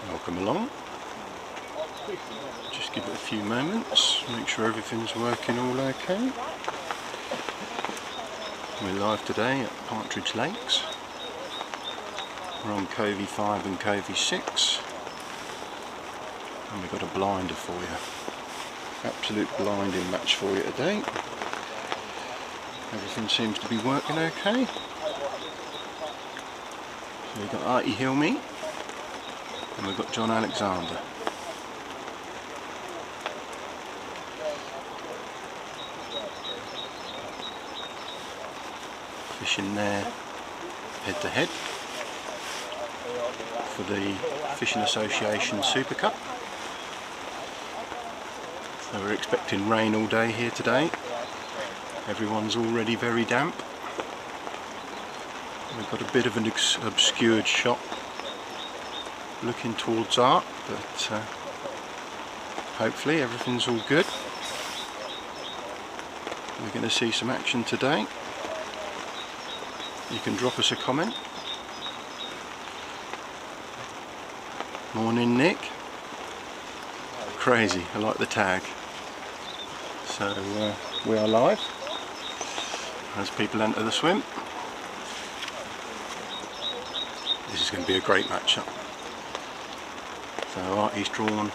Welcome along. Just give it a few moments, make sure everything's working all okay. We're live today at Partridge Lakes. We're on Covey 5 and Covey 6. And we've got a blinder for you. Absolute blinding match for you today. Everything seems to be working okay. So we've got Arti, Hilmi, and we've got John Alexander. Fishing there head to head for the Fishing Association Super Cup. So we're expecting rain all day here today. Everyone's already very damp. We've got a bit of an obscured shot looking towards Arti, but hopefully everything's all good. We're going to see some action today. You can drop us a comment. Morning, Nick. Crazy, I like the tag. So we are live as people enter the swim. This is going to be a great matchup. So Arti's drawn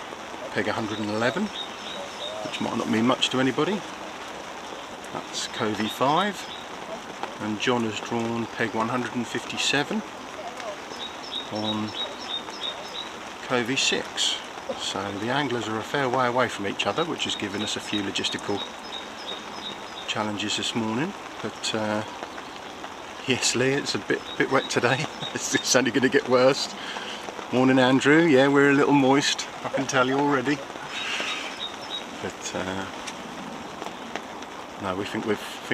peg 111, which might not mean much to anybody. That's Covey 5. And John has drawn peg 157 on Covey 6. So the anglers are a fair way away from each other, which has given us a few logistical challenges this morning. But yes, Lee, it's a bit wet today. It's only going to get worse. Morning, Andrew. Yeah, we're a little moist, I can tell you already. But no, we think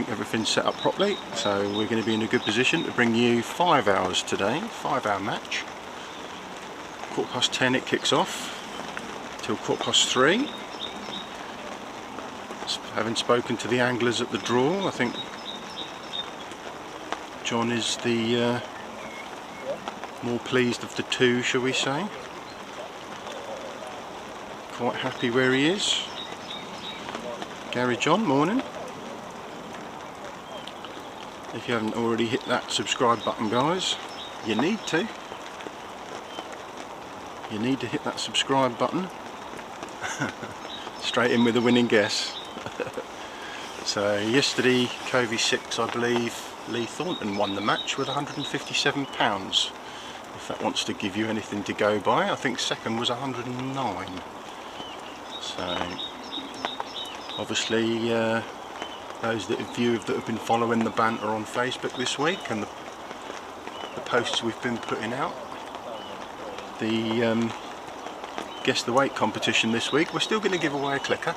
everything's set up properly, so we're going to be in a good position to bring you 5 hours today, 5-hour match. 10:15 it kicks off till 3:15. Having spoken to the anglers at the draw, I think John is the more pleased of the two, shall we say. Quite happy where he is. Gary John, morning. If you haven't already hit that subscribe button, guys, you need to. You need to hit that subscribe button. Straight in with a winning guess. So yesterday, Covey 6, I believe, Lee Thornton won the match with £157. If that wants to give you anything to go by, I think second was 109. So obviously, those that have been following the banter on Facebook this week and the posts we've been putting out, the guess the weight competition this week, we're still going to give away a clicker,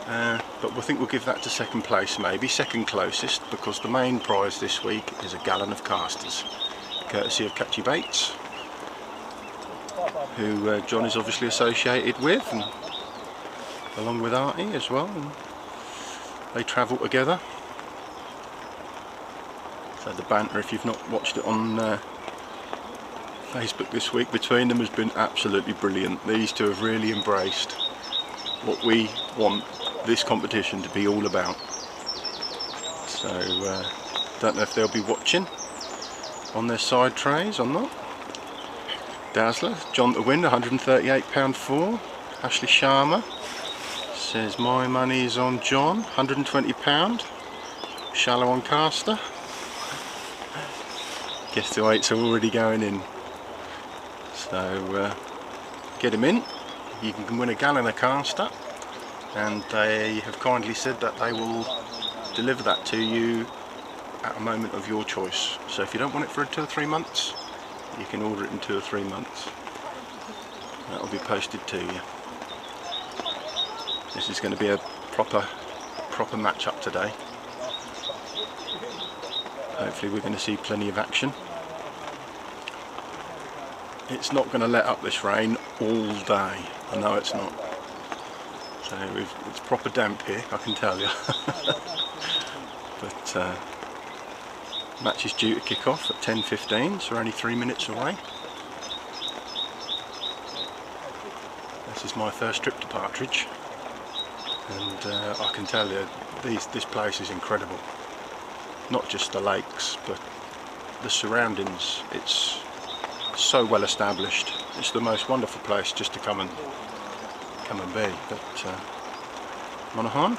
but we think we'll give that to second place, maybe second closest, because the main prize this week is a gallon of casters, courtesy of Catchy Baits, who John is obviously associated with, and along with Arti as well. And they travel together. So the banter, if you've not watched it on Facebook this week, between them has been absolutely brilliant. These two have really embraced what we want this competition to be all about. So don't know if they'll be watching on their side trays or not. Dazzler, John to win, £138.4. Ashley Sharma says my money is on John, £120. Shallow on caster. Guess the weights are already going in. So get him in. You can win a gallon of caster, and they have kindly said that they will deliver that to you at a moment of your choice. So if you don't want it for 2 or 3 months, you can order it in 2 or 3 months. That will be posted to you. This is going to be a proper match-up today. Hopefully we're going to see plenty of action. It's not going to let up this rain all day. I know it's not. So it's proper damp here, I can tell you. But match is due to kick off at 10:15, so we're only 3 minutes away. This is my first trip to Partridge, and I can tell you this place is incredible. Not just the lakes, but the surroundings. It's so well established. It's the most wonderful place just to come and be. But Monaghan,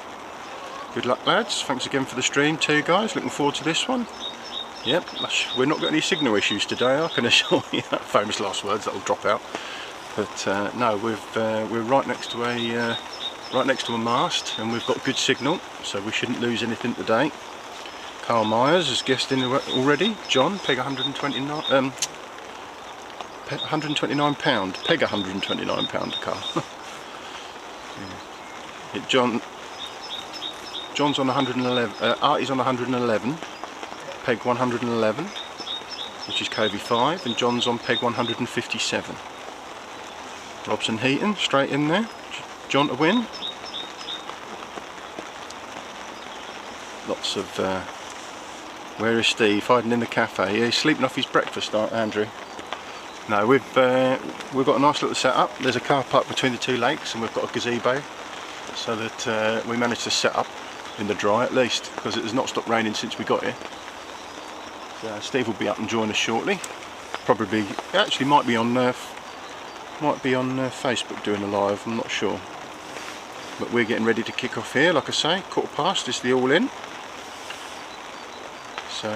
good luck lads. Thanks again for the stream too, guys. Looking forward to this one. Yep, we're not got any signal issues today, I can assure you. That famous last words that'll drop out. But no, we're right next to a mast, and we've got good signal, so we shouldn't lose anything today. Carl Myers has guessed in already. John, peg 129, £129, peg 129 pound, Carl. John's on 111. Artie's on 111. Peg 111, which is KV5, and John's on peg 157. Robson Heaton straight in there. John to win. Lots of where is Steve? Hiding in the cafe. Yeah, he's sleeping off his breakfast, Andrew. No, we've got a nice little setup. There's a car park between the two lakes, and we've got a gazebo, so that we managed to set up in the dry at least, because it has not stopped raining since we got here. Steve will be up and join us shortly. Probably, actually, might be on Facebook doing a live. I'm not sure. But we're getting ready to kick off here. Like I say, 1:15 is the all-in. So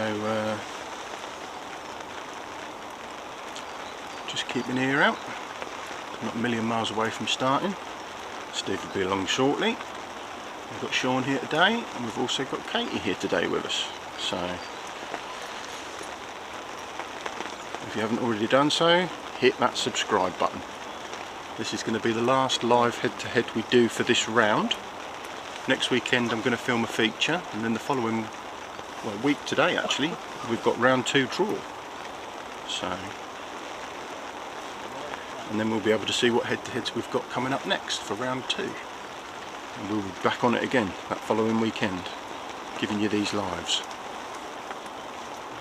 just keep an ear out. Not a million miles away from starting. Steve will be along shortly. We've got Sean here today, and we've also got Katie here today with us. So if you haven't already done so, hit that subscribe button. This is going to be the last live head-to-head we do for this round. Next weekend I'm going to film a feature, and then the following week today actually, we've got round 2 draw. So, and then we'll be able to see what head-to-heads we've got coming up next for round 2. And we'll be back on it again that following weekend, giving you these lives.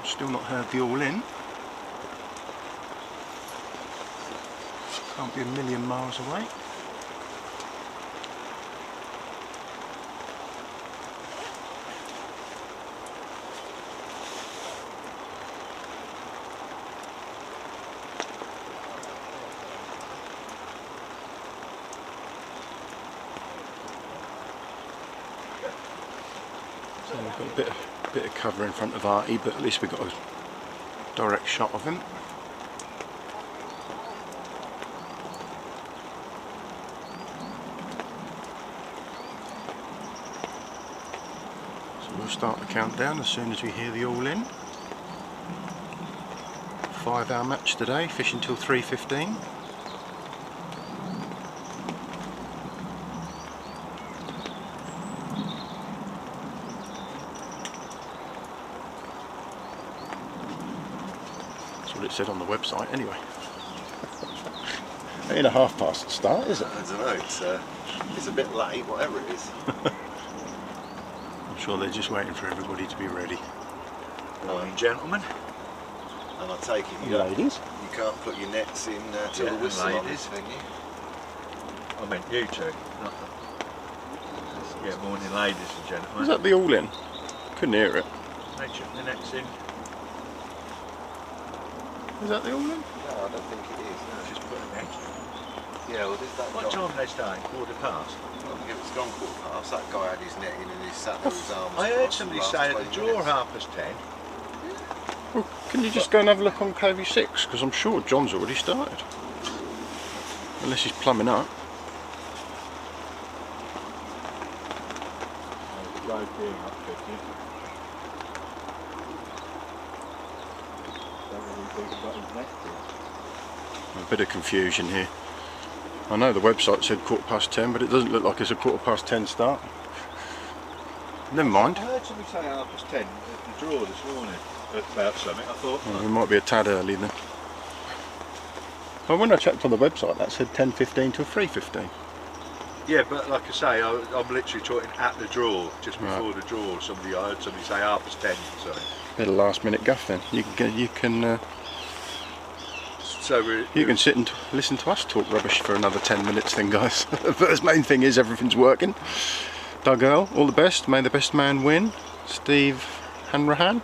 Still not heard the all-in. Can't be a million miles away. So we've got a bit of cover in front of Arti, but at least we've got a direct shot of him. We'll start the countdown as soon as we hear the all-in. 5-hour match today, fishing till 3:15. That's what it said on the website anyway. Ain't a half past start, is it? I don't know, it's a bit late, whatever it is. I'm sure they're just waiting for everybody to be ready. Morning, gentlemen. And I take it you can't put your nets in till the whistle on this thing, I meant you two. Yeah, morning, ladies and gentlemen. Is that the all-in? Couldn't hear it. They chuck the nets in. Is that the all-in? No, I don't think it is. No. Just put a net. Yeah, well, there's that. What time are they starting? 1:15? Well, if it's gone 1:15, that guy had his net in and he sat with his arms. I heard somebody say at the draw 10:30. Well, can you just go and have a look on KV6? Because I'm sure John's already started. Unless he's plumbing up. A bit of confusion here. I know the website said 10:15, but it doesn't look like it's a 10:15 start. Never mind. I heard somebody say 10:30 at the draw this morning about something. I thought we might be a tad early then. Well, when I checked on the website, that said 10:15 till 3:15. Yeah, but like I say, I'm literally talking at the draw, just before the draw. I heard somebody say 10:30. So bit of last minute guff then. You can. So so you can sit and listen to us talk rubbish for another 10 minutes then, guys. But the main thing is everything's working. Doug Earl, all the best. May the best man win. Steve Hanrahan.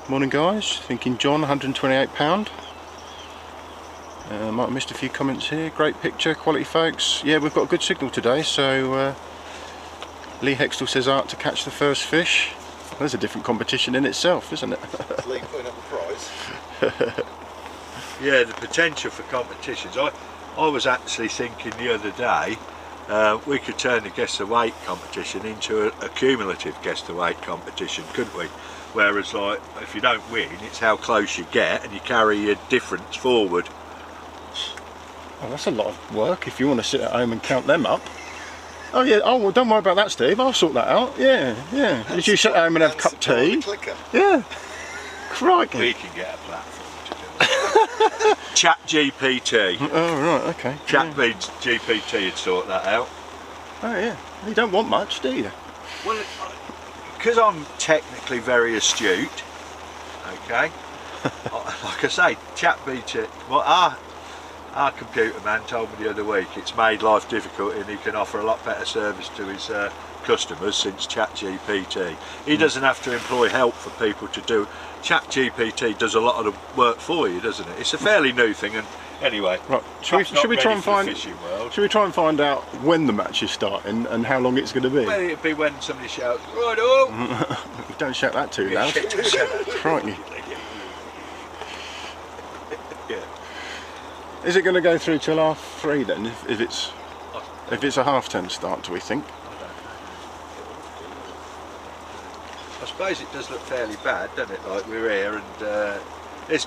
Morning, guys. Thinking John, £128. Might have missed a few comments here. Great picture, quality, folks. Yeah, we've got a good signal today. So Lee Hextall says Art to catch the first fish. There's a different competition in itself, isn't it? Lee putting up the prize. Yeah, the potential for competitions. I was actually thinking the other day we could turn the guess the weight competition into a cumulative guess the weight competition, couldn't we? Whereas, like, if you don't win, it's how close you get and you carry your difference forward. Oh, that's a lot of work if you want to sit at home and count them up. Oh yeah, oh well, don't worry about that, Steve, I'll sort that out. Yeah. Did you sit at home and have a cup of tea? Yeah. Crikey. We can get a platform to do it. Chat GPT. Oh right, okay. Chat GPT would sort that out. Oh yeah, you don't want much, do you? Well, because I'm technically very astute, okay, like I say, ChatGPT, well, our computer man told me the other week it's made life difficult and he can offer a lot better service to his customers since ChatGPT. He doesn't have to employ help for people to do. ChatGPT does a lot of the work for you, doesn't it? It's a fairly new thing, and anyway. Right. Should we try and find out when the match is starting and how long it's going to be? Well, it'd be when somebody shouts, "Right up!" Don't shout that too loud. Crikey. Yeah. Is it going to go through till 3:30 then? If it's a 10:30 start, do we think? I suppose it does look fairly bad, doesn't it? Like we're here and it's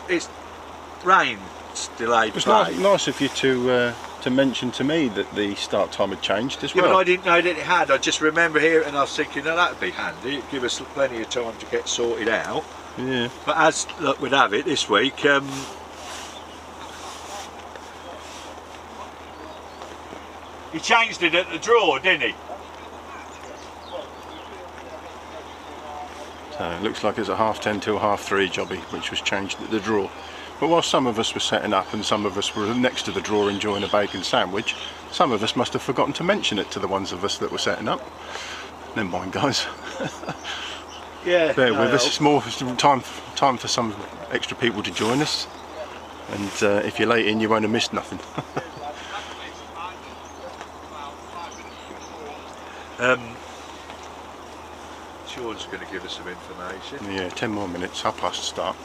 rain's delayed. It's nice of you to mention to me that the start time had changed as well. Yeah, but I didn't know that it had. I just remember hearing it and I was thinking, oh, that'd be handy. It'd give us plenty of time to get sorted out. Yeah. But as luck would have it, this week, he changed it at the draw, didn't he? So it looks like it's a 10:30 till 3:30 jobby, which was changed at the draw. But while some of us were setting up and some of us were next to the draw enjoying a bacon sandwich, some of us must have forgotten to mention it to the ones of us that were setting up. Never mind, guys. Yeah. Bear with us. It's more time for some extra people to join us. And if you're late in, you won't have missed nothing. Sean's going to give us some information. Yeah, 10 more minutes, 10:30 start.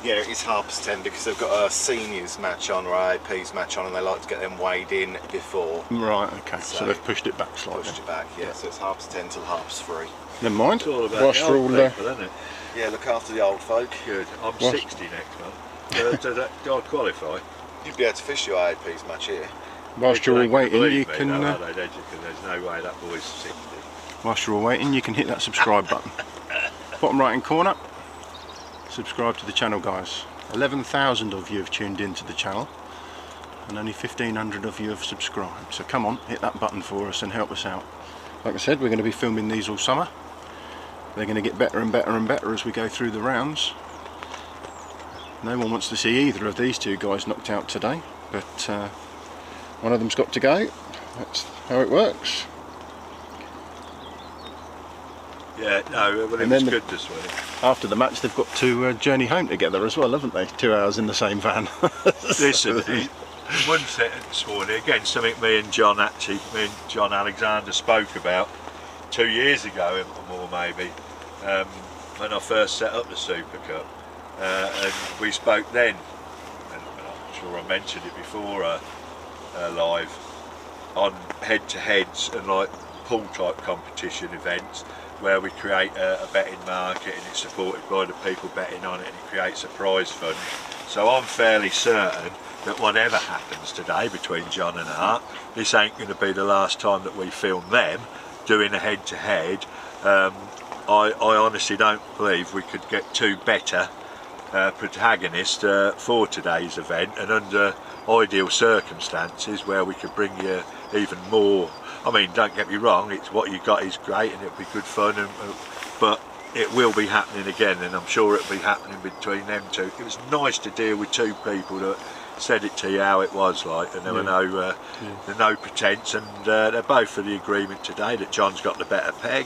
Yeah, it's 10:30 because they've got a seniors match on or AP's match on and they like to get them weighed in before. Right, okay, so they've pushed it back slightly. Pushed it back, yeah, so it's 10:30 till 3:30. Never mind. It's all about Whilst the we're old all people, isn't it? Yeah, look after the old folk. Good. I'm 60 next month. Do I qualify? You'd be able to fish your AP's match here. Whilst you're all waiting, you can. There's no way that boy's 60. Whilst you're all waiting, you can hit that subscribe button. Bottom right hand corner. Subscribe to the channel, guys. 11,000 of you have tuned into the channel, and only 1,500 of you have subscribed. So come on, hit that button for us and help us out. Like I said, we're going to be filming these all summer. They're going to get better and better and better as we go through the rounds. No one wants to see either of these two guys knocked out today, but one of them's got to go. That's how it works. Yeah, no, well, it was good this week. After the match, they've got to journey home together as well, haven't they? 2 hours in the same van. Listen, one thing this morning, again, something me and John Alexander spoke about 2 years ago or more maybe, when I first set up the Super Cup. And we spoke then, and I'm sure I mentioned it before live, on head-to-heads and like pool type competition events where we create a betting market and it's supported by the people betting on it and it creates a prize fund. So I'm fairly certain that whatever happens today between John and Art, this ain't going to be the last time that we film them doing a head-to-head. I honestly don't believe we could get two better protagonists for today's event, and under ideal circumstances where we could bring you even more. I mean, don't get me wrong, it's what you got is great and it'll be good fun, but it will be happening again, and I'm sure it'll be happening between them two. It was nice to deal with two people that said it to you how it was like, and there were no pretence, and they're both for the agreement today that John's got the better peg.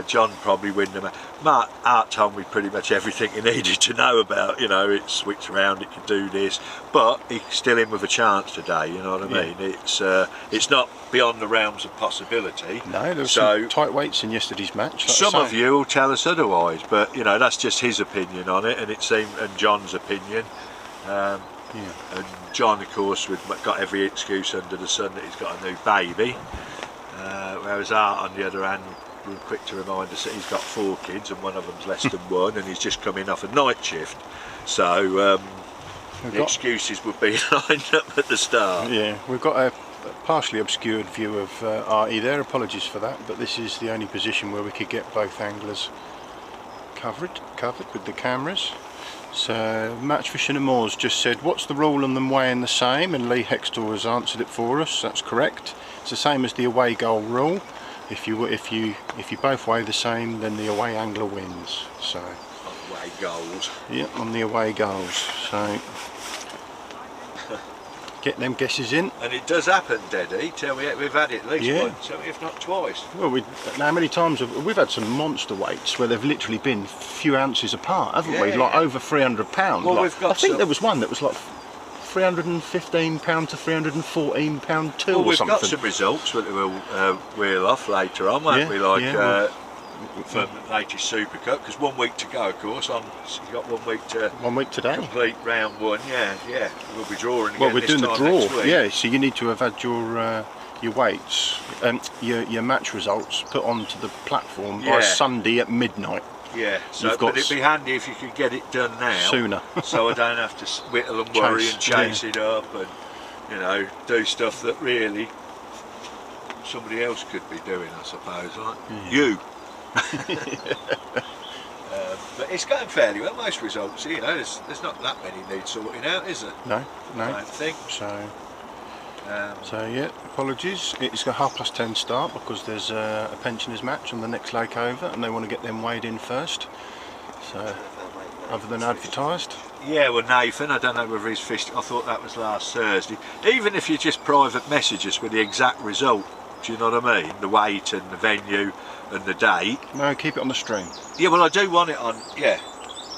John probably win them. Art told me pretty much everything he needed to know about, you know, it switched around, it could do this, but he's still in with a chance today, you know what I mean? It's not beyond the realms of possibility. No, there were some tight weights in yesterday's match. Like some of you will tell us otherwise, but you know, that's just his opinion on it, and it seemed, and John's opinion. And John, of course, got every excuse under the sun that he's got a new baby, whereas Art, on the other hand, we're quick to remind us that he's got 4 kids and one of them's less than 1, and he's just coming off a night shift. So the excuses would be lined up at the start. Yeah, we've got a partially obscured view of Arti there, apologies for that, but this is the only position where we could get both anglers covered with the cameras. So Match Fishing and Moors just said, what's the rule on them weighing the same? And Lee Hextor has answered it for us. That's correct. It's the same as the away goal rule. If you both weigh the same, then the away angler wins. So away goals. Yeah, on the away goals. So get them guesses in. And it does happen, Deddy. Tell me, we've had it at least once, if not twice. Well, how many times we've had some monster weights where they've literally been a few ounces apart, haven't we? Like over 300 pounds. Well, like, we've got I think there was one that was like 315 pound to 314 pound too, or something. We've got some results that we'll wheel off later on, won't we? Like for the latest Super Cup, because 1 week to go, of course. You've got 1 week to 1 week today complete round 1. Yeah. We'll be drawing again. Well, we're doing the draw. Yeah. So you need to have had your weights, your match results put onto the platform by Sunday at midnight. Yeah, so but it'd be handy if you could get it done now sooner, so I don't have to whittle and worry and chase it up, and you know, do stuff that really somebody else could be doing, I suppose, like you. But it's going fairly well. Most results, you know, there's not that many need sorting out, is there? No. I don't think so. So yeah, apologies. It's a 10:30 start because there's a pensioners match on the next lake over, and they want to get them weighed in first. So, other than advertised. Yeah, well, Nathan, I don't know whether he's fished. I thought that was last Thursday. Even if you just private message us with the exact result, do you know what I mean? The weight and the venue and the date. No, keep it on the stream. Yeah, well, I do want it on. Yeah.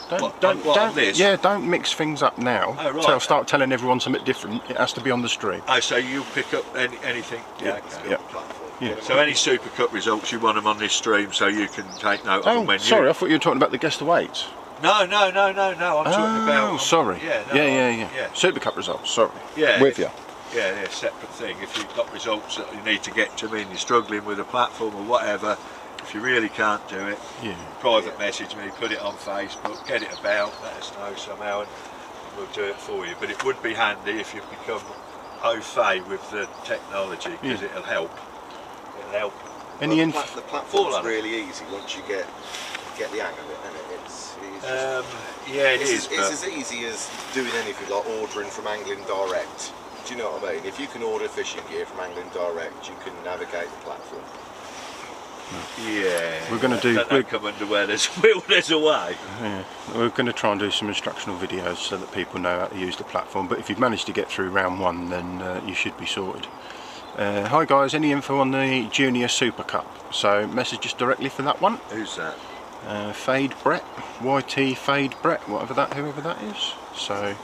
Don't mix things up now. Oh, right. Start telling everyone something different. It has to be on the stream. Oh, so you'll pick up anything? Yeah. So any Super Cup results, you want them on this stream so you can take note of them when sorry, I thought you were talking about the guess the weights. No, I'm talking about... Oh, sorry. Yeah. Super Cup results, sorry. Yeah. With you. Yeah, separate thing. If you've got results that you need to get to me and you're struggling with a platform or whatever, if you really can't do it, private message me, put it on Facebook, get it about, let us know somehow, and we'll do it for you. But it would be handy if you become au fait with the technology, because it'll help. It'll help. The platform's really easy once you get the hang of it, isn't it? It's as easy as doing anything like ordering from Angling Direct. Do you know what I mean? If you can order fishing gear from Angling Direct, you can navigate the platform. Yeah, we're going to do. Don't come under where there's will, there's a way. Yeah, we're going to try and do some instructional videos so that people know how to use the platform. But if you've managed to get through round 1, then you should be sorted. Hi guys, any info on the Junior Super Cup? So message us directly for that one. Who's that? Fade Brett, YT Fade Brett, whoever that is. So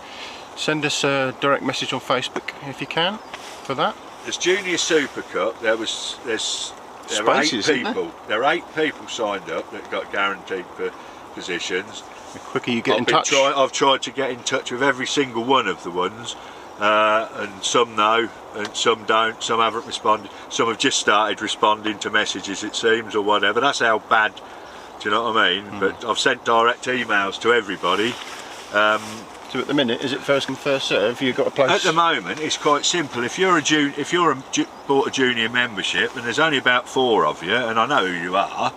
send us a direct message on Facebook if you can for that. There's Junior Super Cup. There are 8 people. There are 8 people signed up that got guaranteed for positions. The quicker you get in touch. I've tried to get in touch with every single one of the ones, and some know, and some don't. Some haven't responded. Some have just started responding to messages, it seems, or whatever. That's how bad. Do you know what I mean? But I've sent direct emails to everybody. So at the minute, is it first come first serve? You've got a place. At the moment, it's quite simple. If you're bought a junior membership, and there's only about 4 of you, and I know who you are,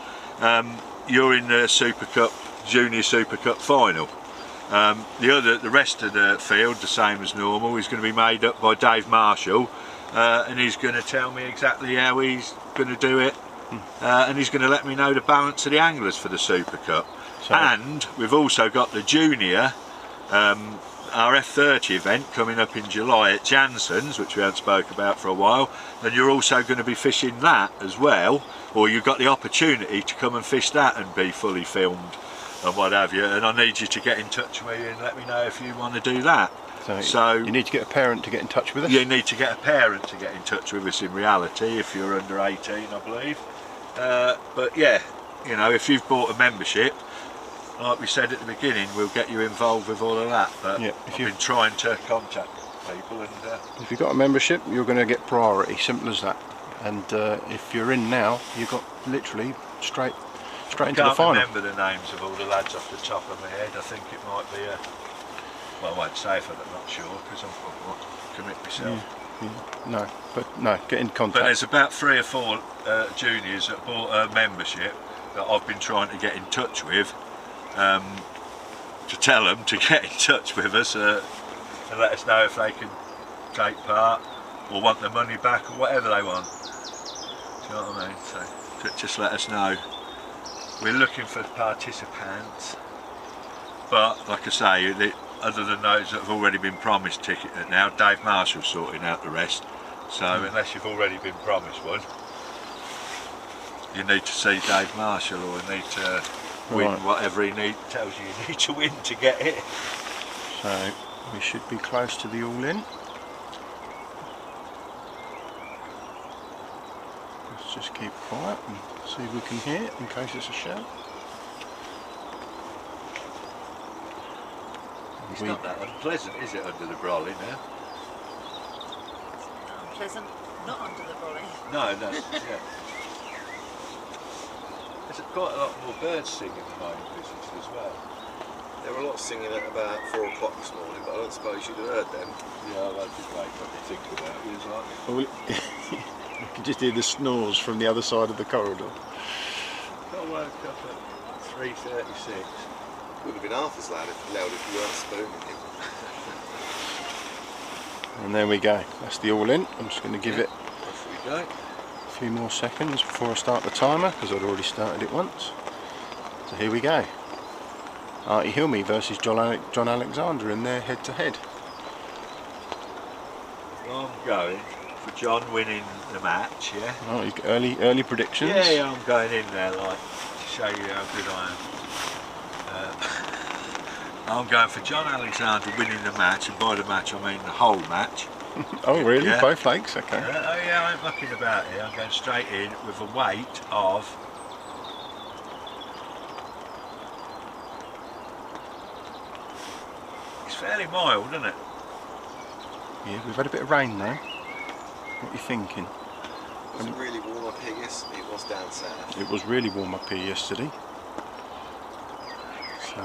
you're in the Junior Super Cup final. The rest of the field, the same as normal, is going to be made up by Dave Marshall, and he's going to tell me exactly how he's going to do it, and he's going to let me know the balance of the anglers for the Super Cup. And we've also got the junior our F30 event coming up in July at Jansen's, which we haven't spoke about for a while, then you're also going to be fishing that as well, or you've got the opportunity to come and fish that and be fully filmed and what have you, and I need you to get in touch with me and let me know if you want to do that. So you need to get a parent to get in touch with us? You need to get a parent to get in touch with us in reality, if you're under 18 I believe. But yeah, you know, if you've bought a membership, like we said at the beginning, we'll get you involved with all of that. But yeah, I've been trying to contact people, and if you've got a membership, you're going to get priority, simple as that. And if you're in now, you've got literally straight into the final. I can't remember the names of all the lads off the top of my head. I think it might be well, I won't say if I'm not sure, because I want to commit myself. No, but no, get in contact. But there's about 3 or 4 juniors that bought a membership that I've been trying to get in touch with, to tell them to get in touch with us and let us know if they can take part or want their money back or whatever they want. Do you know what I mean? So just let us know. We're looking for participants, but like I say, other than those that have already been promised ticket now, Dave Marshall's sorting out the rest. So unless you've already been promised one, you need to see Dave Marshall, or need to win whatever he tells you need to win to get it. So we should be close to the all-in. Let's just keep quiet and see if we can hear it in case it's a shout. It's not that unpleasant, is it, under the brolly now? Unpleasant, not under the brolly. No, yeah. There's quite a lot more birds singing in my business as well. There were a lot singing at about 4 o'clock this morning, but I don't suppose you'd have heard them. Yeah, I did wake up and think about it. It was like... Well, you can just hear the snores from the other side of the corridor. I woke up at 3:36. Would have been half as loud if you weren't spooning him. And there we go. That's the all-in. I'm just going to give it Off we go. a few more seconds before I start the timer, because I'd already started it once. So here we go. Arti Hilmi versus John Alexander in their head-to-head. Well, I'm going for John winning the match, yeah? Oh, you've got early predictions? Yeah, I'm going in there like to show you how good I am. I'm going for John Alexander winning the match, and by the match I mean the whole match. Oh really? Yeah. Both legs? Okay. Oh yeah, I ain't mucking about here. I'm going straight in with a weight of... It's fairly mild, isn't it? Yeah, we've had a bit of rain now. What are you thinking? Was it really warm up here yesterday? It was down south. It was really warm up here yesterday. So...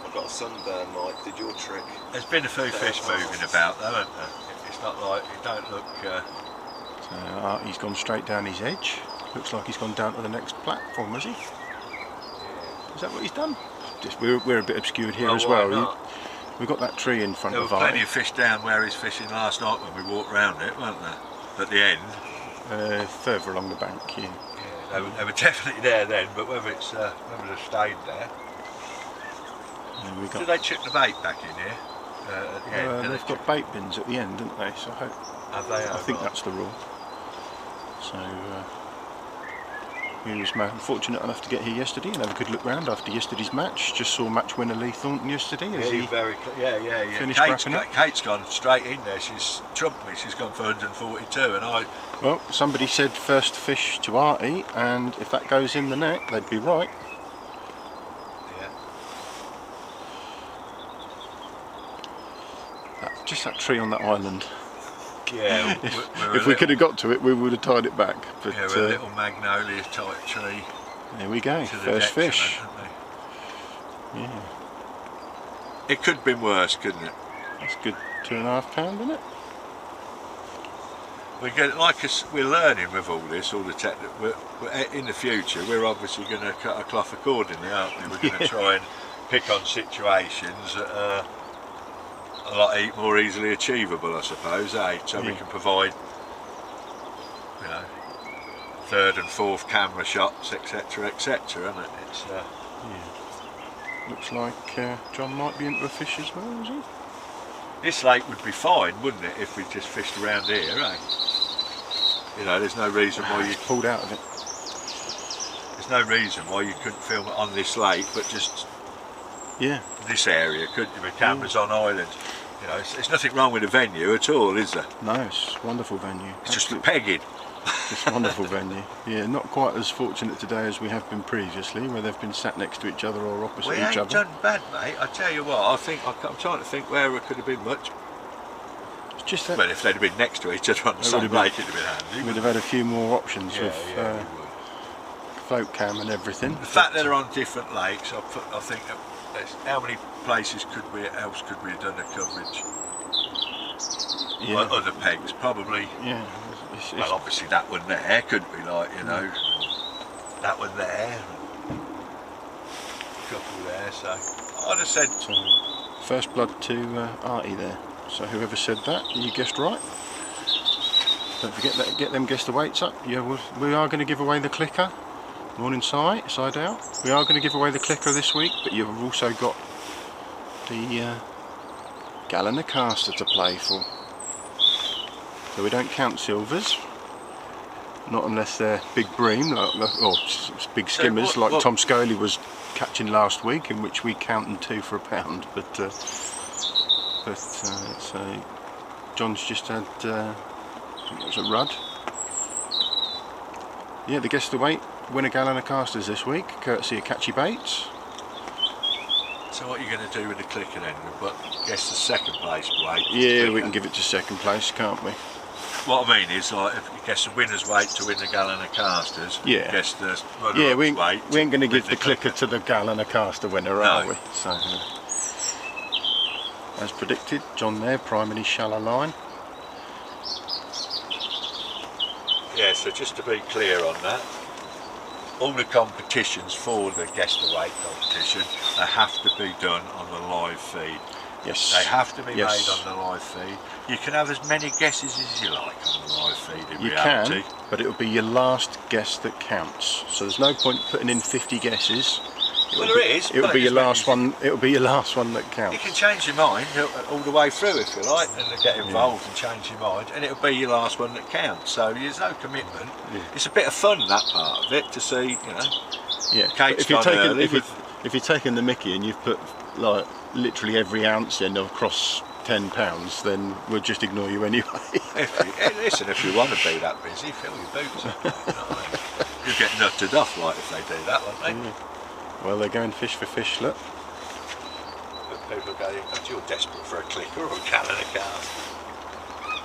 I've got a sunburn, Mike. Did your trick. There's been a few fish moving about though, haven't there? It's not like, it don't look... So Artie's gone straight down his edge. Looks like he's gone down to the next platform, has he? Yeah. Is that what he's done? Just we're a bit obscured here as well. We've got that tree in front there of were Artie. plenty of fish down where he's fishing last night when we walked round it, weren't there? At the end. Further along the bank, yeah. Yeah, they were definitely there then, but whether they've stayed there. And we got, Did they chuck the bait back in here at the end? they've got bait bins at the end, didn't they? So I think that's the rule. So he was fortunate enough to get here yesterday and have a good look round after yesterday's match. Just saw match winner Lee Thornton yesterday as he finished wrapping up. Kate's gone straight in there. She's trumped me. She's gone for 142, and I... Well, somebody said first fish to Artie, and if that goes in the net, they'd be right. Just that tree on that island. Yeah, if we could have got to it, we would have tied it back. But yeah, we're a little magnolia type tree. There we go, first fish. Yeah. It could have been worse, couldn't it? That's good, 2.5 pound, isn't it? We get we're learning with all this, all the technique. In the future, we're obviously going to cut our cloth accordingly, aren't we? We're going to try and pick on situations that are a lot more easily achievable, I suppose, eh? So we can provide, you know, 3rd and 4th camera shots, etc., etc., isn't it? It's Looks like John might be into a fish as well, is he? This lake would be fine, wouldn't it, if we just fished around here, eh? You know, there's no reason why you pulled out of it. There's no reason why you couldn't film it on this lake, but just this area, couldn't you? With cameras on island. You know, it's nothing wrong with the venue at all, is there? No, it's a wonderful venue. It's just the pegging. It's a wonderful venue. Yeah, not quite as fortunate today as we have been previously, where they've been sat next to each other or opposite each other. We ain't done bad, mate. I tell you what, I'm trying to think where it could have been much. It's just that. Well, if they'd have been next to each other on the same lake, it'd have been handy. We'd have had a few more options with float cam and everything. The fact that they're on different lakes, I think, how many places else could we have done the coverage? Yeah. Other pegs, probably. Yeah. Well, obviously that one there, couldn't we? Like, you know, that one there, a couple there. So I'd have said. So, first blood to Arti there. So whoever said that, you guessed right. Don't forget that. Get them guess the weights up. Yeah, we are going to give away the clicker. Morning side out. We are going to give away the clicker this week, but you've also got the gallon of caster to play for. So we don't count silvers, not unless they're big bream, or big skimmers, like Tom Scully was catching last week, in which we count them 2 for £1. But so John's just had, I think it was a rudd. Yeah, the guess the weight, win a gallon of casters this week, courtesy of Catchy Baits. So what are you going to do with the clicker then? But guess the second place weight. Yeah, we can give it to second place, can't we? What I mean is, like, if you guess the winner's weight to win the gallon of casters, guess the we weight. ain't going to give the clicker to the gallon of caster winner, are we? So, as predicted, John there priming his shallow line. Yeah, so just to be clear on that, all the competitions for the guess the weight competition, they have to be done on the live feed. Yes. They have to be made on the live feed. You can have as many guesses as you like on the live feed in reality. You can, but it will be your last guess that counts. So there's no point putting in 50 guesses. It will be your last one. It will be your last one that counts. You can change your mind all the way through if you like, and get involved and change your mind, and it'll be your last one that counts. So there's no commitment. Yeah. It's a bit of fun, that part of it, to see, you know. Yeah. Kate's if you're taking the mickey and you've put like literally every ounce in across £10, then we'll just ignore you anyway. Listen, if you want to be that busy, fill your boots up. You know what I mean? You'll get nutted off like if they do that, won't they? Yeah. Well, they're going fish for fish, look. But people go, you're desperate for a clicker or a gallon of casters.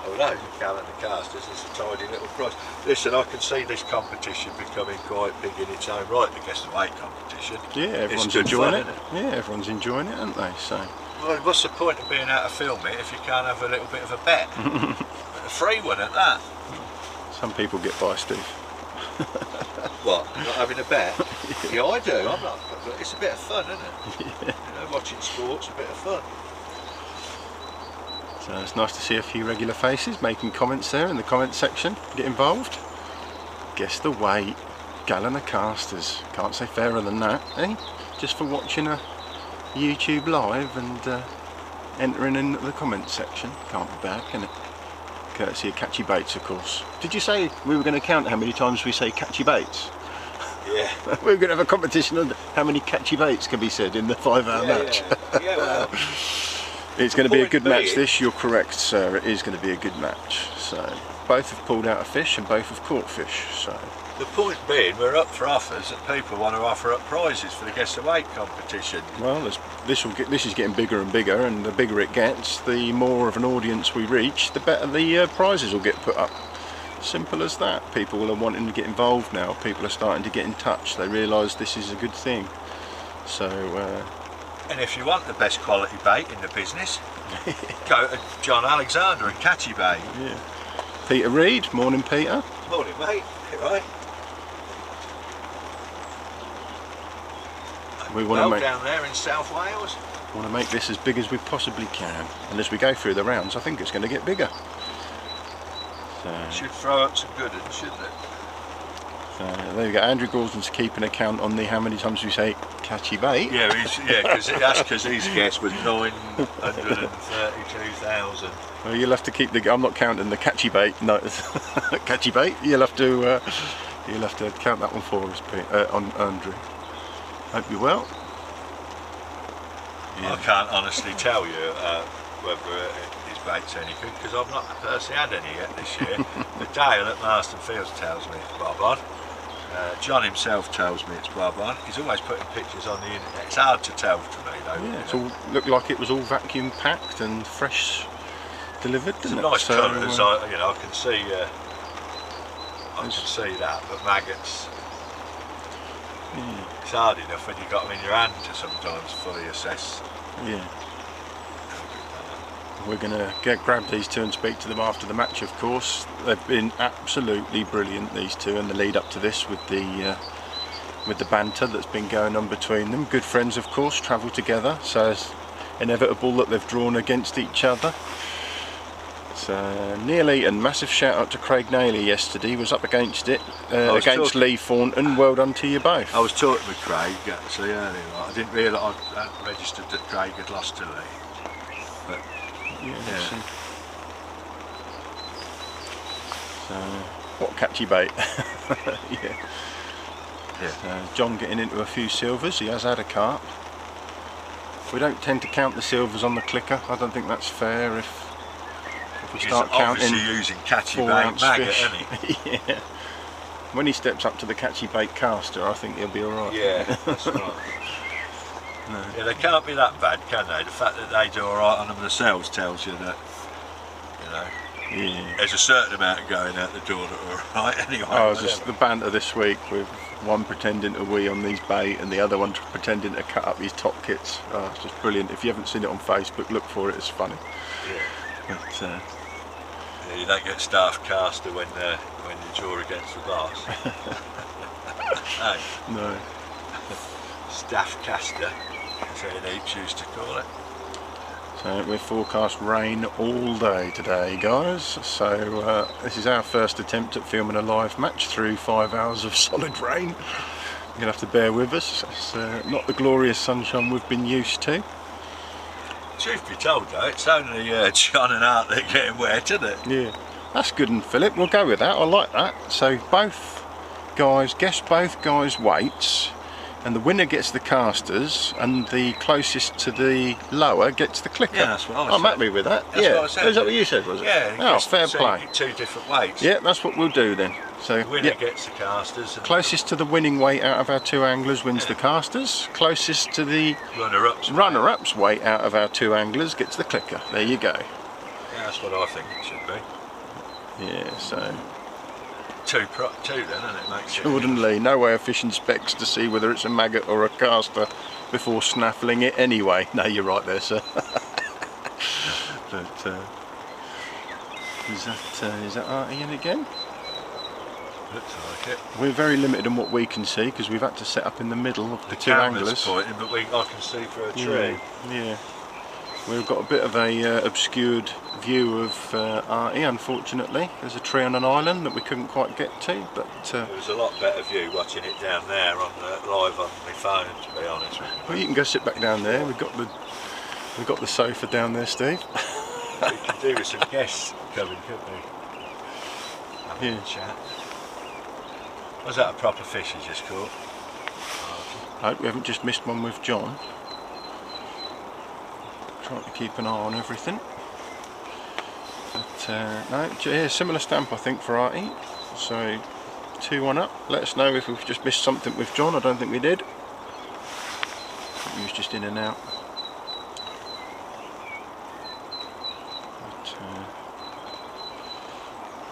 Oh no, a gallon of casters is a tidy little price. Listen, I can see this competition becoming quite big in its own right, I guess the weight competition. Yeah, everyone's enjoying it. Yeah, everyone's enjoying it, aren't they? So. Well, what's the point of being out to film it if you can't have a little bit of a bet? A free one at that. Some people get by, Steve. What? Not having a bet? Yeah, I do. I'm not. It's a bit of fun, isn't it? Yeah. You know, watching sport's a bit of fun. So it's nice to see a few regular faces making comments there in the comment section. Get involved. Guess the weight. Gallon of casters. Can't say fairer than that, eh? Just for watching a YouTube live and entering in the comment section. Can't be bad, can it? Courtesy of Catchy Baits, of course. Did you say we were going to count how many times we say Catchy Baits? Yeah. We were going to have a competition on how many Catchy Baits can be said in the 5-hour match. Yeah, well. It's going to be a good match this, you're correct, sir. It is going to be a good match. So both have pulled out a fish and both have caught fish. So the point being, we're up for offers that people want to offer up prizes for the guess the weight competition. Well, this is getting bigger and bigger, and the bigger it gets, the more of an audience we reach, the better the prizes will get put up. Simple as that. People are wanting to get involved now. People are starting to get in touch. They realise this is a good thing. So. And if you want the best quality bait in the business, go to John Alexander and Catchy Bait. Yeah. Peter Reid, morning Peter. Morning mate, you right? We want to make down there in South Wales. Want to make this as big as we possibly can, and as we go through the rounds, I think it's going to get bigger. So, should throw up some good ones, shouldn't it? So there you go. Andrew Gordon's keeping account on how many times we say catchy bait. Yeah, that's because his guess was 932,000. Well, you'll have to keep the. I'm not counting the catchy bait. No, catchy bait. You'll have to count that one for us, on Andrew. Hope you're well. Yeah. I can't honestly tell you whether his bait's any good because I've not personally had any yet this year. The Dale at Marston Fields tells me it's bob on. John himself tells me it's bob on. He's always putting pictures on the internet. It's hard to tell to me though. Yeah, it all looked like it was all vacuum packed and fresh delivered, didn't it? Nice colours. I can see. I can see that, but maggots. Yeah. It's hard enough when you've got them in your hand to sometimes fully assess. Yeah. We're going to grab these two and speak to them after the match, of course. They've been absolutely brilliant, these two, and the lead up to this with the banter that's been going on between them. Good friends, of course, travel together, so it's inevitable that they've drawn against each other. So nearly, and massive shout out to Craig Naylor yesterday. He was up against it, against Lee Thornton. Well done to you both. I was talking with Craig actually earlier. I didn't realise I hadn't registered that Craig had lost to Lee. But yeah. So what catchy bait. Yeah. So John getting into a few silvers. He has had a carp. We don't tend to count the silvers on the clicker. I don't think that's fair if we start counting. Obviously using catchy bait maggot, isn't he? Yeah. When he steps up to the catchy bait caster, I think he'll be alright. Yeah, that's right. No. Yeah, they can't be that bad, can they? The fact that they do alright on them themselves tells you that, yeah. There's a certain amount going out the door that are alright anyway. Oh, just the banter this week with one pretending to wee on these bait and the other one pretending to cut up his top kits. Oh, it's just brilliant. If you haven't seen it on Facebook, look for it, it's funny. Yeah. But, yeah, you don't get staff caster when you draw against the glass. Hey. No. Staff caster, as they used to call it. So we're forecast rain all day today, guys. So this is our first attempt at filming a live match through 5 hours of solid rain. You're gonna have to bear with us. It's not the glorious sunshine we've been used to. Truth be told though, it's only John and Art that are getting wet, isn't it? Yeah, that's good, and Philip, we'll go with that. I like that. So both guys, guess both guys' weights, and the winner gets the casters, and the closest to the lower gets the clicker. Yeah, that's what I said. I'm happy with that. That's what I said. Is that what you said, was it? Yeah. Oh, fair play. Two different weights. Yeah, that's what we'll do then. So The winner gets the casters. And closest to the winning weight out of our two anglers wins the casters. Closest to the runner-up's weight out of our two anglers gets the clicker. There you go. Yeah, that's what I think it should be. Yeah, so Two then, and it makes it. Jordan Lee, no way of fishing specs to see whether it's a maggot or a caster before snaffling it anyway. No, you're right there, sir. But is that Arti in again? Looks like it. We're very limited in what we can see because we've had to set up in the middle of the two anglers. Pointing, but I can see through a tree. Yeah. We've got a bit of a obscured view of Arti, unfortunately. There's a tree on an island that we couldn't quite get to, but it was a lot better view watching it down there on live on my phone, to be honest with you. Well, you can go sit back down there. We've got the sofa down there, Steve. We could do with some guests coming, couldn't we? Having a chat. Was that a proper fish you just caught? I hope we haven't just missed one with John. Trying to keep an eye on everything. But no, yeah, similar stamp I think for Arti. So 2-1 up. Let us know if we've just missed something with John. I don't think we did. He was just in and out.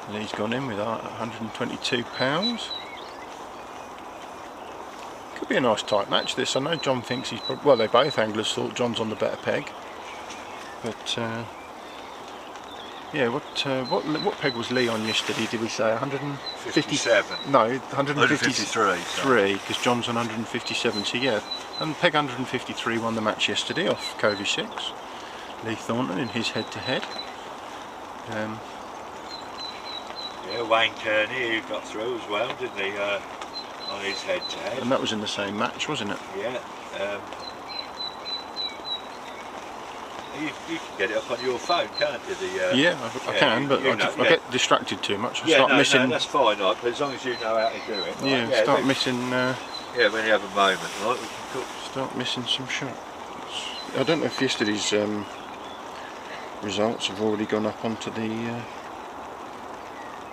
But, Lee's gone in with £122. Could be a nice tight match this. I know John thinks he's well, they both anglers thought John's on the better peg. But yeah, what peg was Lee on yesterday? Did we say 157? No, 153. Because John's on 157. So yeah, and peg 153 won the match yesterday off Covey 6. Lee Thornton in his head-to-head. Yeah, Wayne Kearney, who got through as well, didn't he? On his head-to-head. And that was in the same match, wasn't it? Yeah. You can get it up on your phone, can't you? Yeah, I can, but I get distracted too much. I start missing. No, that's fine, right, but as long as you know how to do it. Right? Yeah, start missing. Yeah, when you have a moment, right, we can cook. Start missing some shots. I don't know if yesterday's results have already gone up onto the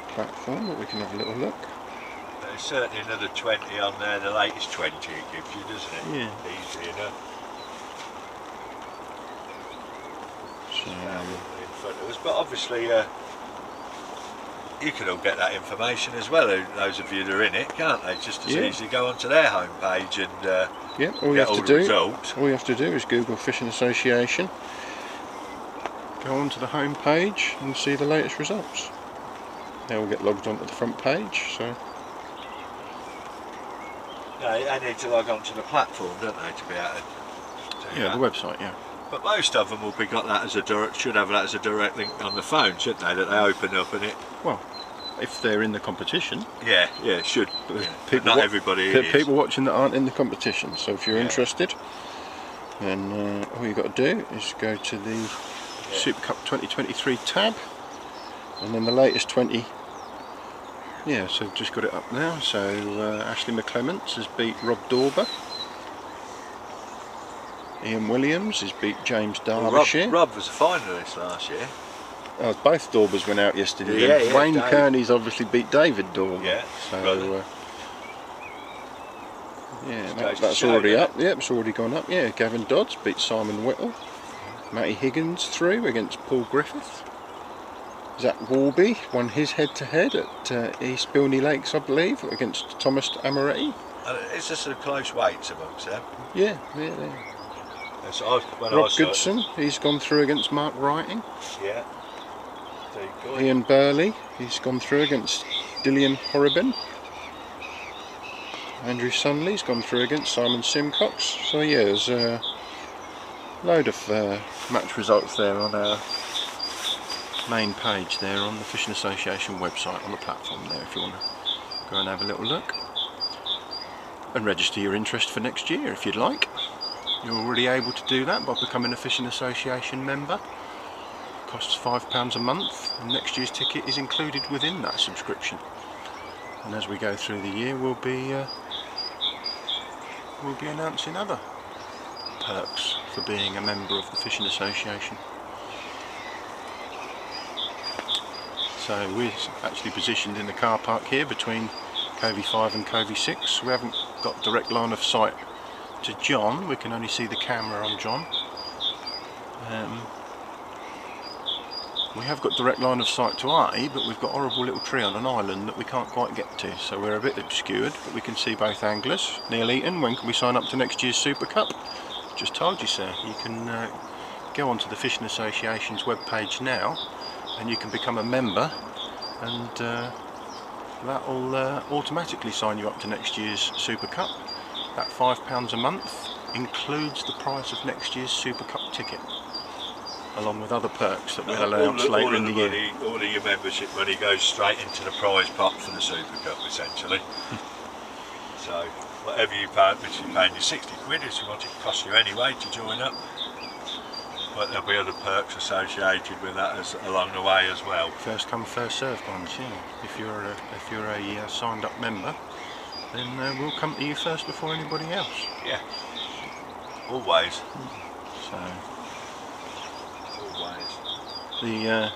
platform, but we can have a little look. There's certainly another 20 on there, the latest 20 it gives you, doesn't it? Yeah. Easy enough. So, In front of us, but obviously you can all get that information as well, those of you that are in it, can't they? Just as easily go onto their homepage and all get all the results. All you have to do is Google Fishing Association, go onto the home page and see the latest results. They all get logged onto the front page. So no, they need to log on to the platform, don't they, to be able to do that. the website, yeah. But most of them will be got that as a should have that as a direct link on the phone, shouldn't they? That they open up and it. Well, if they're in the competition. Yeah, should. But But not everybody is. People watching that aren't in the competition. So if you're interested, then all you got to do is go to the Super Cup 2023 tab, and then the latest 20. Yeah, so I've just got it up now. So Ashley McClements has beat Rob Dorber. Ian Williams has beat James Derbyshire. Rob was a finalist last year. Oh, both Daubers went out yesterday. Yeah, Wayne Dave. Kearney's obviously beat David Dauber. Yeah, so that's already up. Yep, it's already gone up. Yeah, Gavin Dodds beat Simon Whittle. Matty Higgins through against Paul Griffith. Zach Warby won his head-to-head at East Bilney Lakes, I believe, against Thomas Amoretti. It's just a close weights amongst them. Yeah. Rob Goodson, he's gone through against Mark Writing. Yeah. Ian Burley, he's gone through against Dillian Horribin. Andrew Sunley's gone through against Simon Simcox. So yeah, there's a load of match results there on our main page there on the Fishing Association website on the platform there if you want to go and have a little look. And register your interest for next year if you'd like. You're already able to do that by becoming a Fishing Association member. It costs £5 a month, and next year's ticket is included within that subscription. And as we go through the year, we'll be announcing other perks for being a member of the Fishing Association. So we're actually positioned in the car park here between Covey 5 and Covey 6. We haven't got direct line of sight to John, we can only see the camera on John. We have got direct line of sight to Arti, but we've got a horrible little tree on an island that we can't quite get to, so we're a bit obscured, but we can see both anglers. Neil Eaton, when can we sign up to next year's Super Cup? Just told you, sir. You can go onto the Fishing Association's webpage now and you can become a member, and that will automatically sign you up to next year's Super Cup. That £5 a month includes the price of next year's Super Cup ticket, along with other perks that we'll announce later in the year. All of your membership money goes straight into the prize pot for the Super Cup, essentially. So whatever you pay, which you're paying you 60 quid, is what it costs you anyway to join up. But there'll be other perks associated with that along the way as well. First come, first served ones, yeah. If you're a signed up member, then we'll come to you first before anybody else. Yeah, always. So always.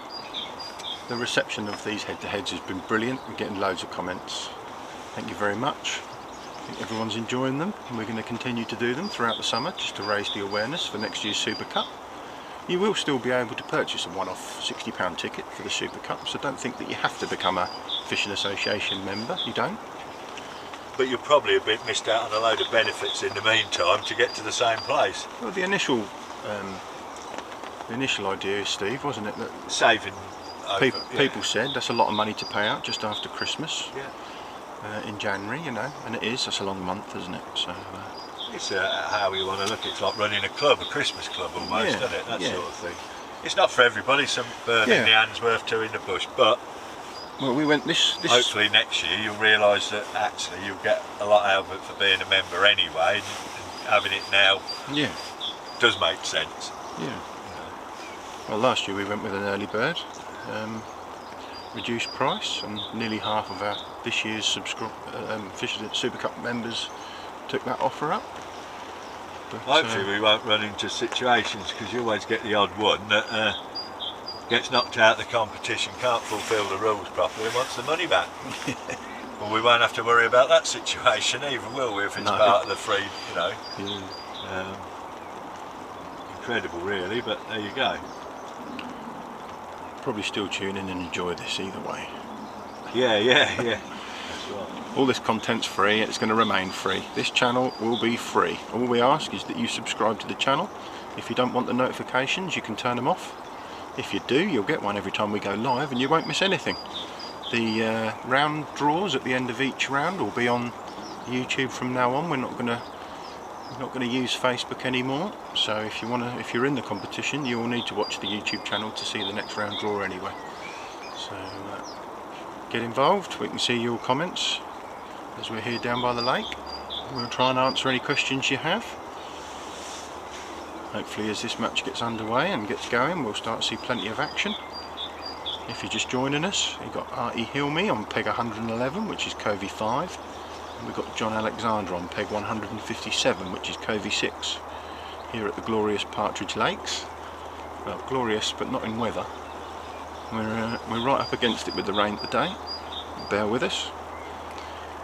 The reception of these head-to-heads has been brilliant. We're getting loads of comments. Thank you very much. I think everyone's enjoying them, and we're going to continue to do them throughout the summer just to raise the awareness for next year's Super Cup. You will still be able to purchase a one-off £60 ticket for the Super Cup, so don't think that you have to become a Fishing Association member. You don't. But you're probably a bit missed out on a load of benefits in the meantime to get to the same place. Well, the initial idea, Steve, wasn't it, that saving people said that's a lot of money to pay out just after Christmas. Yeah. In January, you know, and it is. That's a long month, isn't it? So it's how you want to look. It's like running a club, a Christmas club almost, isn't it? That sort of thing. It's not for everybody. Some burning the hands worth two in the bush, but Well, we went this. Hopefully next year you'll realise that actually you'll get a lot out of it for being a member anyway, and having it now Yeah. does make sense. Yeah. Well, last year we went with an early bird, reduced price, and nearly half of our this year's Fisher's Super Cup members took that offer up. But, Hopefully we won't run into situations, because you always get the odd one that gets knocked out of the competition, can't fulfil the rules properly and wants the money back. Well, we won't have to worry about that situation either, will we, if it's part of the free, you know. Yeah. Incredible really, but there you go. Probably still tune in and enjoy this either way. Yeah. That's right. All this content's free, it's going to remain free. This channel will be free. All we ask is that you subscribe to the channel. If you don't want the notifications, you can turn them off. If you do, you'll get one every time we go live and you won't miss anything. The round draws at the end of each round will be on YouTube from now on. We're not going to use Facebook anymore. So if you're in the competition, you will need to watch the YouTube channel to see the next round draw anyway. So get involved. We can see your comments as we're here down by the lake. We'll try and answer any questions you have. Hopefully as this match gets underway and gets going, we'll start to see plenty of action. If you're just joining us, you've got Arti Hilmi on peg 111, which is Covey 5. And we've got John Alexander on peg 157, which is Covey 6. Here at the glorious Partridge Lakes. Well, glorious, but not in weather. We're right up against it with the rain today. Bear with us.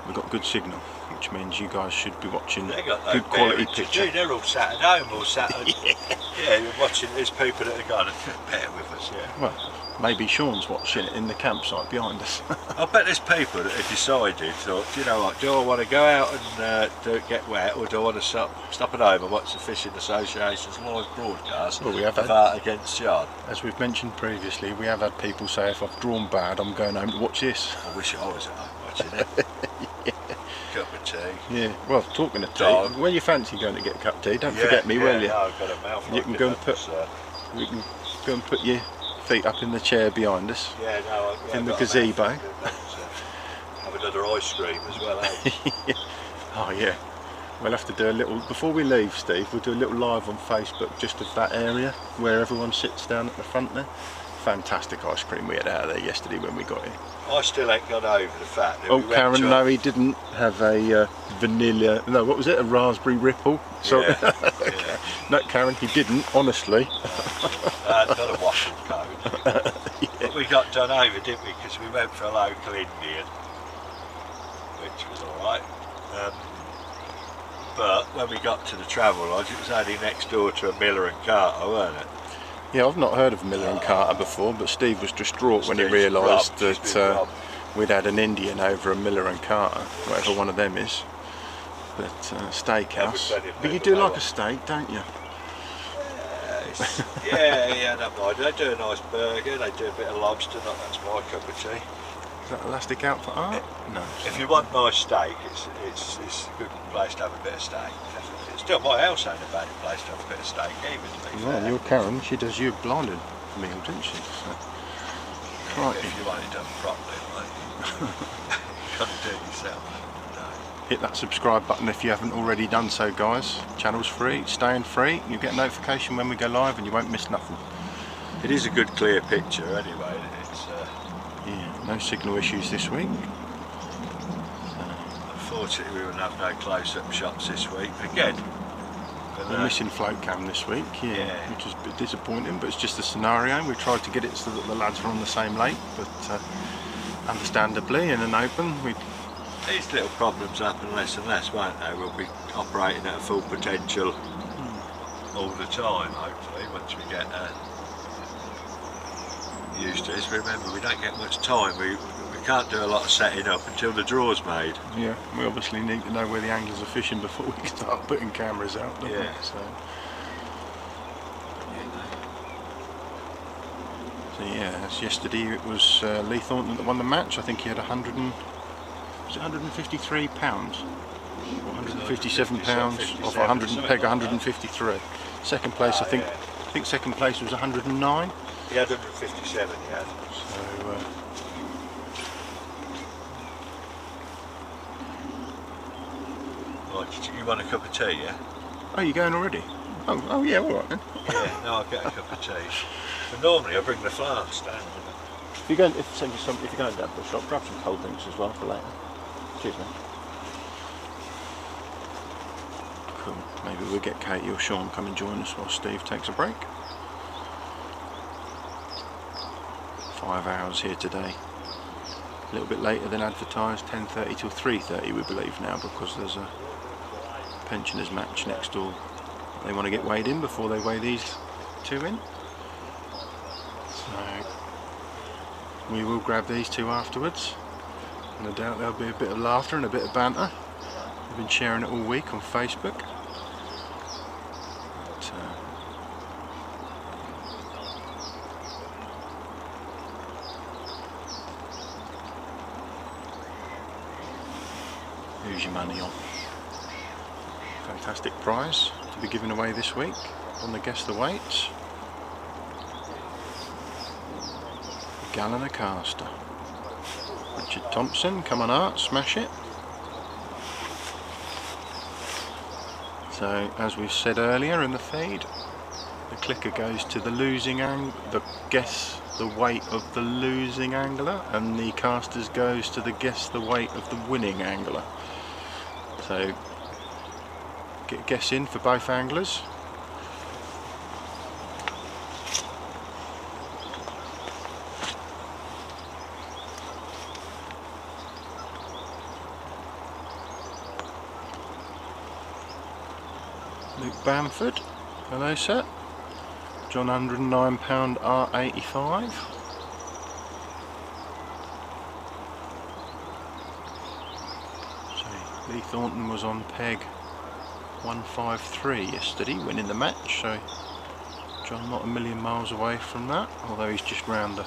We've got good signal, which means you guys should be watching good quality picture. They're all sat at home, all sat at, yeah, you're watching. There's people that are going to bear with us, yeah. Well, maybe Sean's watching it in the campsite behind us. I bet there's people that have decided, thought, you know what, do I want to go out and get wet, or do I want to stop at home and watch the Fishing Association's live broadcast Well, we have of had, Art against John? as we've mentioned previously, we have had people say if I've drawn bad, I'm going home to watch this. I wish I was at home watching it. Cup of tea. Yeah, well, talking of tea, Dog. when you fancy going to get a cup of tea, don't forget me, will you? No, I've got a mouthful. You can go and put your feet up in the chair behind us. Yeah, no, in the gazebo. Have another ice cream as well, eh? Oh yeah, we'll have to do a little, before we leave Steve, we'll do a little live on Facebook just of that area where everyone sits down at the front there. Fantastic ice cream we had out of there yesterday when we got here. I still ain't got over the fact that Oh, we went Karen, to no, he didn't have a vanilla, no, what was it, a raspberry ripple? So, Yeah, okay. No, Karen, he didn't, honestly. I'd got a waffle cone. But we got done over, didn't we, because we went for a local Indian, which was alright. But when we got to the travel lodge, it was only next door to a Miller and Carter, weren't it? Yeah, I've not heard of Miller and Carter before, but Steve was distraught when he realised that we'd had an Indian over a Miller and Carter, whatever one of them is. But steakhouse. But you do like a steak, don't you? Yeah, I don't mind. They do a nice burger, they do a bit of lobster, that's my cup of tea. Is that elastic out for art? No. If you want nice steak, it's a good place to have a bit of steak. Still, my house ain't a bad place to have a bit of steak either, to be Well, fair. you're Karen, she does you a blinded meal, didn't she? So, crikey. If you want it done properly, like, you've got to do it yourself. No. Hit that subscribe button if you haven't already done so, guys. Channel's free, staying free. You get a notification when we go live and you won't miss nothing. It is a good clear picture anyway. It's Yeah, no signal issues this week. unfortunately we wouldn't have no close-up shots this week again. But, We're missing float cam this week, yeah, which is a bit disappointing, but it's just a scenario. We tried to get it so that the lads are on the same lake, but understandably in an open, these little problems happen less and less, won't they? We'll be operating at a full potential all the time, hopefully, once we get used to this. Remember, we don't get much time. We can't do a lot of setting up until the draw's made. Yeah, we obviously need to know where the anglers are fishing before we can start putting cameras out, don't we? So yeah, as yesterday it was Lee Thornton that won the match. I think he had 153 pounds or 157 pounds off 100 peg 153. Second place, I think second place was 109. He had 157, he had. So You want a cup of tea, yeah? Oh, you going already? Oh yeah, all right then. Yeah, no, I'll get a cup of tea. But normally I bring the flask down. If you're going, if you're going down to the shop, grab some cold drinks as well for later. Cheers, mate. Cool. Maybe we'll get Katie or Sean come and join us while Steve takes a break. 5 hours here today. A little bit later than advertised, 10:30 till 3:30 we believe now, because there's a pensioners match next door. They want to get weighed in before they weigh these two in. So we will grab these two afterwards. No doubt there'll be a bit of laughter and a bit of banter. We've been sharing it all week on Facebook. But, who's your money on? Fantastic prize to be given away this week on the Guess the Weights. A gallon of caster. Richard Thompson, come on Art, smash it. So as we've said earlier in the feed, the clicker goes to the losing the guess the weight of the losing angler, and the casters goes to the guess the weight of the winning angler. So get a guess in for both anglers. Luke Bamford, hello sir. John £109 R85. So Lee Thornton was on peg 153 yesterday, winning the match, so John not a million miles away from that, although he's just round the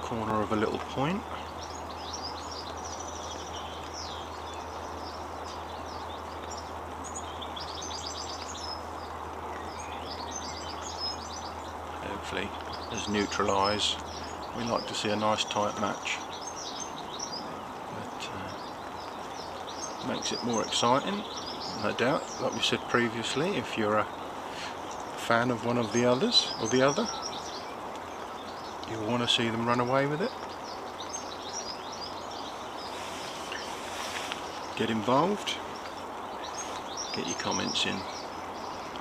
corner of a little point. Hopefully, as neutralise, we like to see a nice tight match. But makes it more exciting, no doubt. Like we said previously, if you're a fan of one of the others or the other, you'll want to see them run away with it. Get involved, get your comments in,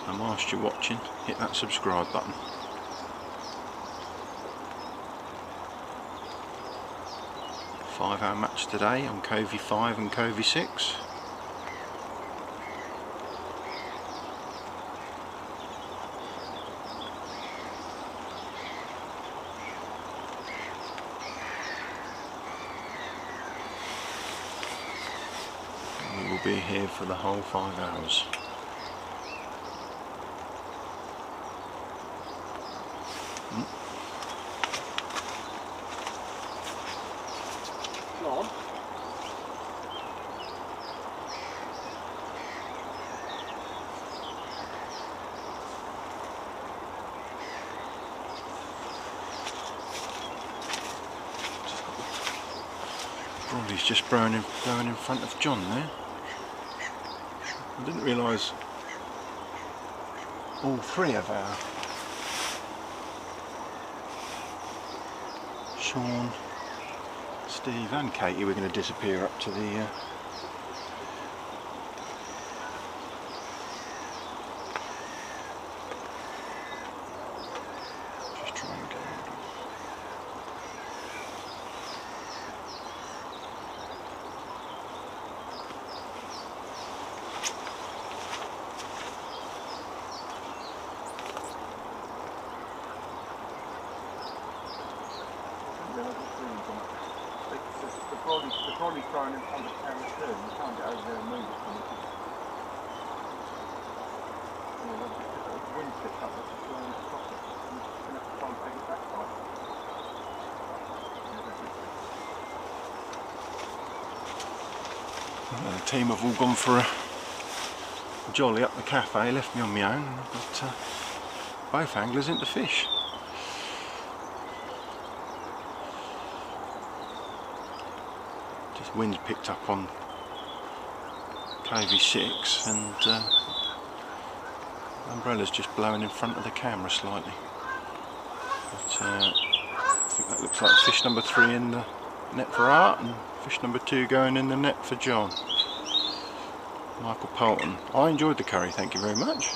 and whilst you're watching, hit that subscribe button. Five-hour match today on Covey 5 and Covey 6. We will be here for the whole 5 hours. He's just going in front of John there. I didn't realise all three of our Sean, Steve and Katie were going to disappear up to the just trying to get out. The trolley's thrown in front of the camera too, you can't get over there and move it from it. The wind picked up, it's just going across it. I'm just going to have to try and take it back by. The team have all gone for a jolly up the cafe, left me on my own, and I've got both anglers into fish. Wind's picked up on KV6, and the umbrella's just blowing in front of the camera slightly. But I think that looks like fish number 3 in the net for Art, and fish number 2 going in the net for John. Michael Polton. I enjoyed the curry, thank you very much.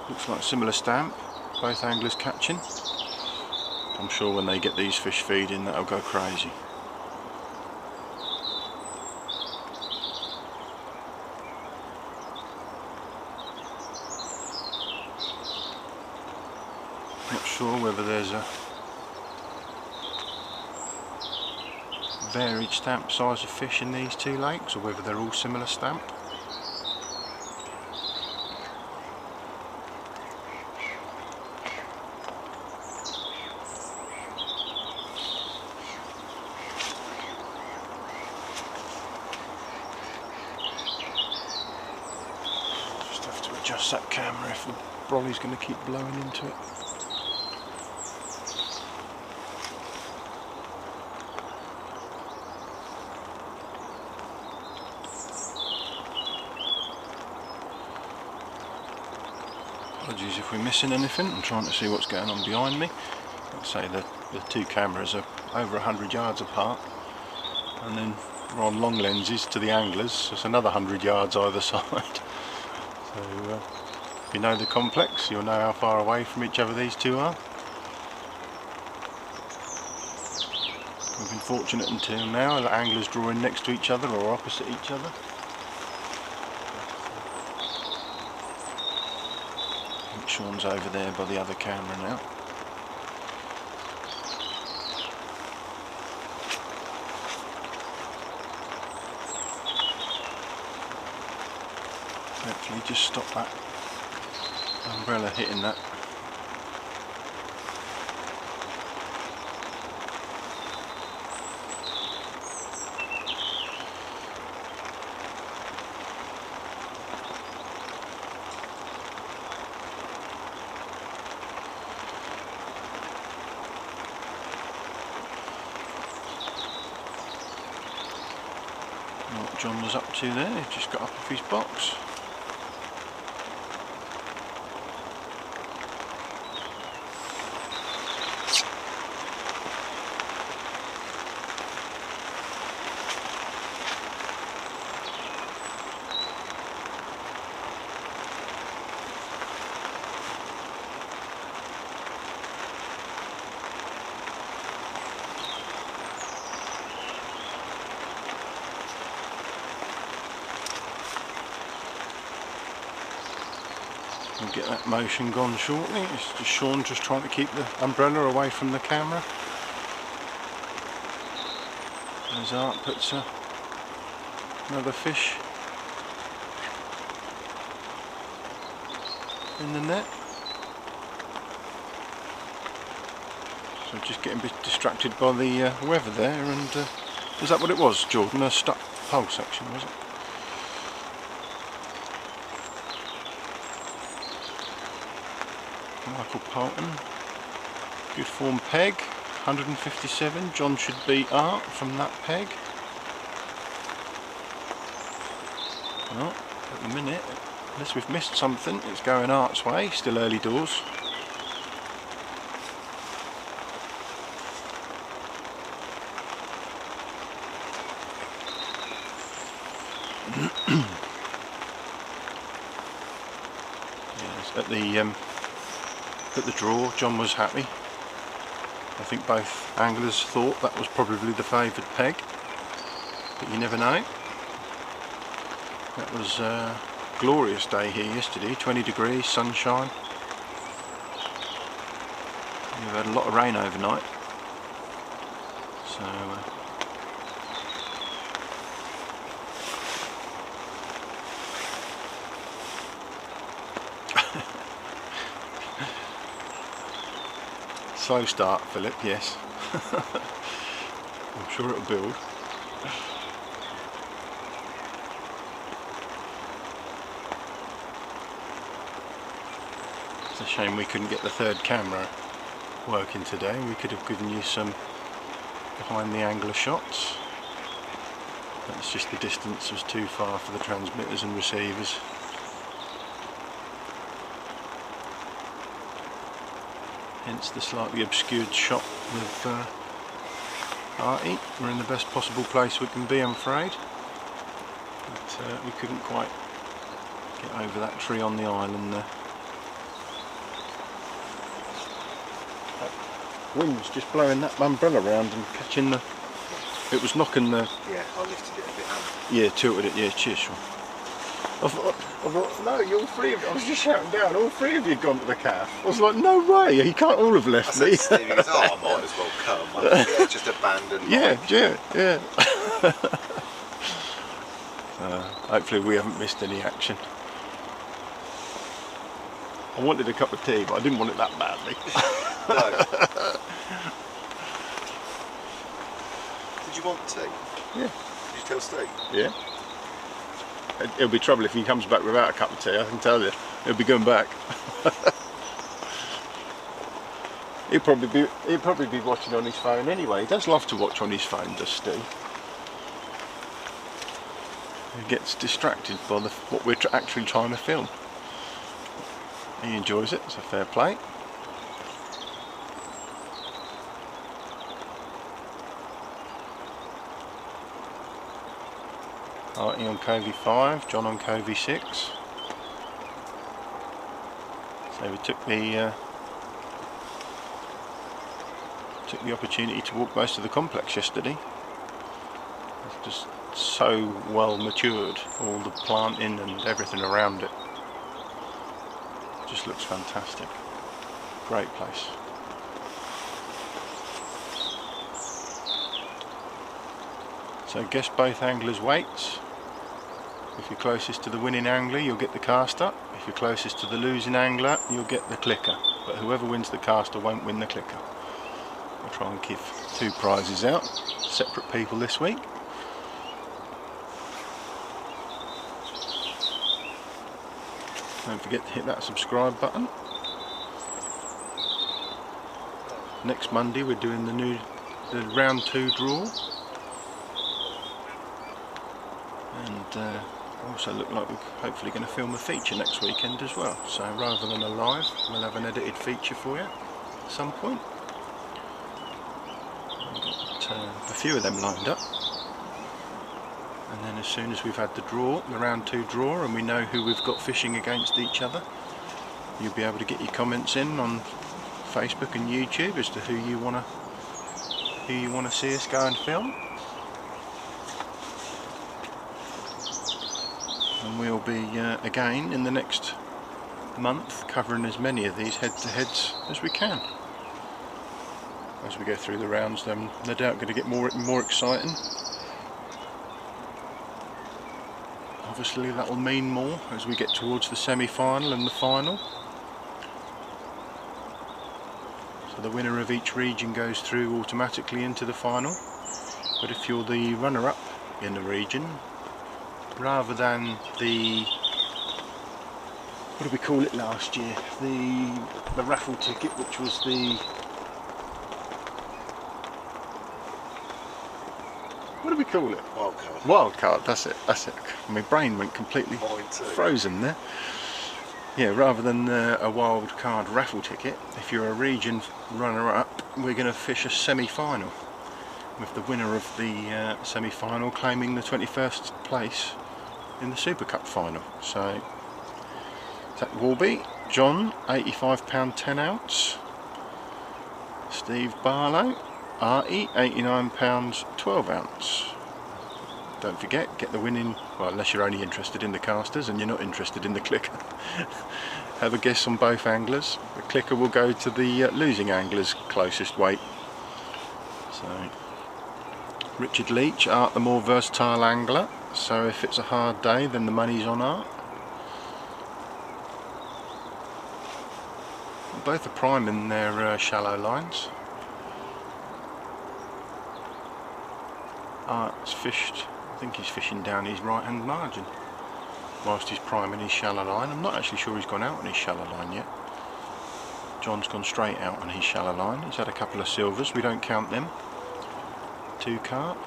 Looks like a similar stamp, both anglers catching. I'm sure when they get these fish feeding that'll go crazy. Not sure whether there's a varied stamp size of fish in these two lakes or whether they're all similar stamp. Just have to adjust that camera if the brolly's going to keep blowing into it. Apologies if we're missing anything. I'm trying to see what's going on behind me. Like I say, the two cameras are over 100 yards apart, and then we're on long lenses to the anglers, so it's another 100 yards either side. So if you know the complex, you'll know how far away from each other these two are. We've been fortunate until now that anglers drawing next to each other or opposite each other. Sean's over there by the other camera now. Hopefully just stop that umbrella hitting that. What John was up to there, he just got up off his box. We'll get that motion gone shortly. It's just Sean just trying to keep the umbrella away from the camera. As Art puts another fish in the net. So just getting a bit distracted by the weather there, and is that what it was, Jordan? A stuck pole section, was it? Michael Polton, good form peg, 157. John should beat Art from that peg. Well, at the minute, unless we've missed something, it's going Art's way. Still early doors. Yes, at the draw, John was happy. I think both anglers thought that was probably the favoured peg, but you never know. That was a glorious day here yesterday, 20 degrees, sunshine. We've had a lot of rain overnight, so slow start, Philip, yes. I'm sure it'll build. It's a shame we couldn't get the third camera working today. We could have given you some behind the angler shots. That's just the distance was too far for the transmitters and receivers. Hence the slightly obscured shot with Arti. We're in the best possible place we can be, I'm afraid. But we couldn't quite get over that tree on the island there. That wind's just blowing that umbrella around and catching the... It was knocking the... Yeah, I lifted it a bit. Yeah, tilted it, yeah, cheers Sean. I thought, no, you all three of you, I was just shouting down, all three of you had gone to the calf. I was like, no way, he can't all have left I me. said to Steve, he goes, oh, I might as well come. I said, yeah, just abandoned. Yeah. Hopefully we haven't missed any action. I wanted a cup of tea, but I didn't want it that badly. No. Did you want tea? Yeah. Did you tell Steve? Yeah. It'll be trouble if he comes back without a cup of tea, I can tell you. He'll be going back. He'll probably be watching on his phone anyway. He does love to watch on his phone, does Steve? He gets distracted by what we're actually trying to film. He enjoys it, it's a fair play. Arti on Covey 5, John on Covey 6. So we took the opportunity to walk most of the complex yesterday. It's just so well matured, all the planting and everything around it. Just looks fantastic. Great place. So guess both anglers' weights. If you're closest to the winning angler, you'll get the caster. If you're closest to the losing angler, you'll get the clicker. But whoever wins the caster won't win the clicker. I'll try and give 2 prizes out, separate people this week. Don't forget to hit that subscribe button. Next Monday we're doing the round 2 draw. And also look like we're hopefully going to film a feature next weekend as well. So rather than a live, we'll have an edited feature for you at some point. We've got a few of them lined up. And then as soon as we've had the round 2 draw, and we know who we've got fishing against each other, you'll be able to get your comments in on Facebook and YouTube as to who you want to see us go and film. And we'll be again in the next month covering as many of these head-to-heads as we can. As we go through the rounds, then no doubt going to get more exciting. Obviously that will mean more as we get towards the semi-final and the final. So the winner of each region goes through automatically into the final. But if you're the runner-up in the region, rather than the, what did we call it last year? The raffle ticket, which was the, what do we call it? Wildcard. Wildcard, that's it. My brain went completely frozen there. Yeah, rather than a wild card raffle ticket, if you're a region runner-up, we're going to fish a semi-final, with the winner of the semi-final claiming the 21st place in the Super Cup final. So that will be John, £85 10 ounce, Steve Barlow, Arti, £89 12 ounce. Don't forget, get the winning, well, unless you're only interested in the casters and you're not interested in the clicker. Have a guess on both anglers. The clicker will go to the losing angler's closest weight. So Richard Leach, Art the more versatile angler, so if it's a hard day then the money's on Art. Both are priming their shallow lines. Art's fished, I think he's fishing down his right hand margin whilst he's priming his shallow line. I'm not actually sure he's gone out on his shallow line yet. John's gone straight out on his shallow line. He's had a couple of silvers, we don't count them. 2 carp.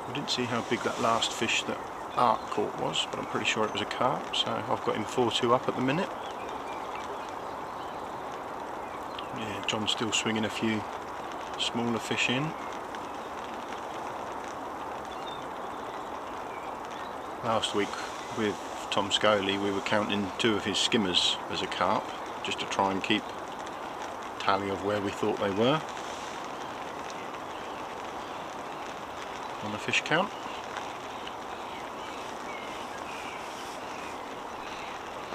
I didn't see how big that last fish that Art caught was, but I'm pretty sure it was a carp, so I've got him 4-2 up at the minute. Yeah, John's still swinging a few smaller fish in. Last week with Tom Scully we were counting 2 of his skimmers as a carp, just to try and keep tally of where we thought they were on the fish count.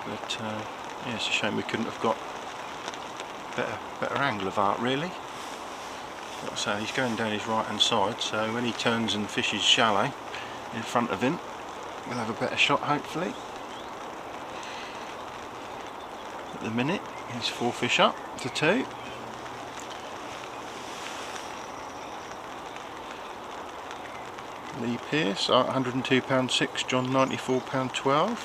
But yeah, it's a shame we couldn't have got better angle of Art really. Like I say, he's going down his right hand side, so when he turns and fishes shallow in front of him, we'll have a better shot hopefully. At the minute he's 4 fish up to 2. Lee Pearce, Art £102.6, John £94.12.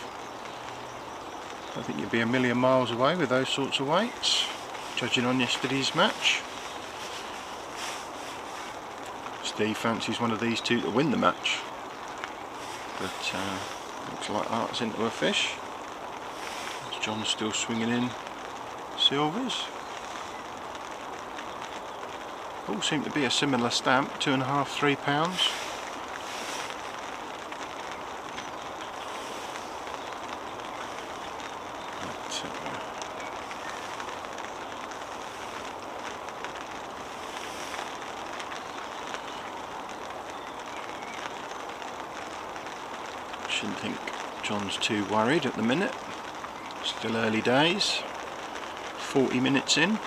I think you'd be a million miles away with those sorts of weights, judging on yesterday's match. Steve fancies one of these 2 to win the match. But looks like Art's into a fish. John's still swinging in silvers. All seem to be a similar stamp, 2.5, 3 pounds. Shouldn't think John's too worried at the minute. Still early days. 40 minutes in.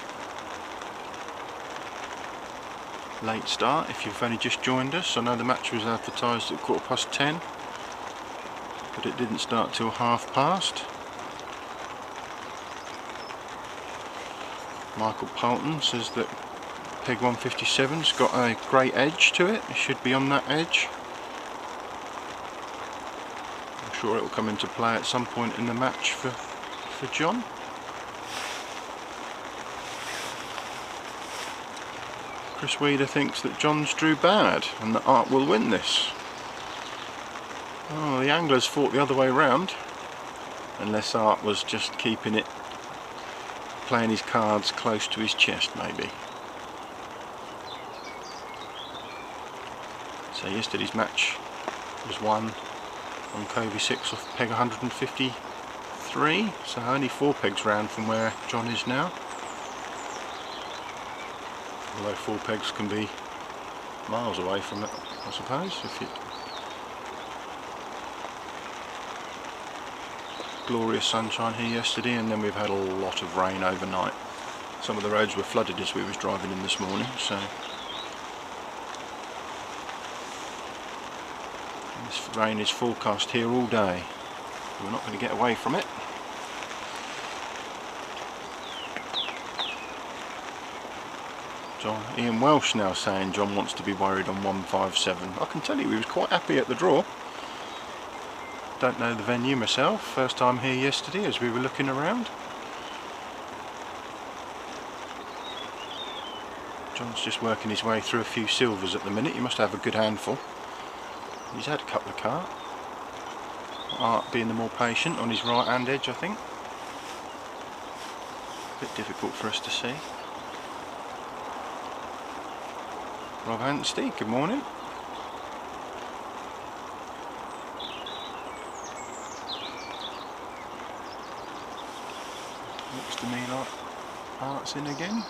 Late start if you've only just joined us. I know the match was advertised at 10:15, but it didn't start till past. Michael Poulton says that peg 157's got a great edge to it. It should be on that edge. Sure it will come into play at some point in the match for John. Chris Weeder thinks that John's drew bad and that Art will win this. Oh, the anglers fought the other way round, unless Art was just keeping it, playing his cards close to his chest maybe. So yesterday's match was won on Covey 6 off peg 153, so only 4 pegs round from where John is now. Although 4 pegs can be miles away from it, I suppose. If it... Glorious sunshine here yesterday, and then we've had a lot of rain overnight. Some of the roads were flooded as we was driving in this morning, so this rain is forecast here all day. We're not going to get away from it. Ian Welsh now saying John wants to be worried on 157. I can tell you he was quite happy at the draw. Don't know the venue myself, first time here yesterday as we were looking around. John's just working his way through a few silvers at the minute. He must have a good handful. He's had a couple of carp. Art being the more patient on his right hand edge, I think. A bit difficult for us to see. Rob Anstey, good morning. Looks to me like Art's in again.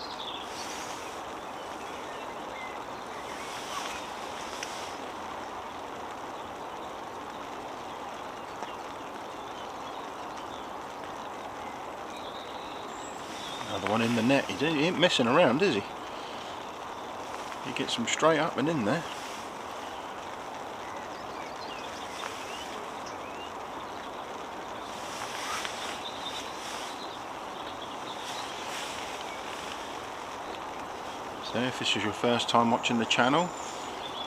Another one in the net. He ain't messing around, is he? He gets them straight up and in there. So if this is your first time watching the channel,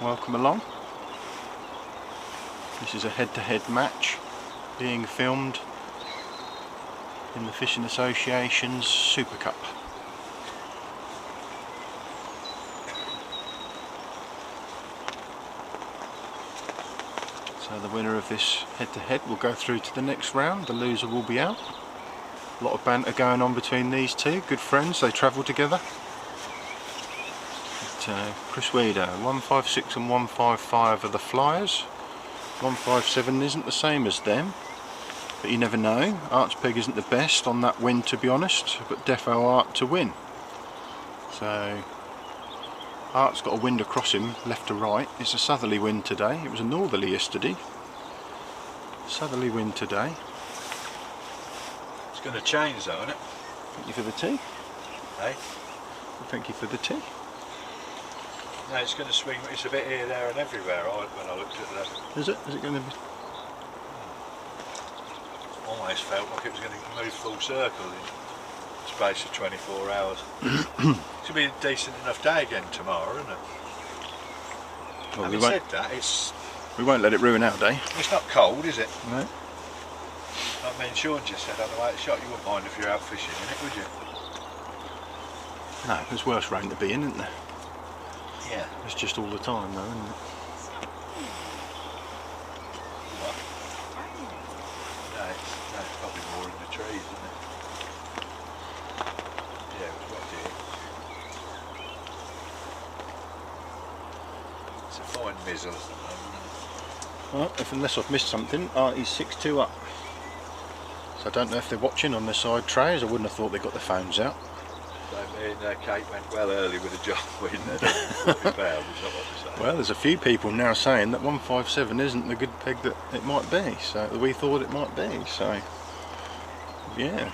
welcome along. This is a head-to-head match being filmed in the Fishing Association's Super Cup. So the winner of this head-to-head will go through to the next round. The loser will be out. A lot of banter going on between these two. Good friends, they travel together. But, Chris Weeder, 156 and 155 are the flyers. 157 isn't the same as them, but you never know. Art's peg isn't the best on that win, to be honest, but defo Art to win. So Art's got a wind across him, left to right. It's a southerly wind today. It was a northerly yesterday. Southerly wind today. It's going to change though, isn't it? Thank you for the tea. Hey? Thank you for the tea. No, it's going to swing. It's a bit here, there, and everywhere. When I looked at that, Is it? Is it going to be? almost felt like it was going to move full circle in the space of 24 hours. It's going to be a decent enough day again tomorrow, isn't it? Well, Having said that, we won't let it ruin our day. it's not cold, is it? No. I mean, Sean just said on the way to the shot, you wouldn't mind if you're out fishing in it, would you? No, there's worse rain to be in, isn't there? Yeah. It's just all the time, though, isn't it? What? No, it's probably more in the trees, isn't it? Yeah, it was wet here. It's a fine mizzle at the moment. Well, unless I've missed something, Artie's 6-2 up. So I don't know if they're watching on the side trays. I wouldn't have thought they got their phones out. So me and Kate went well early with a job win there. 40 pounds, is that what they say? Well, there's a few people now saying that 157 isn't the good peg that it might be. So that we thought it might be. So yeah.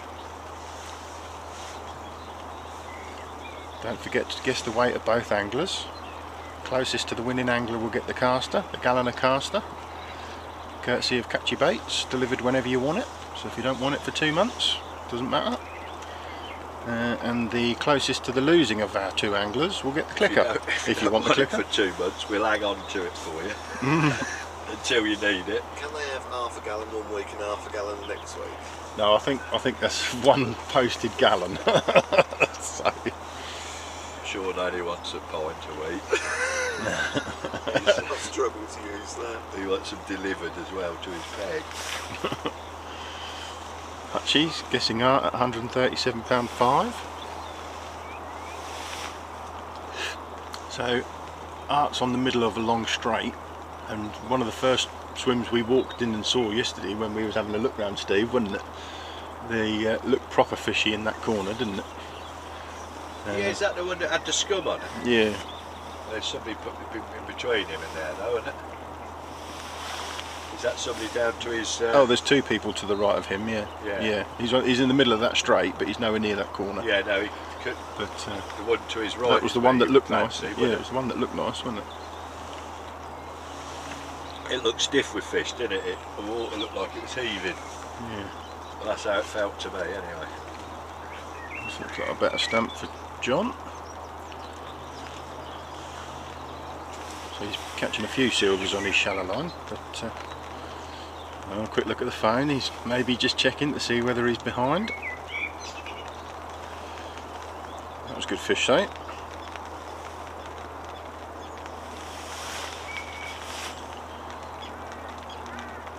Don't forget to guess the weight of both anglers. Closest to the winning angler will get the caster, the gallon of caster. Courtesy of Catchy Baits, delivered whenever you want it. So if you don't want it for 2 months, doesn't matter. And the closest to the losing of our two anglers will get the clicker. If you want the clicker. For 2 months, we'll hang on to it for you until you need it. Can they have half a gallon 1 week and half a gallon next week? No, I think that's one posted gallon. So. Sean only wants a pint a week. I struggle to use that. He wants them delivered as well to his peg. Hutchie's guessing Art at £137.5. So Art's on the middle of a long straight, and one of the first swims we walked in and saw yesterday when we was having a look round Steve, wasn't it? They looked proper fishy in that corner, didn't it? Yeah, is that the one that had the scum on it? Yeah. There's somebody put in between him and there though, isn't it? Is that somebody down to his... Oh, there's two people to the right of him, yeah. Yeah. He's in the middle of that straight, but he's nowhere near that corner. Yeah, no, he could... But the one to his right... that was the one that looked nice. Fancy, Yeah, it was the one that looked nice, wasn't it? It looked stiff with fish, didn't it? The water looked like it was heaving. Yeah. Well, that's how it felt to me, anyway. This looks like a better stamp for John. So he's catching a few silvers on his shallow line, but a quick look at the phone. He's maybe just checking to see whether he's behind. That was good fish sight.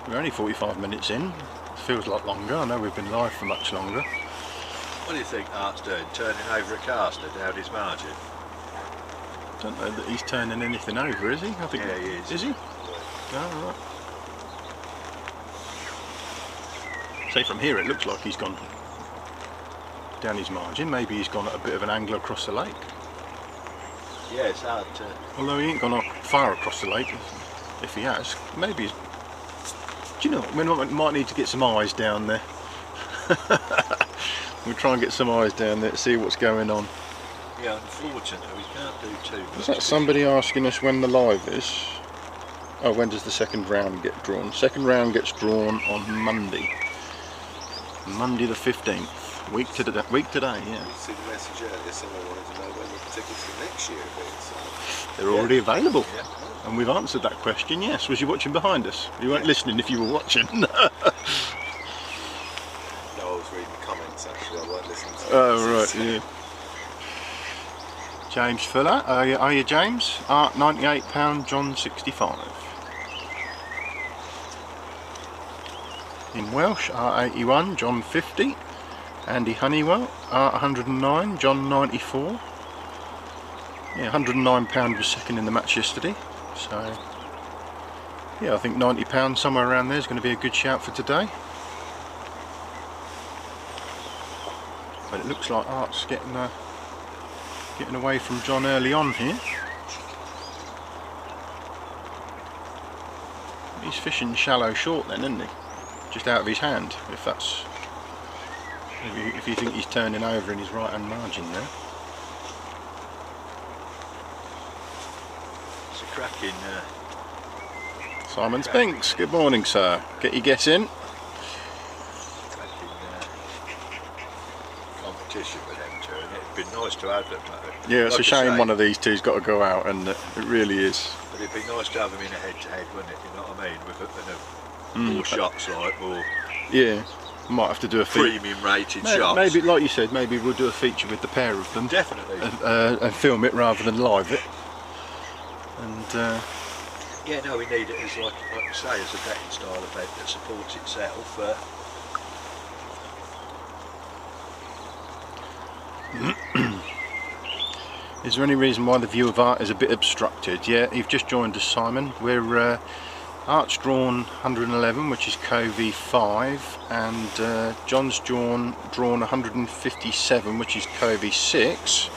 We're only 45 minutes in. It feels a lot longer. I know we've been live for much longer. What do you think Art's doing? Turning over a caster down his margin? Don't know that he's turning anything over, is he? I think Yeah, he is. Is he? Oh, right. See, from here it looks like he's gone down his margin. Maybe he's gone at a bit of an angle across the lake. Yeah, it's hard to... Although he ain't gone far across the lake. If he has, maybe he's... Do you know what? We might need to get some eyes down there. We'll try and get some eyes down there to see what's going on. Yeah, unfortunately we can't do too much. Is that somebody asking us when the live is? Oh, when does the second round get drawn? Second round gets drawn on Monday. Monday the 15th. Week today, yeah. You see the message earlier, someone wanted to know when the tickets for next year are being sold. They're already available. Yeah. And we've answered that question, yes. Was you watching behind us? You weren't listening if you were watching. No, I was reading comments actually, I weren't listening to Oh, right, yeah. James Fuller, are you James? Art £98, John 65. in Welsh, Art81, John 50. Andy Honeywell, Art109, John 94. Yeah, £109 was second in the match yesterday. So yeah, I think £90 somewhere around there is going to be a good shout for today. But it looks like Art's getting away from John early on here. He's fishing shallow short then, isn't he? Just out of his hand, if you think he's turning over in his right hand margin there. It's a cracking Simon Spinks, good morning sir. Get your guess in. competition with them two, and it'd be nice to have them. Yeah, it's Like a shame I say, one of these two's got to go out, and it really is. But it'd be nice to have them in a head-to-head, wouldn't it? You know what I mean? With more shots, like more Yeah, might have to do a feature. premium rated shots. Maybe, like you said, maybe we'll do a feature with the pair of them. Definitely. And film it rather than live it. And Yeah, no, we need it as like you say, as a betting style event that supports itself. is there any reason why the view of Art is a bit obstructed? Yeah, you've just joined us, Simon. We're Art's drawn 111, which is Covey 5, and John's drawn 157, which is Covey 6.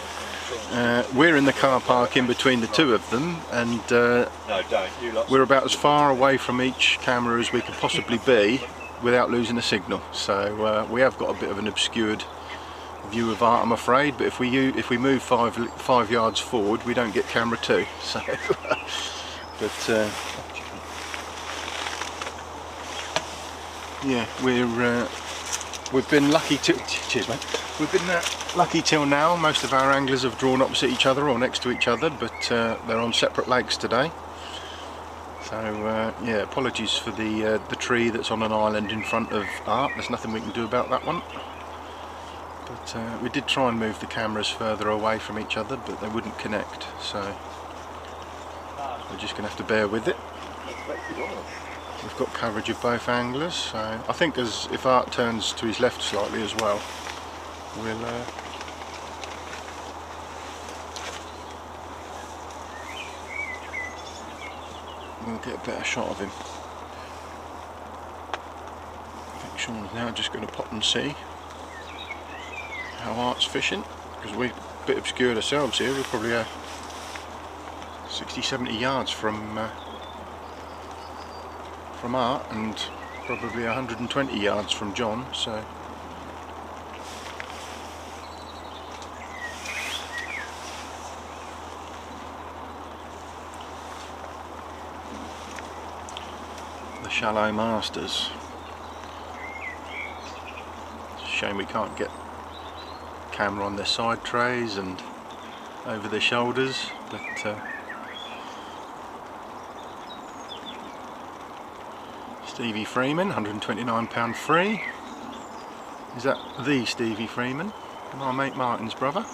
We're in the car park in between the two of them, and No, don't. You lot. we're about as far away from each camera as we could possibly be without losing a signal. So we have got a bit of an obscured view of Art, I'm afraid. But if we move five yards forward, we don't get camera 2. So, but yeah, we've been lucky to. Cheers, mate. We've been lucky till now. Most of our anglers have drawn opposite each other or next to each other, but they're on separate lakes today. So yeah, apologies for the tree that's on an island in front of Art. There's nothing we can do about that one. But we did try and move the cameras further away from each other, but they wouldn't connect. So we're just going to have to bear with it. We've got coverage of both anglers, so I think if Art turns to his left slightly as well, we'll get a better shot of him. I think Sean's now just going to pop and see how Art's fishing, because we're a bit obscured ourselves here. We're probably 60-70 yards from Art, and probably 120 yards from John, so the shallow masters. It's a shame we can't get camera on their side trays and over their shoulders, but Stevie Freeman, £129 free. Is that the Stevie Freeman? My mate Martin's brother.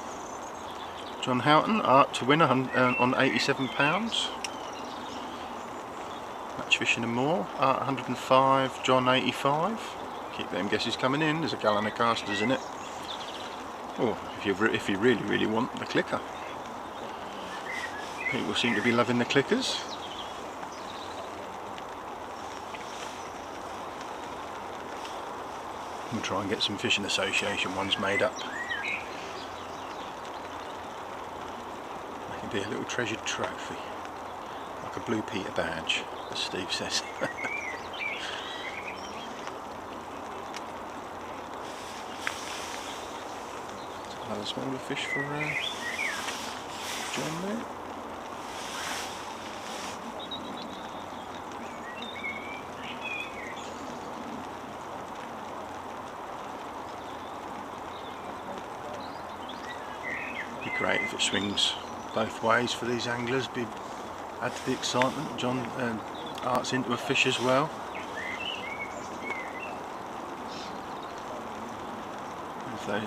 John Houghton, Art to win on £87. Match fishing and more. Art 105, John 85. Keep them guesses coming in. There's a gallon of casters in it. Oh, if you really want the clicker. People seem to be loving the clickers. We'll try and get some Fishing Association ones made up. That could be a little treasured trophy, like a Blue Peter badge, as Steve says. Another smaller fish for John there. Great if it swings both ways for these anglers. Add to the excitement. John Art's into a fish as well.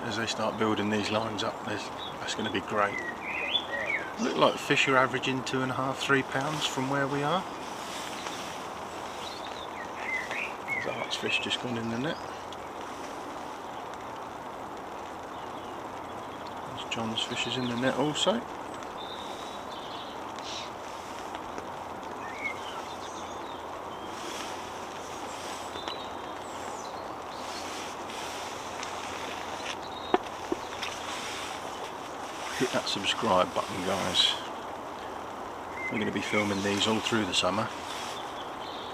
As they start building these lines up, that's going to be great. Look like fish are averaging 2.5–3 pounds from where we are. Art's fish just gone in the net. There's John's fish is in the net also. Hit that subscribe button, guys. We're going to be filming these all through the summer.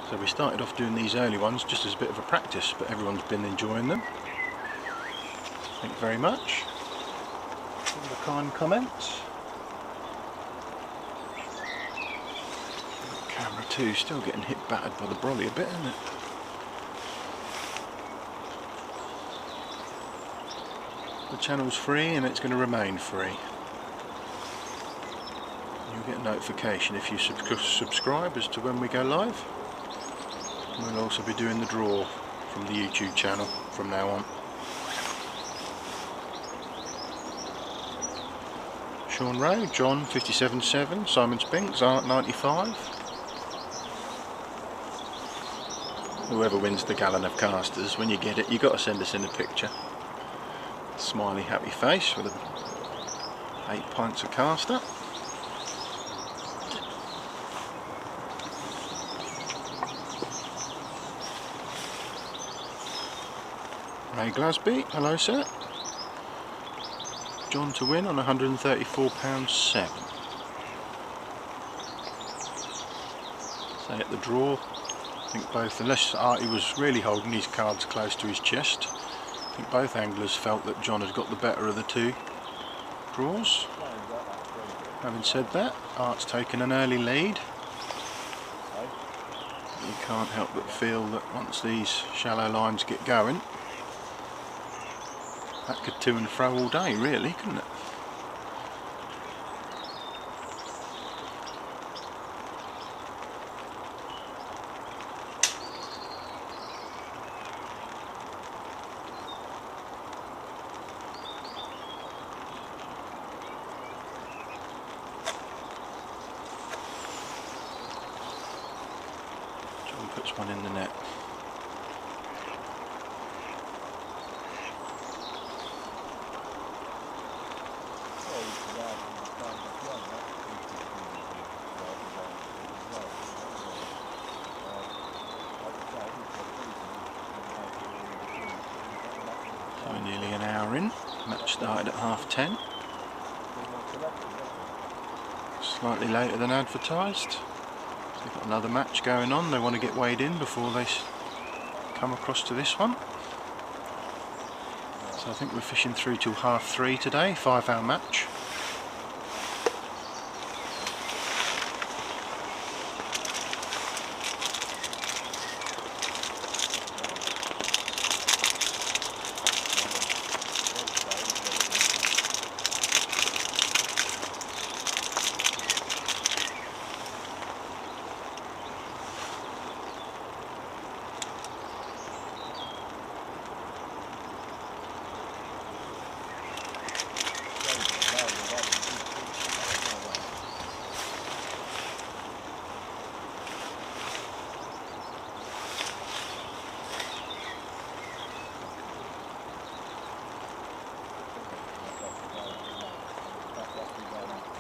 So we started off doing these early ones just as a bit of a practice, but everyone's been enjoying them. Thank you very much. All the kind comments. Camera 2 still getting hit battered by the brolly a bit, isn't it? The channel's free and it's going to remain free. You'll get a notification if you subscribe as to when we go live. And we'll also be doing the draw from the YouTube channel from now on. Sean Rowe, John 57.7, Simon Spinks, Art 95. Whoever wins the gallon of casters, when you get it, you've got to send us in a picture. Smiley happy face with 8 pints of caster. Ray Glasby, hello sir. John to win on £134.7. So at the draw, I think both, unless Artie was really holding his cards close to his chest, I think both anglers felt that John had got the better of the two draws. Having said that, Art's taken an early lead. You can't help but feel that once these shallow lines get going, that could to and fro all day, really, couldn't it? John puts one in the net. So nearly an hour in. Match started at 10:30. Slightly later than advertised. They've got another match going on. They want to get weighed in before they come across to this one. So I think we're fishing through till 3:30 today, 5-hour match.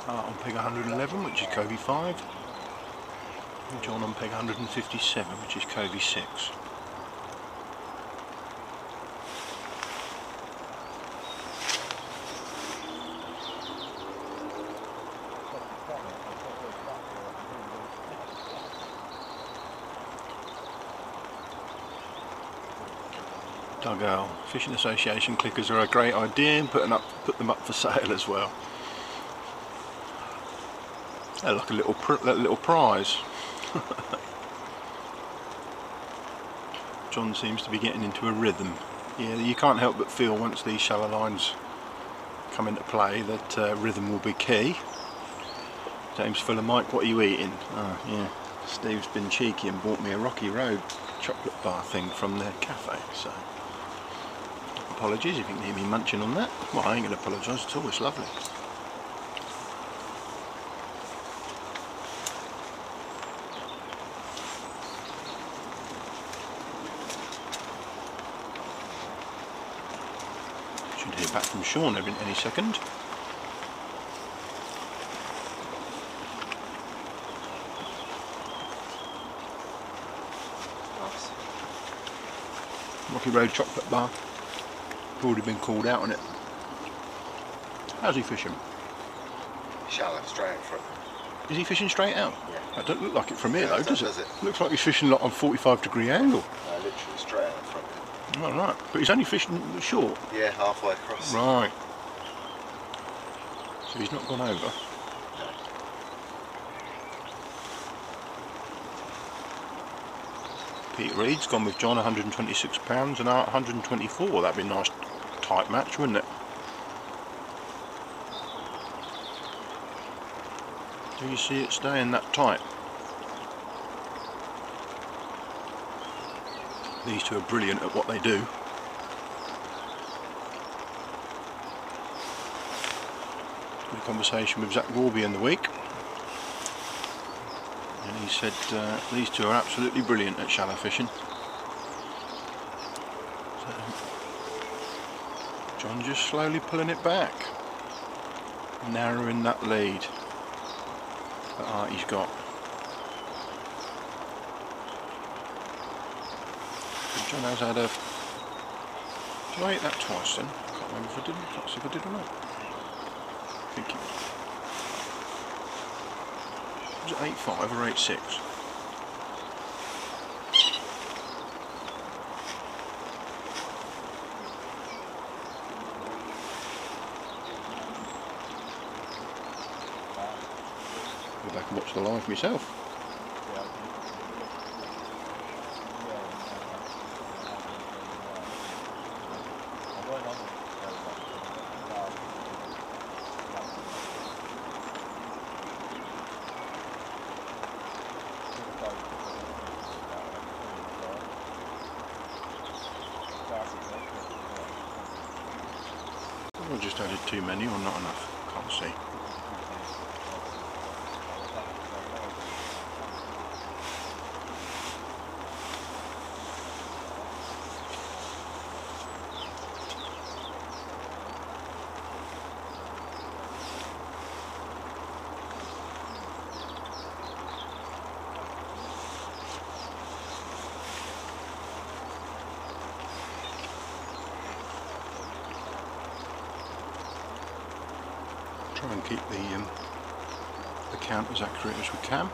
Art on peg 111, which is Covey 5, and John on peg 157, which is Covey 6. Dugout Fishing Association clickers are a great idea, and put them up for sale as well. They're like a little prize. John seems to be getting into a rhythm. Yeah, you can't help but feel once these shallow lines come into play that rhythm will be key. James Fuller, Mike, what are you eating? Oh, yeah, Steve's been cheeky and bought me a Rocky Road chocolate bar thing from their cafe, so apologies if you can hear me munching on that. Well, I ain't going to apologise at all, it's lovely. Hear back from Sean any second. Nice. Rocky Road chocolate bar. Already been called out on it. How's he fishing? Shallow, straight out front. Is he fishing straight out? Yeah. That don't look like it from here No, though, does it? does it? Looks like he's fishing like on 45-degree angle. No, literally straight out front. Oh, right, but he's only fishing short. Yeah, halfway across. Right. So he's not gone over. Pete Reed's gone with John, £126 and Art £124. That'd be a nice tight match, wouldn't it? Do you see it staying that tight? These two are brilliant at what they do. Good conversation with Zach Warby in the week, and he said these two are absolutely brilliant at shallow fishing. So, John just slowly pulling it back, narrowing that lead that Artie's got. John has had a... Did I eat that twice then? I can't remember if I did. I can't see if I did or not. I think it was it 8.5 or 8.6? Go back and watch the live myself. I just added too many or not enough, can't see. Try and keep the count as accurate as we can.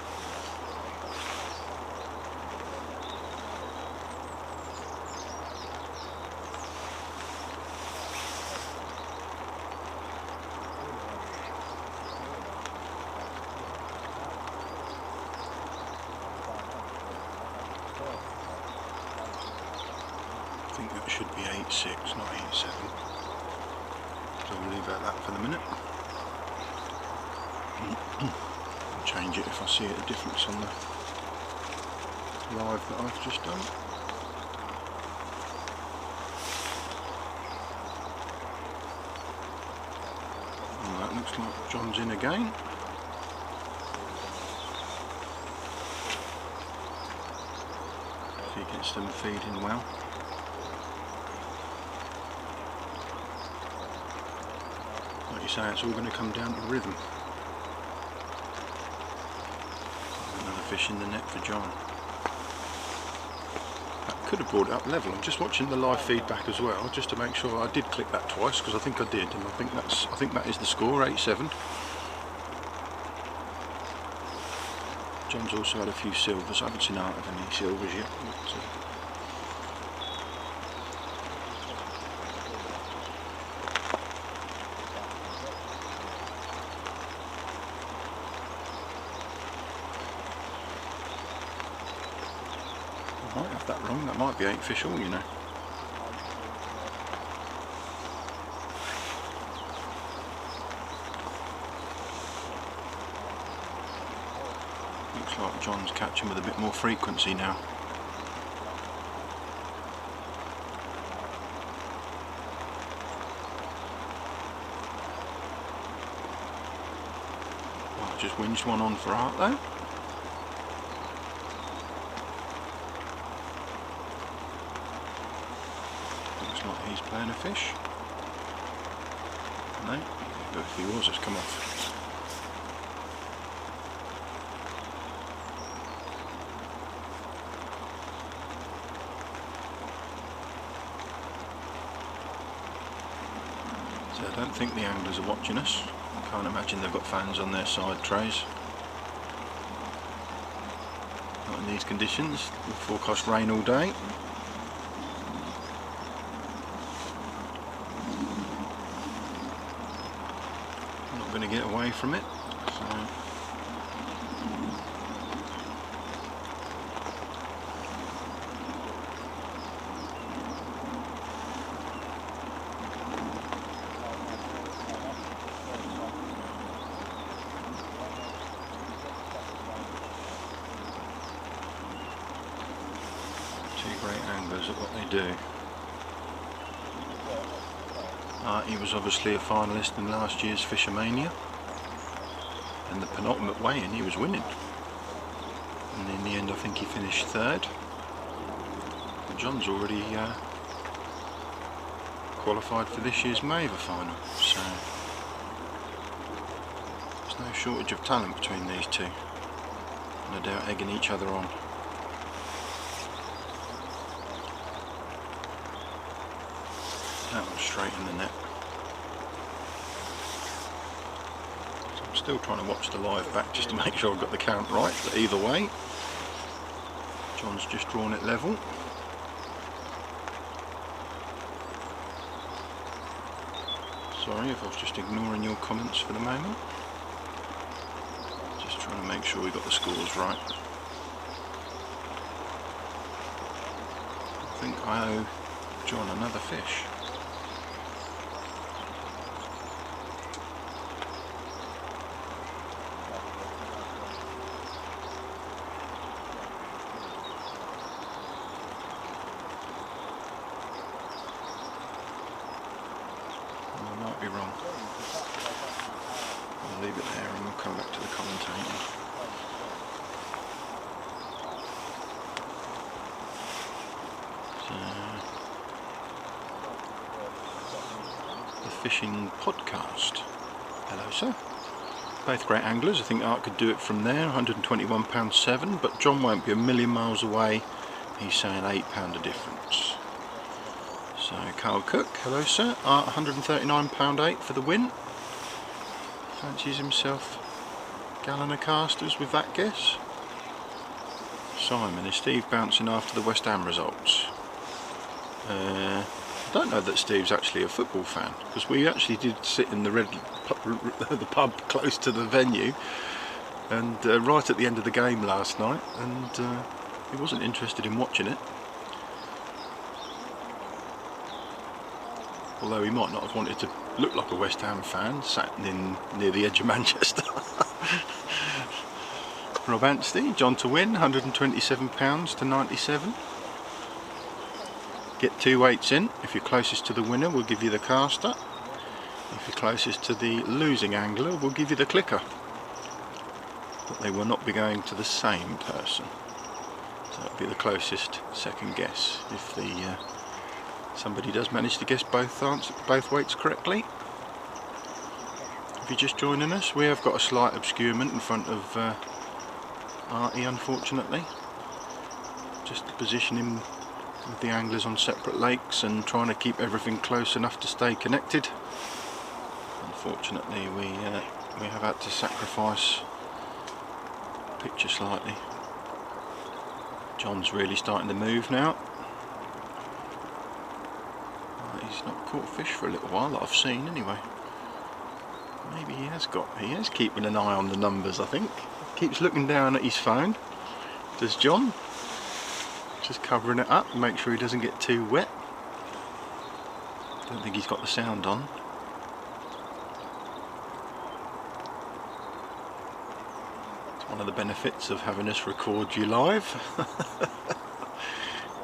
I think that should be 8.6, not 8.7. So we'll leave it at that for the minute. I'll change it if I see a difference on the live that I've just done. And that looks like John's in again. If he gets them feeding well. Like you say, it's all going to come down to rhythm. Fish in the net for John. That could have brought it up level. I'm just watching the live feedback as well, just to make sure. I did click that twice because I think I did, and I think that is the score, 8.7. John's also had a few silvers. I haven't seen Art of any silvers yet. But, I might have that wrong, that might be 8 fish all, you know. Looks like John's catching with a bit more frequency now. Well, I just whinged one on for Art though. Looks like he's playing a fish. A few oars has come off. So I don't think the anglers are watching us. I can't imagine they've got fans on their side trays. Not in these conditions. We'll forecast rain all day. I'm not going to get away from it. So. Two great anglers at what they do. Arti was obviously a finalist in last year's Fishermania, and the penultimate weigh-in he was winning, and in the end I think he finished third. And John's already qualified for this year's Maver final, so there's no shortage of talent between these two, no doubt egging each other on. That was straight in the net. So I'm still trying to watch the live back just to make sure I've got the count right, but either way, John's just drawn it level. Sorry if I was just ignoring your comments for the moment. Just trying to make sure we got the scores right. I think I owe John another fish. I might be wrong. I'll leave it there and we'll come back to the commentating. So, the fishing podcast. Hello, sir. Both great anglers. I think Art could do it from there. £121.7, but John won't be a million miles away. He's saying £8 a difference. So Carl Cook, hello sir, Art £139.8 for the win. Fancies himself a gallon of casters with that guess. Simon, is Steve bouncing after the West Ham results? I don't know that Steve's actually a football fan, because we actually did sit in the the pub close to the venue, and right at the end of the game last night, and he wasn't interested in watching it. Although he might not have wanted to look like a West Ham fan, sat near the edge of Manchester. Rob Anstey, John to win, £127 to 97. Get 2 weights in. If you're closest to the winner, we'll give you the caster. If you're closest to the losing angler, we'll give you the clicker. But they will not be going to the same person. So that'll be the closest second guess. If the somebody does manage to guess both weights correctly. If you're just joining us, we have got a slight obscurement in front of Arti, unfortunately. Just to position him with the anglers on separate lakes and trying to keep everything close enough to stay connected. Unfortunately, we have had to sacrifice the picture slightly. John's really starting to move now. He's not caught fish for a little while that I've seen anyway. Maybe he is keeping an eye on the numbers, I think. Keeps looking down at his phone. Does John? Just covering it up, make sure he doesn't get too wet. Don't think he's got the sound on. It's one of the benefits of having us record you live.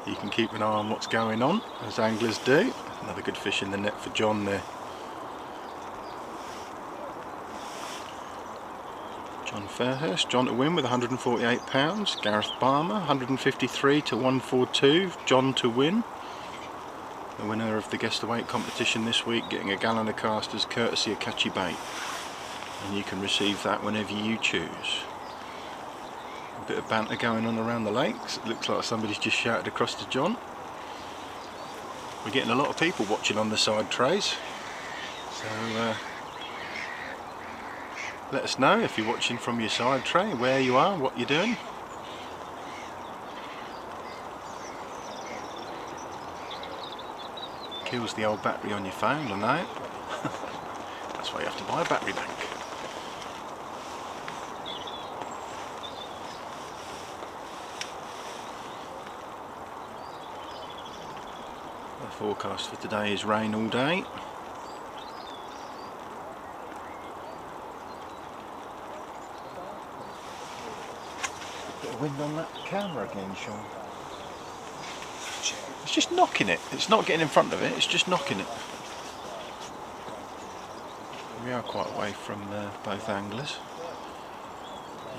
You can keep an eye on what's going on, as anglers do. Another good fish in the net for John there. John Fairhurst, John to win with £148. Gareth Barmer, 153 to 142. John to win. the winner of the Guess the Weight competition this week, getting a gallon of casters courtesy of Catchy Bait, and you can receive that whenever you choose. A bit of banter going on around the lakes. It looks like somebody's just shouted across to John. We're getting a lot of people watching on the side trays, so let us know if you're watching from your side tray, where you are, what you're doing. Kills the old battery on your phone, I know. That's why you have to buy a battery bank. The forecast for today is rain all day. Bit of wind on that camera again, Sean. It's just knocking it. It's not getting in front of it, it's just knocking it. We are quite away from both anglers.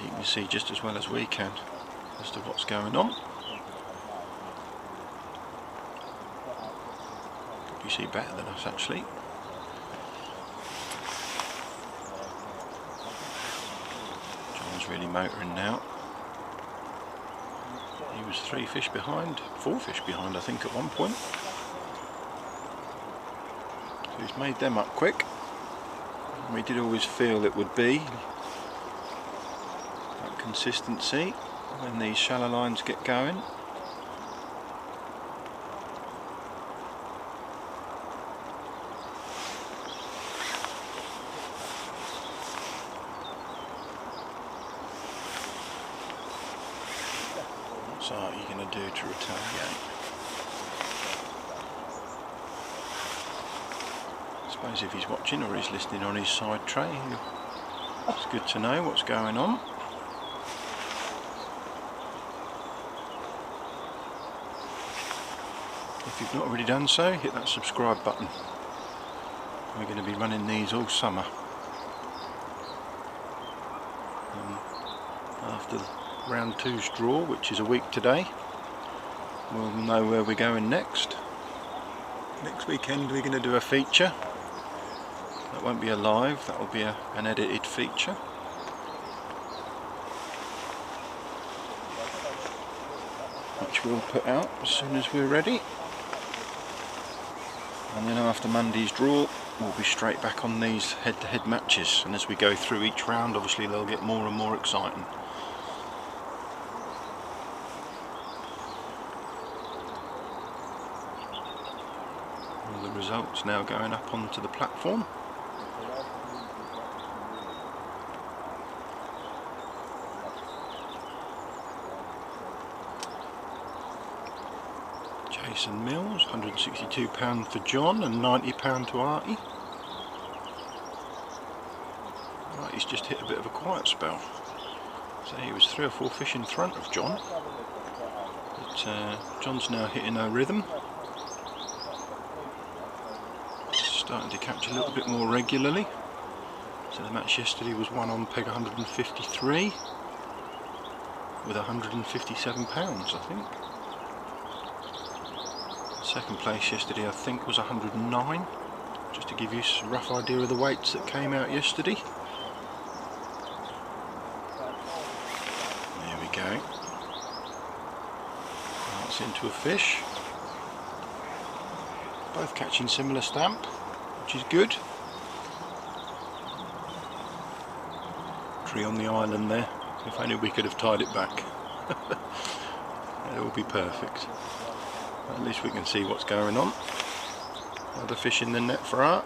You can see just as well as we can as to what's going on. You see better than us actually. John's really motoring now. He was 3 fish behind, 4 fish behind I think at one point. So he's made them up quick. And we did always feel it would be that consistency when these shallow lines get going. What's Arti going to do to retaliate? I suppose if he's watching or he's listening on his side tray, it's good to know what's going on. If you've not already done so, hit that subscribe button. We're going to be running these all summer. After round 2's draw, which is a week today, we'll know where we're going next. Next weekend we're going to do a feature. That won't be a live, that will be an edited feature. Which we'll put out as soon as we're ready. And then after Monday's draw, we'll be straight back on these head-to-head matches. And as we go through each round, obviously they'll get more and more exciting. All the results now going up onto the platform. Jason Mills, £162 for John and £90 to Arti. Arti's just hit a bit of a quiet spell. So he was 3 or 4 fish in front of John. But John's now hitting a rhythm. Starting to catch a little bit more regularly. So the match yesterday was won on peg 153 with £157 I think. Second place yesterday I think was 109, just to give you a rough idea of the weights that came out yesterday. There we go. That's into a fish. Both catching similar stamp, which is good. Tree on the island there. If only we could have tied it back. It will be perfect. At least we can see what's going on. Another fish in the net for Art.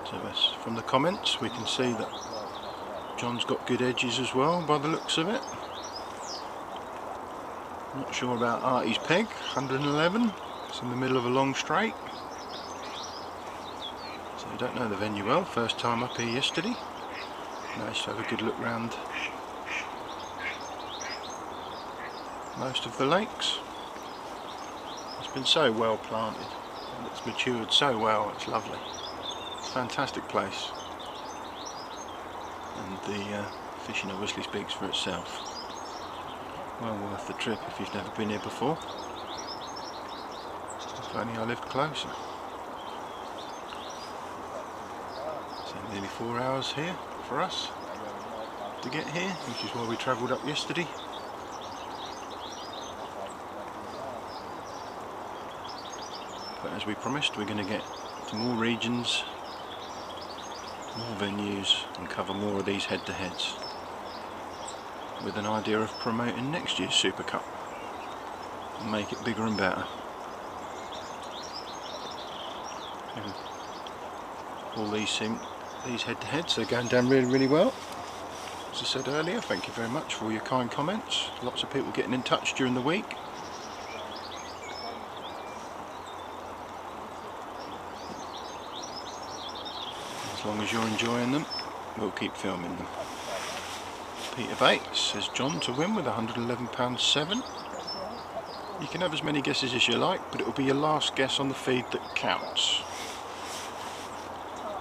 So from the comments we can see that John's got good edges as well by the looks of it. Not sure about Arti's peg, 111. It's in the middle of a long straight. So I don't know the venue well, first time up here yesterday. Managed to have a good look round most of the lakes. It's been so well planted and it's matured so well, it's lovely. It's a fantastic place. and the fishing obviously speaks for itself. Well worth the trip if you've never been here before. If only I lived closer. So nearly 4 hours here for us to get here, which is why we travelled up yesterday. But as we promised, we're going to get to more regions, more venues, and cover more of these head-to-heads, with an idea of promoting next year's Super Cup and make it bigger and better. And all these head-to-heads are going down really, really well. As I said earlier, thank you very much for all your kind comments. Lots of people getting in touch during the week. As long as you're enjoying them, we'll keep filming them. Peter Bates says John to win with £111.7. You can have as many guesses as you like, but it will be your last guess on the feed that counts.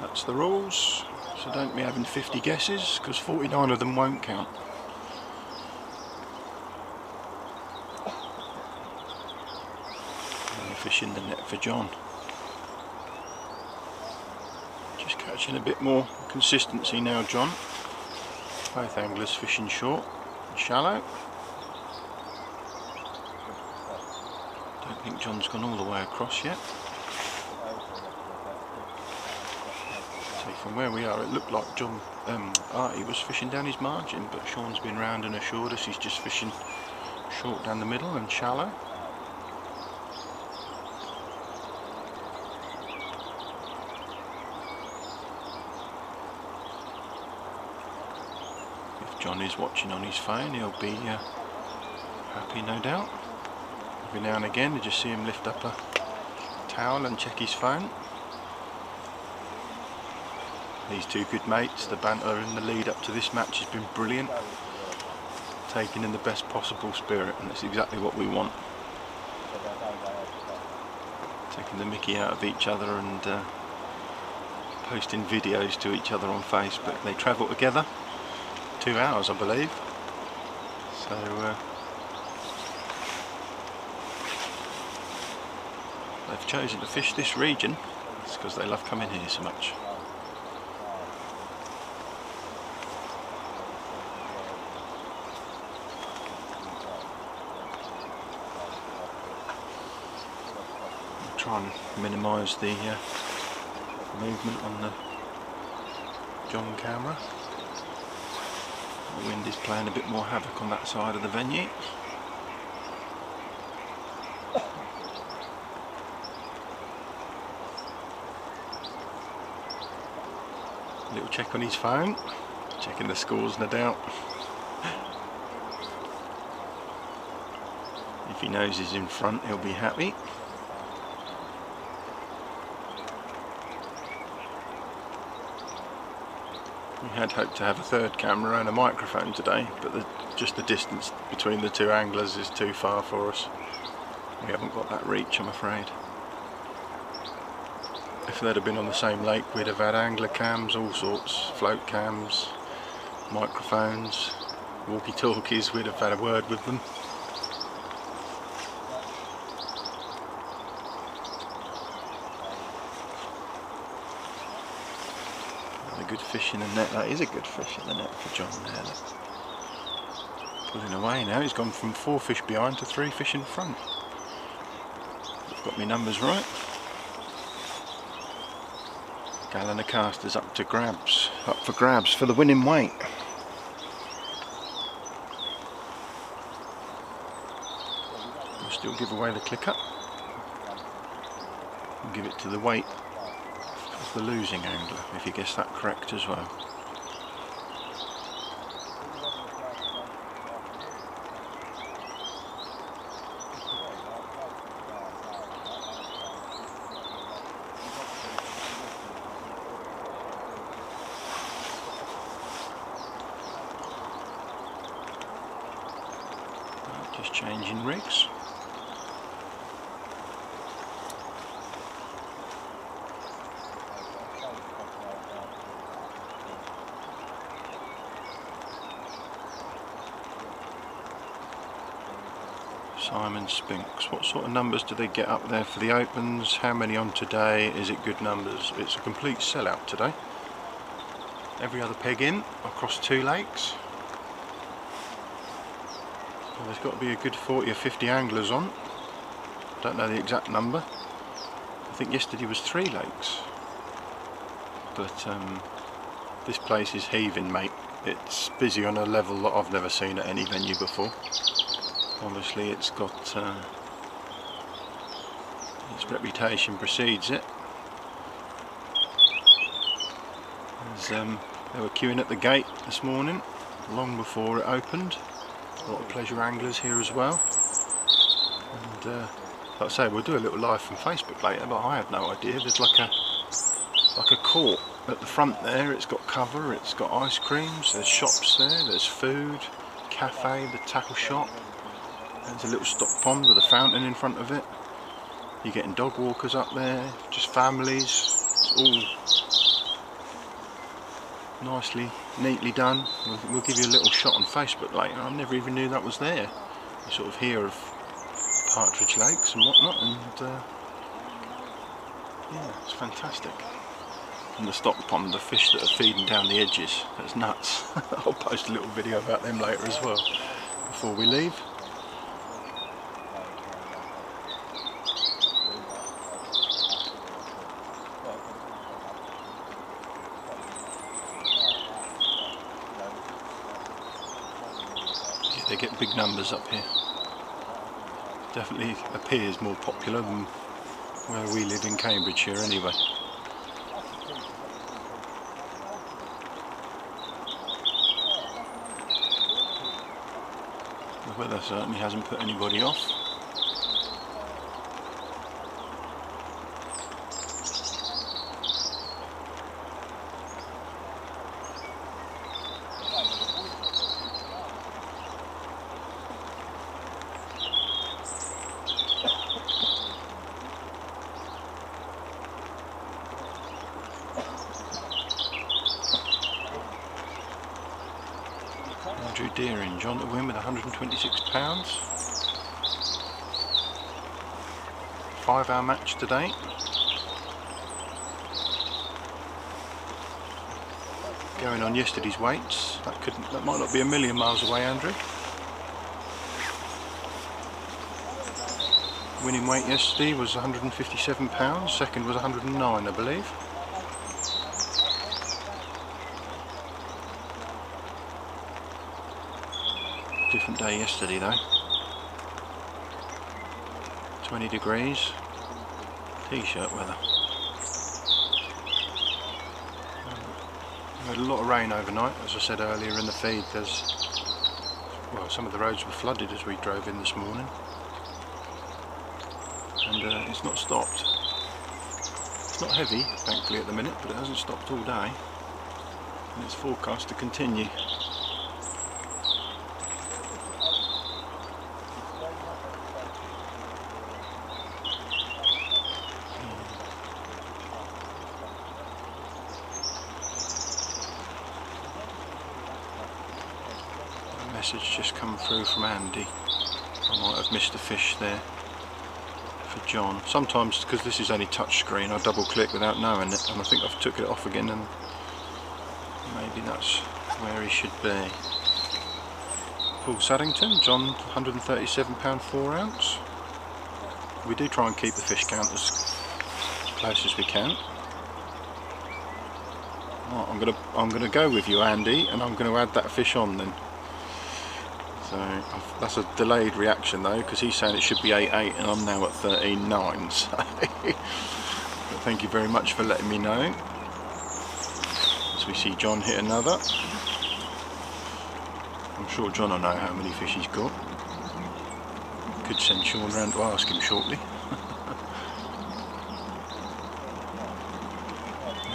That's the rules, so don't be having 50 guesses, because 49 of them won't count. And fish in the net for John. Just catching a bit more consistency now, John. Both anglers fishing short and shallow. Don't think John's gone all the way across yet. See, from where we are, it looked like Arti was fishing down his margin, but Sean's been round and assured us he's just fishing short down the middle and shallow. If John is watching on his phone, he'll be happy, no doubt. Every now and again, you just see him lift up a towel and check his phone. These two good mates, the banter in the lead up to this match has been brilliant, taken in the best possible spirit, and that's exactly what we want. Taking the mickey out of each other and posting videos to each other on Facebook. They travel together 2 hours, I believe, so they've chosen to fish this region. It's because they love coming here so much. Try and minimise the movement on the John camera. The wind is playing a bit more havoc on that side of the venue. A little check on his phone, checking the scores, no doubt. If he knows he's in front, he'll be happy. We had hoped to have a third camera and a microphone today, but just the distance between the two anglers is too far for us. We haven't got that reach, I'm afraid. If they'd have been on the same lake, we'd have had angler cams, all sorts, float cams, microphones, walkie-talkies. We'd have had a word with them. A good fish in the net. That is a good fish in the net for John there. Look. Pulling away now. He's gone from 4 fish behind to 3 fish in front. I've got my numbers right. Gallon of casters up for grabs for the winning weight. We'll still give away the clicker. We'll give it to the weight of the losing angler, if you guess that correct as well. Just changing rigs. Simon Spinks. What sort of numbers do they get up there for the opens? How many on today? Is it good numbers? It's a complete sellout today. Every other peg in across 2 lakes. So there's got to be a good 40 or 50 anglers on. Don't know the exact number. I think yesterday was 3 lakes. But this place is heaving, mate. It's busy on a level that I've never seen at any venue before. Obviously it's got its reputation precedes it. They were queuing at the gate this morning long before it opened. A lot of pleasure anglers here as well. And like I say, we'll do a little live from Facebook later, but I have no idea. There's like a court at the front there. It's got cover, it's got ice creams, there's shops there, there's food, cafe, the tackle shop. There's a little stock pond with a fountain in front of it. You're getting dog walkers up there, just families. It's all nicely, neatly done. We'll give you a little shot on Facebook later. I never even knew that was there. You sort of hear of Partridge Lakes and whatnot, and yeah, it's fantastic. And the stock pond, the fish that are feeding down the edges, that's nuts. I'll post a little video about them later as well, before we leave. They get big numbers up here. Definitely appears more popular than where we live in Cambridgeshire anyway. The weather certainly hasn't put anybody off. Deering, John to win with £126. 5-hour match today. Going on yesterday's weights. That might not be a million miles away, Andrew. Winning weight yesterday was £157. Second was 109, I believe. Different day yesterday though. 20 degrees, t-shirt weather. We had a lot of rain overnight, as I said earlier in the feed. Well, some of the roads were flooded as we drove in this morning, and it's not stopped. It's not heavy, thankfully, at the minute, but it hasn't stopped all day, and it's forecast to continue. Message just come through from Andy. I might have missed a fish there for John. Sometimes, because this is only touch screen, I double click without knowing it, and I think I've took it off again, and maybe that's where he should be. Paul Saddington, John, £137 4 ounce. We do try and keep the fish count as close as we can. Right, I'm gonna go with you, Andy, and I'm going to add that fish on then. So that's a delayed reaction though, because he's saying it should be 8.8 and I'm now at 13.9. So but thank you very much for letting me know. As we see John hit another. I'm sure John will know how many fish he's got. Could send Sean round to ask him shortly.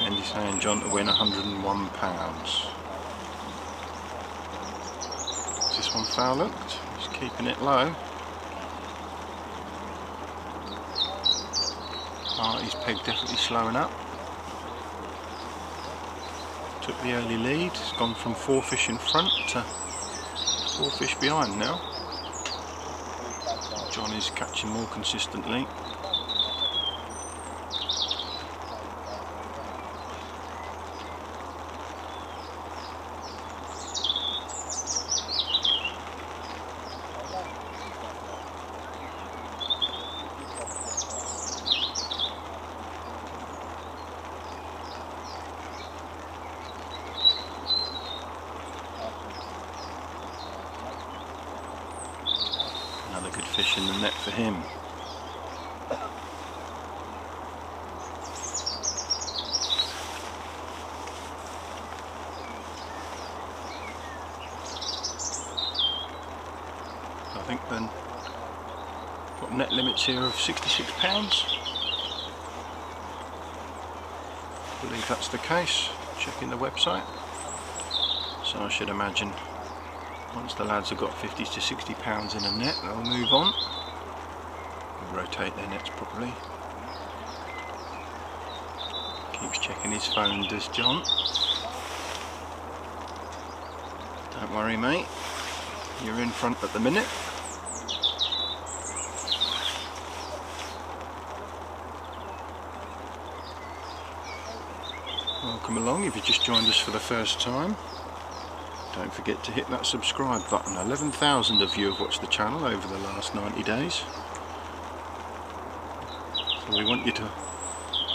And he's saying John to win £101. This one foul hooked, just keeping it low. Artie's peg definitely slowing up. Took the early lead, it's gone from 4 fish in front to 4 fish behind now. John is catching more consistently. Another good fish in the net for him. I think then got net limits here of £66. I believe that's the case, checking the website. So I should imagine once the lads have got 50 to 60 pounds in a net, they'll move on. We'll rotate their nets properly. Keeps checking his phone, does John. Don't worry, mate. You're in front at the minute. Welcome along if you've just joined us for the first time. Don't forget to hit that subscribe button. 11,000 of you have watched the channel over the last 90 days. So we want you to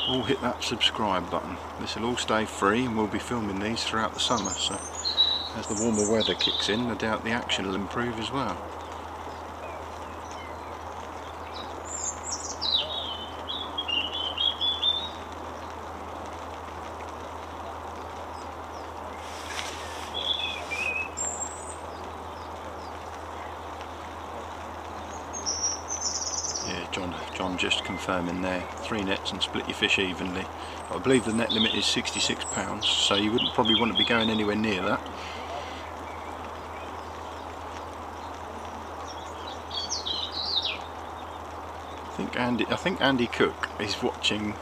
all hit that subscribe button. This will all stay free and we'll be filming these throughout the summer. So as the warmer weather kicks in, no doubt the action will improve as well. Yeah, John just confirming there, 3 nets and split your fish evenly. I believe the net limit is £66, so you wouldn't probably want to be going anywhere near that. I think Andy Cook is watching.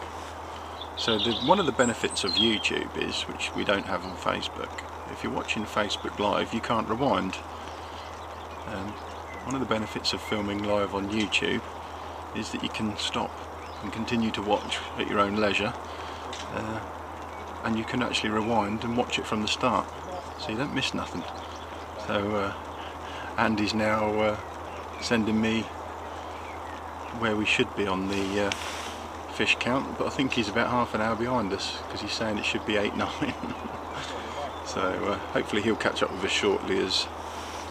So one of the benefits of YouTube is, which we don't have on Facebook, if you're watching Facebook Live you can't rewind. One of the benefits of filming live on YouTube is that you can stop and continue to watch at your own leisure, and you can actually rewind and watch it from the start, so you don't miss nothing. So Andy's now sending me where we should be on the fish count, but I think he's about half an hour behind us because he's saying it should be 8-9. So hopefully he'll catch up with us shortly, as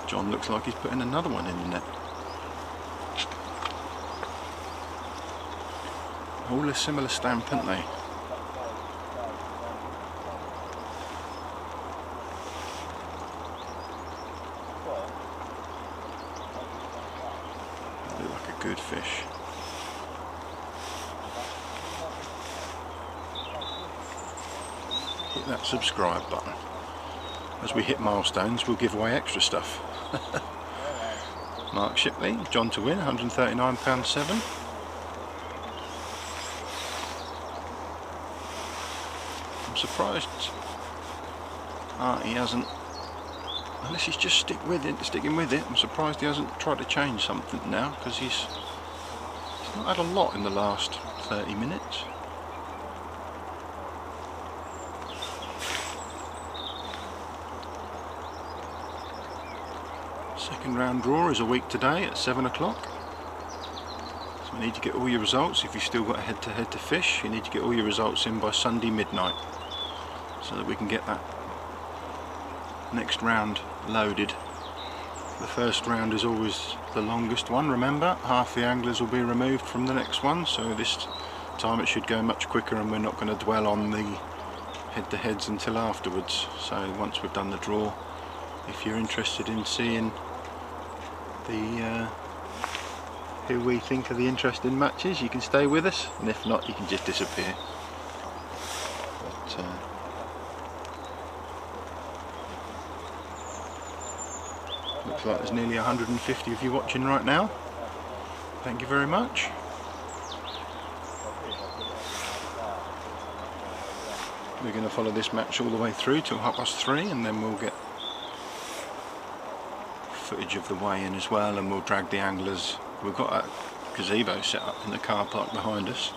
John looks like he's putting another one in the net. All a similar stamp, aren't they? They look like a good fish. Hit that subscribe button. As we hit milestones, we'll give away extra stuff. Mark Shipley, John to win, £139.7. I'm surprised Arti hasn't, unless he's just sticking with it. I'm surprised he hasn't tried to change something now, because he's not had a lot in the last 30 minutes. Second round draw is a week today at 7 o'clock. So we need to get all your results. If you've still got a head-to-head to fish, you need to get all your results in by Sunday midnight, so that we can get that next round loaded. The first round is always the longest one, remember. Half the anglers will be removed from the next one, so this time it should go much quicker, and we're not going to dwell on the head-to-heads until afterwards. So once we've done the draw, if you're interested in seeing the who we think are the interesting matches, you can stay with us, and if not, you can just disappear. But looks like there's nearly 150 of you watching right now. Thank you very much. We're going to follow this match all the way through till 3:30, and then we'll get footage of the weigh-in as well, and we'll drag the anglers we've got a gazebo set up in the car park behind us,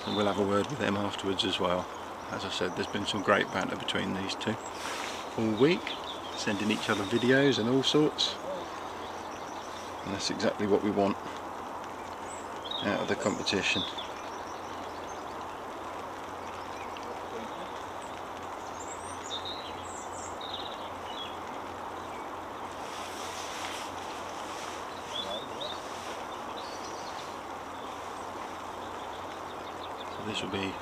and we'll have a word with them afterwards as well. As I said, there's been some great banter between these two all week, sending each other videos and all sorts, and that's exactly what we want out of the competition. This will be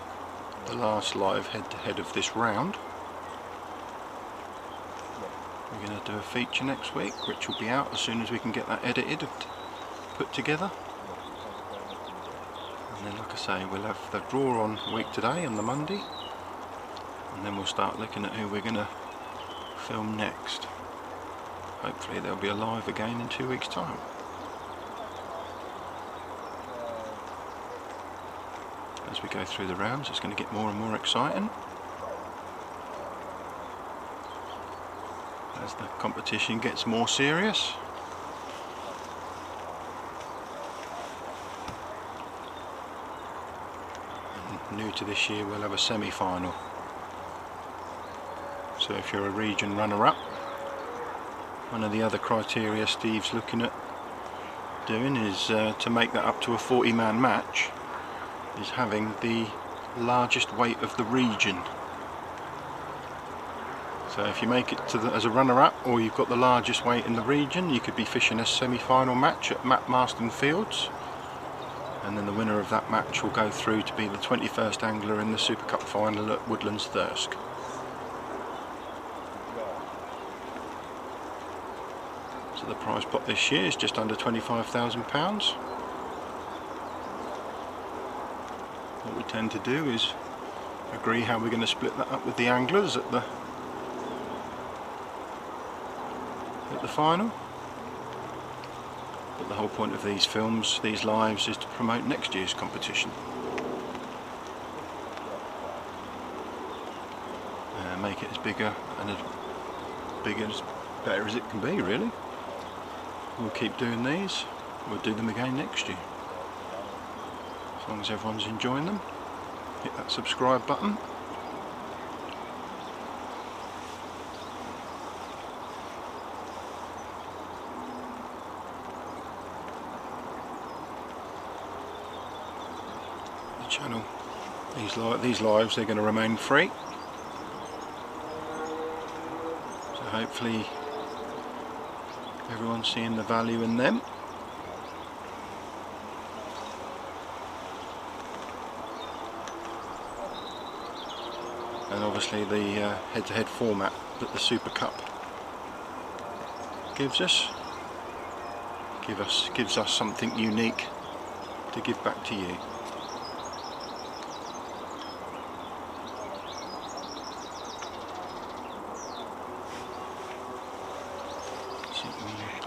the last live head-to-head of this round. We're going to do a feature next week, which will be out as soon as we can get that edited and put together. And then, like I say, we'll have the draw on a week today, on the Monday, and then we'll start looking at who we're going to film next. Hopefully there'll be a live again in 2 weeks' time. As we go through the rounds, it's going to get more and more exciting. As the competition gets more serious. And new to this year, we'll have a semi-final. So if you're a region runner-up, one of the other criteria Steve's looking at doing is to make that up to a 40-man match, is having the largest weight of the region. So if you make it to as a runner-up, or you've got the largest weight in the region, you could be fishing a semi-final match at Marston Fields, and then the winner of that match will go through to be the 21st angler in the Super Cup final at Woodlands Thirsk. So the prize pot this year is just under £25,000. What we tend to do is agree how we're going to split that up with the anglers at the final. But the whole point of these films, these lives, is to promote next year's competition. Make it as bigger and as better as it can be, really. We'll keep doing these. We'll do them again next year. As long as everyone's enjoying them. Hit that subscribe button. The channel, these lives, they're going to remain free. So hopefully everyone's seeing the value in them. And obviously the head-to-head format that the Super Cup gives us something unique to give back to you.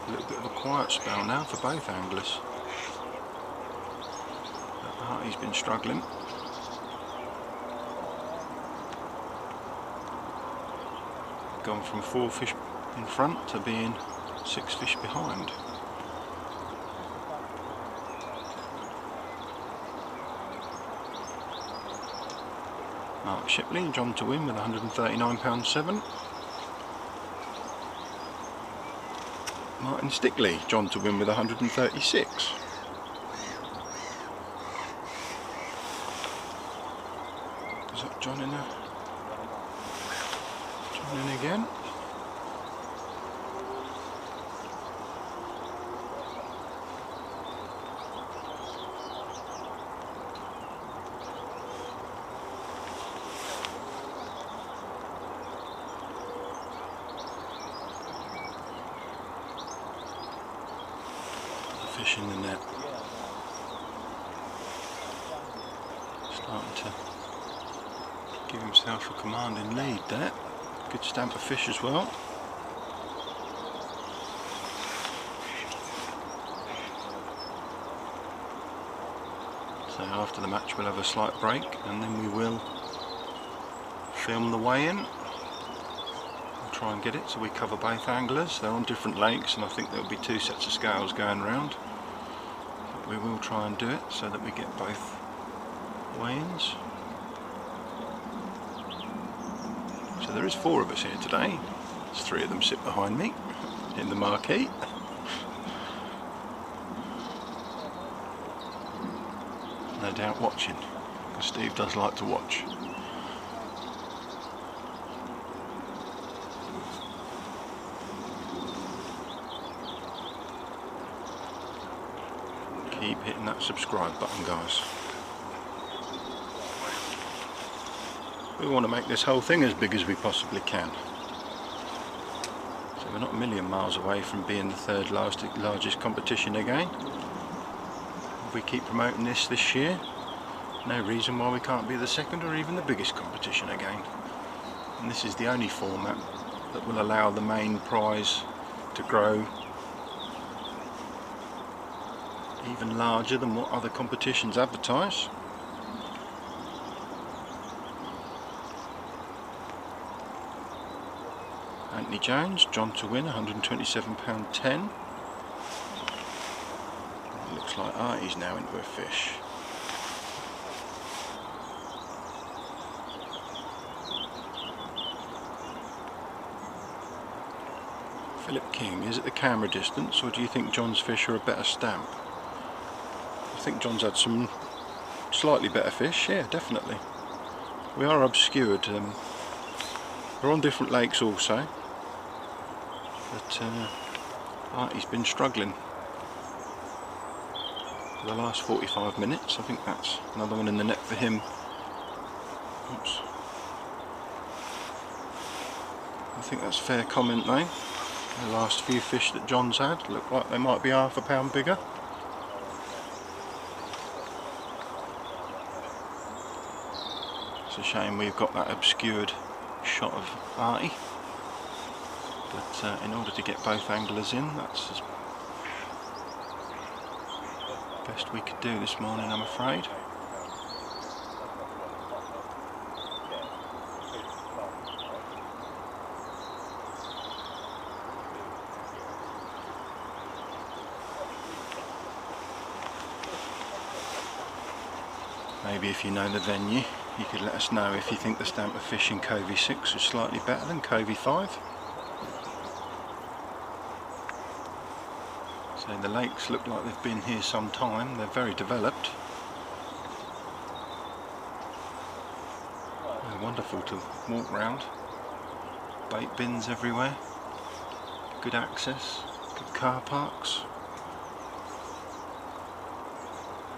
A little bit of a quiet spell now for both anglers. Arti's been struggling. Gone from 4 fish in front to being 6 fish behind. Mark Shipley, John to win with £139.7. Martin Stickley, John to win with 136. Is that John in there? John in again. Fish in the net. Starting to give himself a commanding lead there. Good stamp of fish as well. So after the match we'll have a slight break and then we will film the weigh-in. Try and get it so we cover both anglers. They're on different lakes and I think there'll be 2 sets of scales going around. we will try and do it so that we get both weigh-ins. So there is 4 of us here today. There's 3 of them sit behind me in the marquee. No doubt watching, because Steve does like to watch. Keep hitting that subscribe button, guys. We want to make this whole thing as big as we possibly can. So we're not a million miles away from being the 3rd largest competition again. If we keep promoting this year, no reason why we can't be the 2nd or even the biggest competition again. And this is the only format that will allow the main prize to grow even larger than what other competitions advertise. Anthony Jones, John to win, £127.10. It looks like Artie's now into a fish. Philip King, is it the camera distance, or do you think John's fish are a better stamp? I think John's had some slightly better fish, yeah, definitely. We are obscured. We're on different lakes also, but Artie's been struggling for the last 45 minutes. I think that's another one in the net for him. Oops. I think that's fair comment though. The last few fish that John's had look like they might be half a pound bigger. It's a shame we've got that obscured shot of Arti, but in order to get both anglers in, that's as best we could do this morning, I'm afraid. Maybe if you know the venue, you could let us know if you think the stamp of fish in Covey 6 is slightly better than Covey 5. So the lakes look like they've been here some time, they're very developed. They're wonderful to walk round. Bait bins everywhere, good access, good car parks,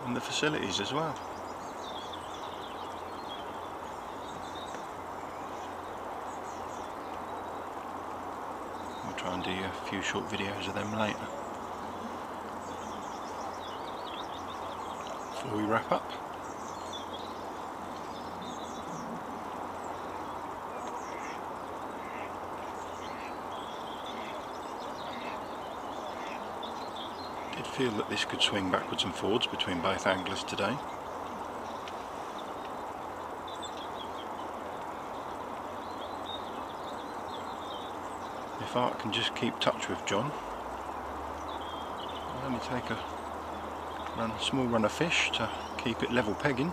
and the facilities as well. I'll try and do a few short videos of them later before we wrap up. I did feel that this could swing backwards and forwards between both anglers today. If Art can just keep touch with John, it'll only take a small run of fish to keep it level pegging.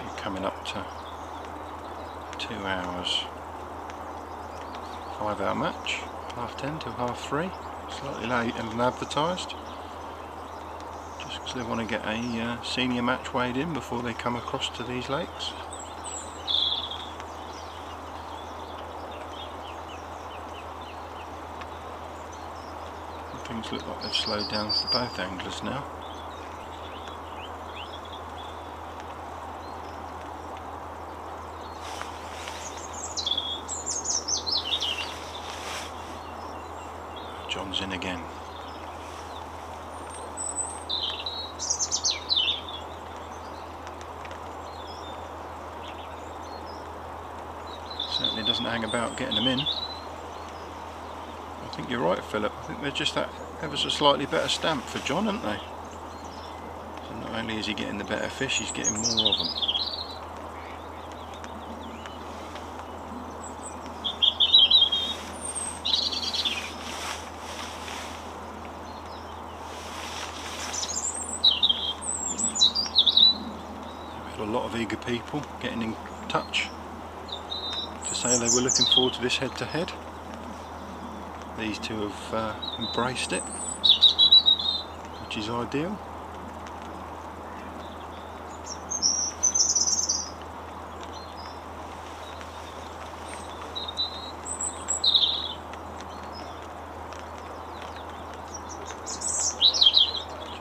You're coming up to 2 hours, 5-hour match, 10:30 till 3:30, slightly later than advertised, just because they want to get a senior match weighed in before they come across to these lakes. And things look like they've slowed down for both anglers now. John's in again. Certainly doesn't hang about getting them in. I I think you're right, Philip. I think they're just that ever so slightly better stamp for John, aren't they? So not only is he getting the better fish, he's getting more of them. We had a lot of eager people getting in touch to say they were looking forward to this head-to-head. These two have embraced it, which is ideal.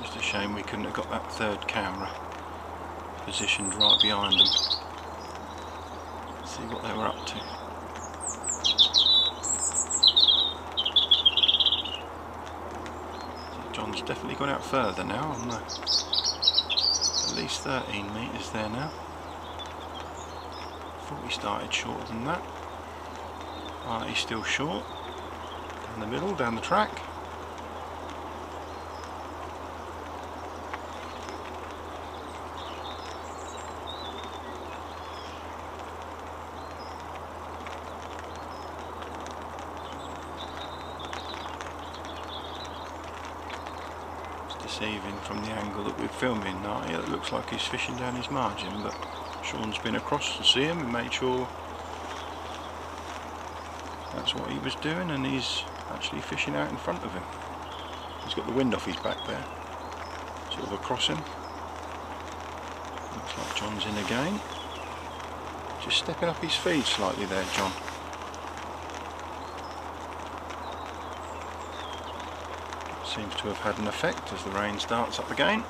Just a shame we couldn't have got that third camera positioned right behind them. See what they were up to. John's definitely gone out further now on the at least 13 metres there now. Thought he started shorter than that. Artie's still short. Down the middle, down the track. Deceiving from the angle that we're filming now. Yeah, it looks like he's fishing down his margin, but Sean's been across to see him and made sure that's what he was doing, and he's actually fishing out in front of him. He's got the wind off his back there, sort of across him. Looks like John's in again. Just stepping up his feed slightly there, John. Seems to have had an effect as the rain starts up again.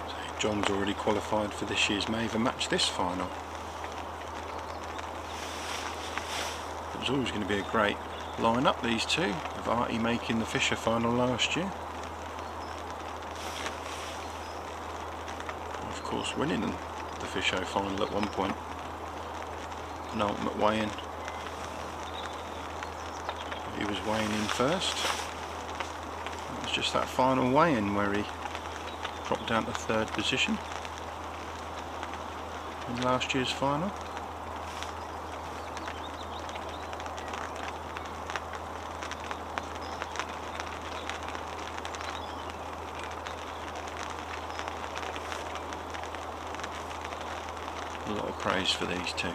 So John's already qualified for this year's Maver Match this final. It was always going to be a great line-up, these two, of Arti making the Fisher final last year. Of course, winning the Fisher final at one point, penultimate weigh-in. He was weighing in first. It was just that final weigh-in where he dropped down to third position in last year's final. A lot of praise for these two.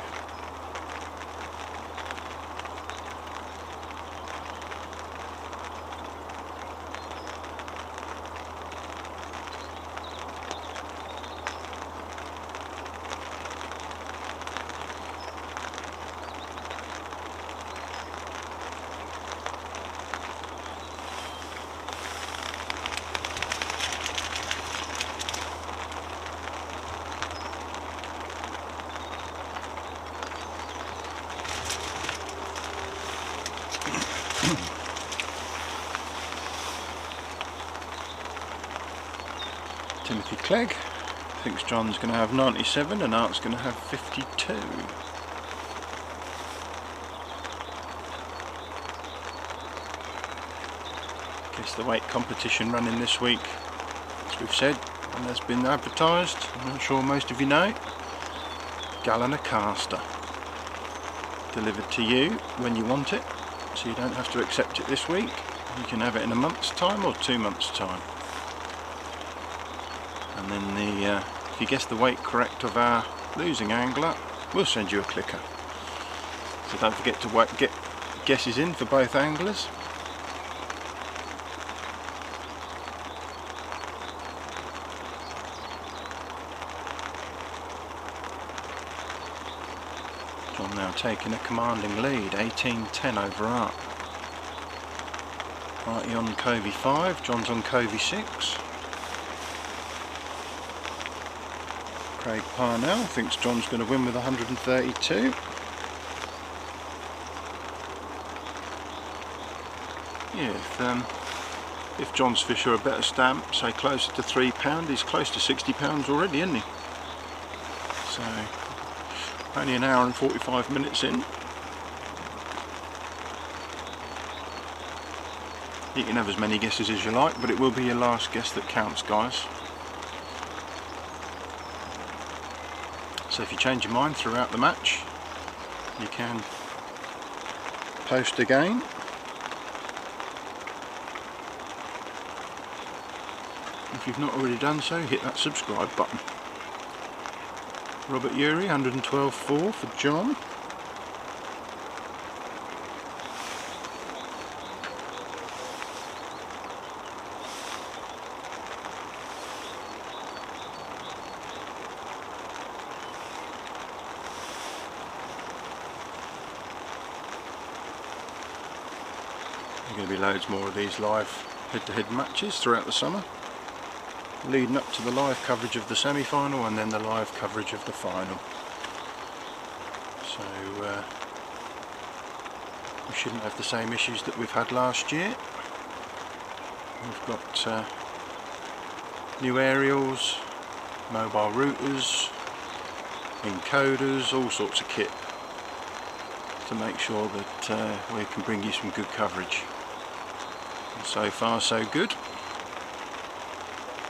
Timothy Clegg thinks John's going to have 97 and Art's going to have 52. Guess the weight competition running this week, as we've said, and has been advertised, I'm not sure most of you know, gallon a caster. Delivered to you when you want it, so you don't have to accept it this week. You can have it in a month's time or 2 months' time. And then if you guess the weight correct of our losing angler, we'll send you a clicker. So don't forget to get guesses in for both anglers. John now taking a commanding lead, 18-10 over Art. Artie on Covey 5, John's on Covey 6. Craig Parnell thinks John's going to win with 132. Yeah, if John's fish are a better stamp, say closer to £3, he's close to £60 already, isn't he? So only an hour and 45 minutes in. You can have as many guesses as you like, but it will be your last guess that counts, guys. So if you change your mind throughout the match, you can post again. If you've not already done so, hit that subscribe button. Robert Urey, 112.4 for John. There are going to be loads more of these live head-to-head matches throughout the summer, leading up to the live coverage of the semi-final and then the live coverage of the final. So we shouldn't have the same issues that we've had last year. We've got new aerials, mobile routers, encoders, all sorts of kit to make sure that we can bring you some good coverage. And so far so good.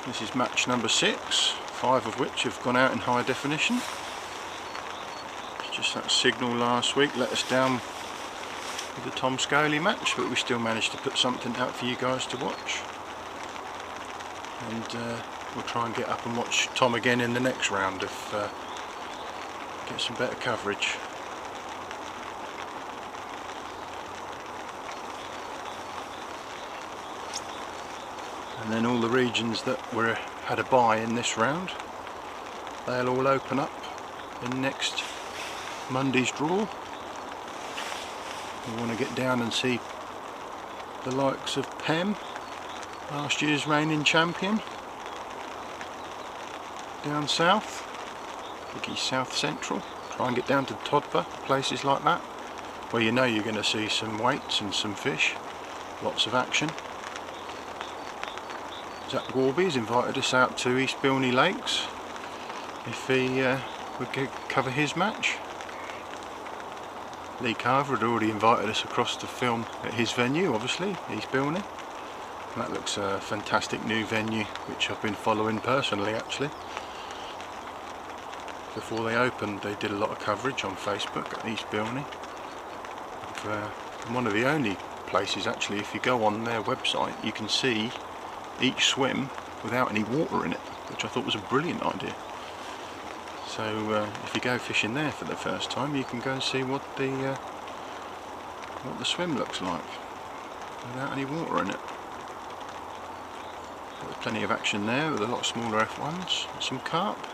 This is match number 6, 5 of which have gone out in high definition. Just that signal last week let us down with the Tom Scully match, but we still managed to put something out for you guys to watch. And we'll try and get up and watch Tom again in the next round if get some better coverage. And then all the regions that had a bye in this round, they'll all open up in next Monday's draw. We want to get down and see the likes of Pem, last year's reigning champion, down south. I think he's south central. Try and get down to Todva, places like that, where you know you're going to see some weights and some fish, lots of action. Zach Warby's invited us out to East Bilney Lakes if he would cover his match. Lee Carver had already invited us across to film at his venue, obviously, East Bilney. And that looks a fantastic new venue, which I've been following personally actually. Before they opened, they did a lot of coverage on Facebook at East Bilney. One of the only places actually, if you go on their website, you can see each swim without any water in it, which I thought was a brilliant idea. So if you go fishing there for the first time, you can go and see what the swim looks like without any water in it. There's plenty of action there with a lot of smaller F1s and some carp.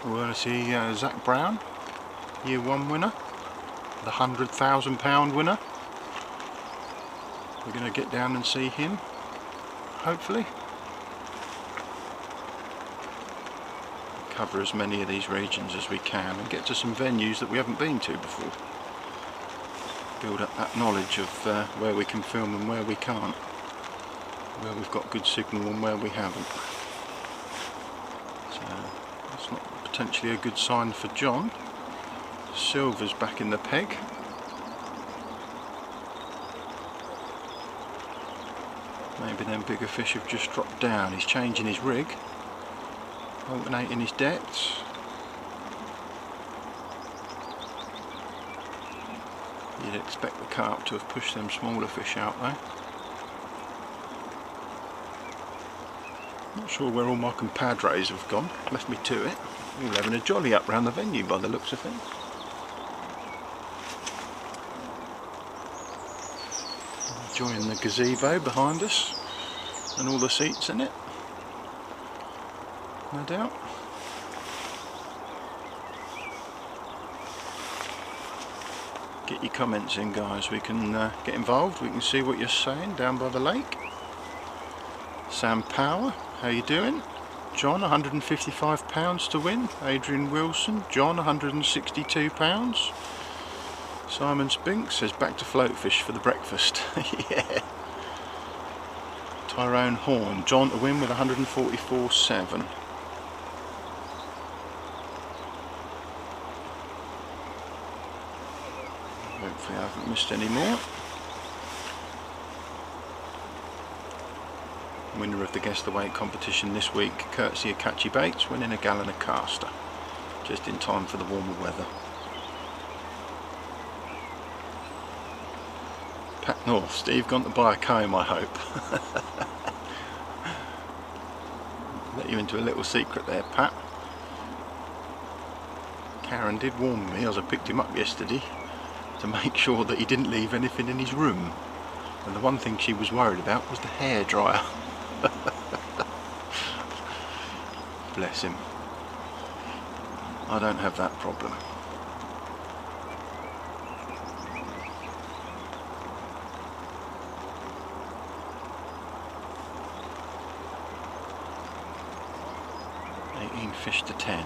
We're going to see Zach Brown, Year 1 winner, the £100,000 winner. We're going to get down and see him, hopefully. Cover as many of these regions as we can and get to some venues that we haven't been to before. Build up that knowledge of where we can film and where we can't. Where we've got good signal and where we haven't. So that's not potentially a good sign for John. Silver's back in the peg. Maybe them bigger fish have just dropped down. He's changing his rig, alternating his depths. You'd expect the carp to have pushed them smaller fish out though. Not sure where all my compadres have gone, left me to it. All having a jolly up round the venue by the looks of things. Enjoying the gazebo behind us and all the seats in it, no doubt. Get your comments in, guys, we can get involved, we can see what you're saying down by the lake. Sam Power, how you doing? John, £155 to win. Adrian Wilson, John, £162. Simon Spinks says back to floatfish for the breakfast. Yeah. Tyrone Horn, John to win with 144.7. Hopefully I haven't missed any more. Winner of the Guess the Weight competition this week, courtesy of Catchy Baits, winning a gallon of caster. Just in time for the warmer weather. Pat North, Steve gone to buy a comb, I hope. Let you into a little secret there, Pat. Karen did warn me as I picked him up yesterday to make sure that he didn't leave anything in his room. And the one thing she was worried about was the hairdryer. Bless him. I don't have that problem. Fish to 10. I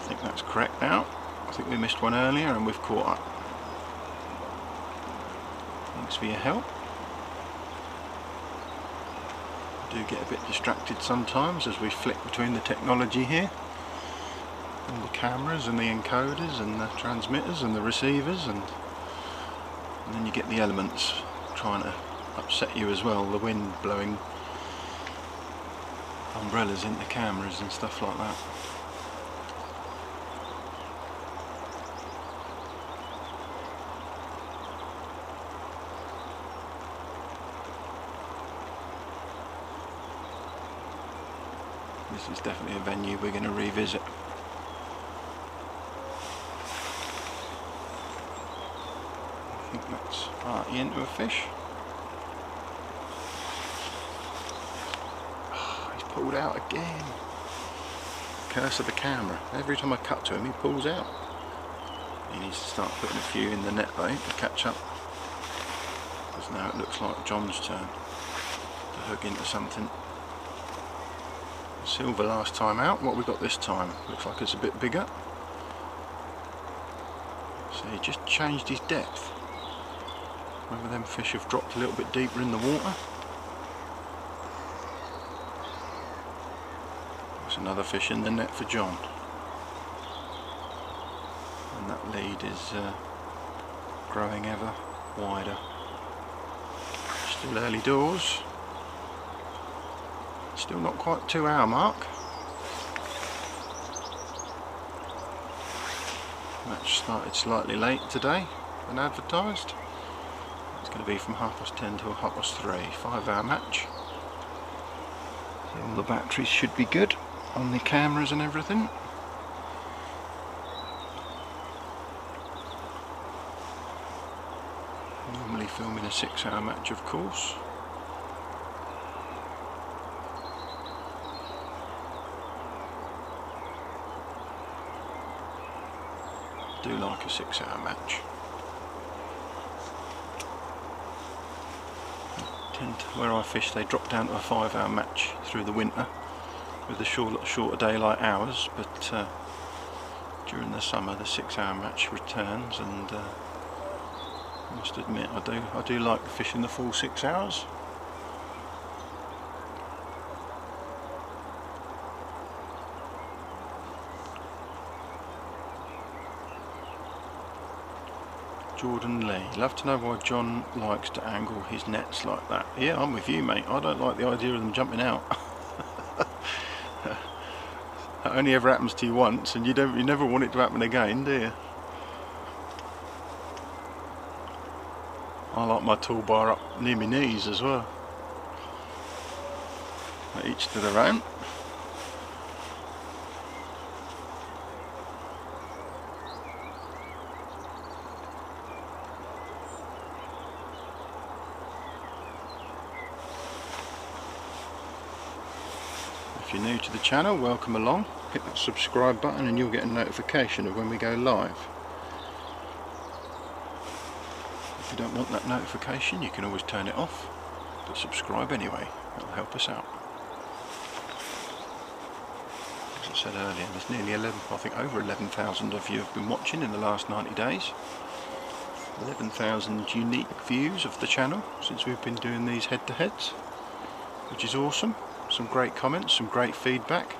think that's correct now. I think we missed one earlier and we've caught up. Thanks for your help. I do get a bit distracted sometimes as we flick between the technology here. All the cameras and the encoders and the transmitters and the receivers, and then you get the elements trying to upset you as well, the wind blowing umbrellas into cameras and stuff like that. This is definitely a venue we're going to revisit. I think that's Arti into a fish. Pulled out again. Curse of the camera. Every time I cut to him he pulls out. He needs to start putting a few in the net though to catch up. Because now it looks like John's turn to hook into something. Silver last time out. What we got this time? Looks like it's a bit bigger. So he just changed his depth. Whether them fish have dropped a little bit deeper in the water. Another fish in the net for John, and that lead is growing ever wider. Still early doors, still not quite 2 hour mark. Match started slightly late today than advertised. It's going to be from 10:30 till 3:30, 5 hour match. So all the batteries should be good on the cameras and everything. Normally filming a 6 hour match, of course. I do like a 6 hour match. Where I fish they drop down to a 5 hour match through the winter with the shorter daylight hours, but during the summer the 6 hour match returns, and I must admit I do like fishing the full 6 hours. Jordan Lee, love to know why John likes to angle his nets like that. Yeah, I'm with you, mate. I don't like the idea of them jumping out. That only ever happens to you once, and you never want it to happen again, do you? I like my toolbar up near my knees as well. Each to their own. If you're new to the channel, welcome along. Hit that subscribe button and you'll get a notification of when we go live. If you don't want that notification, you can always turn it off, but subscribe anyway, that'll help us out. I said earlier, there's nearly 11, I think over 11,000 of you have been watching in the last 90 days. 11,000 unique views of the channel since we've been doing these head-to-heads, which is awesome. Some great comments, some great feedback.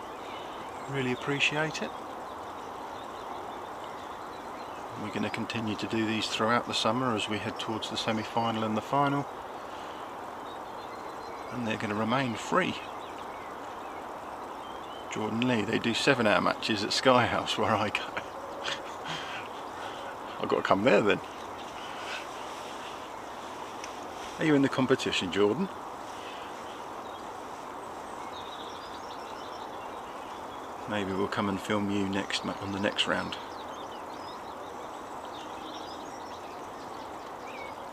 Really appreciate it. We're going to continue to do these throughout the summer as we head towards the semi-final and the final, and they're going to remain free. Jordan Lee, they do 7-hour matches at Sky House where I go. I've got to come there then. Are you in the competition, Jordan? Maybe we'll come and film you next on the next round.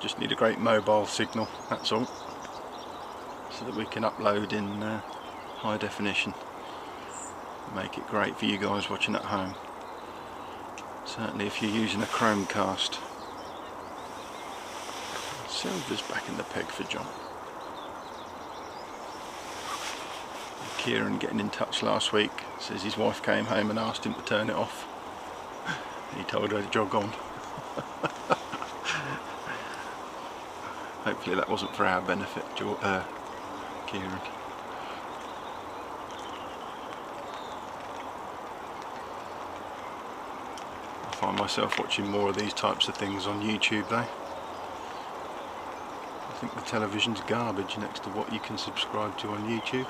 Just need a great mobile signal, that's all, so that we can upload in high definition. Make it great for you guys watching at home. Certainly if you're using a Chromecast. Silver's back in the peg for John. Kieran getting in touch last week, says his wife came home and asked him to turn it off. He told her to jog on. Hopefully that wasn't for our benefit, Kieran. I find myself watching more of these types of things on YouTube though. I think the television's garbage next to what you can subscribe to on YouTube.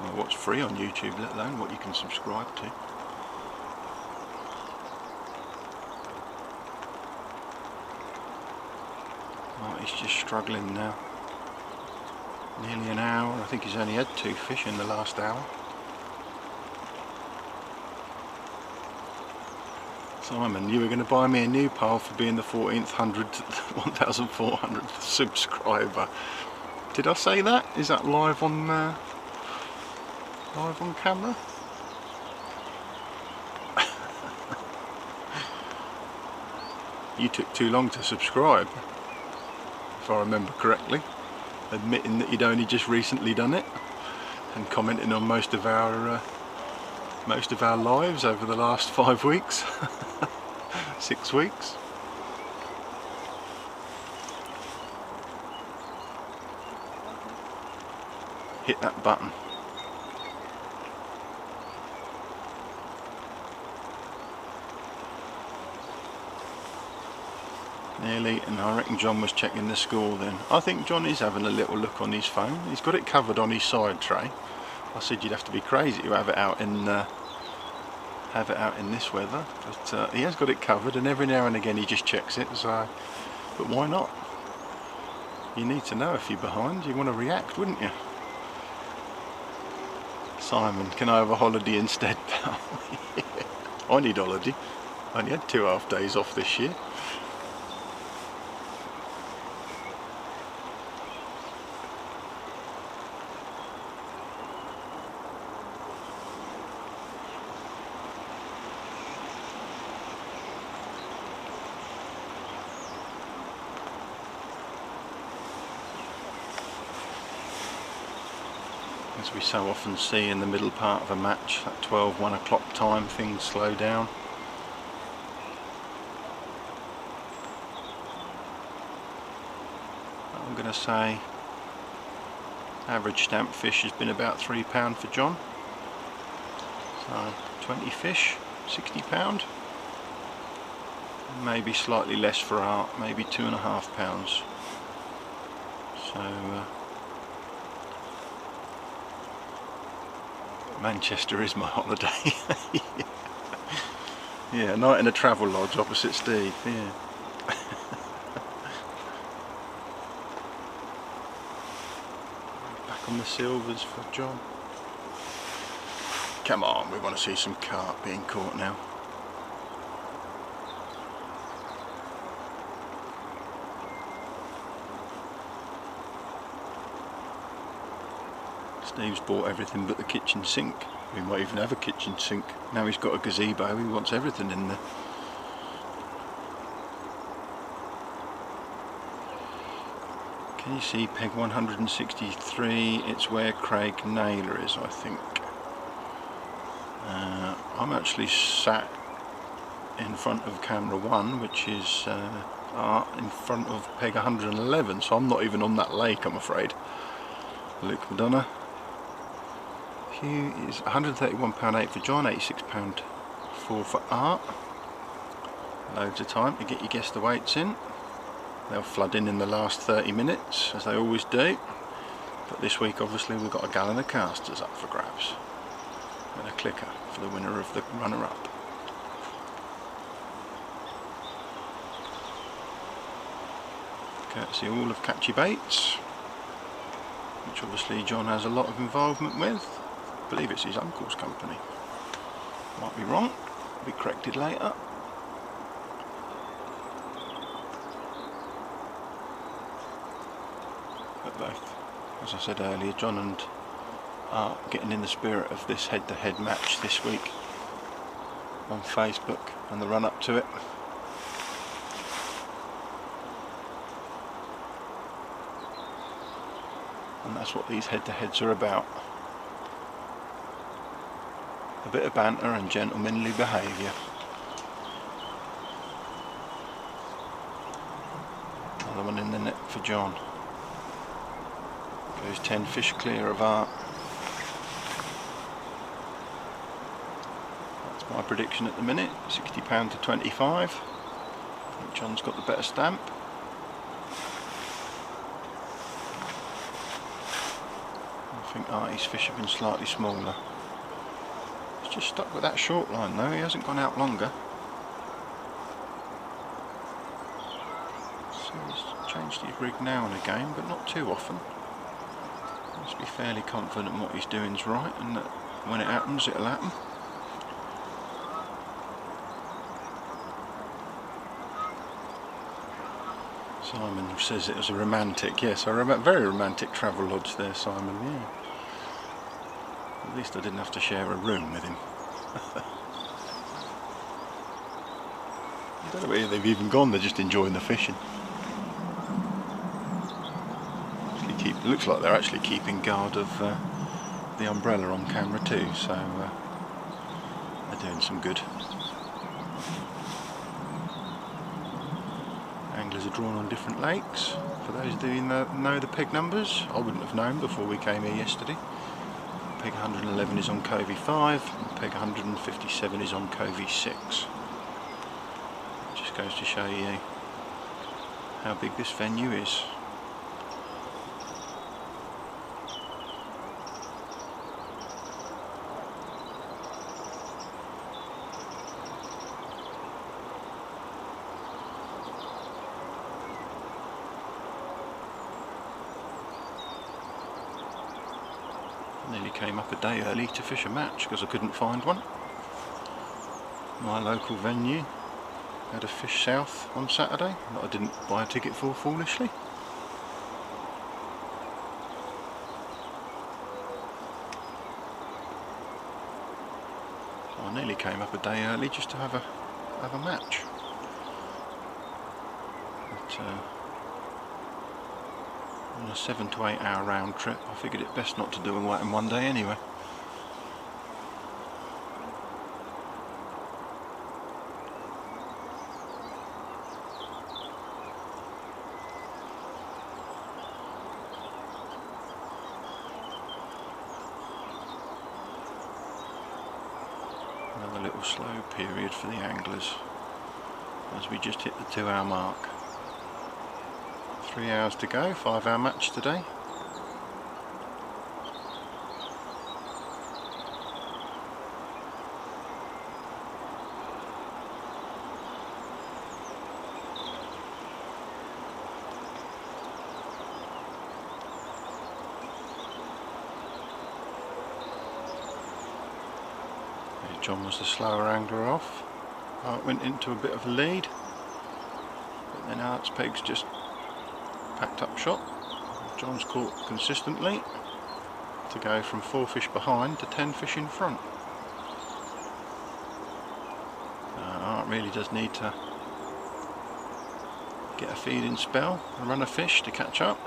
Well, what's free on YouTube, let alone what you can subscribe to. He's just struggling now. Nearly an hour. I think he's only had 2 fish in the last hour. Simon, you were going to buy me a new pole for being the 1,400th subscriber. Did I say that? Is that live on camera? You took too long to subscribe, if I remember correctly, admitting that you'd only just recently done it and commenting on most of our lives over the last 5 weeks, 6 weeks. Hit that button. Nearly, and I reckon John was checking the score then. I think John is having a little look on his phone. He's got it covered on his side tray. I said you'd have to be crazy to have it out in this weather, but he has got it covered, and every now and again he just checks it. So, but why not? You need to know if you're behind. You want to react, wouldn't you? Simon, can I have a holiday instead, pal? I need holiday. I only had 2 half days off this year. As we so often see in the middle part of a match, at 12, 1 o'clock time, things slow down. I'm going to say average stamp fish has been about £3 for John. So 20 fish, £60. Maybe slightly less for Art, maybe £2.5. So Manchester is my holiday. Yeah, a night in a travel lodge opposite Steve, yeah. Back on the silvers for John. Come on, we want to see some carp being caught now. Steve's bought everything but the kitchen sink. We might even have a kitchen sink. Now he's got a gazebo, he wants everything in there. Can you see peg 163? It's where Craig Naylor is, I think. I'm actually sat in front of camera 1, which is in front of peg 111, so I'm not even on that lake, I'm afraid. Luke Madonna. Hugh is £131.8 for John, £86.4 for Art. Loads of time to get your guess the weights in. They'll flood in the last 30 minutes, as they always do. But this week, obviously, we've got a gallon of casters up for grabs. And a clicker for the winner of the runner-up. Courtesy all of Catchy Baits, which obviously John has a lot of involvement with. I believe it's his uncle's company. Might be wrong, be corrected later. But both, as I said earlier, John and Art getting in the spirit of this head-to-head match this week on Facebook and the run-up to it. And that's what these head-to-heads are about. A bit of banter and gentlemanly behaviour. Another one in the net for John. Goes 10 fish clear of Art. That's my prediction at the minute. £60 to 25. I think John's got the better stamp. I think Artie's fish have been slightly smaller. He's just stuck with that short line though, he hasn't gone out longer. So he's changed his rig now and again, but not too often. Must be fairly confident what he's doing is right, and that when it happens, it'll happen. Simon says it was a romantic, yes, very romantic travel lodge there, Simon, yeah. At least I didn't have to share a room with him. I don't know where they've even gone, they're just enjoying the fishing. It looks like they're actually keeping guard of the umbrella on camera too, so they're doing some good. Anglers are drawn on different lakes. For those who know the peg numbers, I wouldn't have known before we came here yesterday. Peg 111 is on Covey 5, and peg 157 is on Covey 6. Just goes to show you how big this venue is. Nearly came up a day early to fish a match because I couldn't find one. My local venue had a fish south on Saturday that I didn't buy a ticket for foolishly. So I nearly came up a day early just to have a match. But, on a 7 to 8 hour round trip, I figured it best not to do all that in one day anyway. Another little slow period for the anglers as we just hit the 2 hour mark. 3 hours to go, 5 hour match today. John was the slower angler off. Art went into a bit of a lead, but then Art's pegs just packed up shot. John's caught consistently to go from 4 fish behind to 10 fish in front. Art really does need to get a feeding spell and run a fish to catch up.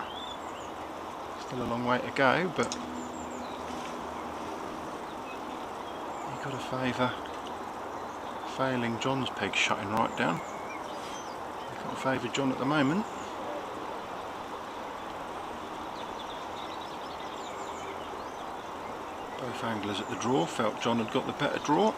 Still a long way to go, but you've got to favour failing John's peg shutting right down. You've got to favour John at the moment. Both anglers at the draw felt John had got the better draw.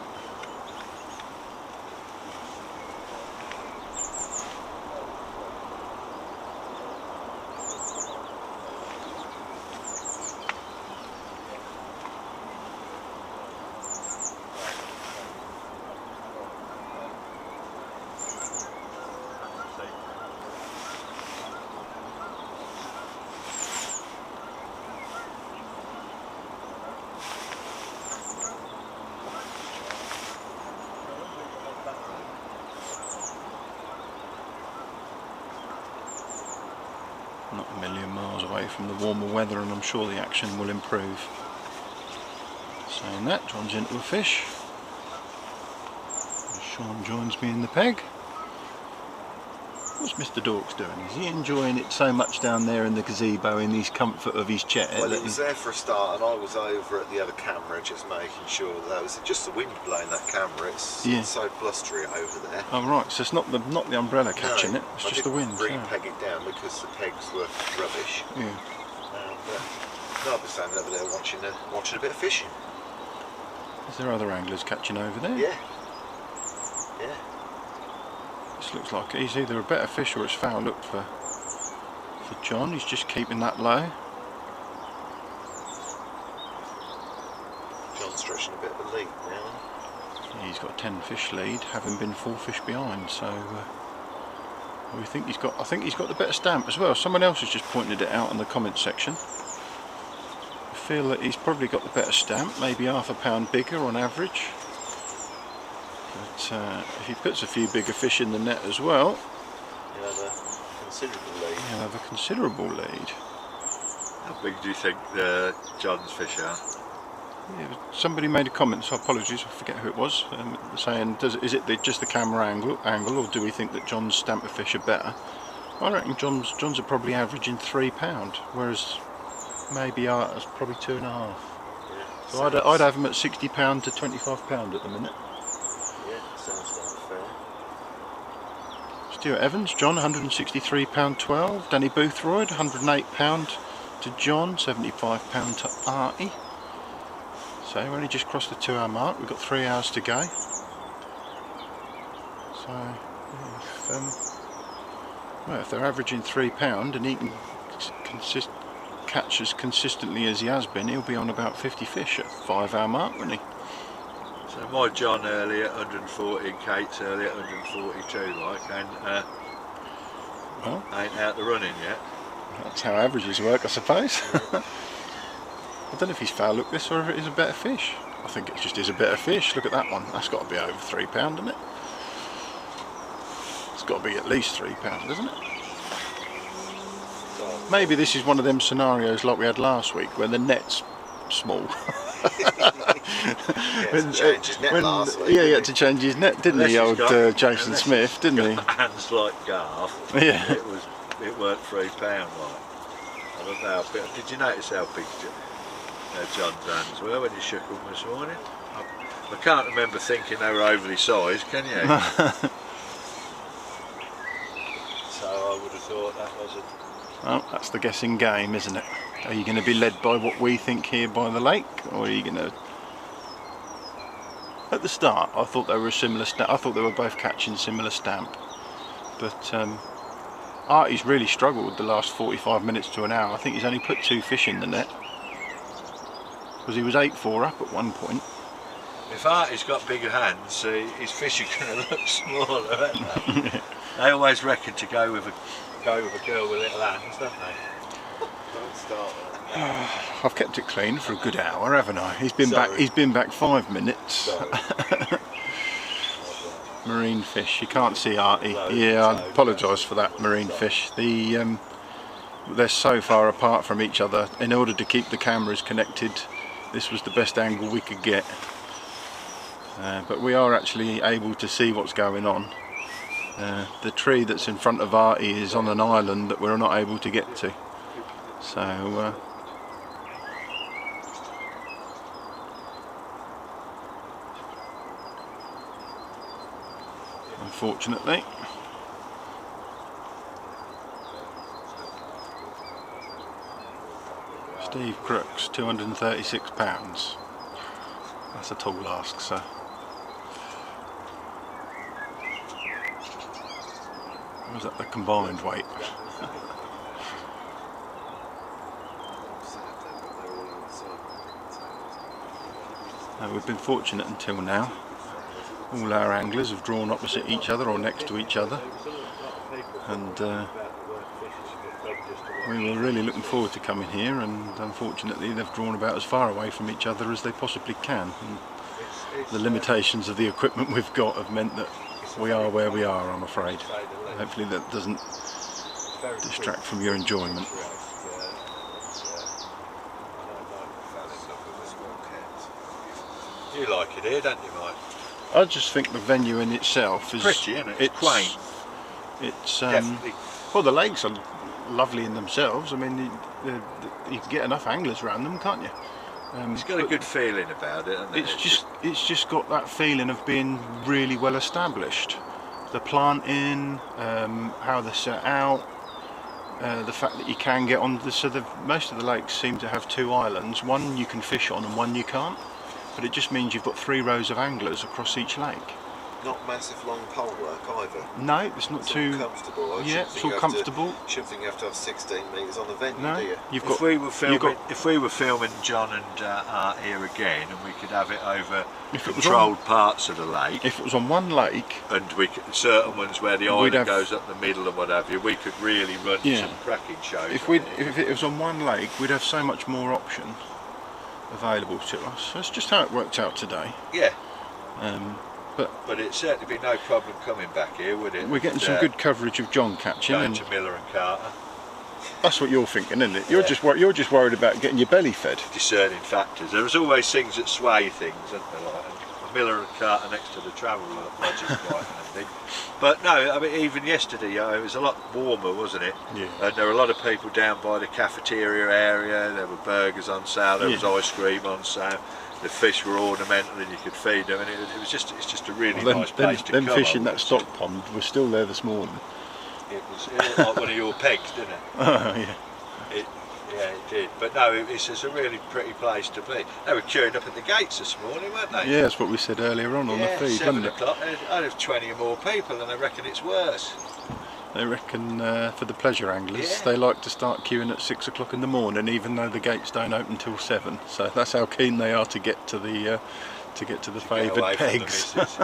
Not a million miles away from the warmer weather, and I'm sure the action will improve. Saying that, John's into a fish. And Sean joins me in the peg. What's Mr. Dorks doing? Is he enjoying it so much down there in the gazebo in his comfort of his chair? Well, it was there for a start, and I was over at the other camera just making sure that was just the wind blowing that camera. It's so blustery over there. Oh right, so it's not the umbrella catching it. It's I just the wind. Re-peg it down because the pegs were rubbish. Yeah. No, I was standing over there watching a bit of fishing. Is there other anglers catching over there? Yeah. Yeah. This looks like he's either a better fish or it's foul look for John. He's just keeping that low. John's stretching a bit of a lead now. He's got a 10 fish lead, having been 4 fish behind. So I think he's got the better stamp as well. Someone else has just pointed it out in the comment section. I feel that he's probably got the better stamp, maybe half a pound bigger on average. But if he puts a few bigger fish in the net as well, He'll have a considerable lead. he'll have a considerable lead. How big do you think John's fish are? Yeah, somebody made a comment, so apologies, I forget who it was, saying, is it just the camera angle, or do we think that John's stamp of fish are better? I reckon John's are probably averaging £3, whereas maybe Art's probably 2.5. Yeah, So I'd have them at £60 to £25 at the minute. Yeah, sounds about fair. Stuart Evans, John, £163.12. Danny Boothroyd, £108 to John, £75 to Arti. So we're only just crossed the 2 hour mark. We've got 3 hours to go. So if they're averaging £3 and he can catch as consistently as he has been, he'll be on about 50 fish at 5 hour mark, won't he? So my John earlier 140 and Kate's earlier 142 like, and Well, ain't out the running yet. that's how averages work, I suppose. I don't know if he's foul look this or if it is a better fish. I think it just is a better fish. Look at that one. That's got to be over £3, isn't it? It's got to be at least £3, isn't it? Maybe this is one of them scenarios like we had last week where the net's small. He had to change his net last week. Yeah, he had to change his net, didn't he, old Jason Smith, didn't he? Hands like Garth. Yeah. It weren't £3 like. I don't know how big. Did you notice how big John's hands were when you shook them this morning? I can't remember thinking they were overly sized, can you? So I would have thought that was a... Well, that's the guessing game, isn't it? Are you going to be led by what we think here by the lake, or are you going to... At the start, I thought they were a similar stamp. I thought they were both catching similar stamp, but Artie's really struggled the last 45 minutes to an hour. I think he's only put 2 fish in the net because he was 8-4 up at one point. If Artie's got bigger hands, his fish are going to look smaller, aren't they? They always reckon to go with a girl with little hands, don't they? Don't start there. I've kept it clean for a good hour, haven't I? He's been back. He's been back 5 minutes. Marine fish. You can't see Artie. Yeah, I apologise for that. Marine fish. They're so far apart from each other. In order to keep the cameras connected, this was the best angle we could get. But we are actually able to see what's going on. The tree that's in front of Artie is on an island that we're not able to get to. So unfortunately. Steve Crooks, £236. That's a tall ask, so. Or was that the combined weight? We've been fortunate until now. All our anglers have drawn opposite each other or next to each other, and we were really looking forward to coming here, and unfortunately they've drawn about as far away from each other as they possibly can. And the limitations of the equipment we've got have meant that we are where we are, I'm afraid. Hopefully that doesn't distract from your enjoyment. You like it here, don't you, Mike? I just think the venue in itself is pretty, isn't it? It's quaint. It's Definitely. well, the lakes are lovely in themselves. I mean, you can get enough anglers around them, can't you? It's got a good feeling about it, hasn't it? It's just got that feeling of being really well established. The planting, how they're set out, the fact that you can get on. Most of the lakes seem to have two islands. One you can fish on and one you can't. But it just means you've got 3 rows of anglers across each lake. Not massive long pole work either. No, it's not too comfortable. Yeah, it's all comfortable. Shouldn't think you have to have 16 metres on the venue, No, do you? if we were filming John and Art here again, and we could have it over If it was controlled parts of the lake, if it was on one lake, and we could, certain ones where the island have- goes up the middle and what have you, we could really run Yeah. some cracking shows. if it was on one lake, we'd have so much more option available to us. That's just how it worked out today. Yeah, But it'd certainly be no problem coming back here, would it? we're getting some good coverage of John catching, Going and to Miller and Carter. that's what you're thinking, isn't it? You're Yeah. you're just worried about getting your belly fed. Discerning factors. There's always things that sway things, isn't there? Like, and Miller and Carter next to the travel lodge is quite handy. But no, I mean, even yesterday, it was a lot warmer, wasn't it? Yeah. And there were a lot of people down by the cafeteria area. There were burgers on sale. There was ice cream on sale. The fish were ornamental, and you could feed them. And it's just a really nice place to them come. fish in I that would stock say. pond were still there this morning. It looked like one of your pegs, didn't it? Oh yeah. Yeah, it did. But no, it's just a really pretty place to be. They were queuing up at the gates this morning, weren't they? Yeah, that's what we said earlier on the feed, 7 wasn't it? o'clock. I'd have 20 or more people, and I reckon it's worse. They reckon for the pleasure anglers, Yeah. they like to start queuing at 6 o'clock in the morning, even though the gates don't open till 7. So that's how keen they are to get to the favoured away from the pegs. missus.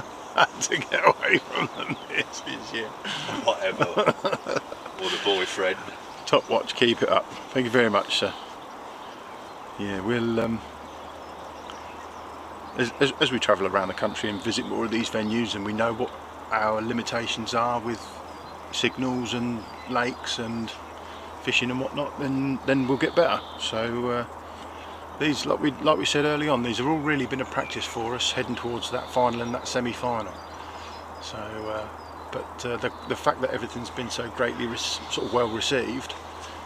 To get away from the missus, yeah. Whatever. Or the boyfriend. Top watch, keep it up. Thank you very much, sir. Yeah, we'll as we travel around the country and visit more of these venues, and we know what our limitations are with signals and lakes and fishing and whatnot, then we'll get better. So these, like we said early on, these have all really been a practice for us heading towards that final and that semi-final. So but the fact that everything's been so greatly sort of well received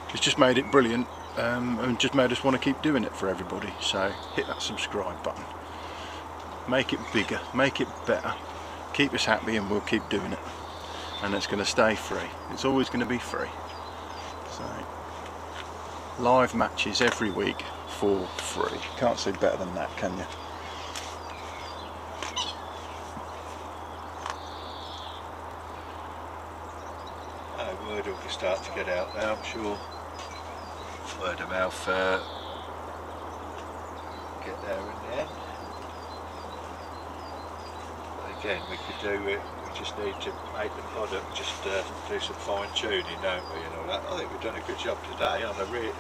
has just made it brilliant, and just made us want to keep doing it for everybody. So hit that subscribe button, make it bigger, make it better, keep us happy, and we'll keep doing it. And it's going to stay free. It's always going to be free. So live matches every week for free. Can't say better than that, can you? Word will start to get out now, I'm sure. Word of mouth get there in the end. But again, we could do it. We just need to make the product just do some fine tuning, don't we? You know, I think we've done a good job today on a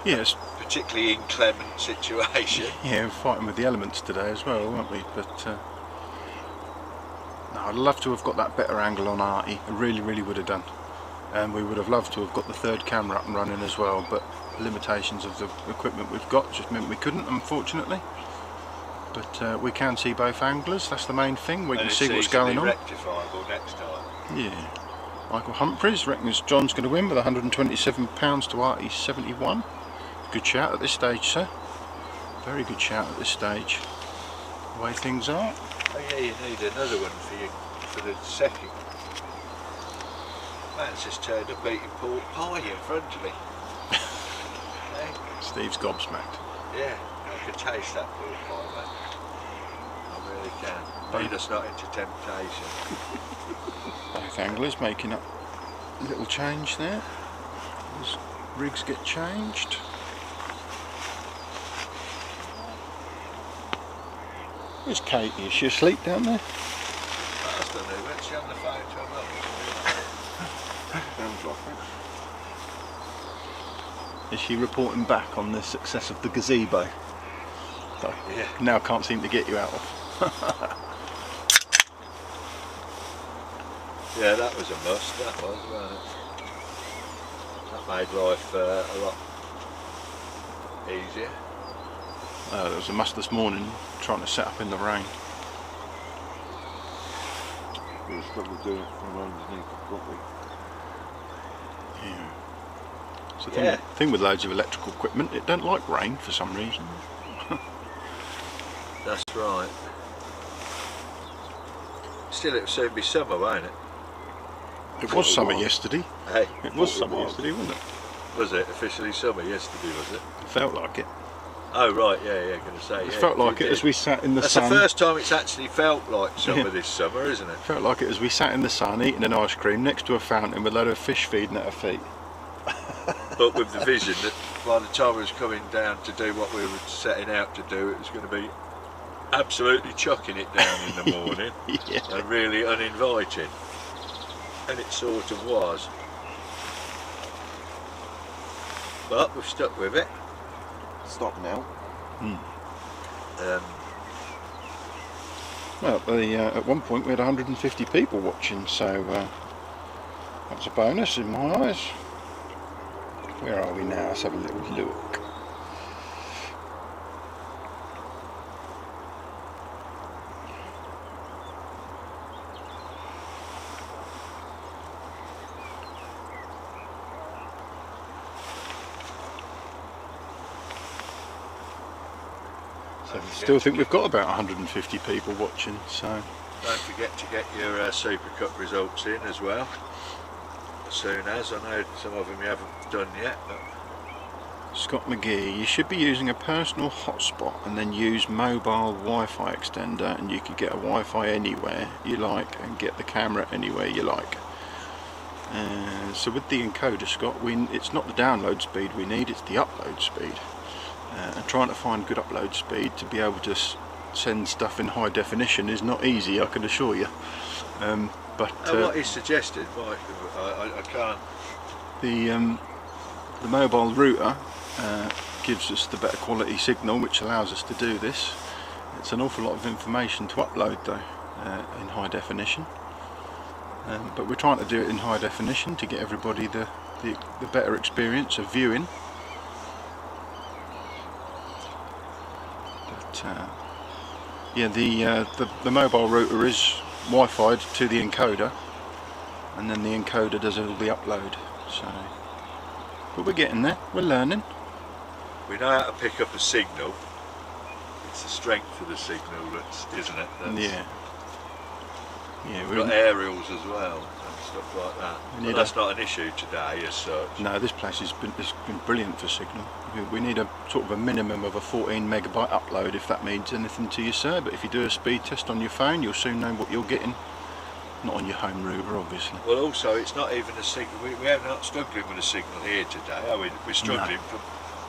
Yes. particularly inclement situation. Yeah, we're fighting with the elements today as well, weren't we? But no, I'd love to have got that better angle on Arti. I really, really would have done. And we would have loved to have got the third camera up and running as well, but the limitations of the equipment we've got just meant we couldn't, unfortunately. But we can see both anglers, that's the main thing. We can see what's going on. Rectifiable next time. Yeah. Michael Humphreys reckons John's going to win with £127 to Arti's 71. Good shout at this stage, sir. Very good shout at this stage. The way things are. Oh yeah, you need another one for your for the second. Man's just turned up eating pork pie in front of me. Hey? Steve's gobsmacked. Yeah, I can taste that pork pie, mate. I really can. Lead us not into temptation. Both anglers making up a little change there. As rigs get changed. Where's Katie? Is she asleep down there? I don't know, when's she on the phone to her mum? Sounds like it. Is she reporting back on the success of the gazebo? That I Yeah. now can't seem to get you out of. Yeah, that was a must, that was, wasn't it? That made life a lot easier. There was a must this morning trying to set up in the rain. We were struggling doing it from underneath, weren't we? Yeah. It's the Yeah. thing with loads of electrical equipment, it don't like rain for some reason. That's right. Still, it'll soon be summer, won't it? It was summer yesterday. Hey, It was summer yesterday, wasn't it? was it officially summer yesterday, was it? It felt like it. Oh, right, yeah, going to say, It yeah. felt like it did. as we sat in the That's sun. the first time it's actually felt like summer Yeah. this summer, isn't it? Felt like it as we sat in the sun eating an ice cream next to a fountain with a load of fish feeding at our feet. But with the vision that by the time we was coming down to do what we were setting out to do, it was going to be absolutely chucking it down in the morning Yeah. and really uninviting. And it sort of was. But we've stuck with it. Stop now. Well, at one point we had 150 people watching, so that's a bonus in my eyes. Where are we now? Let's have a little look. So I still think we've got about 150 people watching, so Don't forget to get your Super Cup results in as well. As soon as, I know some of them you haven't done yet, but Scott McGee, you should be using a personal hotspot and then use mobile Wi-Fi extender, and you can get a Wi-Fi anywhere you like and get the camera anywhere you like. So with the encoder, Scott, it's not the download speed we need, it's the upload speed. And trying to find good upload speed to be able to send stuff in high definition is not easy, I can assure you. But what is suggested, Mike, I can't. The mobile router gives us the better quality signal, which allows us to do this. It's an awful lot of information to upload though, in high definition. But we're trying to do it in high definition to get everybody the better experience of viewing. But yeah, the mobile router is Wi-Fi'd to the encoder, and then the encoder does all the upload. So, but we're getting there. We're learning. We know how to pick up a signal. It's the strength of the signal, isn't it? Yeah. Yeah, We've got aerials as well and stuff like that. But that's not an issue today as such. No, this place has been brilliant for signal. We need a sort of a minimum of a 14 megabyte upload, if that means anything to you, sir. But if you do a speed test on your phone, you'll soon know what you're getting. Not on your home router, obviously. Well, also, it's not even a signal. We are not struggling with a signal here today, are we? We're struggling from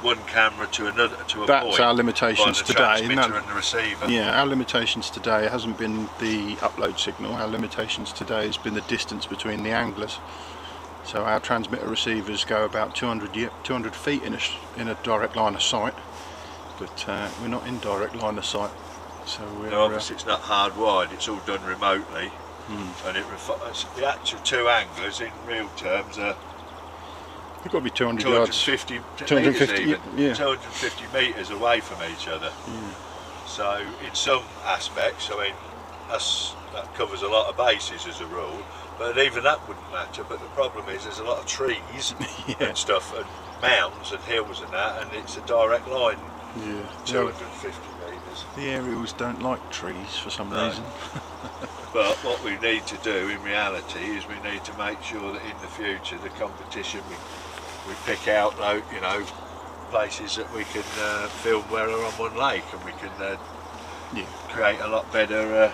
one camera to another, to a point. That's our limitations by the today. transmitter and the receiver. Yeah, our limitations today hasn't been the upload signal. Our limitations today has been the distance between the anglers. So our transmitter receivers go about 200 feet in a direct line of sight, but we're not in direct line of sight. So we're, no, obviously it's not hardwired. It's all done remotely, and the actual two anglers in real terms are. You've got to be 200 yards. 250 even, yeah. 250 metres away from each other. Yeah. So in some aspects, I mean, that covers a lot of bases as a rule, but even that wouldn't matter. But the problem is there's a lot of trees and stuff, and mounds and hills and that, and it's a direct line, Yeah. 250 metres. The aerials don't like trees for some reason. But what we need to do in reality is we need to make sure that in the future the competition we pick out, you know, places that we can film where we're on one lake, and we can create a lot better.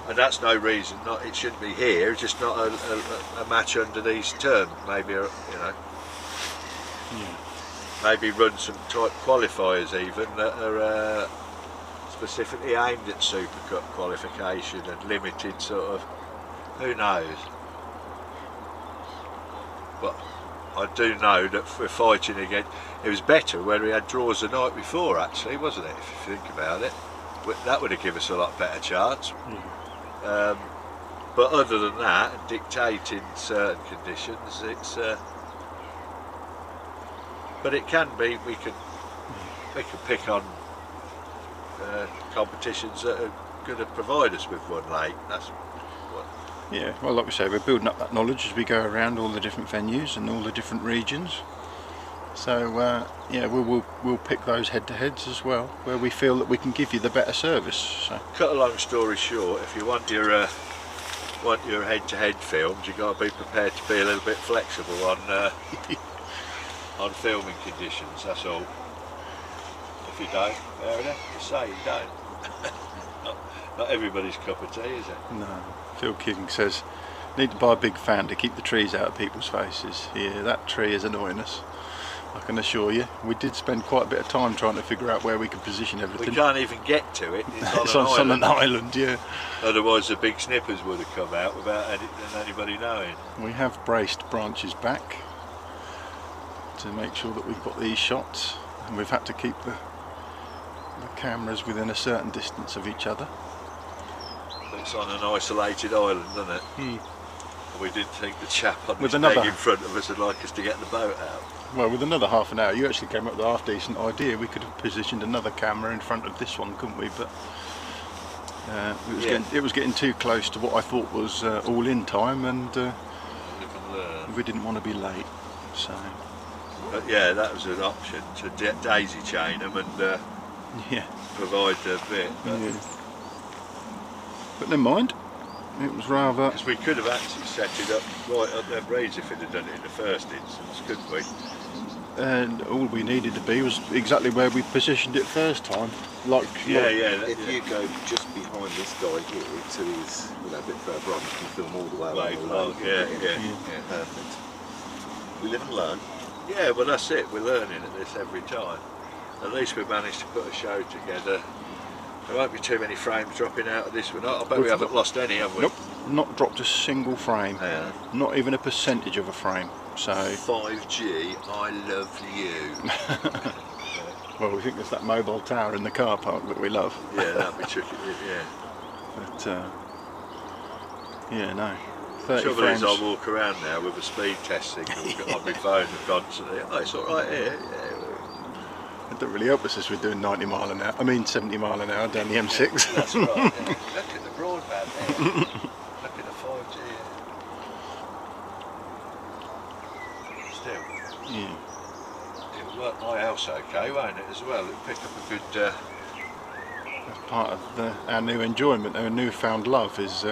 And that's no reason not it shouldn't be here. It's just not a match under these terms. Maybe you know, maybe run some type qualifiers even that are specifically aimed at Supercup qualification and limited sort of. Who knows? But I do know that we're fighting again. It was better when we had draws the night before, actually, wasn't it? If you think about it, that would have given us a lot better chance. But other than that, dictating certain conditions, it's. But it can be. We can pick on competitions that are going to provide us with one lake. That's what. Yeah, well, like we say, we're building up that knowledge as we go around all the different venues and all the different regions. So yeah, we'll pick those head-to-heads as well, where we feel that we can give you the better service. So. Cut a long story short, if you want your head-to-head films, you've got to be prepared to be a little bit flexible on on filming conditions. That's all. If you don't, fair enough. You say you don't. Not everybody's cup of tea, is it? No. Phil King says, need to buy a big fan to keep the trees out of people's faces. Yeah, that tree is annoying us, I can assure you. We did spend quite a bit of time trying to figure out where we could position everything. We can't even get to it. It's on an island, yeah. Otherwise the big snippers would have come out without anybody knowing. We have braced branches back to make sure that we've got these shots, and we've had to keep the cameras within a certain distance of each other. It's on an isolated island, isn't it? We didn't think the chap on With this another- peg in front of us would like us to get the boat out. Well, with another half an hour, you actually came up with a half decent idea. We could have positioned another camera in front of this one, couldn't we? But it was getting too close to what I thought was all in time, and we didn't want to be late. So But yeah, that was an option to daisy chain them and yeah, provide the bit. but never mind. It was rather. Because we could have actually set it up right up them reeds if it had done it in the first instance, couldn't we? And all we needed to be was exactly where we positioned it first time. If you go just behind this guy here to his, a bit further on, you can film all the way along the lake. Yeah, perfect. We live and learn. Yeah, well that's it. We're learning at this every time. At least we've managed to put a show together. There won't be too many frames dropping out of this one. I bet we haven't lost any, have we? Nope, not dropped a single frame. Yeah. Not even a percentage of a frame. So 5G, I love you. well, we think there's that mobile tower in the car park that we love. Yeah, that'd be tricky. Yeah. But yeah, no. 30 Trouble frames. is, I walk around now with a speed test signal on my phone constantly. Oh, it's all right here. Yeah. It don't really help us as we're doing 90 mile an hour. I mean 70 mile an hour down the M6. That's right. Yeah. Look at the broadband there. Look at the 5G. Still. Yeah. It'll work my house okay, won't it, as well? It'll pick up a good... That's part of our new enjoyment, our newfound love is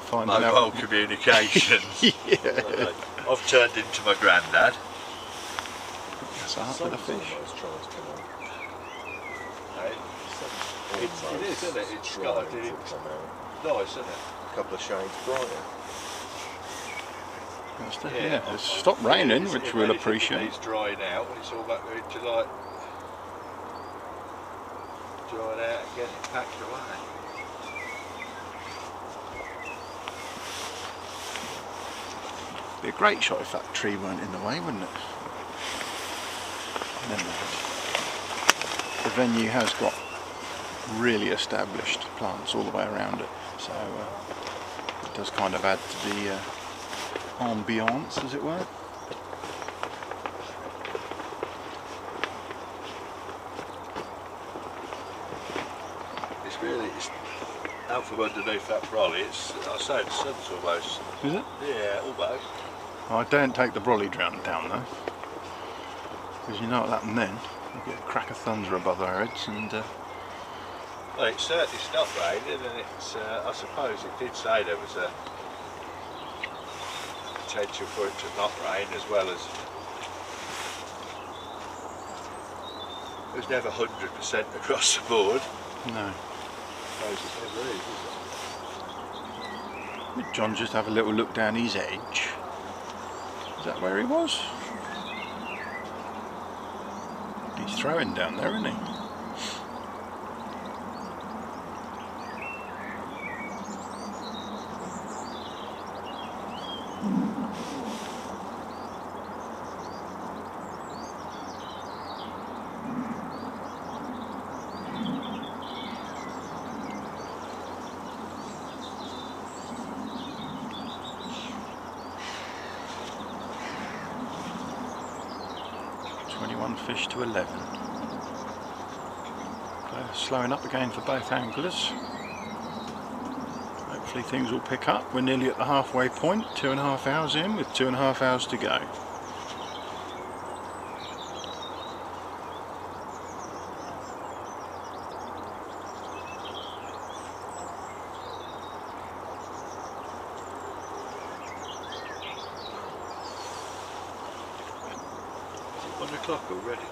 finding mobile out. communications. Yeah. I've turned into my granddad. That's a for the fish. It is, isn't it? It's got to do it. Nice, isn't it? A couple of shades brighter. Yeah, it's stopped raining, which we'll appreciate. It's drying out and it's all back into like drying out and getting packed away. Be a great shot if that tree weren't in the way, wouldn't it? Never mind. The venue has got really established plants all the way around it, so it does kind of add to the ambiance, as it were. It's out from underneath that brolly. It's, I say, the sun's almost. Is it? Yeah, almost. I don't take the brolly down though, because you know what happened then. You get a crack of thunder above our heads, and Well, it certainly stopped raining, and it's. I suppose it did say there was a potential for it to not rain, as well as it was never 100% across the board. No. I suppose it never is it? Did John just have a little look down his edge? Is that where he was? He's throwing down there, isn't he? Fish to 11. Slowing up again for both anglers. Hopefully things will pick up. We're nearly at the halfway point, 2.5 hours in with 2.5 hours to go. O'clock already.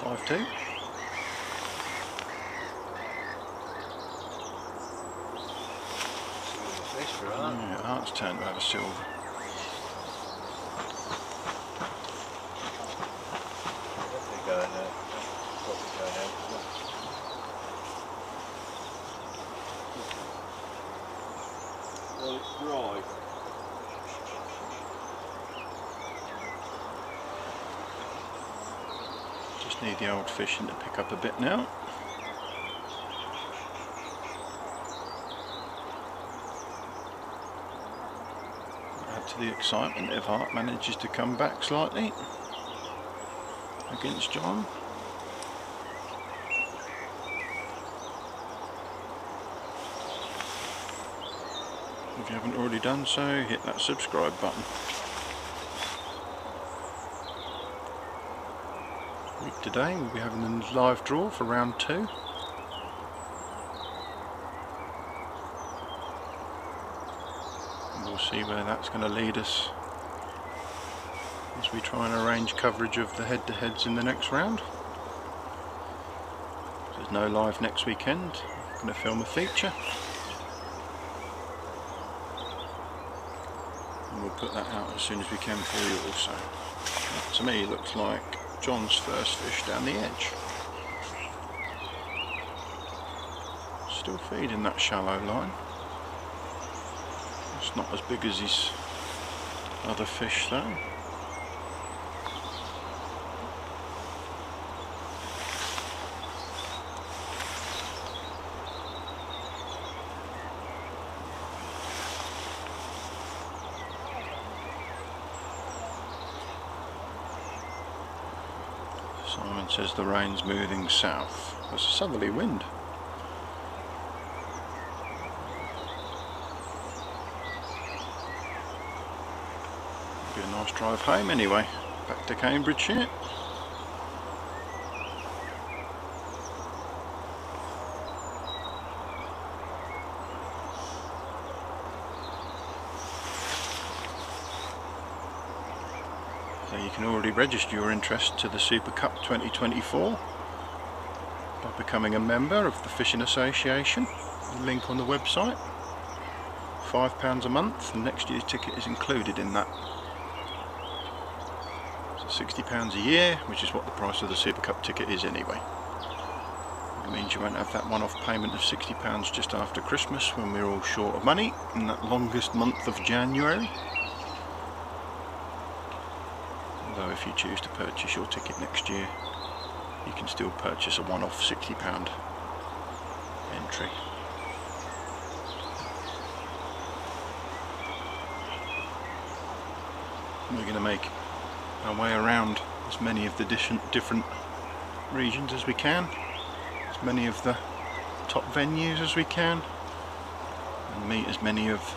5-2. Fish for Art. Yeah, Art's turn to have a silver. Definitely going out. Probably going out. Well, it's dry. Just need the old fishing to pick up a bit now. Add to the excitement if Art manages to come back slightly against John. If you haven't already done so, hit that subscribe button. Today we'll be having a live draw for round 2. And we'll see where that's going to lead us as we try and arrange coverage of the head-to-heads in the next round. There's no live next weekend. I'm going to film a feature. And we'll put that out as soon as we can for you also. That, to me, looks like John's first fish down the edge. Still feeding that shallow line. It's not as big as his other fish though. Simon says the rain's moving south. There's a southerly wind. Be a nice drive home anyway. Back to Cambridgeshire. So you can already register your interest to the Super Cup 2024 by becoming a member of the Fishing Association. The link on the website. £5 a month, and next year's ticket is included in that. So £60 a year, which is what the price of the Super Cup ticket is anyway. It means you won't have that one-off payment of £60 just after Christmas when we're all short of money in that longest month of January. Although if you choose to purchase your ticket next year, you can still purchase a one-off £60 entry. We're going to make our way around as many of the different regions as we can, as many of the top venues as we can, and meet as many of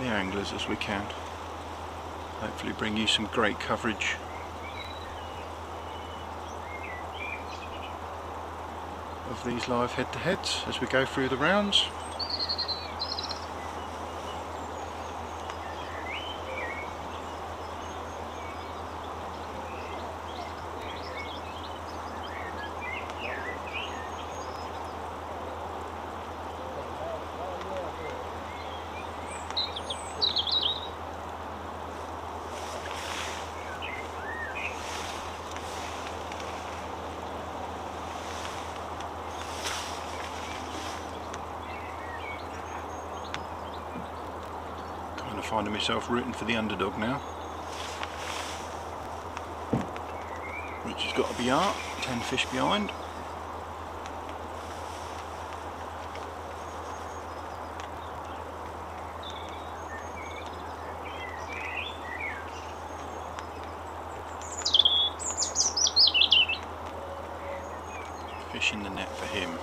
the anglers as we can. Hopefully bring you some great coverage of these live head-to-heads as we go through the rounds. Finding myself rooting for the underdog now, which has got to be Art, 10 fish behind. Fish in the net for him.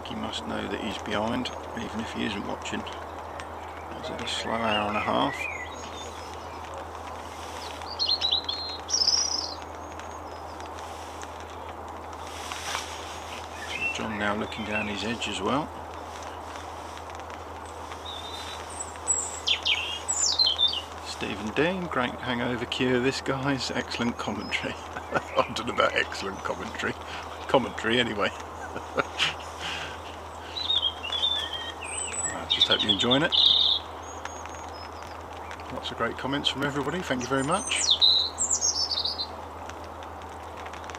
He must know that he's behind, even if he isn't watching. He's had a slow hour and a half. So John now looking down his edge as well. Stephen Dean, great hangover cue this guy's, excellent commentary. I don't know about excellent commentary. Commentary anyway. Just hope you're enjoying it. Lots of great comments from everybody, thank you very much.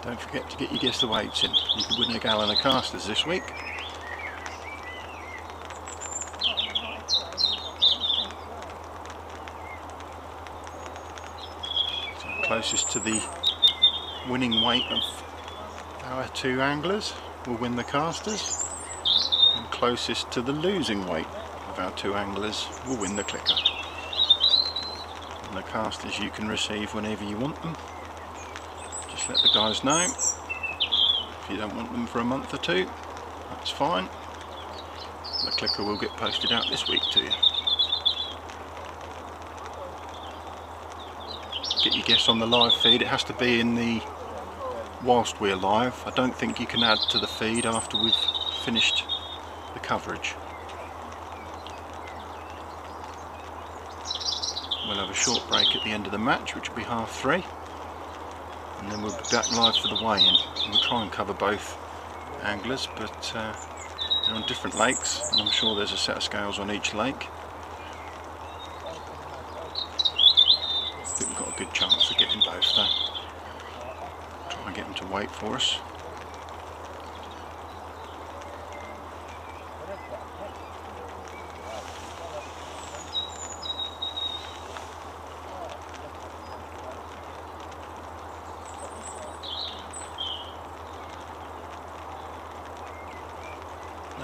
Don't forget to get your guess the weights in. You could win a gallon of casters this week. So closest to the winning weight of our two anglers will win the casters, and closest to the losing weight of our two anglers will win the clicker. And the casters you can receive whenever you want them. Just let the guys know. If you don't want them for a month or two, that's fine. The clicker will get posted out this week to you. Get your guess on the live feed. It has to be in the whilst we're live. I don't think you can add to the feed after we've finished the coverage. We'll have a short break at the end of the match, which will be 3:30, and then we'll be back live for the weigh-in. We'll try and cover both anglers, but they're on different lakes, and I'm sure there's a set of scales on each lake. I think we've got a good chance of getting both though. Try and get them to wait for us.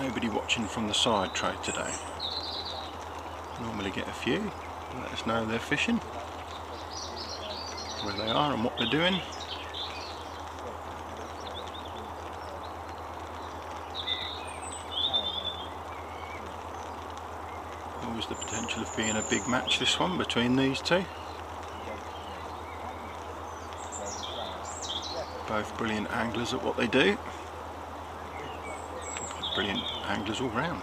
Nobody watching from the side trade today. Normally get a few, let us know they're fishing, where they are and what they're doing. Always the potential of being a big match, this one, between these two. Both brilliant anglers at what they do. Brilliant anglers all round.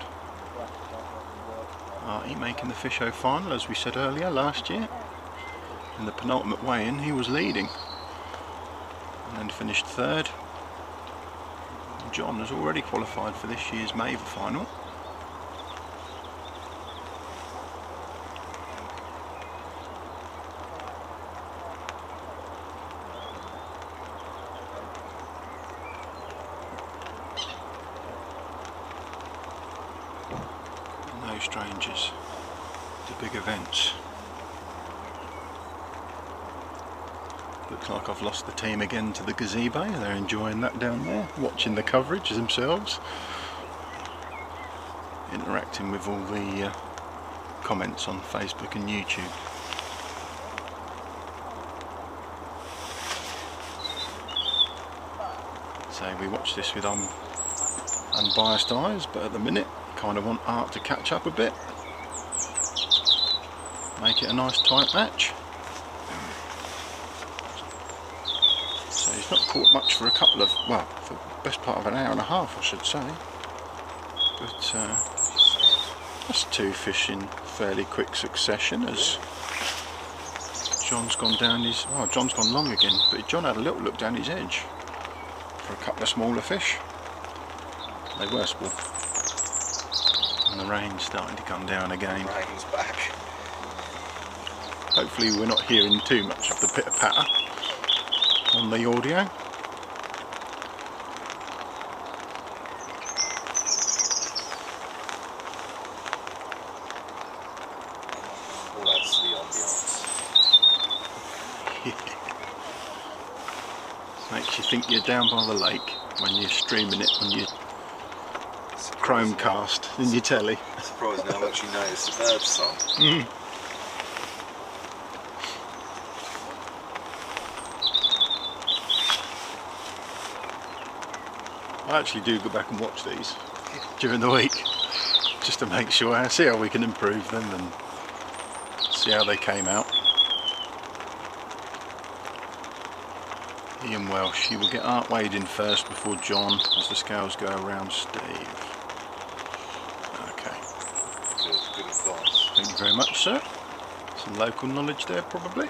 Arti making the Fish O final, as we said earlier, last year. In the penultimate weigh-in he was leading and then finished 3rd. John has already qualified for this year's Maver final. No strangers to big events. Looks like I've lost the team again to the gazebo. They're enjoying that down there, watching the coverage themselves, interacting with all the comments on Facebook and YouTube. So we watch this with unbiased eyes, but at the minute kind of want Art to catch up a bit, make it a nice tight match. So he's Not caught much for a couple of, well, for the best part of an hour and a half, I should say. But that's 2 fish in fairly quick succession as John's gone down his, oh, John's gone long again, but John had a little look down his edge for a couple of smaller fish. They were small. And the rain's starting to come down again. Rain's back. Hopefully we're not hearing too much of the pitter patter on the audio. Oh, that's the ambiance. Makes you think you're down by the lake when you're streaming it on your Chromecast in your telly. Surprising how much you notice the bird song. I actually do go back and watch these during the week just to make sure, see how we can improve them and see how they came out. Ian Welsh, you will get Art Wade in first before John as the scales go around Steve. Okay. Good advice. Thank you very much, sir. Some local knowledge there, probably.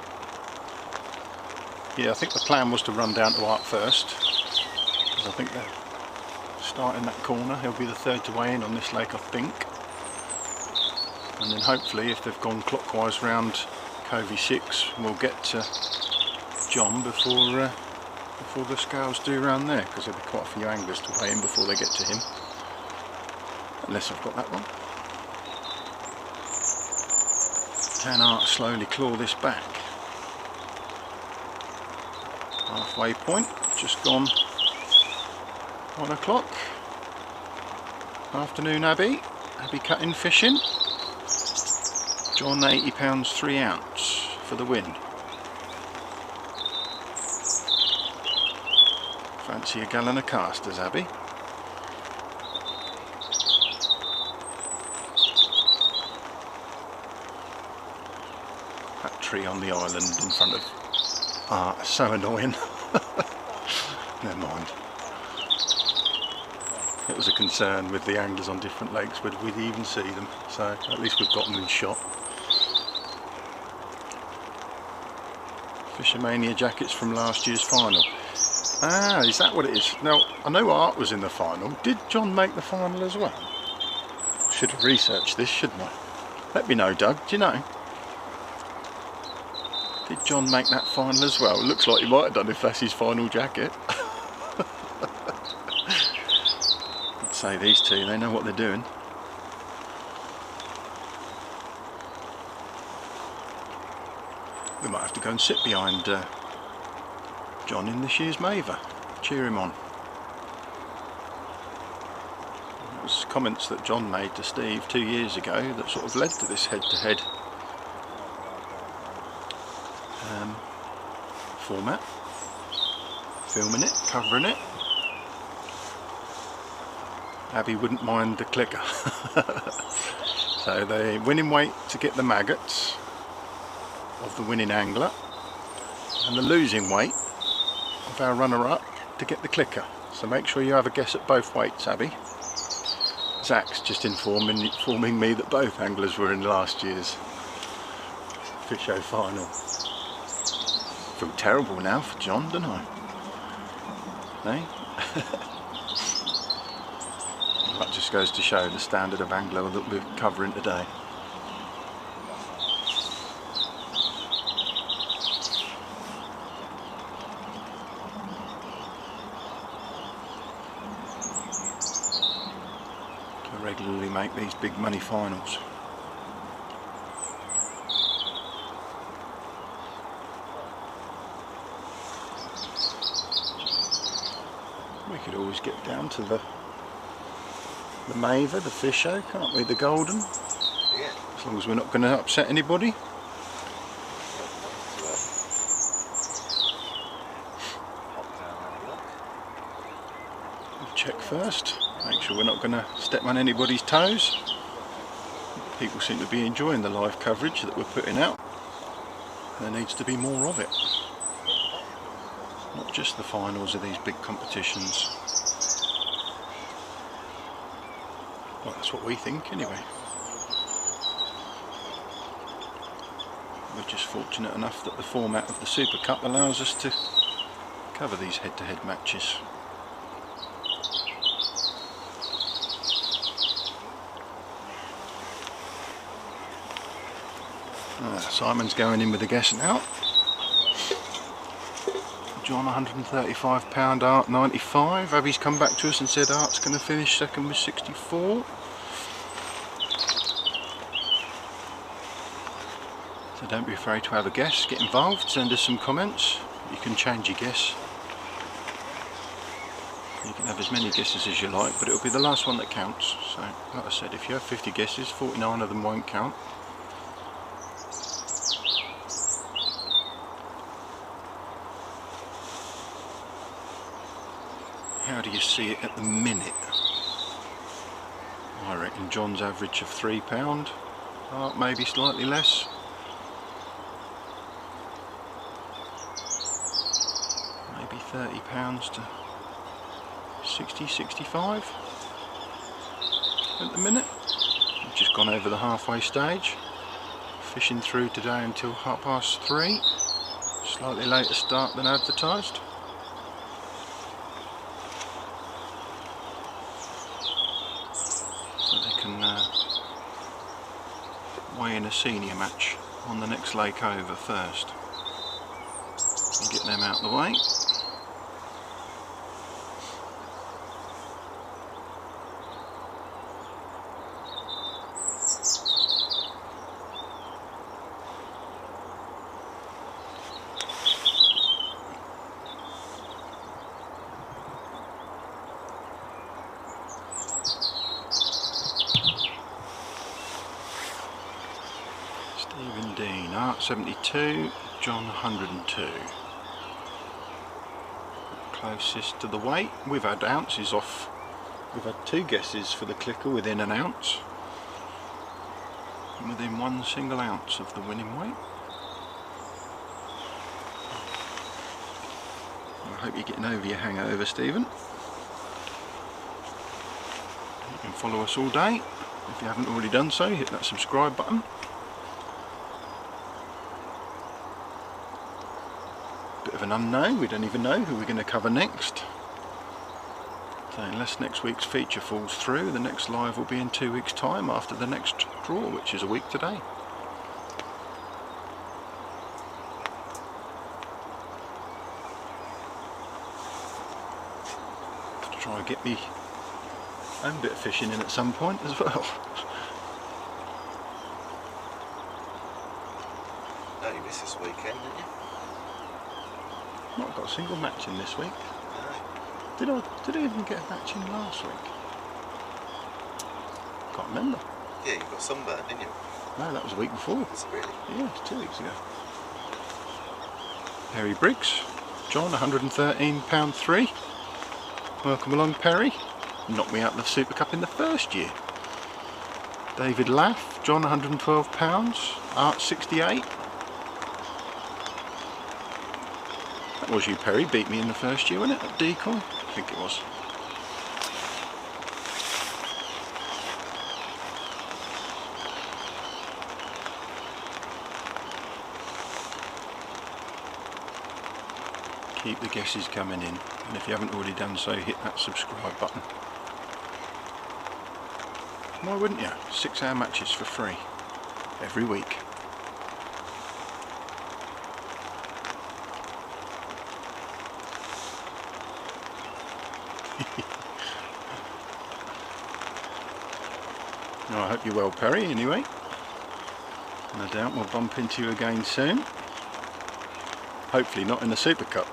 Yeah, I think the plan was to run down to Art first, because I think they're starting that corner. He'll be the third to weigh in on this lake, I think. And then hopefully, if they've gone clockwise round Covey 6, we'll get to John before the scales do around there, because there'll be quite a few anglers to weigh in before they get to him. Unless I've got that wrong. Can Art slowly claw this back? Halfway point, just gone 1 o'clock. Afternoon, Abby. Abby cutting fishing. John £80 3 ounce for the win. Fancy a gallon of casters, Abby. That tree on the island in front of Art is so annoying. Never mind. It was a concern with the anglers on different lakes whether we'd even see them, so at least we've got them in shot. Fishermania jackets from last year's final. Ah, is that what it is? Now, I know Art was in the final. Did John make the final as well? Should have researched this, shouldn't I? Let me know, Doug. Do you know? Did John make that final as well? It looks like he might have done if that's his final jacket. I'd say these two, they know what they're doing. We might have to go and sit behind John in this year's Maver. Cheer him on. It was comments that John made to Steve 2 years ago that sort of led to this head-to-head format. Filming it, covering it. Abby wouldn't mind the clicker. So the winning weight to get the maggots of the winning angler, and the losing weight of our runner-up to get the clicker. So make sure you have a guess at both weights, Abby. Zach's just informing me that both anglers were in last year's Fish Show final. Feel terrible now for John, don't I? Eh? That just goes to show the standard of angler that we're covering today. I regularly make these big money finals. We could always get down to the Maver, the Fish Show, can't we? The Golden. Yeah. As long as we're not going to upset anybody. We'll check first. Make sure we're not going to step on anybody's toes. People seem to be enjoying the live coverage that we're putting out. There needs to be more of it. not just the finals of these big competitions. Well, that's what we think anyway. We're just fortunate enough that the format of the Super Cup allows us to cover these head-to-head matches. Simon's going in with a guess now. John £135, Art 95. Abby's come back to us and said Art's going to finish second with 64. So don't be afraid to have a guess, get involved, send us some comments. You can change your guess. You can have as many guesses as you like, but it'll be the last one that counts. So like I said, if you have 50 guesses, 49 of them won't count. How do you see it at the minute? I reckon John's average of £3, Art maybe slightly less. Maybe £30 to 60, 65 at the minute. We've just gone over the halfway stage. Fishing through today until 3:30. Slightly later start than advertised. Weigh in a senior match on the next lake over first and get them out of the way. Art 72, John 102. Closest to the weight. We've had ounces off. We've had 2 guesses for the clicker within an ounce. And within 1 single ounce of the winning weight. I hope you're getting over your hangover, Stephen. You can follow us all day. If you haven't already done so, hit that subscribe button. Bit of an unknown, we don't even know who we're going to cover next. So unless next week's feature falls through, the next live will be in 2 weeks' time after the next draw, which is a week today. To try and get me own bit of fishing in at some point as well. No, you missed this weekend, didn't you? Not got a single match in this week. No. Did I even get a match in last week? Can't remember. Yeah, you got sunburned, didn't you? No, that was a week before. Was it really? Yeah, it's 2 weeks ago. Perry Briggs, John, £113.3. Welcome along, Perry. Knocked me out of the Super Cup in the first year. David Laff, John, £112. Art 68. That was you, Perry. Beat me in the first year, wasn't it? At Decoy? I think it was. Keep the guesses coming in, and if you haven't already done so, hit that subscribe button. Why wouldn't you? 6-hour matches for free every week. I hope you're well, Perry, anyway. No doubt we'll bump into you again soon. Hopefully not in the Super Cup.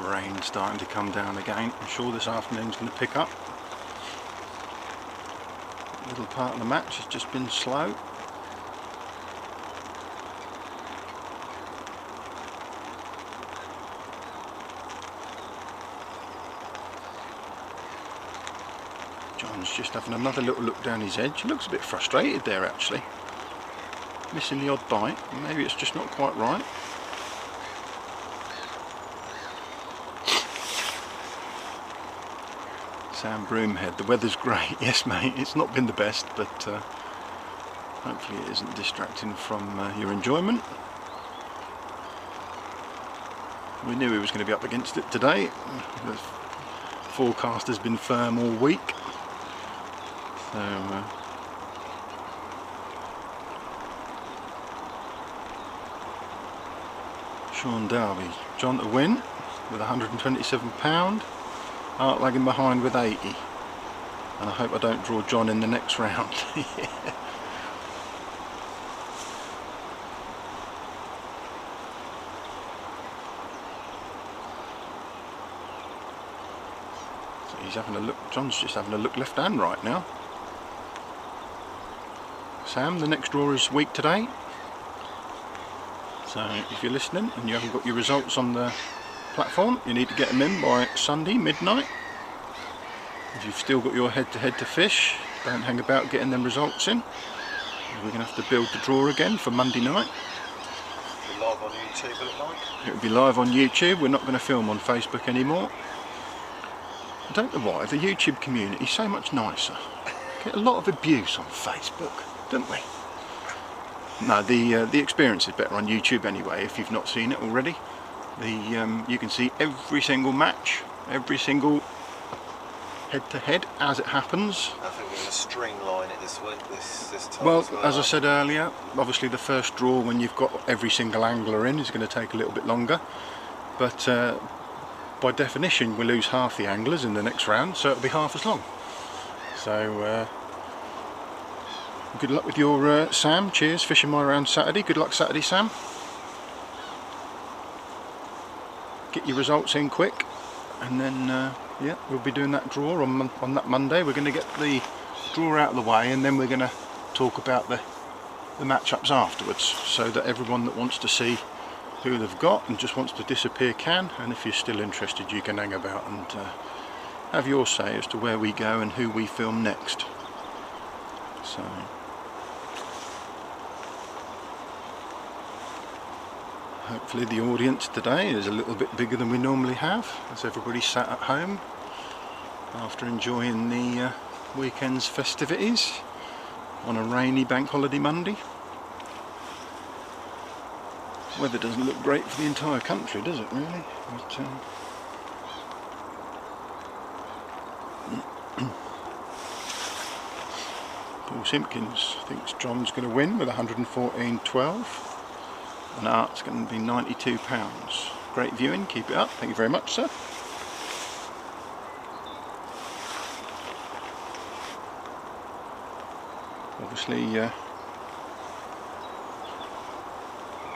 Rain starting to come down again. I'm sure this afternoon's going to pick up. Little part of the match has just been slow. John's just having another little look down his edge. He looks a bit frustrated there actually. Missing the odd bite. Maybe it's just not quite right. Sam Broomhead, the weather's great. Yes mate, it's not been the best, but hopefully it isn't distracting from your enjoyment. We knew he was going to be up against it today. The forecast has been firm all week. So Sean Darby, John to win with £127. Art lagging behind with 80. And I hope I don't draw John in the next round. So he's having a look, John's just having a look left and right now. Sam, the next draw is week today. So if you're listening and you haven't got your results on the platform, you need to get them in by Sunday midnight. If you've still got your head-to-head to fish, don't hang about getting them results in. We're going to have to build the draw again for Monday night. Be live on YouTube, will it like? It will be live on YouTube. We're not going to film on Facebook anymore. I don't know why, the YouTube community is so much nicer. Get a lot of abuse on Facebook, don't we? No, the experience is better on YouTube anyway, if you've not seen it already. You can see every single match, every single head-to-head as it happens. I think we're going to streamline it this week, this time. Well, as I said earlier, obviously the first draw when you've got every single angler in is going to take a little bit longer. But by definition we lose half the anglers in the next round, so it'll be half as long. So good luck with your Sam. Cheers, fishing my round Saturday. Good luck Saturday, Sam. Get your results in quick, and then yeah, we'll be doing that draw on that Monday. We're going to get the draw out of the way, and then we're going to talk about the matchups afterwards, so that everyone that wants to see who they've got and just wants to disappear can. And if you're still interested, you can hang about and have your say as to where we go and who we film next. So hopefully the audience today is a little bit bigger than we normally have, as everybody sat at home after enjoying the weekend's festivities on a rainy bank holiday Monday. Weather doesn't look great for the entire country, does it really? But, Paul Simpkins thinks John's going to win with 114.12. And Art's going to be £92. Great viewing, keep it up. Thank you very much, sir. Obviously,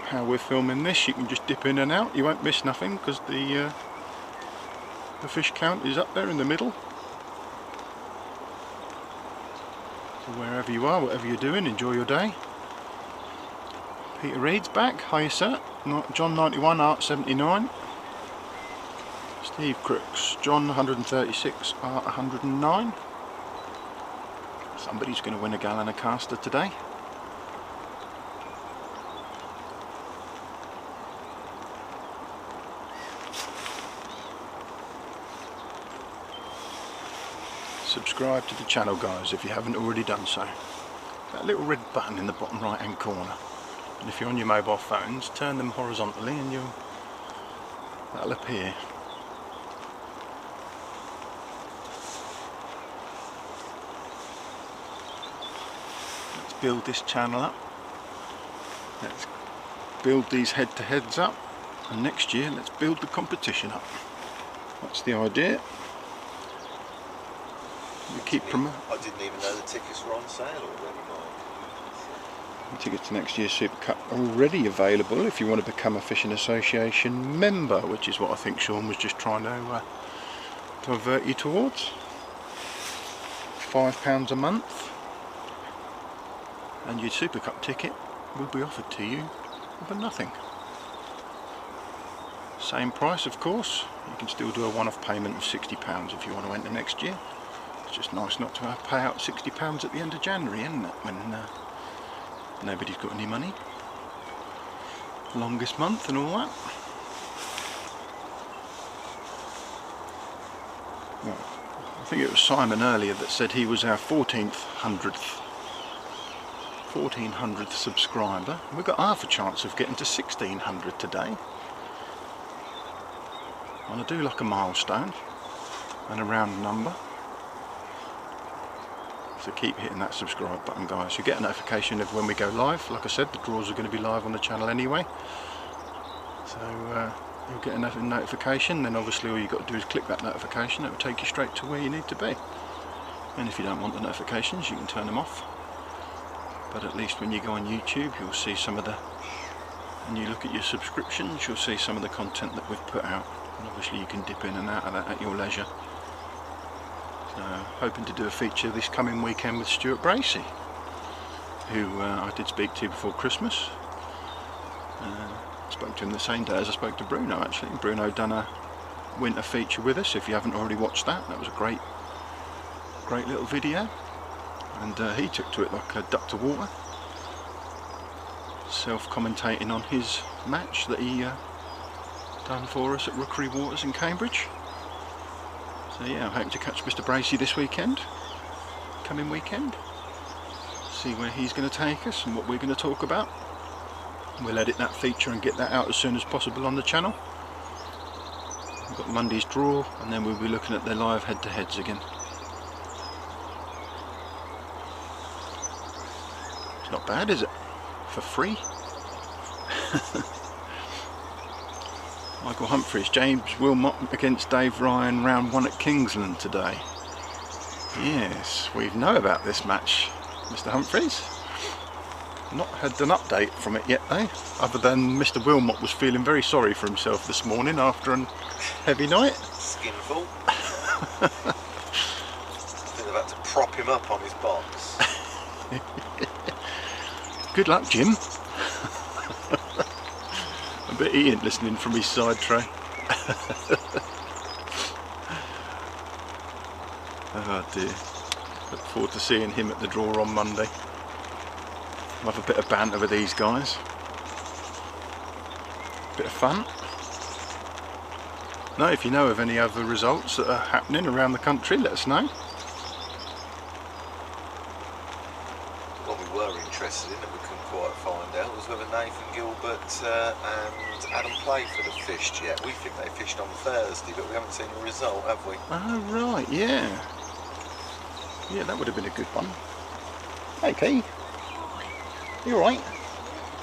how we're filming this, you can just dip in and out. You won't miss nothing because the fish count is up there in the middle. So wherever you are, whatever you're doing, enjoy your day. Peter Reed's back. Hiya sir. John 91, Art 79. Steve Crooks, John 136, Art 109. Somebody's going to win a gallon of caster today. Subscribe to the channel guys if you haven't already done so. That little red button in the bottom right hand corner. And if you're on your mobile phones, turn them horizontally and that'll appear. Let's build this channel up. Let's build these head-to-heads up, and next year let's build the competition up. That's the idea. We keep promoting. I didn't even know the tickets were on sale already, Mike. Tickets to next year's Super Cup are already available if you want to become a Fishing Association member, which is what I think Sean was just trying to avert you towards. £5 a month, and your Super Cup ticket will be offered to you for nothing. Same price, of course. You can still do a one-off payment of £60 if you want to enter next year. just nice not to have to pay out £60 at the end of January, isn't it? When nobody's got any money. Longest month and all that. Well, I think it was Simon earlier that said he was our 1400th subscriber. We've got half a chance of getting to 1600 today. I want to do like a milestone and a round number. So keep hitting that subscribe button, guys. You get a notification of when we go live. Like I said, the draws are going to be live on the channel anyway. So you'll get a notification, then obviously all you've got to do is click that notification. It will take you straight to where you need to be. And if you don't want the notifications, you can turn them off. But at least when you go on YouTube, you'll see some of the, and you look at your subscriptions, you'll see some of the content that we've put out. And obviously you can dip in and out of that at your leisure. So hoping to do a feature this coming weekend with Stuart Bracey, who I did speak to before Christmas. Spoke to him the same day as I spoke to Bruno, actually. Bruno done a winter feature with us. If you haven't already watched that, that was a great little video. And he took to it like a duck to water, self-commentating on his match that he done for us at Rookery Waters in Cambridge. So yeah, I'm hoping to catch Mr. Bracey this weekend, coming weekend, see where he's going to take us and what we're going to talk about. We'll edit that feature and get that out as soon as possible on the channel. We've got Monday's draw, and then we'll be looking at the live head-to-heads again. It's not bad, is it? For free. Michael Humphries, James Wilmot against Dave Ryan, round 1 at Kingsland today. Yes, we know about this match, Mr. Humphries. Not had an update from it yet though, other than Mr. Wilmot was feeling very sorry for himself this morning after a heavy night. Skinful. I think they've had to prop him up on his box. Good luck, Jim. I bet he ain't listening from his side tray. Oh dear. Look forward to seeing him at the draw on Monday. We'll have a bit of banter with these guys. Bit of fun. Now, if you know of any other results that are happening around the country, let us know. What we were interested in that we couldn't quite find out was whether Nathan Gilbert and Adam Playford have fished yet. We think they fished on Thursday, but we haven't seen the result, have we? Oh right, yeah. Yeah, that would have been a good one. Hey Key. You alright?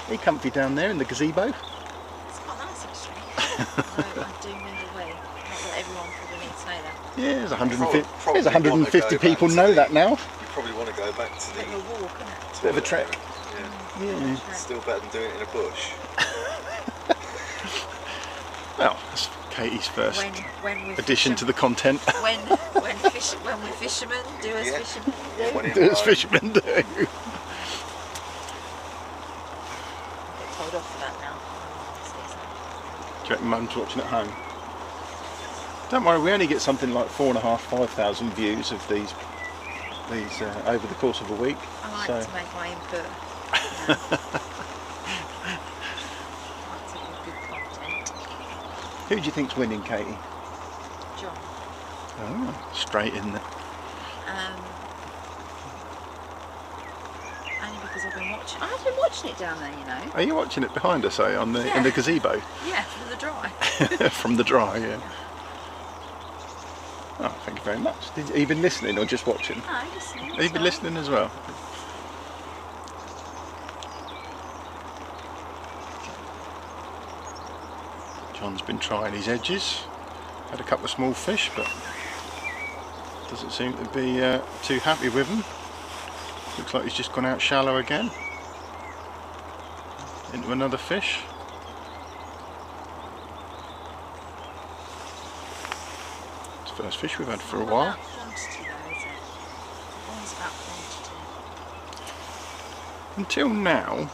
Are you comfy down there in the gazebo? It's quite nice actually. I do move away. Not that everyone probably needs to know that. Yeah, there's 150, Probably there's 150 people to know the- that now. You probably want to go back to It's a the bit of a walk, isn't it? Bit of a trek. Yeah. Yeah. Still better than doing it in a bush. Well, that's Katie's first When we addition to the content. when we fishermen do as Yeah. fishermen do. When in Do as Rome. fishermen do. Get told off for that now. Do you reckon Mum's watching at home? Don't worry, we only get something like 4,500–5,000 views of these over the course of a week. I like So to make my input. I like to do good content. who do you think's winning, Katie? John. Oh, straight in there. Only because I've been watching. I've been watching it down there, you know. Are you watching it behind us, on the in Yeah. the gazebo? Yeah, for the dry. From the dry, yeah. Oh, thank you very much. Are you been listening or just watching? No, listening. Have you been listening as well? John's been trying his edges. Had a couple of small fish, but doesn't seem to be too happy with them. Looks like he's just gone out shallow again. Into another fish. It's the first fish we've had for a while. About quantity though, is it? One's about quantity. Until now,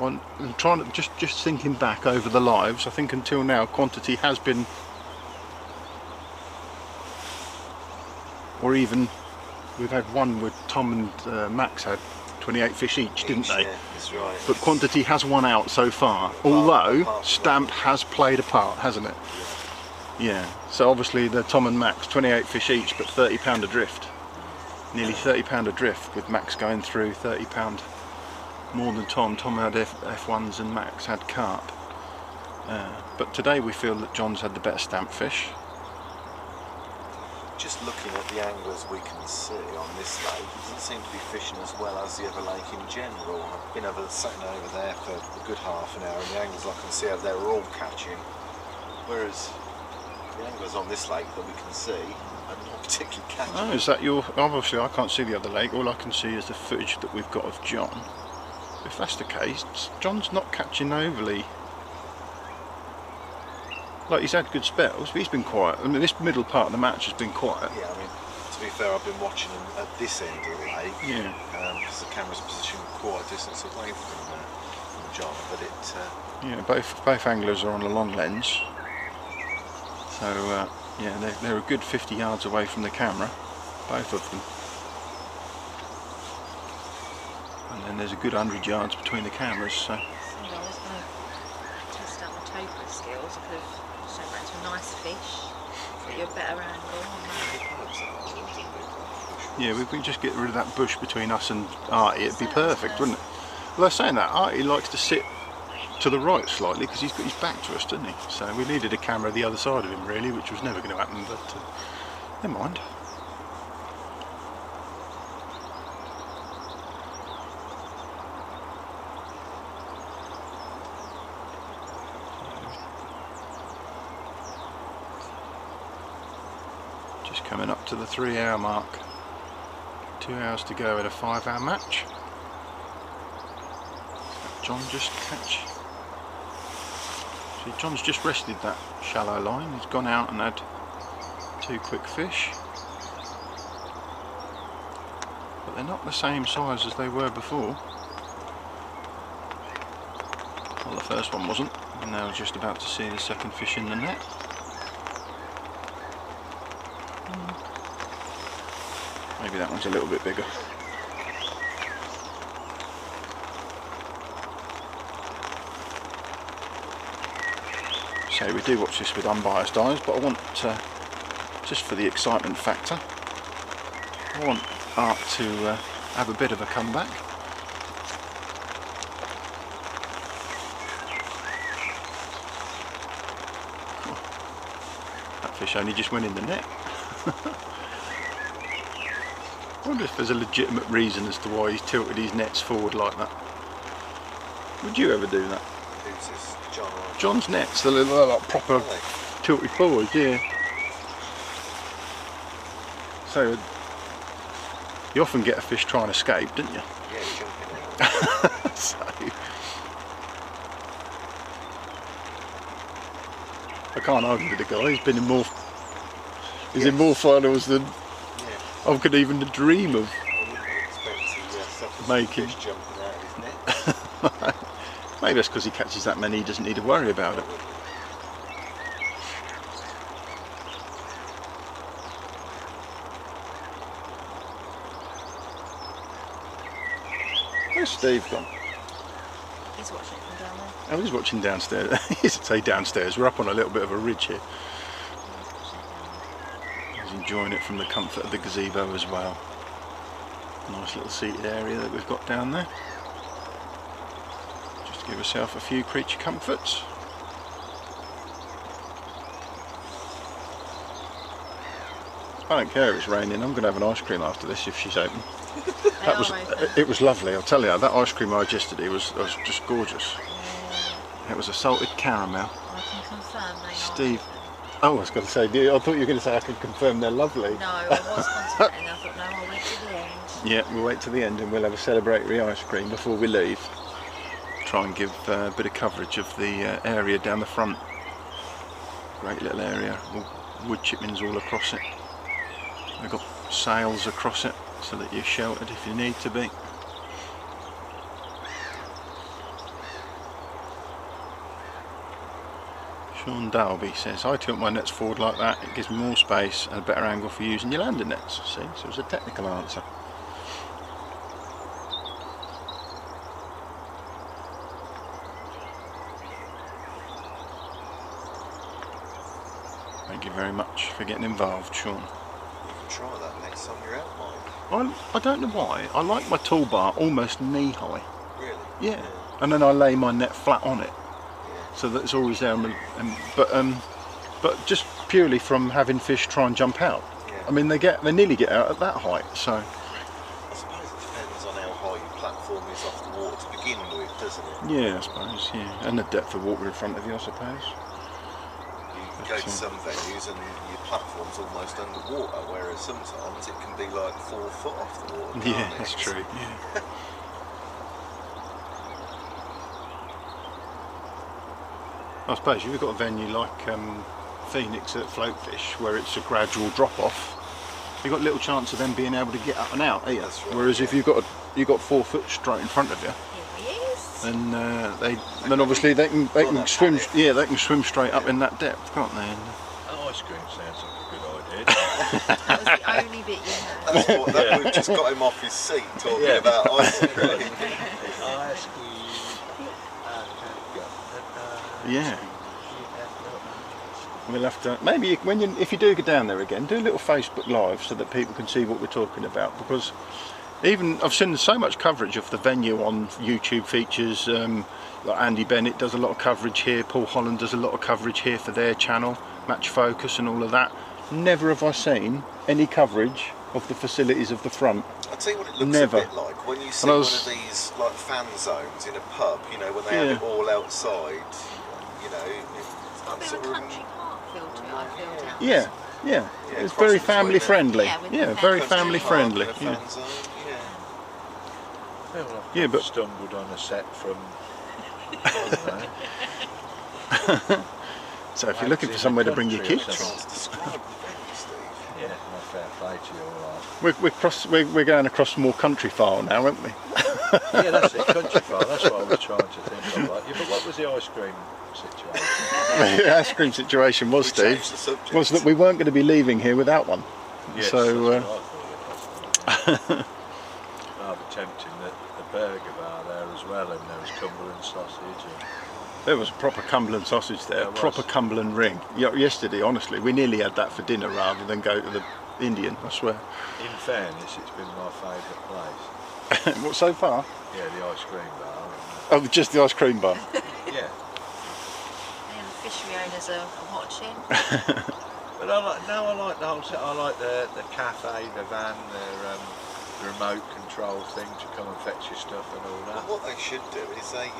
I'm trying to just thinking back over the lives. I think until now, quantity has been or even we've had one with Tom and Max had 28 fish each, didn't they? Yeah, that's right. But quantity has won out so far, although stamp has played a part, hasn't it? Yeah, so obviously the Tom and Max, 28 fish each, but £30 adrift. Nearly £30 adrift, with Max going through £30 more than Tom. Tom had F1s and Max had carp. But today we feel that John's had the better stamp fish. Just looking at the anglers we can see on this lake, it doesn't seem to be fishing as well as the other lake in general. I've been sitting over there for a good half an hour, and the anglers I can see over there are all catching, whereas the anglers on this lake that we can see are not particularly catching. Oh, is that your... Obviously I can't see the other lake, all I can see is the footage that we've got of John. If that's the case, John's not catching overly... Like, he's had good spells, but he's been quiet. I mean, this middle part of the match has been quiet. Yeah, I mean, to be fair, I've been watching him at this end of the lake. Yeah. Because the camera's positioned quite a distance away from John, but it... Yeah, both anglers are on a long lens. So, yeah, they're a good 50 yards away from the camera, both of them. And then there's a good 100 yards between the cameras, so... I was going to test out my topo skills. I could have shown that to a nice fish, get you a better angle on that. Yeah, we can just get rid of that bush between us and Arti, it'd be perfect, wouldn't it? Well, saying that, Arti likes to sit to the right slightly because he's got his back to us, doesn't he? So we needed a camera the other side of him really, which was never going to happen, but never mind. Just coming up to the 3-hour mark. 2 hours to go at a 5-hour match. John just catch. See, John's just rested that shallow line. He's gone out and had 2 quick fish. But they're not the same size as they were before. Well, the first one wasn't. And now we're just about to see the second fish in the net. Maybe that one's a little bit bigger. So we do watch this with unbiased eyes, but I want, just for the excitement factor, I want Art to have a bit of a comeback. That fish only just went in the net. I wonder if there's a legitimate reason as to why he's tilted his nets forward like that. Would you ever do that? Who's this? John or... John's nets, they're like proper tilted forward, yeah. So, you often get a fish trying to escape, don't you? Yeah, jumping out. So, I can't argue with the guy, he's been in more... He's in more finals than I could even dream of making. Jumping out of his net. Maybe that's because he catches that many, he doesn't need to worry about it. Where's Steve gone? He's watching it from down there. Oh, he's watching downstairs. He's say downstairs. We're up on a little bit of a ridge here. He's enjoying it from the comfort of the gazebo as well. Nice little seated area that we've got down there. Just to give yourself a few creature comforts. I don't care if it's raining. I'm going to have an ice cream after this if she's open. It was lovely. I'll tell you, that ice cream I had yesterday was just gorgeous. It was a salted caramel. I can confirm they are. Steve. Oh, I was going to say, I thought you were going to say I can confirm they're lovely. No, I was contemplating. I thought, no, I'll wait till the end. Yeah, we'll wait till the end and we'll have a celebratory ice cream before we leave. Try and give a bit of coverage of the area down the front. Great little area, wood chippings all across it. They've got sails across it so that you're sheltered if you need to be. Sean Dalby says, I tilt my nets forward like that, it gives me more space and a better angle for using your landing nets. See, so it's a technical answer. Thank you very much for getting involved, Sean. You can try that next time you're out, Mike. I don't know why, I like my toolbar almost knee high. Really? Yeah. And then I lay my net flat on it, Yeah. so that it's always there. But just purely from having fish try and jump out. Yeah. I mean, they nearly get out at that height. So I suppose it depends on how high your platform is off the water to begin with, doesn't it? yeah, I suppose. Yeah, and the depth of water in front of you, I suppose. You can go to some venues and your platform's almost underwater, whereas sometimes it can be like 4 foot off the water. Yeah, can't it? that's true. Yeah. I suppose you've got a venue like Phoenix at Floatfish, where it's a gradual drop off. You've got little chance of them being able to get up and out, That's right, whereas if you've got 4 foot straight in front of you, Here he is. and then obviously they can swim. Yeah, they can swim straight up in that depth, can't they? And, Ice cream sounds like a good idea. That was the only bit you heard. That's what, we've just got him off his seat talking Yeah. about ice cream. Ice cream. yeah. We'll have to maybe if you do go down there again, do a little Facebook Live so that people can see what we're talking about, because even I've seen so much coverage of the venue on YouTube features. Like Andy Bennett does a lot of coverage here. Paul Holland does a lot of coverage here for their channel, Match Focus and all of that. Never have I seen any coverage of the facilities of the front. I'll tell you what it looks Never. a bit like when you see one of these like fan zones in a pub, you know, when they have it all outside, you know. It's got a bit of a country park feel to it, I feel, down Yeah, yeah. It's crossing very between family the- friendly. Yeah, with the Very country family park friendly. and a Yeah. fan zone, yeah. Well, Yeah, I've but- stumbled on a set from. So if you're looking for somewhere to bring your kids, Trying to describe the venue, Steve. Yeah, no fair play to you, all we're going across more country file now, aren't we? right. Yeah, that's it, country file. That's what I was trying to think of. Like, yeah, but what was the ice cream situation? The ice cream situation was, We Steve, changed the subject. was that we weren't going to be leaving here without one. Yes, So, that's what I thought it was. Rather tempting that the burger bar there as well, and there was Cumberland sausage. And There was a proper Cumberland sausage there, There was. proper Cumberland ring. Yesterday, honestly, we nearly had that for dinner rather than go to the Indian, I swear. in fairness, it's been my favourite place. What, so far? Yeah, the ice cream bar. Oh, just the ice cream bar. And, yeah, And the fishery owners are watching. but I like the whole set. I like the cafe, the van, the remote control thing to come and fetch your stuff and all Well, that. what they should do is like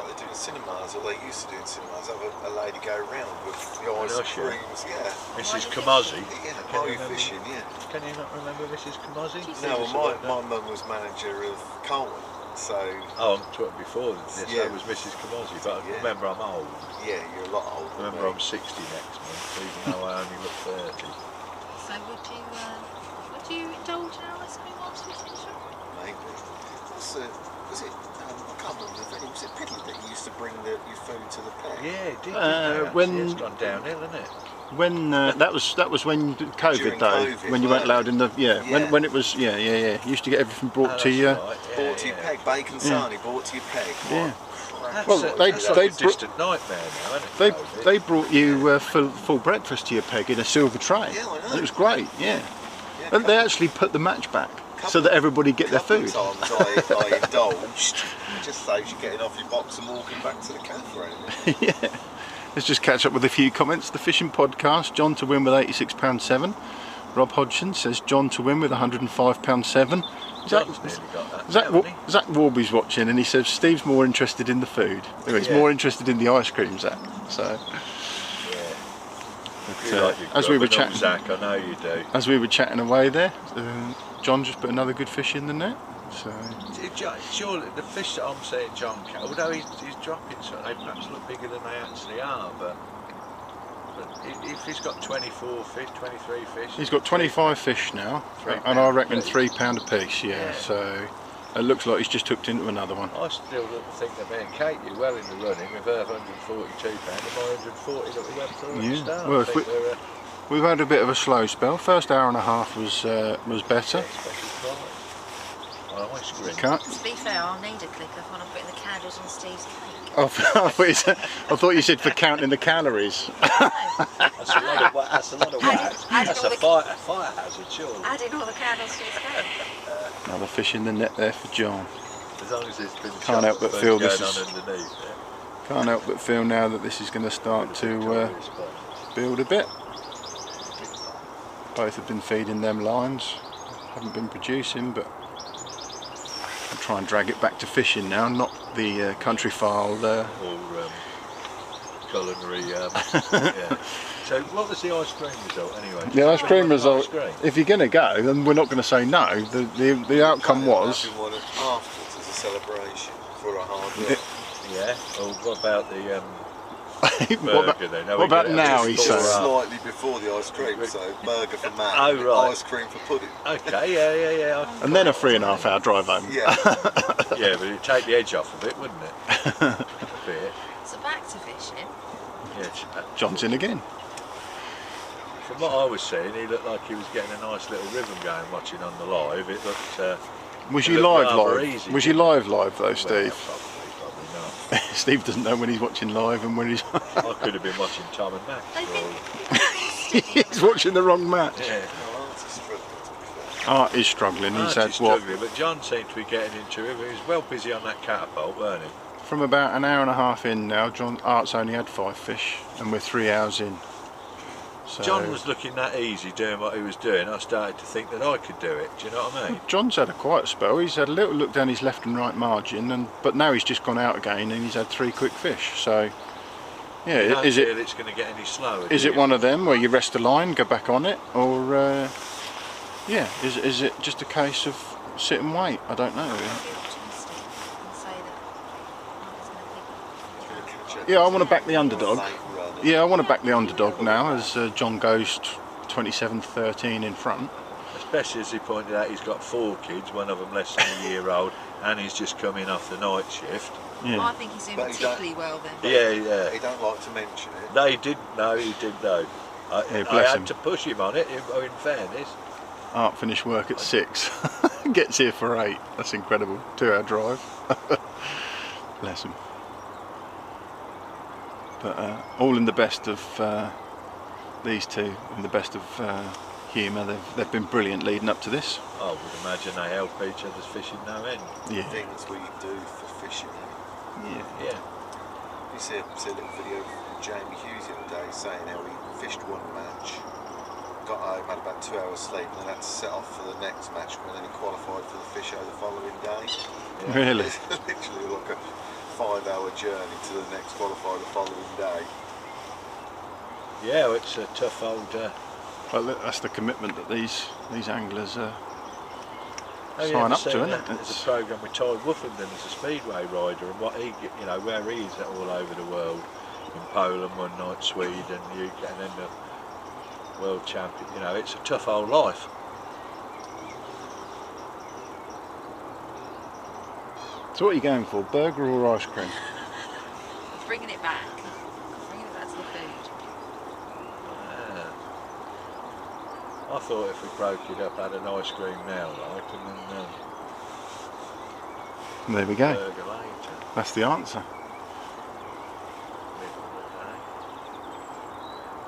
they do in cinemas, or they used to do in cinemas, have a lady go around with the ice usher. creams, yeah. Mrs. Why Camozzi. Yeah, Can barbecue you remember- fishing, yeah. Can you not remember Mrs. Camozzi? No, well, my mum was manager of Carlton, so Oh, I'm talking before this. Yeah. That was Mrs. Camozzi, but I Yeah. remember I'm old. yeah, you're a lot older. I remember I'm 60 next month, even though I only look 30. So would you indulge in an ice cream whilst we finish up? Maybe. Was it? I can't remember the venue. Was it Piddly that used to bring your food to the peg? Yeah, it did. when- It's gone downhill, isn't it? When that was when COVID During though, COVID, when you weren't allowed in the Yeah. when it was you used to get everything brought to Oh, you. that's right, yeah, Brought to your peg, bacon sarnie, brought to your peg. Yeah. What crap. Well, That's they like a distant nightmare now, isn't it? They COVID? they brought you full breakfast to your peg in a silver tray. Yeah, I know. It was great. Yeah, Yeah, and they actually put the match back so that everybody get their couple food. of times I indulged. It just saves you getting off your box and walking back to the cafe. Yeah. Let's just catch up with a few comments. The fishing podcast, John to win with £86.7. Rob Hodgson says John to win with £105.7. John's nearly got that. haven't he? Zach Warby's watching and he says Steve's more interested in the food. He's Yeah. more interested in the ice cream, Zach. So, Yeah. but, You like your as we were grubbing up, chatting, Zach, I know you do. as we were chatting away there, John just put another good fish in the net. So Surely the fish that I'm seeing John catch, although he's dropping so they perhaps look bigger than they actually are, but if he's got 24 fish, 23 fish, he's got 25 fish now, £3 and I reckon a piece. £3 a piece. Yeah. Yeah. So It looks like he's just hooked into another one. I still think that me and Kate did well in the running with her £142 and my 140 that we went through at the start. Well, I think we've had a bit of a slow spell. First hour and a half was better. Ice cream. Cut. To be fair, I'll need a clicker when I'm putting the candles on Steve's cake. I thought you said for counting the calories. That's a lot of wax. That's a lot of wax. That's a fire hazard, surely. Adding all the candles to his cake. Another fish in the net there for John. As long as it's been Can't help but feel this going is. on underneath. Can't help but feel now that this is going to start to build a bit. Both have been feeding them lines. Haven't been producing, but I'll try and drag it back to fishing now, not the country file there. Or culinary. Yeah. So what was the ice cream result anyway? The ice cream result, Ice cream? if you're going to go, then we're not going to say no. The outcome was... Afterwards as a celebration for a hard work. Yeah. Well, what about the what burger then? what about now, he said? Slightly before the ice cream, so burger for Matt, Oh, right. ice cream for pudding. Okay, yeah. And then a 3.5 hour drive home. Yeah. Yeah, but it'd take the edge off of it, wouldn't it? A bit. So back to fishing. Yeah. John's in again. From what I was seeing, he looked like he was getting a nice little rhythm going watching on the live. It looked. Was it you looked live rather live? easy, Was you didn't live though, Steve? Well, probably not. Steve doesn't know when he's watching live and when he's I could have been watching Tom and Max. They've been he's watching the wrong match. Yeah. Art is struggling. He's had Artie's what, struggling, but John seemed to be getting into it. He was well busy on that catapult, weren't he? from about an hour and a half in now. Art's only had 5 fish, and we're 3 hours in. So John was looking that easy doing what he was doing. I started to think that I could do it. Do you know what I mean? John's had a quiet spell. He's had a little look down his left and right margin, but now he's just gone out again and he's had 3 quick fish. So yeah, You don't is feel it it's going to get any slower? is do it you? one of them where you rest the line, go back on it, or yeah, is it just a case of sit and wait? I don't know. be optimistic and say that it's going to pick up. Yeah, I want to back the underdog. Yeah, I want to back the underdog now as John goes 27-13 in front. Especially as he pointed out, he's got 4 kids, one of them less than a year old, and he's just coming off the night shift. Yeah. I think he's doing But he particularly well then. Yeah. He don't like to mention it. No, he didn't know, he didn't know. I bless had him. to push him on it, in fairness. Art finished work at 6, gets here for 8. That's incredible. 2-hour drive. Bless him. But all in the best of these two, in the best of humour. They've been brilliant leading up to this. I would imagine they help each other's fishing no end. Yeah. Things we do for fishing. Yeah. Yeah. You see a little video from Jamie Hughes the other day saying how he fished one match, got home, had about 2 hours sleep, and then had to set off for the next match, and then he qualified for the fish show the following day. Really? It's literally like a 5-hour journey to the next qualifier the following day. Yeah, it's a tough old... Well, that's the commitment that these anglers Have you sign ever up to, seen isn't it? There's a programme with Ty Woofenden as a speedway rider, and what he, where he is all over the world. In Poland one night, Sweden, UK, and then the world champion. It's a tough old life. So what are you going for, burger or ice cream? Bringing it back. Bringing it back to the food. I thought if we broke it up, had an ice cream now, and then There we go. burger later. That's the answer. Middle of the day.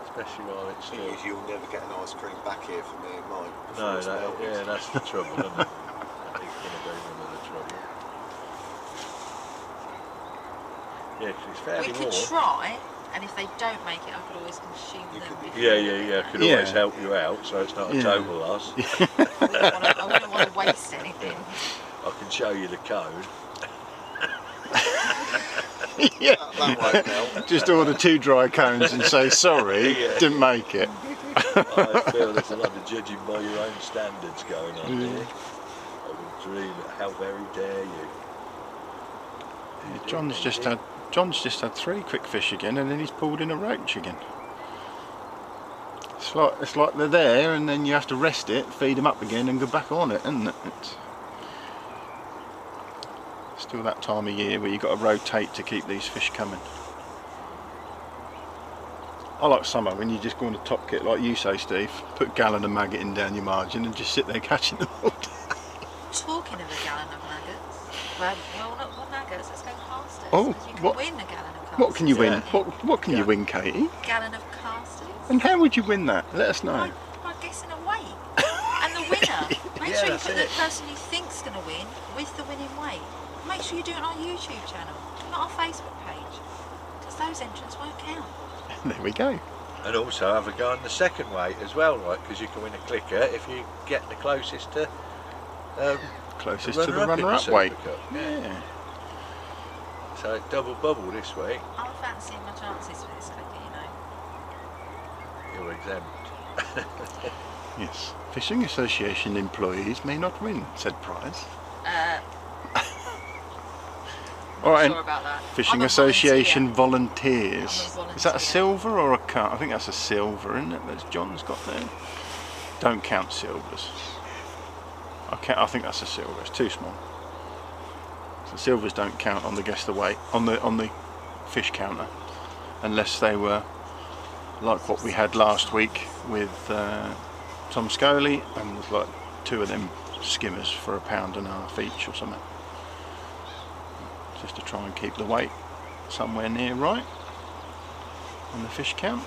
Especially while it's Thing still... is, you'll never get an ice cream back here for me and mine. before No, it's melted. that's the trouble, isn't it? That is going to be one of the trouble. Yeah, 'cause it's fairly We could warm. try, and if they don't make it, I could always consume You them. could- before Yeah, they I make could Yeah. always help you out, so it's not a Yeah. total loss. it. I wouldn't want to waste anything. I can show you the code. Yeah. That won't melt. Just order 2 dry cones and say sorry, Yeah. didn't make it. I feel there's a lot of judging by your own standards going on Mm. here. I would dream it. How very dare you? John's just had 3 quick fish again, and then he's pulled in a roach again. It's like they're there, and then you have to rest it, feed them up again, and go back on it, isn't it? Still that time of year where you've got to rotate to keep these fish coming. I like summer when you just go on the top kit like you say, Steve, put a gallon of maggot in down your margin and just sit there catching them all day. Talking of a gallon of nuggets, well not nuggets, let's go casters. Oh, you can what- win a gallon of casters. What can you win? can't What can you win, Katie? Gallon of casters. And how would you win that? Let us know. By guessing a weight. And the winner, make Yeah, sure you that's put the it. person you think's going to win with the winning weight. Make sure you do it on our YouTube channel, not our Facebook page, because those entrants won't count. There we go. And also have a go on the second weight as well, right? Because you can win a clicker if you get the closest to Closest to the runner-up in runner-up Super weight. Cup, Yeah. So double bubble this week. I'm fancying my chances for this clicker, you know. You're exempt. Yes. Fishing Association employees may not win, said Price. All right. Sure about that. Fishing I'm a Association volunteer. volunteers. I'm a Is that a volunteer. silver or a cut? I think that's a silver, isn't it? That John's got there. Don't count silvers. I think that's a silver. It's too small. So silvers don't count on the guess the weight on the fish counter, unless they were like what we had last week with Tom Scully, and was like 2 of them skimmers for £1.50 each or something. Just to try and keep the weight somewhere near right on the fish count.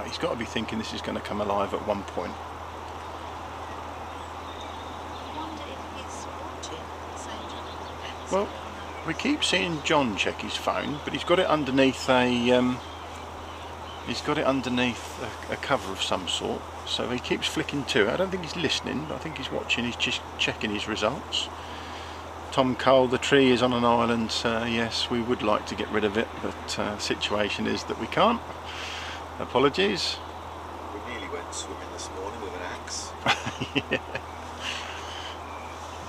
He's got to be thinking this is going to come alive at one point. I wonder if he's watching at the same time. Well, we keep seeing John check his phone, but he's got it underneath a cover of some sort, so he keeps flicking to it. I don't think he's listening, but I think he's watching. He's just checking his results. Tom Cole, the tree is on an island. Yes, we would like to get rid of it, but the situation is that we can't. Apologies. We nearly went swimming this morning with an axe.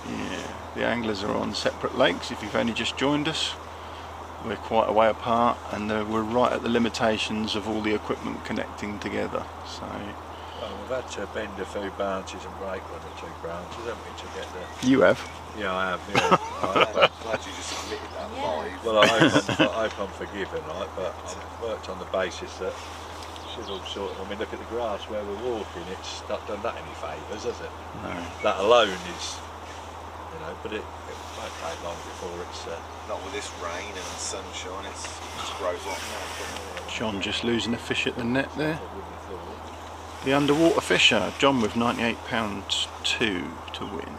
Yeah, the anglers are on separate lakes. If you've only just joined us, we're quite a way apart, and we're right at the limitations of all the equipment connecting together. So Well, we've had to bend a few branches and break 1 or 2 branches, haven't we, to get the... you have. Yeah, I have, yeah. I'm glad you just admitted that live. Well, I hope I'm forgiven, right? But I've worked on the basis that should all sort of, I mean, look at the grass where we're walking, it's not done that any favours, has it? No. That alone is, you know, but it won't take long before it's... Not with this rain and sunshine, it's grows up now. John just losing a fish at the net there. I wouldn't have thought. The underwater fisher, John with £98.2 to win.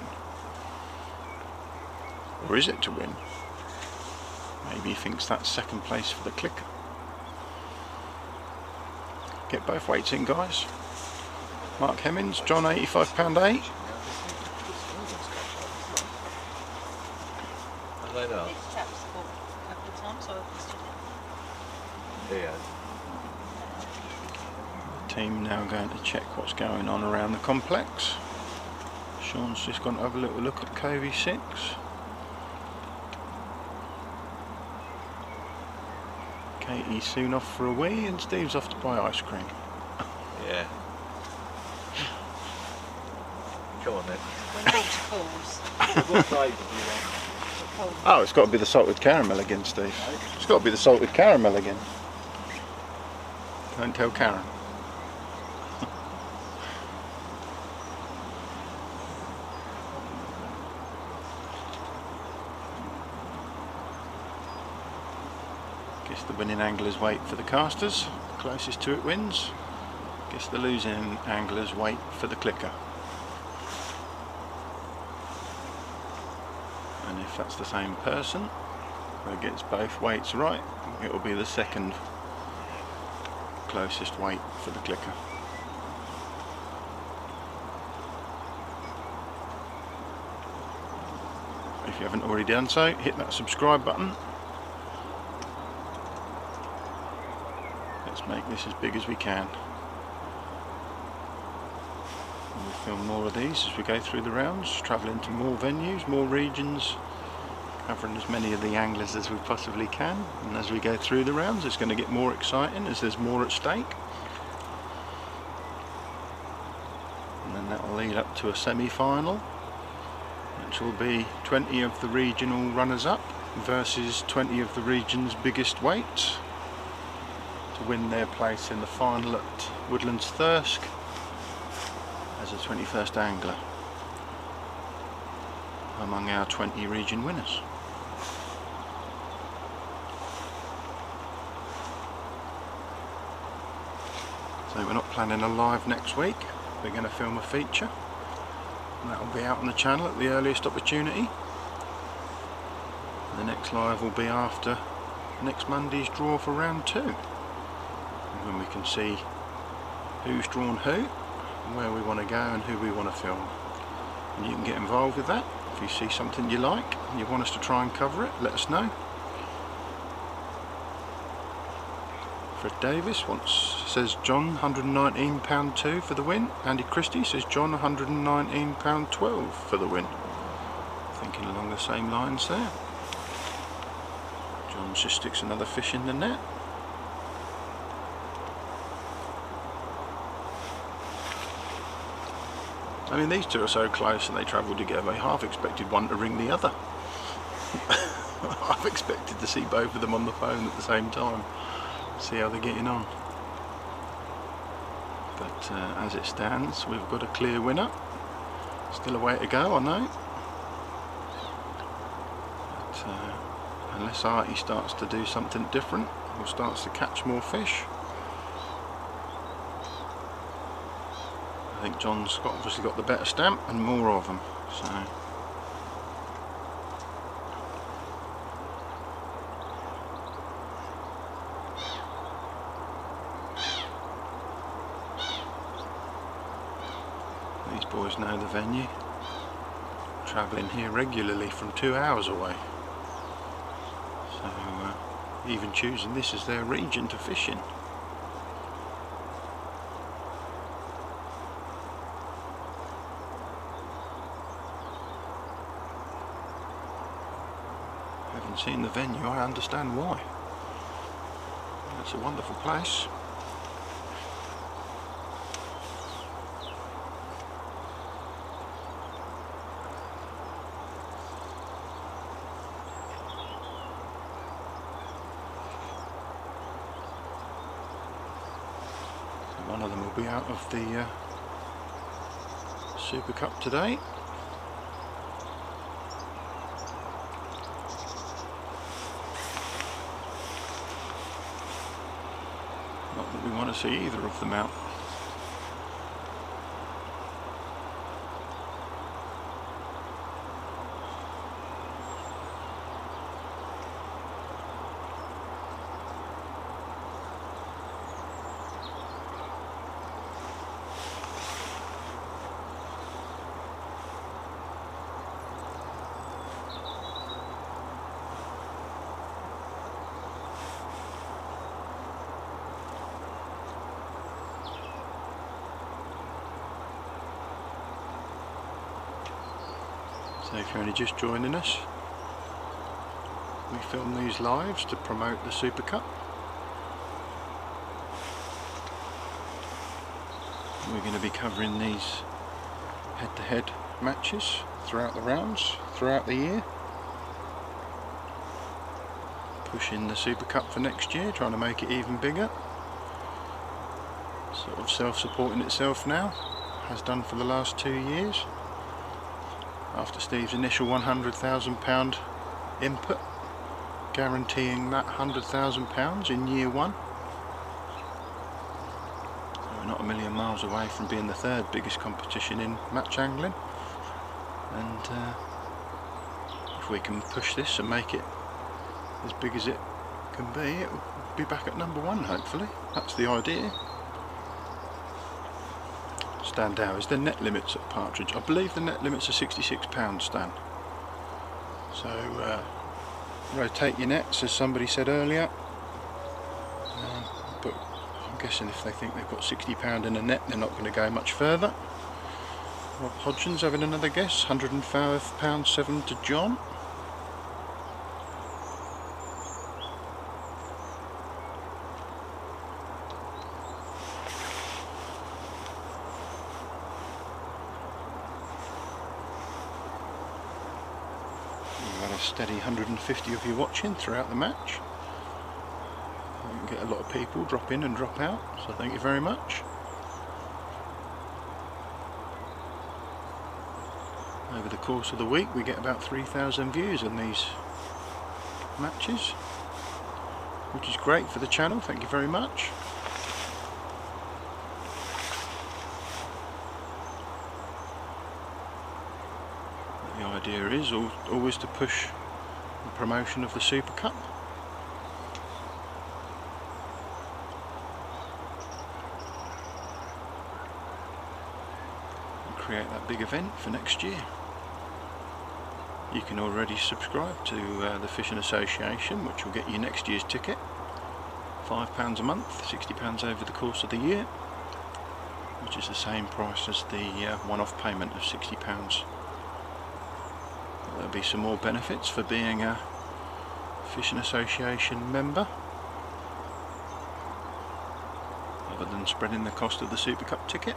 Or is it to win? Maybe he thinks that's second place for the clicker. Get both weights in, guys. Mark Hemmings, John £85.8. Are they not? This chap's fought a couple of times, so I've stood it. Yeah. The team now going to check what's going on around the complex. Sean's just gone to have a little look at Covey 6. Katie's soon off for a wee, and Steve's off to buy ice cream. Yeah. Come on then. When nature calls, What flavour do you want? calls. Oh, it's got to be the salted caramel again, Steve. It's got to be the salted caramel again. Don't tell Karen. Guess the winning anglers wait for the casters. Closest to it wins. Guess the losing anglers wait for the clicker. And if that's the same person who gets both weights right, it will be the second closest weight for the clicker. If you haven't already done so, hit that subscribe button. Let's make this as big as we can. We'll film more of these as we go through the rounds, travelling to more venues, more regions, covering as many of the anglers as we possibly can, and as we go through the rounds it's going to get more exciting as there's more at stake. And then that will lead up to a semi-final, which will be 20 of the regional runners-up versus 20 of the region's biggest weights to win their place in the final at Woodlands Thirsk as a 21st angler among our 20 region winners. So we're not planning a live next week, we're going to film a feature and that will be out on the channel at the earliest opportunity. The next live will be after next Monday's draw for round 2, when we can see who's drawn who, where we want to go and who we want to film. And you can get involved with that. If you see something you like and you want us to try and cover it, let us know. Fred Davis says John £119.2 for the win. Andy Christie says John £119.12 for the win. Thinking along the same lines there. John just sticks another fish in the net. I mean, these two are so close and they travel together, I half expected one to ring the other. I've expected to see both of them on the phone at the same time, see how they're getting on. But as it stands, we've got a clear winner. Still a way to go, I know. But unless Arti starts to do something different or starts to catch more fish, I think John's obviously got the better stamp and more of them. So these boys know the venue, travelling here regularly from 2 hours away, so even choosing this as their region to fish in. Having seen the venue, I understand why. It's a wonderful place. So one of them will be out of the Super Cup today. Not that we want to see either of them out. So if you're only just joining us, we film these lives to promote the Super Cup. We're going to be covering these head-to-head matches throughout the rounds, throughout the year. Pushing the Super Cup for next year, trying to make it even bigger. Sort of self-supporting itself now, has done for the last 2 years. After Steve's initial £100,000 input, guaranteeing that £100,000 in year 1. So we're not a million miles away from being the 3rd biggest competition in match angling, and if we can push this and make it as big as it can be, it will be back at number 1 hopefully. That's the idea. Stan Dow, is there net limits at Partridge? I believe the net limits are £66, Stan. So rotate your nets, as somebody said earlier. But I'm guessing if they think they've got £60 in a net, they're not going to go much further. Rob Hodgins having another guess, £105.7 to John. steady 150 of you watching throughout the match. You can get a lot of people drop in and drop out, so thank you very much. Over the course of the week we get about 3,000 views on these matches, which is great for the channel, thank you very much. The idea is always to push the promotion of the Super Cup. And create that big event for next year. You can already subscribe to the Fishing Association, which will get you next year's ticket. £5 a month, £60 over the course of the year, which is the same price as the one-off payment of £60. There'll be some more benefits for being a Fishing Association member, other than spreading the cost of the Super Cup ticket.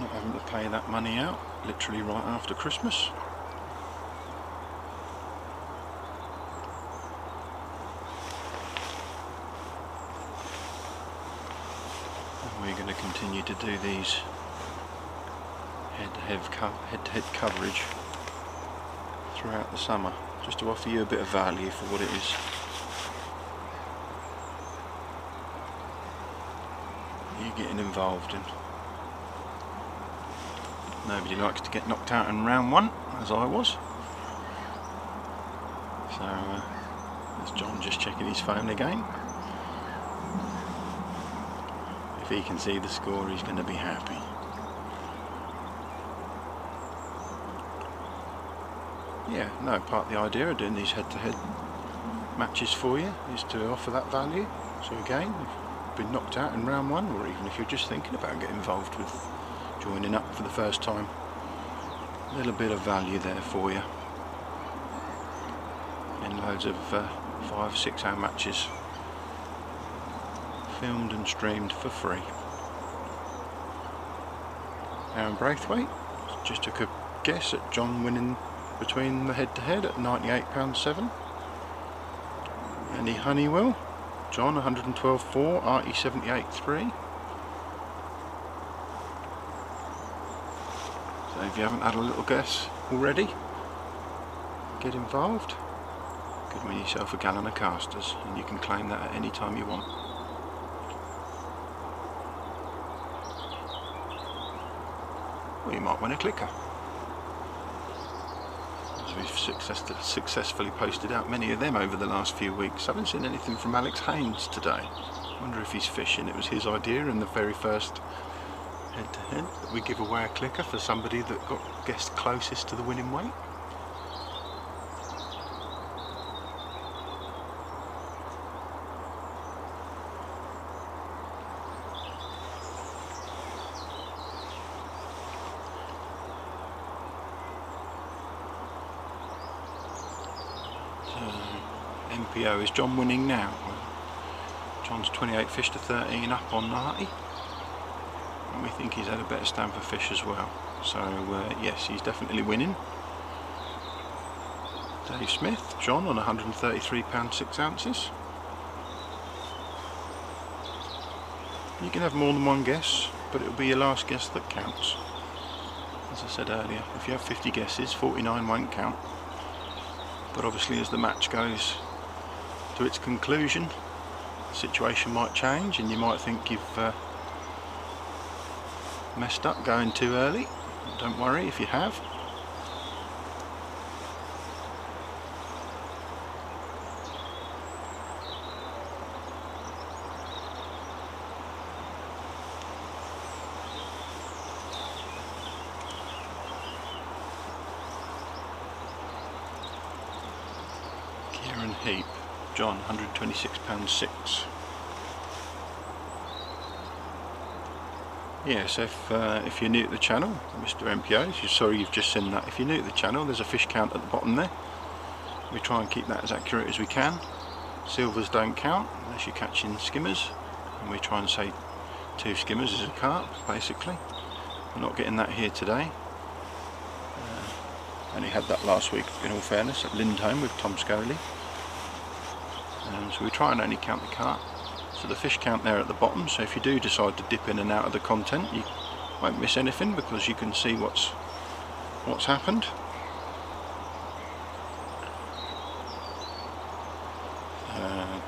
Not having to pay that money out literally right after Christmas. And we're going to continue to do these head-to-head coverage throughout the summer, just to offer you a bit of value for what it is. You're getting involved in. Nobody likes to get knocked out in round one, as I was. So, there's John just checking his phone again. If he can see the score, he's going to be happy. Yeah, no, part of the idea of doing these head-to-head matches for you is to offer that value. So again, if you've been knocked out in round one, or even if you're just thinking about getting involved with joining up for the first time, a little bit of value there for you in loads of 5-6 hour matches filmed and streamed for free. Aaron Braithwaite just took a guess at John winning between the head-to-head at £98.7. Andy Honeywell, John 112.4, Arti 78.3. So if you haven't had a little guess already, get involved. Could win yourself a gallon of casters, and you can claim that at any time you want. Or you might win a clicker. As we've successfully posted out many of them over the last few weeks. I haven't seen anything from Alex Haynes today. I wonder if he's fishing. It was his idea in the very first head-to-head that we give away a clicker for somebody that got guessed closest to the winning weight. So MPO, is John winning now? John's 28 fish to 13 up on Arti. And we think he's had a better stamp of fish as well. So yes, he's definitely winning. Dave Smith, John on 133 pounds 6 ounces. You can have more than one guess, but it'll be your last guess that counts. As I said earlier, if you have 50 guesses, 49 won't count. But obviously as the match goes to its conclusion, the situation might change and you might think you've messed up going too early. Don't worry if you have. Kieran Heap, John, £126.6. Yes, if you're new to the channel, Mr. MPO, sorry you've just seen that. If you're new to the channel, there's a fish count at the bottom there. We try and keep that as accurate as we can. Silvers don't count unless you're catching skimmers, and we try and say 2 skimmers is a carp basically. We're not getting that here today. Only had that last week in all fairness at Lindholm with Tom Scully. So we try and only count the carp. So the fish count there at the bottom, so if you do decide to dip in and out of the content you won't miss anything because you can see what's happened.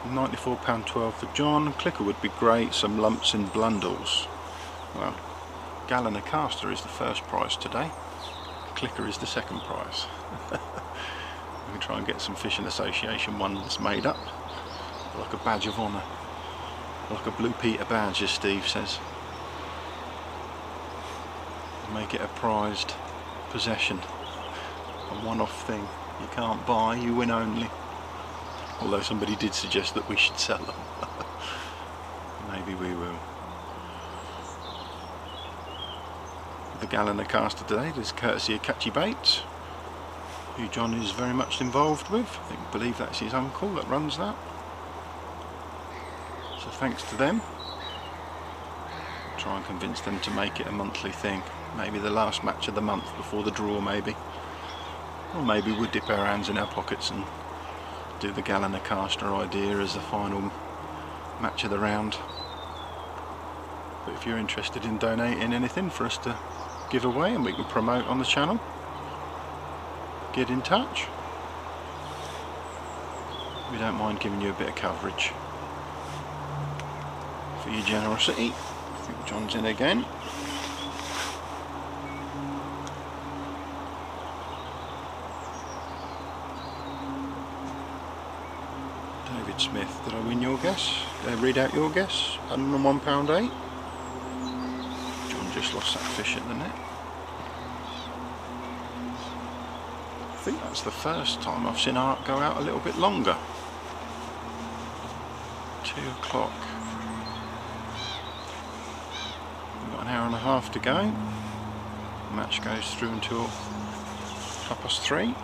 £94.12 for John. Clicker would be great, some lumps in blundels. Well, gallon a caster is the first prize today. Clicker is the second prize. We can try and get some Fishing Association ones made up, like a badge of honour, like a Blue Peter badge, as Steve says. Make it a prized possession, a one-off thing. You can't buy, you win only. Although somebody did suggest that we should sell them. Maybe we will. The gallon a caster today is courtesy of Catchy Baits, who John is very much involved with. I believe that's his uncle that runs that. So thanks to them. Try and convince them to make it a monthly thing. Maybe the last match of the month before the draw, maybe. Or maybe we'll dip our hands in our pockets and do the gallon a caster idea as the final match of the round. But if you're interested in donating anything for us to give away and we can promote on the channel, get in touch. We don't mind giving you a bit of coverage for your generosity. I think John's in again. David Smith, did I win your guess? Did I read out your guess? £101.8. John just lost that fish at the net. I think that's the first time I've seen Art go out a little bit longer. 2 o'clock. We've got an hour and a half to go. The match goes through until 3:30.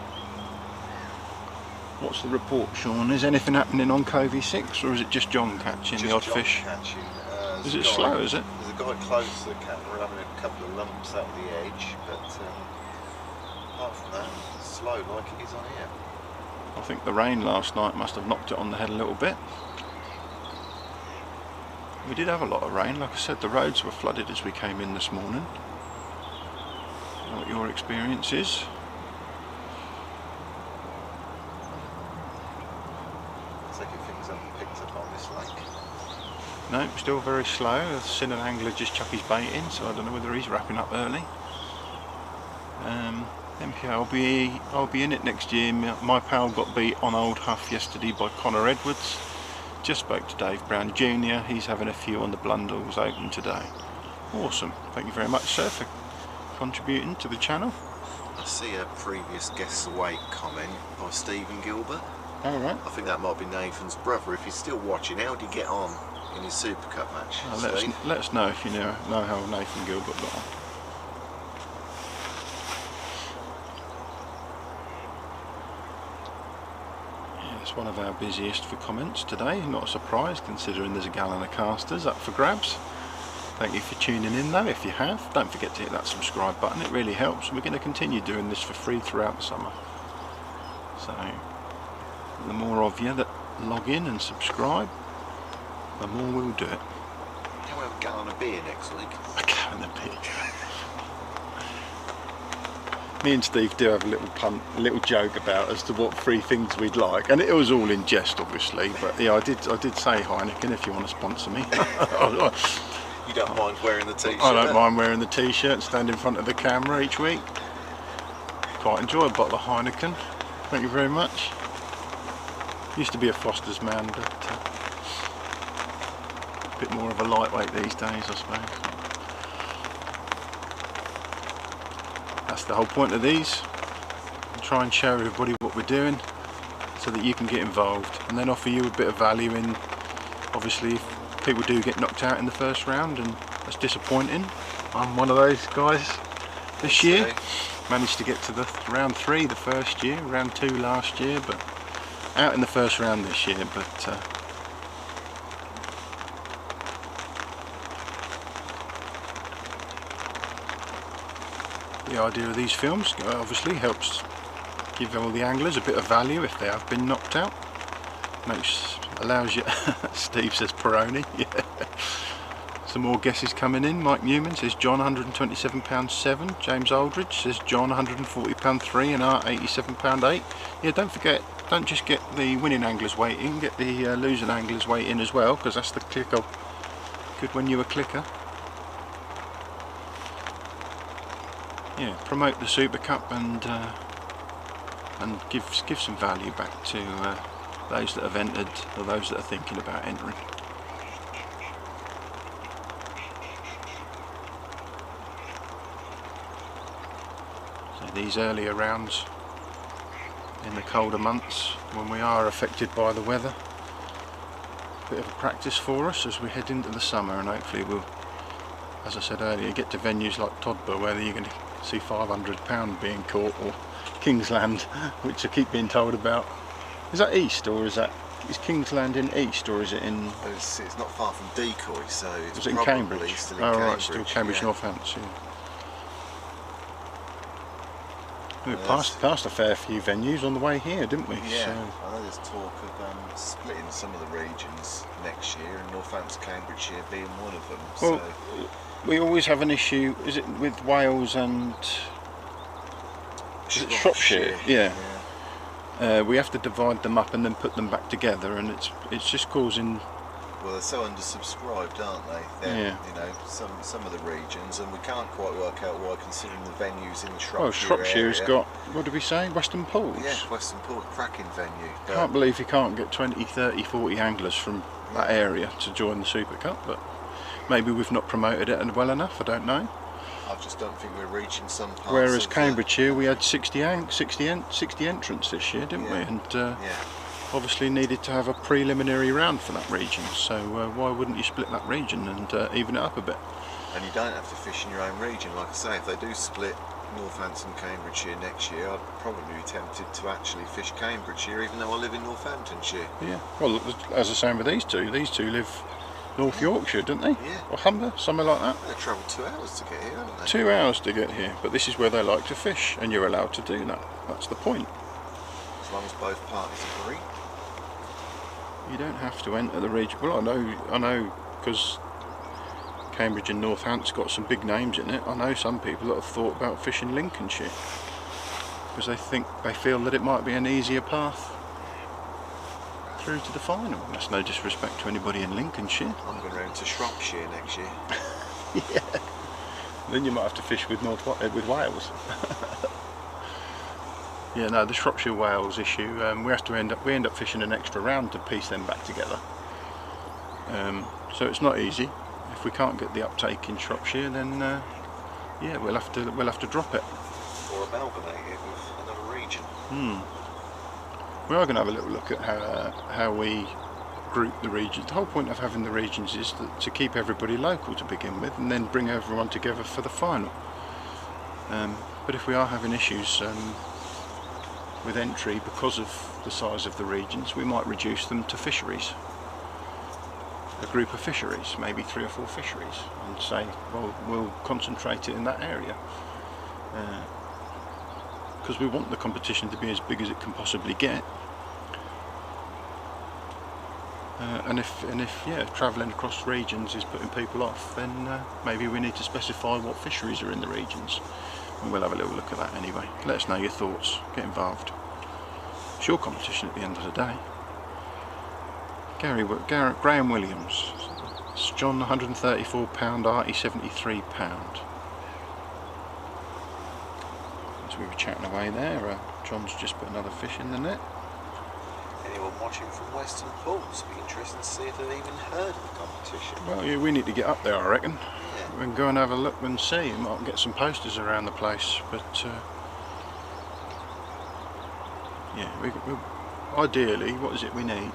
What's the report, Sean? Is anything happening on Covey 6 or is it just John catching the odd fish? Catching, is it slow, is it? There's a guy close that can run a couple of lumps out of the edge, but apart from that, it's slow like it is on here. I think the rain last night must have knocked it on the head a little bit. We did have a lot of rain, like I said, the roads were flooded as we came in this morning. I don't know what your experience is. No, still very slow. I've seen an angler just chuck his bait in, so I don't know whether he's wrapping up early. MPA, I'll be in it next year. My pal got beat on Old Huff yesterday by Connor Edwards. Just spoke to Dave Brown Jr. He's having a few on the Blundells open today. Awesome. Thank you very much, sir, for contributing to the channel. I see a previous Guess Away comment by Stephen Gilbert. Alright. I think that might be Nathan's brother. If he's still watching, how did he get on in his Super Cup match? Let us know if you know how Nathan Gilbert got on. Yeah, it's one of our busiest for comments today. Not a surprise considering there's a gallon of casters up for grabs. Thank you for tuning in though. If you have, don't forget to hit that subscribe button. It really helps. We're going to continue doing this for free throughout the summer. So the more of you that log in and subscribe, the more we'll do it. Can we have a gallon of beer next week? A gallon of beer. Me and Steve do have a little joke about as to what free things we'd like, and it was all in jest, obviously. But yeah, I did say Heineken if you want to sponsor me. You don't mind wearing the t-shirt? I don't mind wearing the t-shirt, stand in front of the camera each week. Quite enjoy a bottle of Heineken. Thank you very much. Used to be a Foster's man, but a bit more of a lightweight these days, I suppose. That's the whole point of these. Try and show everybody what we're doing so that you can get involved and then offer you a bit of value in, obviously, if people do get knocked out in the first round, and that's disappointing. I'm one of those guys this year. Managed to get to the round 3 the first year, round 2 last year, but out in the first round this year. But the idea of these films obviously helps give all the anglers a bit of value if they have been knocked out. Allows you. Steve says Peroni. Yeah. Some more guesses coming in. Mike Newman says John £127.7. James Aldridge says John £140.3 and Art £87.8. Yeah, don't forget, don't just get the winning anglers weighting, get the losing anglers weighting as well, because that's the clicker. Good when you're a clicker. Yeah, promote the Super Cup and give some value back to those that have entered or those that are thinking about entering. These earlier rounds in the colder months when we are affected by the weather, a bit of a practice for us as we head into the summer, and hopefully we'll, as I said earlier, get to venues like Todber where you're going to see £500 being caught, or Kingsland, which I keep being told about. Is that east, or is Kingsland in east, or is it in? It's not far from Decoy, so it's in probably Cambridge. Still in oh Cambridge, right, still Cambridge, yeah. Northants. Yeah. We passed a fair few venues on the way here, didn't we? Yeah, so. I know there's talk of splitting some of the regions next year, and Northampton, Cambridgeshire being one of them. Well, so. We always have an issue, is it with Wales and Shropshire? Yeah. We have to divide them up and then put them back together, and it's just causing. Well, they're so undersubscribed, aren't they? Yeah. You know, some of the regions, and we can't quite work out why, considering the venues in the Shropshire Well, Shropshire's area. got, what did we say, Western Pools? Yeah, Western Port, cracking venue. Can't believe you can't get 20, 30, 40 anglers from that area to join the Super Cup, but maybe we've not promoted it well enough, I don't know. I just don't think we're reaching some parts. Whereas of Cambridgeshire, we had 60 entrants this year, didn't we? And obviously needed to have a preliminary round for that region, so why wouldn't you split that region and even it up a bit? And you don't have to fish in your own region. Like I say, if they do split Northampton, Cambridgeshire next year, I'd probably be tempted to actually fish Cambridgeshire, even though I live in Northamptonshire. Yeah, well, as I say with these two live North Yorkshire, don't they? Yeah. Or Humber, somewhere like that. They travel 2 hours to get here, haven't they? 2 hours to get here, but this is where they like to fish, and you're allowed to do that. That's the point. As long as both parties agree. You don't have to enter the region. Well, I know, because Cambridge and Northant's got some big names in it. I know some people that have thought about fishing Lincolnshire because they feel that it might be an easier path through to the final. That's no disrespect to anybody in Lincolnshire. I'm going round to Shropshire next year. Yeah. Then you might have to fish with Wales. Yeah, no, the Shropshire Wales issue. We end up fishing an extra round to piece them back together. So it's not easy. If we can't get the uptake in Shropshire, then yeah, we'll have to drop it. Or amalgamate it with another region. We are going to have a little look at how we group the regions. The whole point of having the regions is to keep everybody local to begin with, and then bring everyone together for the final. But if we are having issues with entry because of the size of the regions, we might reduce them to fisheries. A group of fisheries, maybe 3 or 4 fisheries, and say, well, we'll concentrate it in that area. Because we want the competition to be as big as it can possibly get. And if travelling across regions is putting people off, then maybe we need to specify what fisheries are in the regions. And we'll have a little look at that anyway. Let us know your thoughts, get involved. It's your competition at the end of the day. Graham Williams, it's John £134, Arti £73. As we were chatting away there, John's just put another fish in the net. Anyone watching from Western Pools, be interested to see if they've even heard of the competition. Well, yeah, we need to get up there, I reckon. Yeah. We can go and have a look and see. We might get some posters around the place, but yeah, ideally, what is it we need?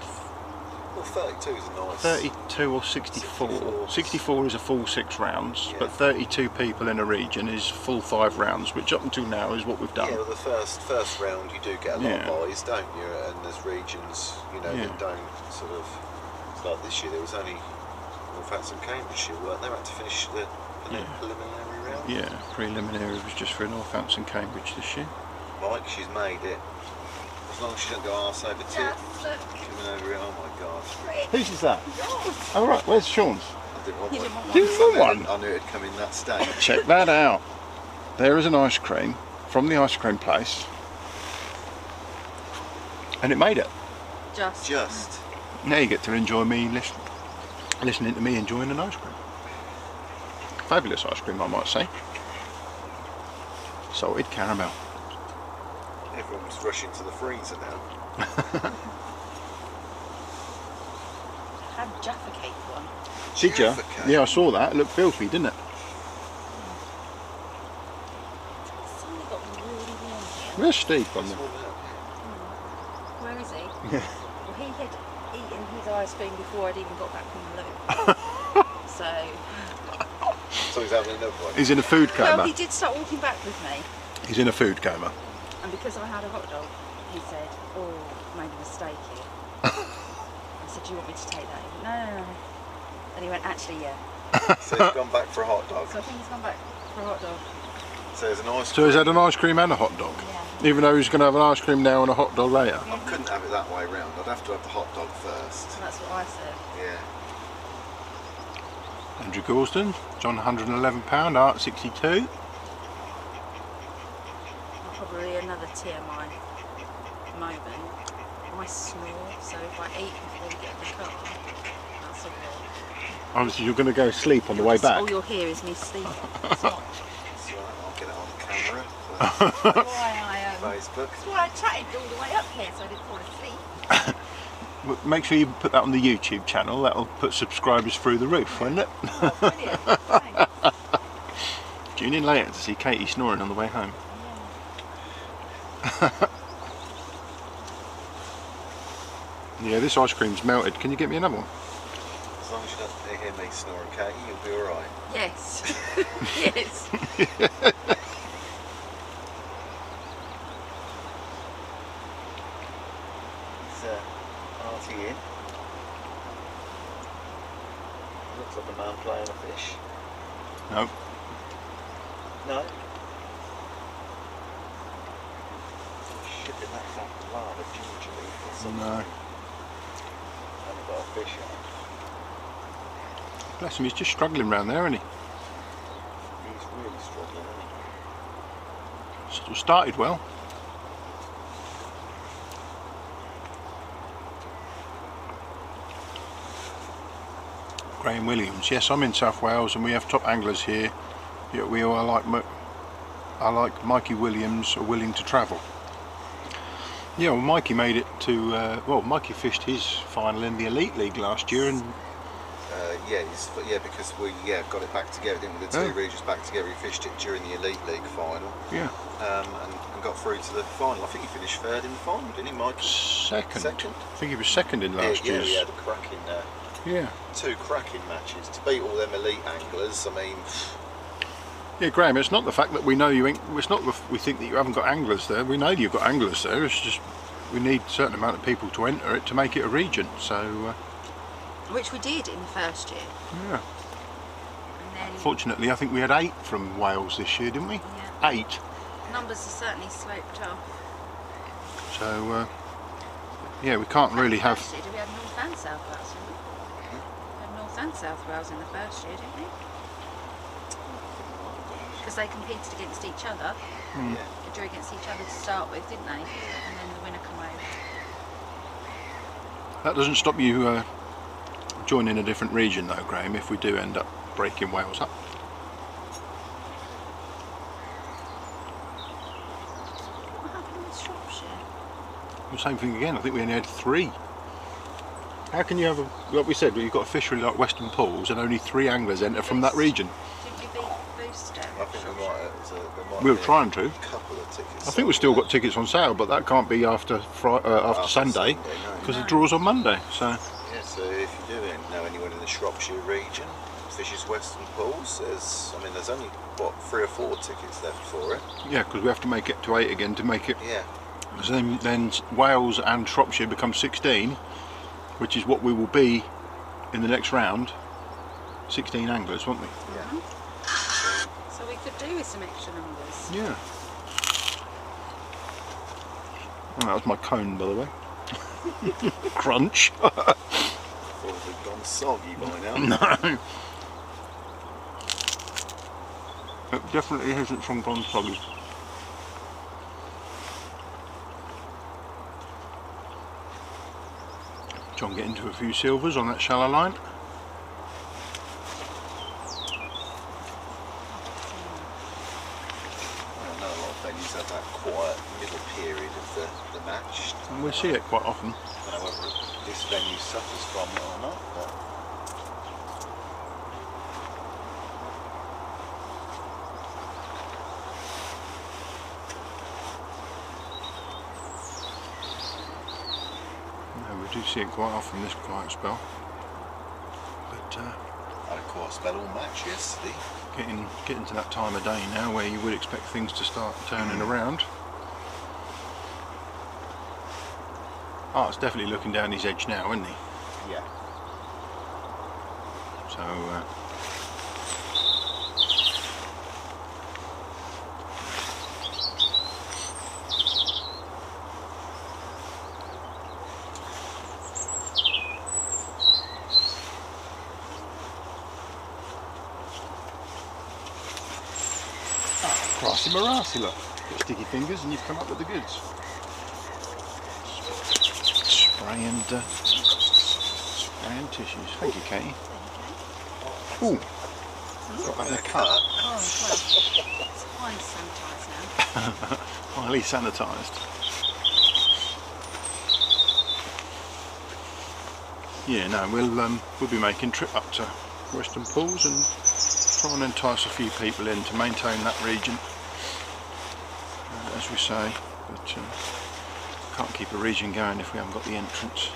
Well, 32 is a nice. 32 or 64. 64 is a full 6 rounds, Yeah. but 32 people in a region is full 5 rounds, which up until now is what we've done. Yeah, well, the first round you do get a lot Yeah. of buys, don't you? And there's regions, you know, Yeah. that don't sort of. It's like this year, there was only Northampton, Cambridgeshire, weren't they? Had to finish the preliminary round? Yeah, preliminary was just for Northampton, Cambridge this year. Mike, she's made it. As long as she doesn't go arse over tip. Yeah, look. Coming over here, oh my god. Whose is that? Oh right, where's Sean's? I didn't want You one. didn't want You didn't want one? I knew it'd come in that state. Check that out. There is an ice cream from the ice cream place. And it made it. Just. Now you get to enjoy me listening to me enjoying an ice cream. Fabulous ice cream, I might say. Salted caramel. Everyone's rushing to the freezer now. Had Jaffa cake one. Did you? Jaffa cake? Yeah, I saw that. It looked filthy, didn't it? Suddenly got really warm here. Where's Steve on It's there? all out. Where is he? Well, he had eaten his ice cream before I'd even got back from the loo. So, So he's having another one. He's in a food well, coma. he did start walking back with me, He's in a food coma. and because I had a hot dog, he said, "Oh, I made a mistake here." I said, "Do you want me to take that?" He went, no. And he went, "Actually, yeah." So he's gone back for a hot dog. So I think he's gone back for a hot dog. So there's an ice So cream. he's had an ice cream and a hot dog. Yeah. Even though he's going to have an ice cream now and a hot dog later. I couldn't have it that way round. I'd have to have the hot dog first. So that's what I said. Yeah. Andrew Goulston, John £111, Art 62. Probably another TMI moment. I snore, so if I eat before we get in the car, that's a lot. Obviously you're going to go sleep on the way back. All you'll hear is me sleeping. That's not That's right, I'll get it on camera why for Facebook. that's why I chatted all the way up here, so I didn't fall asleep. Make sure you put that on the YouTube channel. That'll put subscribers through the roof, won't it? Oh, brilliant. Thanks. Tune in later to see Katie snoring on the way home. Yeah, this ice cream's melted. Can you get me another one? As long as you don't hear me snoring, Katie, you'll be alright. Yes. Yes. Is Arti in? Looks like a man playing a fish. No. No? Shipping that back to lava gingerly for some No. haven't got a fish on. Bless him, he's just struggling around there, isn't he? He's really struggling, isn't he? Started well. Graham Williams. Yes, I'm in South Wales and we have top anglers here. Yet we all are like Mikey Williams are willing to travel. Yeah, well, Mikey made it to. Well, Mikey fished his final in the Elite League last year, and Because we got it back together, didn't we? The two regions back together. He fished it during the Elite League final. yeah, And got through to the final. I think he finished third in the final, didn't he, Mike? second. Second? I think he was second in last Yeah, year's. he had a cracking, Yeah. two cracking matches to beat all them elite anglers. I mean, Yeah, Graham, it's not the fact that we know you ain't, it's not we think that you haven't got anglers there. We know you've got anglers there. It's just we need a certain amount of people to enter it to make it a region. So Which we did in the first year. yeah. And then Fortunately, I think we had 8 from Wales this year, didn't we? yeah, 8. numbers have certainly sloped off. So yeah, we can't really have. First year, did we have North and South Wales, didn't we? We had North and South Wales in the first year, didn't we? Because they competed against each other. yeah. They drew against each other to start with, didn't they? And then the winner come over. That doesn't stop you joining a different region, though, Graham. If we do end up breaking Wales up. What happened with Shropshire? The same thing again. I think we only had 3. How can you have, like we said, you've got a fishery like Western Pools and only 3 anglers enter from that region? Did you beat Booster? I think we might. There might We were be trying to. a couple of tickets. I think we've still got tickets on sale, but that can't be after Sunday, because the draw's on Monday. So Yeah, so if you do know anyone in the Shropshire region, fishes Western Pools, there's only what 3 or 4 tickets left for it. yeah, because we have to make it to 8 again to make it. Yeah. So then Wales and Shropshire become 16, which is what we will be in the next round. 16 anglers, won't we? Yeah. So So we could do with some extra numbers. Yeah. Oh, that was my cone, by the way. Crunch. Probably gone soggy by now. No. It definitely hasn't gone soggy. John get into a few silvers on that shallow line. I know a lot of venues have that quiet middle period of the match. And we see it quite often. I don't know whether this venue suffers from it or not, but no, we do see it quite often, this quiet spell. But I had a quiet spell all match yesterday. getting to that time of day now where you would expect things to start turning around. Art's definitely looking down his edge now, isn't he? Yeah. So Crossy Marassi, look. Got sticky fingers and you've come up with the goods. Spray and tissues. Thank you, Katie. Ooh, got that in a cup. Oh, well, it's highly sanitised now. Highly sanitised. Yeah, no, we'll be making a trip up to Western Pools and try and entice a few people in to maintain that region, as we say. But can't keep a region going if we haven't got the entrance.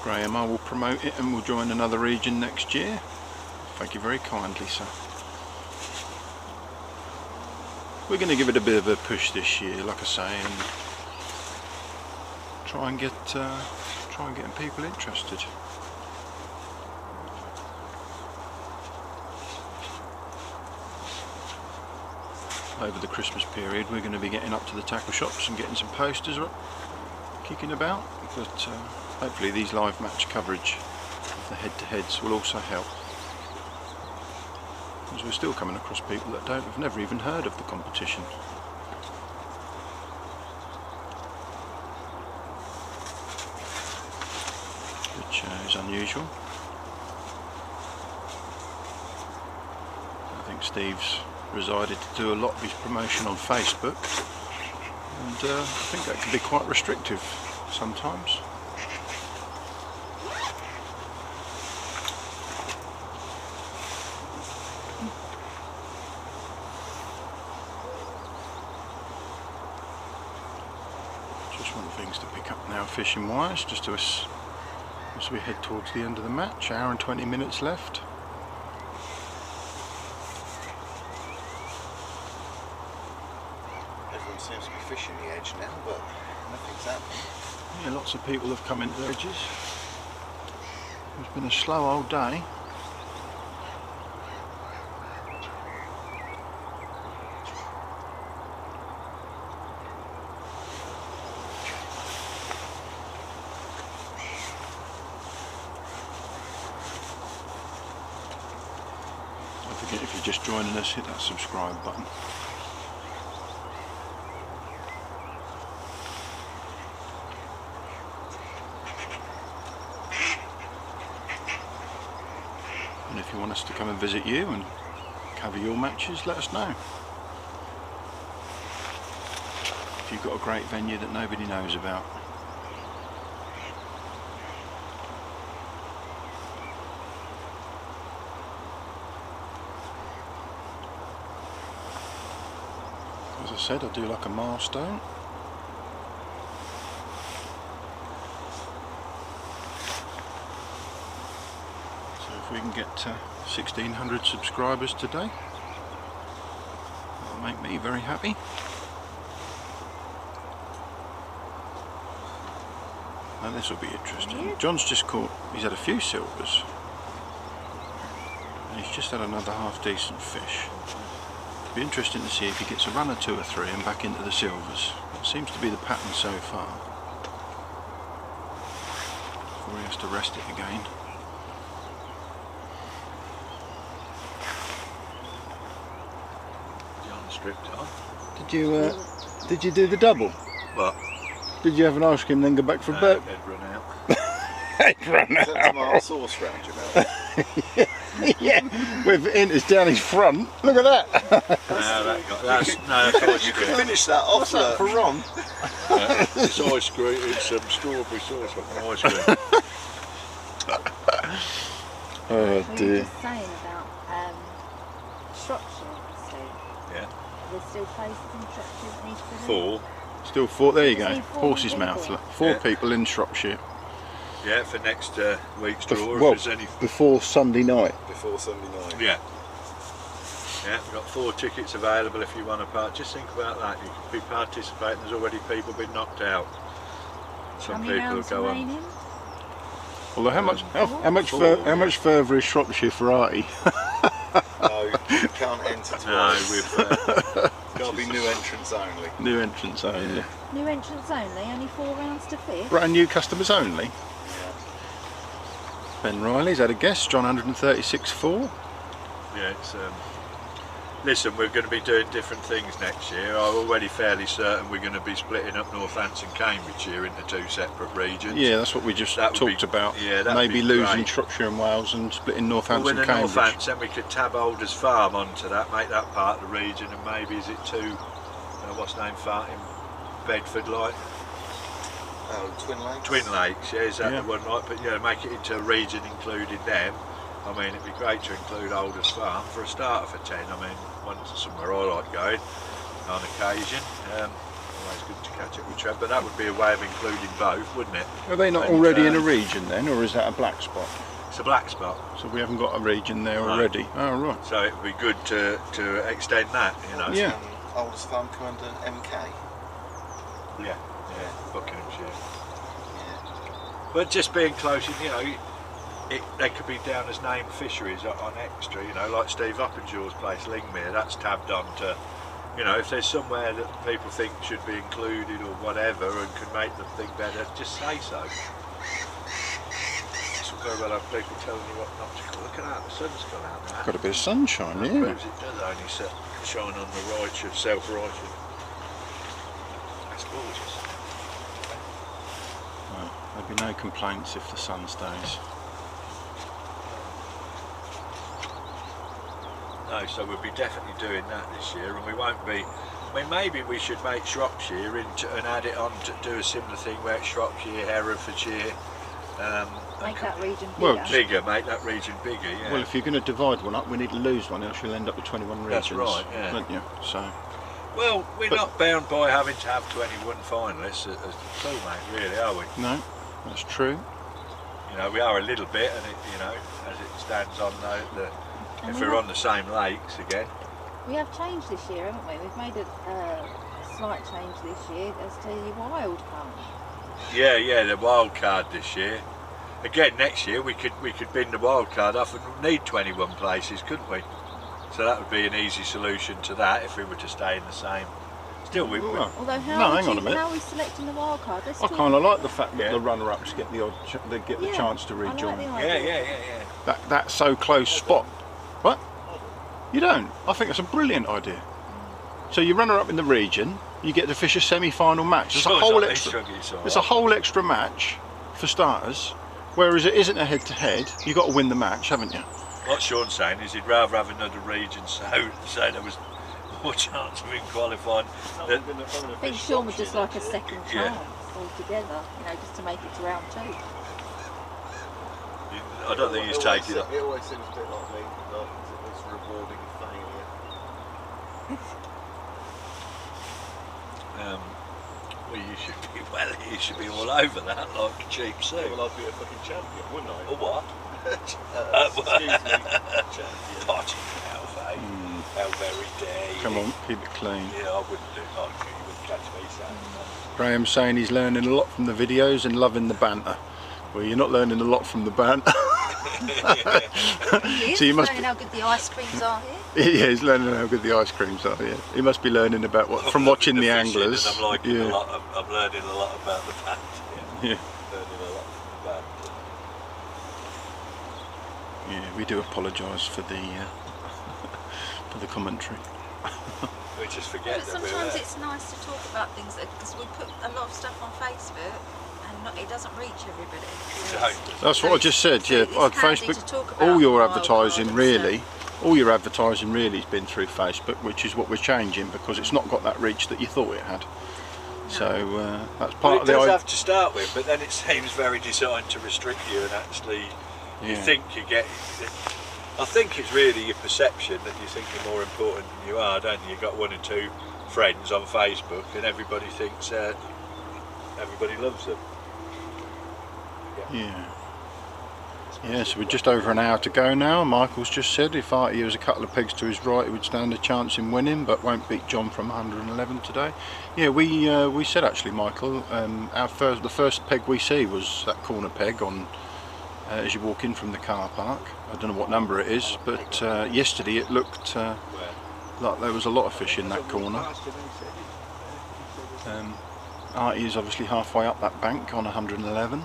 Graham, I will promote it and we'll join another region next year. Thank you very kindly, sir. We're going to give it a bit of a push this year, like I say, and try and get people interested. Over the Christmas period, we're going to be getting up to the tackle shops and getting some posters up, kicking about. But hopefully, these live match coverage of the head-to-heads will also help. Because we're still coming across people that have never even heard of the competition. Which is unusual. I think Steve's decided to do a lot of his promotion on Facebook, and I think that can be quite restrictive sometimes. Just one of the things to pick up now fishing wise, just as we head towards the end of the match. Hour and 20 minutes left. Everyone seems to be fishing the edge now, but nothing's happening. Yeah, lots of people have come into the edges. It's been a slow old day. Don't forget, if you're just joining us, hit that subscribe button. And if you want us to come and visit you and cover your matches, let us know. If you've got a great venue that nobody knows about. As I said, I do like a milestone. So if we can get 1,600 subscribers today, make me very happy. Now this will be interesting. Yeah. John's just caught, he's had a few silvers. And he's just had another half decent fish. It'll be interesting to see if he gets a run or 2 or 3 and back into the silvers. It seems to be the pattern so far. Before he has to rest it again. John stripped on. Did you do the double? What? Did you have an ice cream then go back for a burp? Head run out. Head run Is that tomato sauce round your mouth? Yeah, with Inters down his front. Look at that. That's ice You could cream. finish that off. What's that for Ron? It's ice cream. It's strawberry sauce on ice cream. Oh We were dear. just saying about Shropshire, so Yeah. there's still places in Shropshire that need to be 4. Still 4. There you Just go. need 4 Horse's people. mouth. 4 Yeah. people in Shropshire. Yeah, for next week's draw. Well, if there's any. before Sunday night. Before Sunday night. Yeah. Yeah, we've got 4 tickets available if you want to part. Just think about that. You could be participating. There's already people been knocked out. How Some many people will rounds go on. remaining? Although how much Four, how much further is Shropshire for Arti? No, you can't enter twice. No, we've. Got to be new entrants only. New entrants only. New entrants only, only 4 rounds to fish. Brand new customers only. Yeah. Ben Riley's had a guess. John 136.4. Yeah, it's. Listen, we're going to be doing different things next year. I'm already fairly certain we're going to be splitting up Northampton and Cambridgeshire into 2 separate regions. Yeah, that's what we just That would talked be- about. yeah, that'd maybe be losing great. Shropshire and Wales and splitting Well, Northampton with and the Cambridge. Northampton, we could tab Alders Farm onto that, make that part of the region, and maybe is it 2, what's the name, Fart in Bedford, like? Oh, Twin Lakes? Twin Lakes, yeah, is that Yeah. the one, right? But yeah, make it into a region including them. I mean, it'd be great to include Alders Farm for a starter for 10. I mean, once somewhere I like going on occasion. Always good to catch up with Trev, but that would be a way of including both, wouldn't it? Are they not And, already in a region then, or is that a black spot? It's a black spot, So we haven't got a region there No. already. Oh right. so it would be good to extend that, you know. Yeah. Oldest Farm come under MK. Yeah, Buckinghamshire. Yeah. But just being close, you know, they could be down as named fisheries on extra, you know, like Steve Uppinshaw's place, Lingmere, that's tabbed on to, you know, if there's somewhere that people think should be included or whatever and can make the thing better, just say so. It's very well have people telling you what not to call. Look at that, the sun's gone out now. Got a bit of sunshine, I yeah. suppose it does only shine on the righteous, self-righteous. That's gorgeous. Well, there'll be no complaints if the sun stays. No, so we'll be definitely doing that this year, and we won't be. I mean, maybe we should make Shropshire into and add it on to do a similar thing where it's Shropshire, Herefordshire. Make that region bigger. Well, Bigger, make that region bigger. Yeah. Well, if you're going to divide one up, we need to lose one, else you'll end up with 21 regions. That's right, yeah. Won't you? So, Well, we're not bound by having to have 21 finalists as a soulmate, really, are we? no, that's true. You know, we are a little bit, and it, you know, as it stands on And if we we're have- on the same lakes again. We have changed this year, haven't we? We've made a slight change this year as to the wild card. Yeah, the wild card this year. Again, next year we could bin the wild card off and need 21 places, couldn't we? So that would be an easy solution to that if we were to stay in the same. Still, we Well, Although no, how, hang on a minute. how are we selecting the wild card? Let's I talk- kind of like the fact that Yeah. the runner-ups get the the Yeah, chance to I like rejoin. the yeah, idea. That so close spot. What? You don't? I think it's a brilliant idea. So you runner up in the region, you get to fish a semi-final match. There's a whole extra. There's a whole extra match for starters. Whereas it isn't a head-to-head. You've got to win the match, haven't you? What Sean's saying is he'd rather have another region so there was more chance of him qualifying. I think Sean would just like a second Yeah. chance altogether, you know, just to make it to round 2. I don't think he's taking it. It always seems a bit like me, like it's rewarding failure. Well, you should be all over that like a cheap suit. Well, I'd be a fucking champion, wouldn't I? Or what? Excuse me, champion. Potty mouth, eh? How very dare Come on, keep it clean. Yeah, I wouldn't do like you. You wouldn't catch me saying that. Graham's saying he's learning a lot from the videos and loving the banter. Well, you're not learning a lot from the banter. He is So you must learning how good the ice creams are here. Yeah, he's learning how good the ice creams are. Yeah, he must be learning about what from watching the fishing, anglers. and I'm liking Yeah. a lot. I'm learning a lot about the banter. Yeah. Learning a lot from the banter. Yeah, we do apologise for the commentary. We just Yeah, forget but that we're sometimes there. it's nice to talk about things because we put a lot of stuff on Facebook and it doesn't reach everybody. So Don't. That's what I just said. so Yeah, it's on handy to Facebook, talk about all your wild advertising card and really, all your advertising really has been through Facebook, which is what we're changing because it's not got that reach that you thought it had. So that's Well, part it of the does idea. have to start with, but then it seems very designed to restrict you, and actually, you Yeah. think you get. I think it's really your perception that you think you're more important than you are, don't you? You've got 1 or 2 friends on Facebook, and everybody thinks everybody loves them. Yeah. Yeah, so we're just over an hour to go now. Michael's just said if Arti was a couple of pegs to his right, he would stand a chance in winning, but won't beat John from 111 today. Yeah, we said actually, Michael, the first peg we see was that corner peg on as you walk in from the car park. I don't know what number it is, but yesterday it looked like there was a lot of fish in that corner. Arti is obviously halfway up that bank on 111.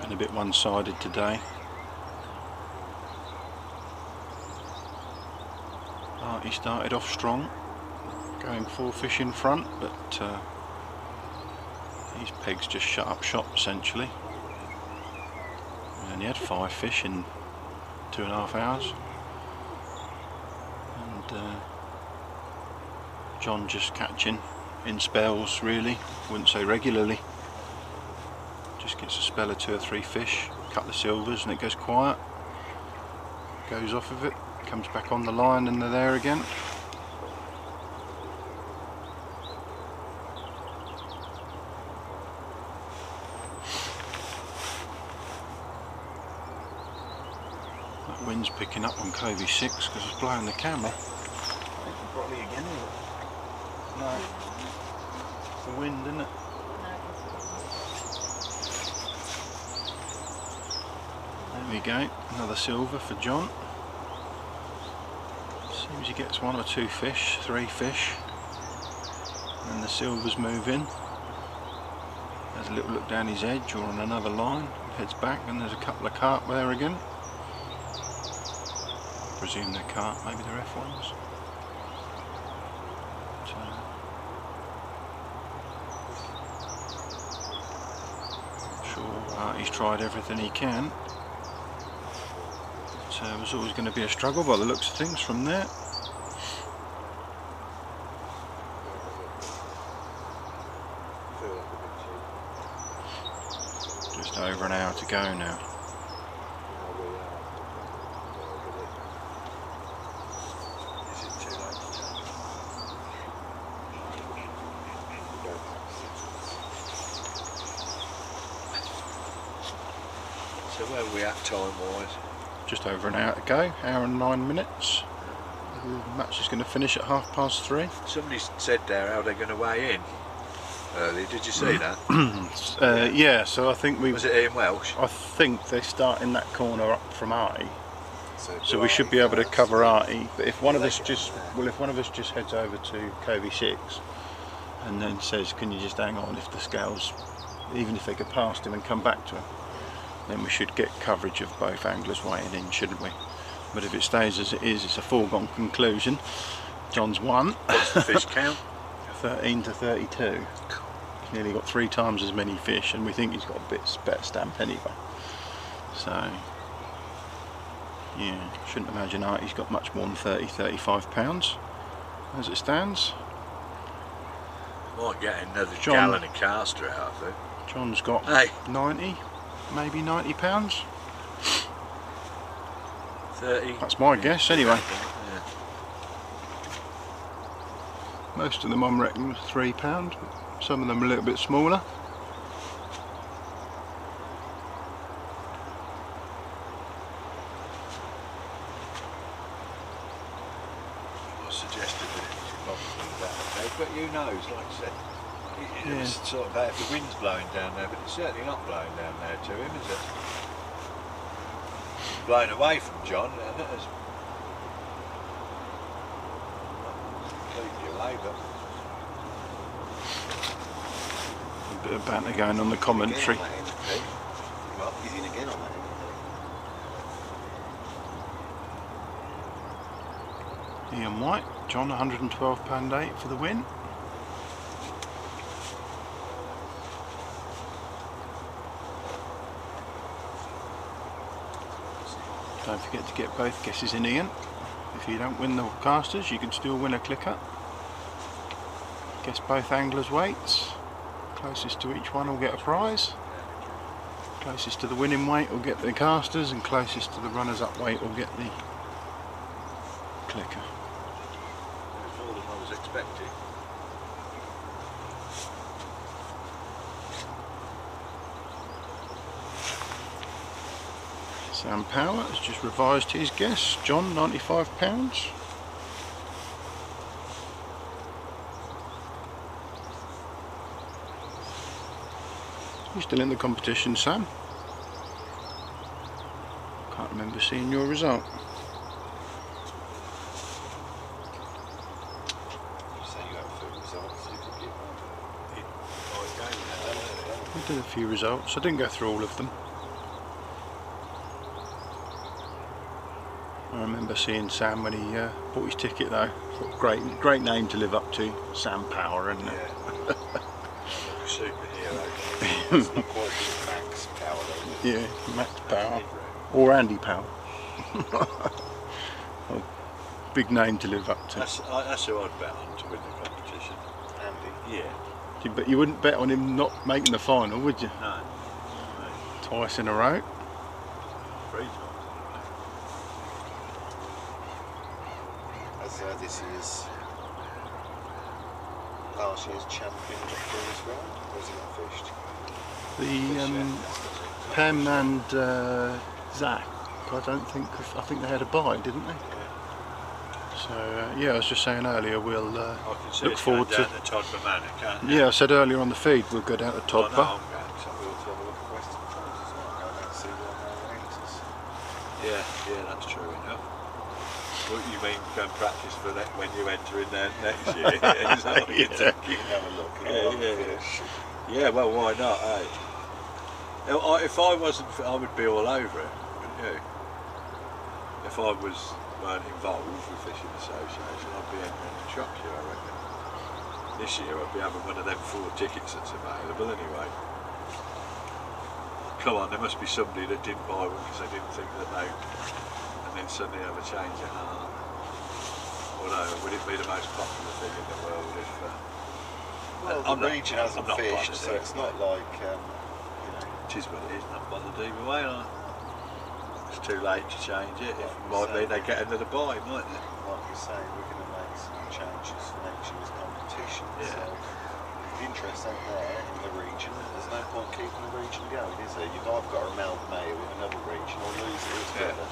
Been a bit one-sided today. Arti started off strong, going 4 fish in front, but these pegs just shut up shop essentially. And he had 5 fish in 2.5 hours. And John just catching in spells really, wouldn't say regularly. Just gets a spell of 2 or 3 fish, a couple of silvers, and it goes quiet. Goes off of it, comes back on the line, and they're there again. That wind's picking up on Covey 6 because it's blowing the camera. Probably again, is it? No. It's the wind, isn't it? There we go, another silver for John. Seems he gets 1 or 2 fish, 3 fish, and the silvers move in. Has a little look down his edge or on another line, heads back, and there's a couple of carp there again. I presume they're carp, maybe they're F1s. But, sure, he's tried everything he can. It was always going to be a struggle by the looks of things from there. Just over an hour to go now. So where are we at time-wise? Just over an hour to go, hour and 9 minutes. The match is going to finish at 3:30. Somebody said there how they're going to weigh in early. Did you see that? Yeah, so I think Was it Ian Welsh? I think they start in that corner up from Arti, so we should be able to cover Arti. But if one of us just heads over to Covey 6 and then says, "Can you just hang on?" If the scales, even if they go past him and come back to him, then we should get coverage of both anglers weighing in, shouldn't we? But if it stays as it is, it's a foregone conclusion. John's won. What's the fish count? 13 to 32. He's nearly got 3 times as many fish, and we think he's got a bit better stamp anyway. So, yeah, shouldn't imagine Arti's got much more than 35 pounds as it stands. Might get another John. gallon of caster out of it. John's got Hey. 90, maybe 90 pounds. 30. That's my guess anyway. Yeah. Most of them, I reckon, was £3. Some of them a little bit smaller. knows, like I said. It was sort of about if the wind's blowing down there, but it's certainly not blowing down there to him, is it? It's blowing away from John, and it is completely away, but A bit of banter going on the commentary. He's in again on that. Ian White, John, £112.8 for the win. Don't forget to get both guesses in, Ian. If you don't win the casters, you can still win a clicker. Guess both anglers' weights. Closest to each one will get a prize. Closest to the winning weight will get the casters, and closest to the runners-up weight will get the clicker. it's more than I was expecting. Sam Power has just revised his guess. John, £95. You're still in the competition, Sam. Can't remember seeing your result. So you have a few results you could get one. We did a few results. I didn't go through all of them. I remember seeing Sam when he bought his ticket though. Great name to live up to, Sam Power, isn't it? Yeah. Superhero. It's not quite Max Power though, is it? Yeah, Max Power. Or Andy Power. Big name to live up to. That's who I'd bet on to win the competition. Andy. Yeah. But you wouldn't bet on him not making the final, would you? No. Twice in a row. 3 times. As this is last year's champion of the first round, or is he not fished? The Pam and Zach, I think they had a bye, didn't they? So yeah, I was just saying earlier, we'll look forward to. The Todber Manor, can't you? Yeah, I said earlier on the feed we'll go down to Todber. Oh, no, I'm going to. We'll have a look at Western Times as well, go down and see where their ranks is. Yeah, that's true enough. What you mean go and practice for that when you enter in there next year? Is that what you're thinking? Have a look. Yeah, well, why not, eh? Now, if I wasn't, I would be all over it, wouldn't you? If I weren't involved with Fishing Association, I'd be entering the shop here, I reckon. This year I'd be having one of them 4 tickets that's available anyway. Come on, there must be somebody that didn't buy one because they didn't think that they, and then suddenly have a change of heart. Although, would it be the most popular thing in the world if... well, the region hasn't fished, so it's not like, it is what it is, not bothered either way, like. It's too late to change it. It might mean they get another buy, mightn't it? like you say, we're going to make some changes for next year's competition. Yeah. So, if the interest ain't there in the region, there's no point keeping the region going, is there? You've either got to amalgamate it with another region or lose it altogether.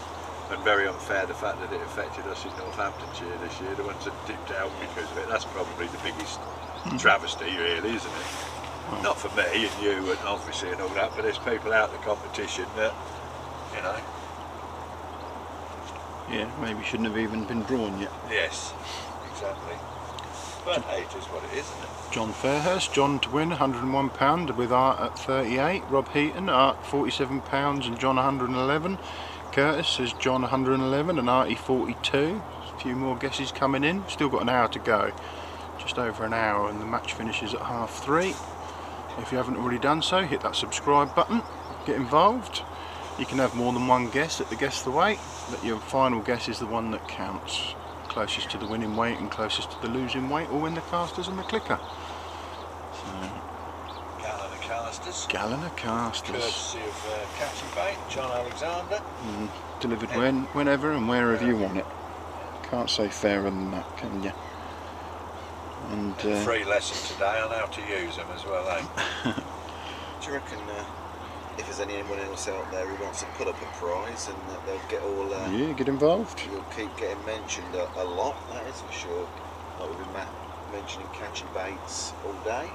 And very unfair the fact that it affected us in Northamptonshire this year, the ones that dipped out because of it. That's probably the biggest travesty, really, isn't it? Not for me and you and obviously and all that, but there's people out in the competition that, you know. Yeah, maybe shouldn't have even been drawn yet. Yes, exactly. But hey, it is what it is, isn't it? John Fairhurst, John to win, £101 with Art at 38. Rob Heaton, Art £47 and John 111. Curtis says John 111 and Artie 42. A few more guesses coming in. Still got an hour to go. Just over an hour, and the match finishes at 3:30. If you haven't already done so, hit that subscribe button. Get involved. You can have more than one guess at the Guess the Weight, but your final guess is the one that counts. Closest to the winning weight and closest to the losing weight will win the casters and the clicker. So, Gallon of casters. gallon of casters. Courtesy of Catchy Bait, John Alexander. Delivered whenever and wherever you want it. Can't say fairer than that, can you? And Free lesson today on how to use them as well, eh? Do you reckon if there's anyone else out there who wants to put up a prize and they'll get all... yeah, get involved. You'll keep getting mentioned a lot, that is for sure. Like with mentioning catchy baits all day.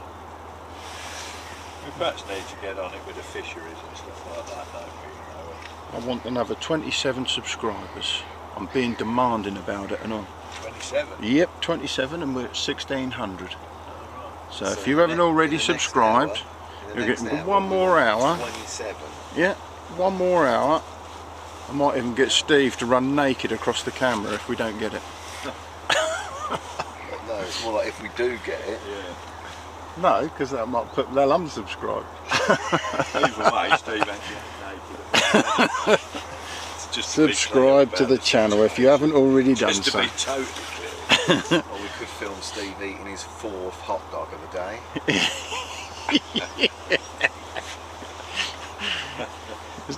We perhaps need to get on it with the fisheries and stuff like that, don't we? I want another 27 subscribers. I'm being demanding about it and on. 27? Yep, 27 and we're at 1600. So if So you haven't already subscribed, you're getting one more hour. 27. Yeah, one more hour. I might even get Steve to run naked across the camera if we don't get it. No, it's more like if we do get it. Yeah. No, because that might put they'll unsubscribe. Either way, Steve ain't getting naked. It's just to be Subscribe clear to about the it. channel if you haven't already done Just to so. be totally clear. Or we could film Steve eating his 4th hot dog of the day.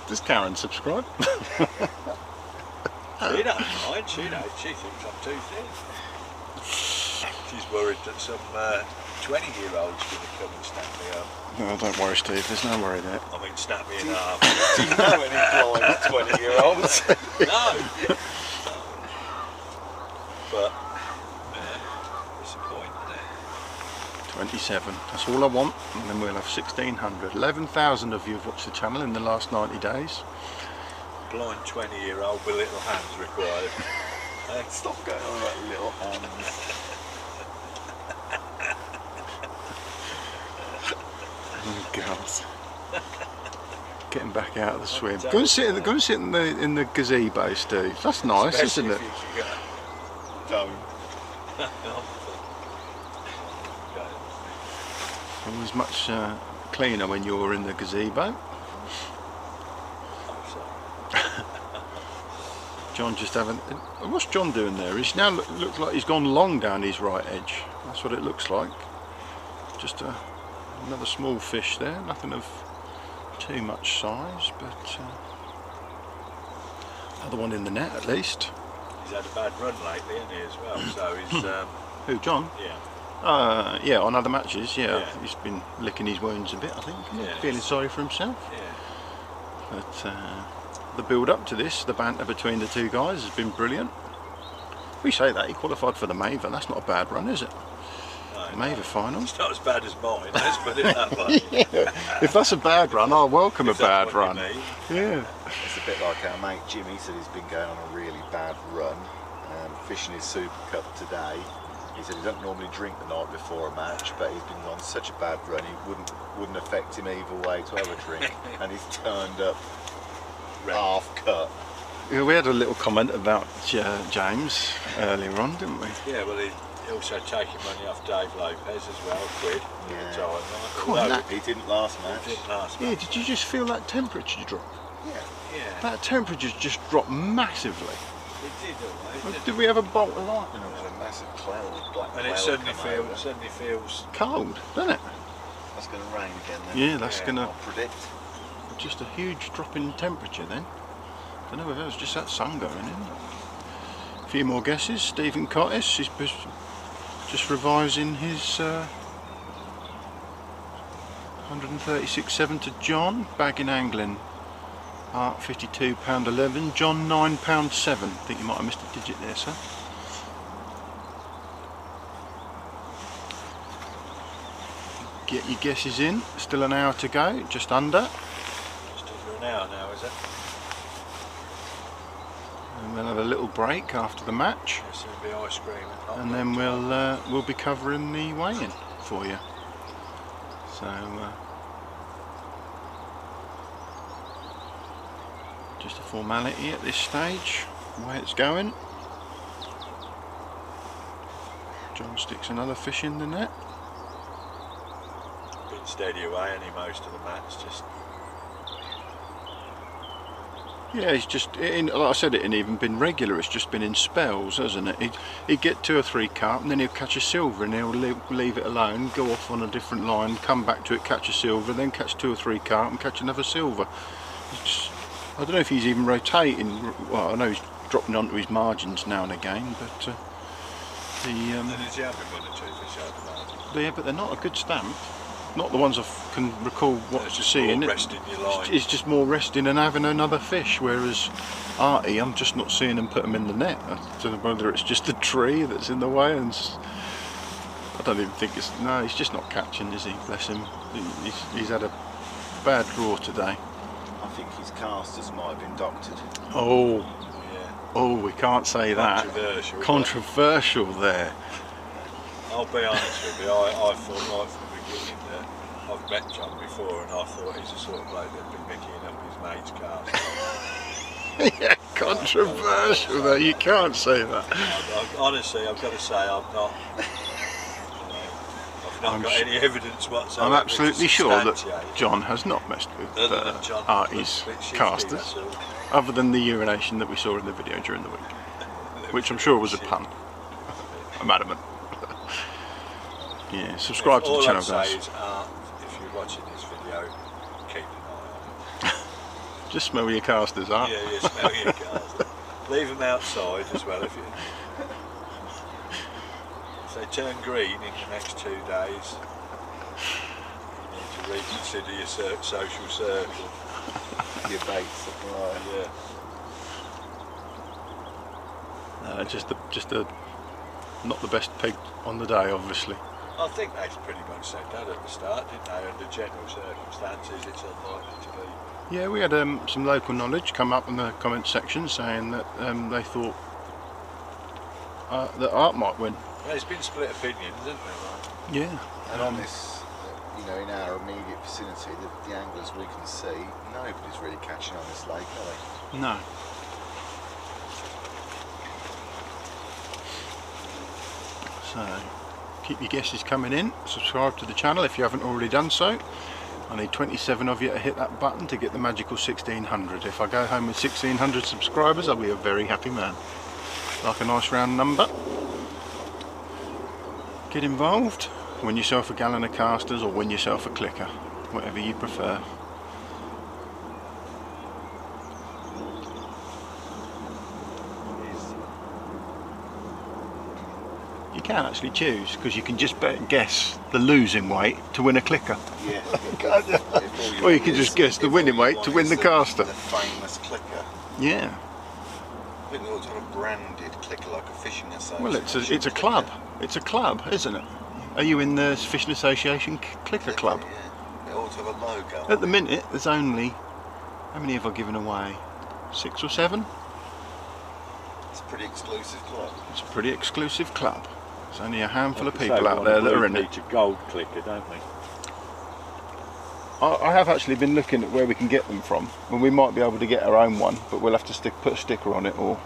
Does Karen subscribe? She don't mind, she thinks I'm too thin. She's worried that some 20-year-old's going to come and snap me up. No, don't worry, Steve. There's no worry there. I mean, snap me in half. Do you know any blind 20-year-olds? No! But, disappointing there. 27. That's all I want, and then we'll have 1600. 11,000 of you have watched the channel in the last 90 days. Blind 20-year-old with little hands required. Stop going on about little hands. Oh God! Getting back out of the swim. Go and sit in the gazebo, Steve. That's nice, Especially isn't it? if you Don't. Always much cleaner when you're in the gazebo. John just having. What's John doing there? He's now looks like he's gone long down his right edge. That's what it looks like. Just another small fish there. Nothing of too much size, but another one in the net at least. He's had a bad run lately, hasn't he, as well? So he's, Who, John? yeah. Yeah, on other matches. Yeah, Yeah. he's been licking his wounds a bit. I think. Yeah, Feeling sorry for himself. Yeah. But the build up to this, the banter between the two guys has been brilliant. We say that he qualified for the Maver. That's not a bad run, is it? No, Maver final. it's not as bad as mine, let's put it that way. If that's a bad run, I'll welcome a If that's bad what run. you mean. Yeah. It's a bit like our mate Jimmy said he's been going on a really bad run. Fishing his Super Cup today. He said he doesn't normally drink the night before a match, but he's been on such a bad run he wouldn't affect him either way to have a drink, and he's turned up half cut. Yeah, we had a little comment about James earlier on, didn't we? Yeah, well, he also taking money off Dave Lopez as well, quid. Yeah. At the time, right? Cool, Although that- He didn't last match. it didn't last Yeah, much. did you just feel that temperature drop? Yeah. Yeah, That temperature's just dropped massively. it did always, didn't Did we have a bolt of lightning? There's a massive cloud, black it? And it cloud suddenly come over. feels Cold, doesn't it? That's going to rain again then. Yeah, that's Yeah. gonna I'll predict. just a huge drop in temperature then. Don't know if it was just that sun going in. A few more guesses. Stephen Cottis, he's just revising his 136.7 to John. Bagging angling. Art £52.11. John £9.7. I think you might have missed a digit there, sir. Get your guesses in. Still an hour to go. Just under. just under an hour now, is it? And we'll have a little break after the match. Yes, there'll be ice cream and hot And then dogs. we'll be covering the weigh-in for you. So just a formality at this stage, the way it's going. John sticks another fish in the net. Been steady away, any most of the match, just Yeah, he's just, like I said, it ain't even been regular, it's just been in spells, hasn't it? He'd get 2 or 3 carp and then he'll catch a silver and he'll leave it alone, go off on a different line, come back to it, catch a silver, then catch 2 or 3 carp and catch another silver. It's just, I don't know if he's even rotating. Well, I know he's dropping onto his margins now and again, but and is he having 1 or 2 fish out of the margin? yeah, but they're not a good stamp. Not the ones I can recall They're what just seeing. more resting your line. It's just more resting and having another fish, whereas Arti, I'm just not seeing them put them in the net. I don't know whether it's just a tree that's in the way, and I don't even think it's... No, he's just not catching, is he? Bless him. He's had a bad draw today. I think his casters might have been doctored. Oh, Yeah. oh, we can't say that. Controversial. Controversial there. I'll be honest with you, I thought right from the beginning that I've met John before and I thought he's the sort of bloke that'd be micking up his mate's casters. Yeah, controversial there. You can't say that. Honestly, I've got to say I've not got any evidence whatsoever. I'm absolutely to sure that substantiate. John has not messed with Other than John, Artie's bit shifty, casters, that's all. other than the urination that we saw in the video during the week, which I'm sure was a pun. I'm adamant. Yeah, subscribe to the channel, All I'd guys. say is, if you're watching this video, keep an eye on it. Just smell your casters, Art. Yeah, smell your casters. Leave them outside as well if they turn green in the next 2 days. You need to reconsider your social circle. Your bait supply. Yeah. Just a not the best pig on the day, obviously. I think they pretty much said that at the start, didn't they? Under general circumstances, it's unlikely to be. Yeah, we had some local knowledge come up in the comment section saying that they thought that Art might win. Well, there's been split opinions, hasn't there? Yeah. And on this, you know, in our immediate vicinity, the anglers we can see, nobody's really catching on this lake, are they? No. So, keep your guesses coming in. Subscribe to the channel if you haven't already done so. I need 27 of you to hit that button to get the magical 1600. If I go home with 1600 subscribers, I'll be a very happy man. Like a nice round number. Get involved. Win yourself a gallon of casters or win yourself a clicker. Whatever you prefer. You can actually choose, because you can just guess the losing weight to win a clicker. Yeah. Or you can just guess the winning weight to win the caster. The famous clicker. Yeah. I think we ought to have a branded clicker like a fishing association. Well, it's a club. It's a club, isn't it? Are you in the Fishing Association Clicker Club? Yeah. It ought to have a logo. At the minute, there's only... How many have I given away? 6 or 7? It's a pretty exclusive club. It's a pretty exclusive club. There's only a handful of Like I say, people we out want there a that are blue in it. Peter gold clicker, don't we? I have actually been looking at where we can get them from, and we might be able to get our own one, but we'll have to put a sticker on it, or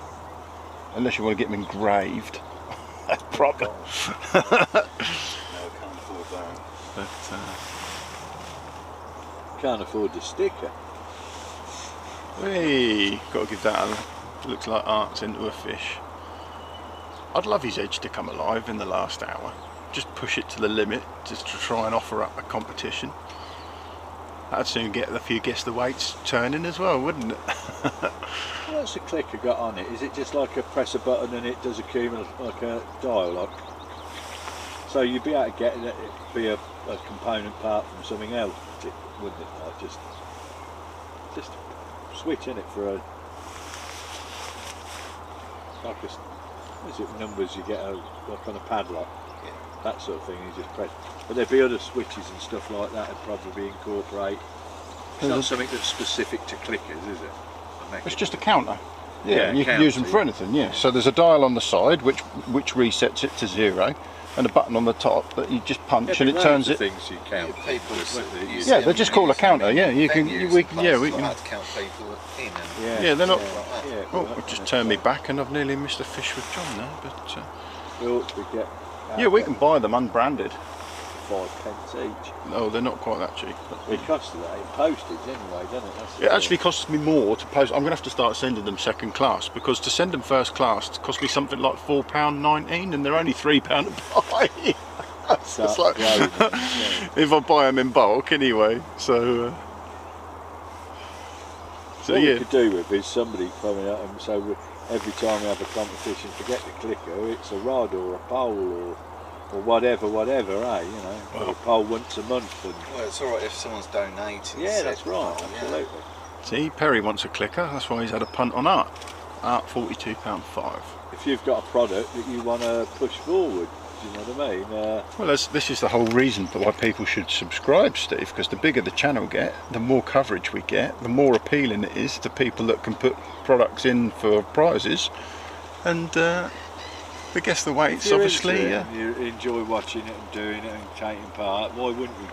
unless you want to get them engraved. That's proper. No, I can't afford that. But Can't afford the sticker. hey, got to give that a... Looks like Art's into a fish. I'd love his edge to come alive in the last hour. Just push it to the limit, just to try and offer up a competition. That'd soon get a few guess the weights turning as well, wouldn't it? What's the clicker got on it? Is it just like a press a button and it does a cumulative, like a dial lock? So you'd be able to get it, it'd be a component part from something else, wouldn't it? Like just switch in it for a... Like a, is it numbers you get like on a padlock? Yeah. That sort of thing, you just press. But there'd be other switches and stuff like that that'd probably incorporate. It's not something that's specific to clickers, is it? It's just a counter. Yeah, Yeah, and you can use them for anything, yeah. So there's a dial on the side which resets it to 0, and a button on the top that you just punch and it turns it. Things you count. People Yeah, they're just called a counter, yeah. You can, we can, yeah, we Like can. that to count people in and Yeah, they're not. Yeah, Oh, I've just turned me back and I've nearly missed a fish with John there, but we ought to get. yeah, we can buy them unbranded. 5p each. No, they're not quite that cheap. It costs that in postage anyway, doesn't it? That's It actually costs me more to post. I'm going to have to start sending them second class, because to send them first class cost me something like £4.19, and they're only £3 a buy. So it's like, if I buy them in bulk anyway. So what yeah. we could do with is somebody coming out and so every time we have a competition, forget the clicker, it's a rod or a pole or whatever, eh? You know, Well, a pole once a month. And well, it's alright if someone's donating. yeah, that's said right, pole, yeah. absolutely. See, Perry wants a clicker. That's why he's had a punt on Art. Art £42.5. If you've got a product that you want to push forward, you know what I mean? Well, this is the whole reason for why people should subscribe, Steve, because the bigger the channel get, the more coverage we get, the more appealing it is to people that can put products in for prizes, and the guess the weights, obviously. You enjoy watching it and doing it and taking part, why wouldn't you?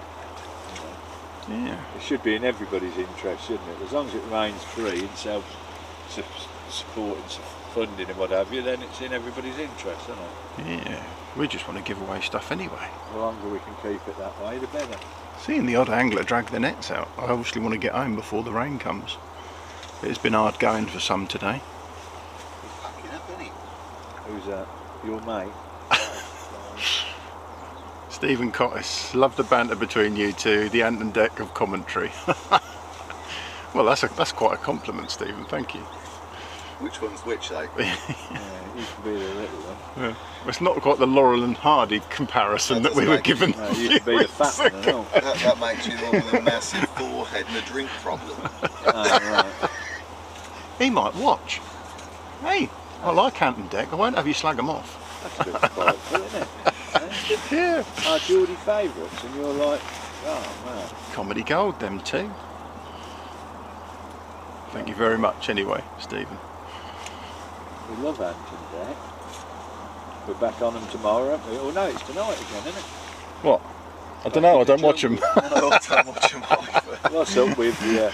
Yeah. It should be in everybody's interest, shouldn't it? As long as it remains free and self-support and funding and what have you, then it's in everybody's interest, isn't it? Yeah. We just want to give away stuff anyway. The longer we can keep it that way, the better. Seeing the odd angler drag their nets out, I obviously want to get home before the rain comes. It's been hard going for some today. He's packing up, isn't he? Who's that? Your mate? Stephen Cottis, love the banter between you two, the ant and deck of commentary. Well, that's quite a compliment, Stephen, thank you. Which one's which, though? Yeah, you can be the little one. Yeah. It's not quite the Laurel and Hardy comparison that we were given. No, you can be the fat one and all. That makes you the one with a massive forehead and a drink problem. Right. He might watch. Hey, I like ant and deck, I won't have you slag them off. That's a bit spiteful, isn't it? Yeah. Our Geordie favourites, and you're like, oh man. Comedy gold, them too. Thank you very much anyway, Stephen. We love Ant and Deck. We're back on them tomorrow, aren't we? Oh no, it's tonight again, isn't it? What? I don't know, I don't watch them. No, I don't watch them either. What's up with you?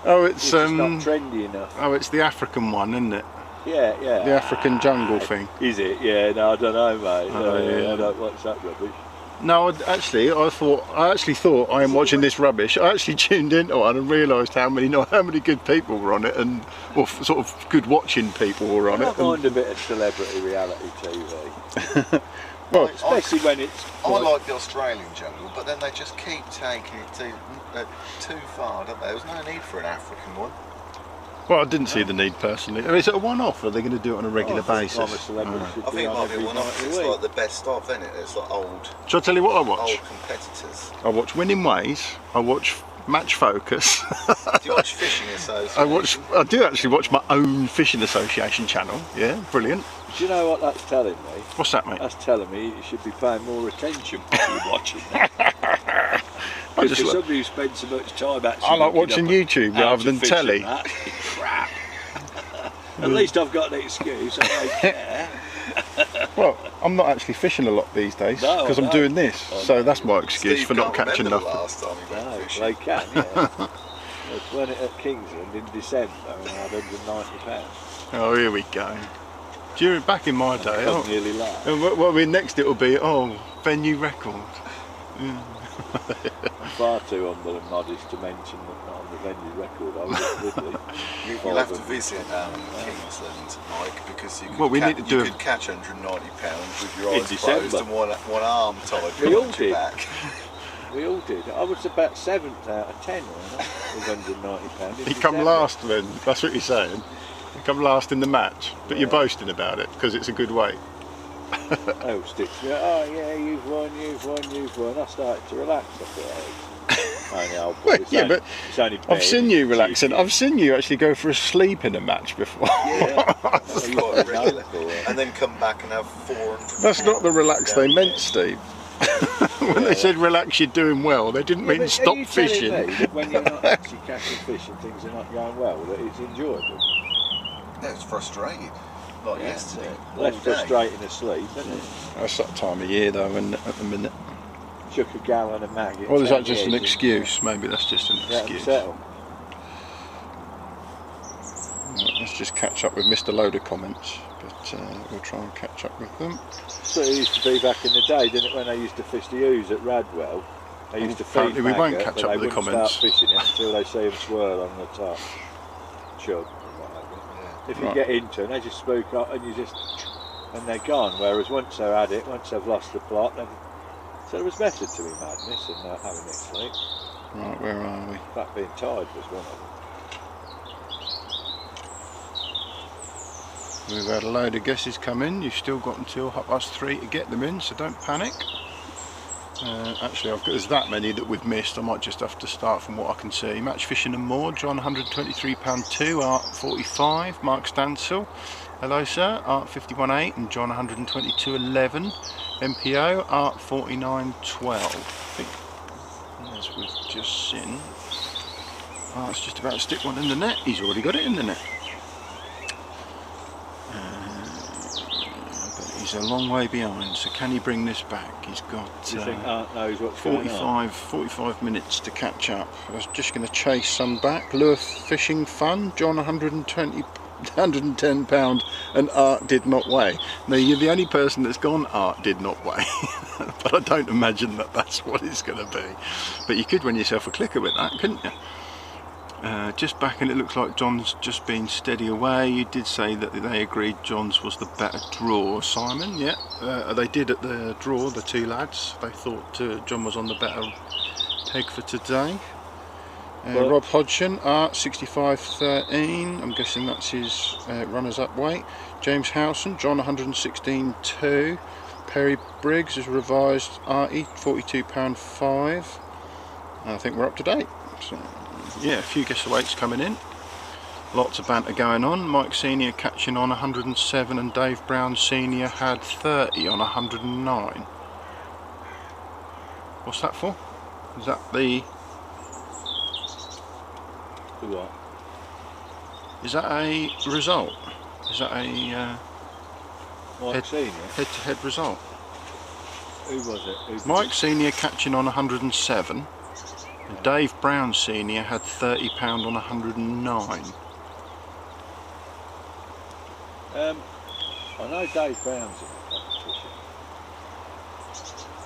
Oh, it's not trendy enough. oh, it's the African one, isn't it? Yeah, yeah. The African jungle thing. Is it? Yeah, no, I don't know, mate. Oh, yeah. I don't watch that rubbish. No, I actually thought I am watching this rubbish. I actually tuned into it and realised how many good people were on it, and well, sort of good watching people were on I it. don't mind a bit of celebrity reality TV. Well, especially when it's. I like the Australian jungle, but then they just keep taking it too far, don't they? There was no need for an African one. well, I didn't see the need personally. Is it a one-off, or are they going to do it on a regular basis? I'm a celebrity. I think it might be one off. It's like the best of, isn't it? It's like old Shall I tell you what I watch? competitors. I watch Winning Ways. I watch Match Focus. Do you watch Fishing Association? I do actually watch my own fishing association channel. Yeah, brilliant. Do you know what that's telling me? What's that, mate? That's telling me you should be paying more attention when you're watching that. I Because just for somebody who spends so much time actually. I like looking watching up YouTube how rather to than fish telly. and that, crap. At least I've got an excuse. I don't care. Well, I'm not actually fishing a lot these days No, because I'm no. doing this, so no. that's my excuse Steve for not can't catching remember nothing. the last time he went No, fishing. they can, yeah. It's when it at Kingsland in December and I had £190. Oh, here we go. Back in my day, I nearly laughed. next it'll be venue record. Yeah. I'm far too humble and modest to mention that not on the venue record I was at Ridley. You'll have to visit Kingsland, Mike, because you could, Well, we need to do you could catch £190 with your In eyes December. closed and one arm tied We all behind your did. back. We all did. I was about 7th out of 10, wasn't I? With £190. He come last then, that's what you're saying. You come last in the match, but you're Yeah. boasting about it because it's a good weight. Oh, sticks me. Oh yeah, you've won. I started to relax. I thought, only old boy. It's Yeah, only, but it's only I've seen you bed, relaxing. cheeky. I've seen you actually go for a sleep in a match before. Yeah. That's quite regular. And then come back and have 400. That's not the relax they meant, Steve. When they Yeah. said relax, you're doing well, they didn't Yeah, mean but stop are you telling fishing. me that when you're not actually catching fish and things are not going well, that it's enjoyable? No, it's frustrating. Like Yeah, yesterday. Less all day. frustrating asleep, isn't it? That's that time of year though, isn't it, at the minute? Chuck a gallon of maggots. Or is out that just an the edge and excuse? Maybe that's just an let 'em excuse. settle. Right, let's just catch up with Mr. Loader comments, but we'll try and catch up with them. That's what it used to be back in the day, didn't it? When I used to fish the ooze at Radwell, they used to feed Apparently we won't maggot, catch but up they with the wouldn't comments. start fishing it until they see them swirl on the top. Chub. If you Right. get into them, they just spook up and and they're gone. Whereas once they're at it, once they've lost the plot, then so it was better to be madness and not having it sleep. Right, where are we? In fact, being tired was one of them. We've had a load of guesses come in. You've still got until 3:30 to get them in, so don't panic. Actually, there's that many that we've missed. I might just have to start from what I can see. Match Fishing and More, John £123.2, Art 45, Mark Stansel, Hello sir, Art 51.8 and John 122.11. MPO, Art 49.12. I think, as we've just seen, Art's just about to stick one in the net. He's already got it in the net. But he's a long way behind, so can he bring this back? He's got You think Art knows what's going on? 45 minutes to catch up. I was just going to chase some back. Lure fishing fun, John 110 pound, and Art did not weigh. Now you're the only person that's gone Art did not weigh, but I don't imagine that that's what it's going to be. But you could win yourself a clicker with that, couldn't you? Just back, and it looks like John's just been steady away. You did say that they agreed John's was the better draw, Simon. Yeah, they did at the draw, the two lads. They thought John was on the better peg for today. Rob Hodgson, Art 65.13. I'm guessing that's his runners-up weight. James Howson, John 116.2. Perry Briggs is revised Artie, £42.5. I think we're up to date. So, yeah, a few guess weights coming in. Lots of banter going on. Mike Senior catching on 107, and Dave Brown Senior had 30 on 109. What's that for? Is that the? The what? Is that a result? Is that a Mike Senior? head-to-head result? Who was it? Mike Senior catching on 107. And Dave Brown Senior had £30 on 109. I know Dave Brown's in the competition.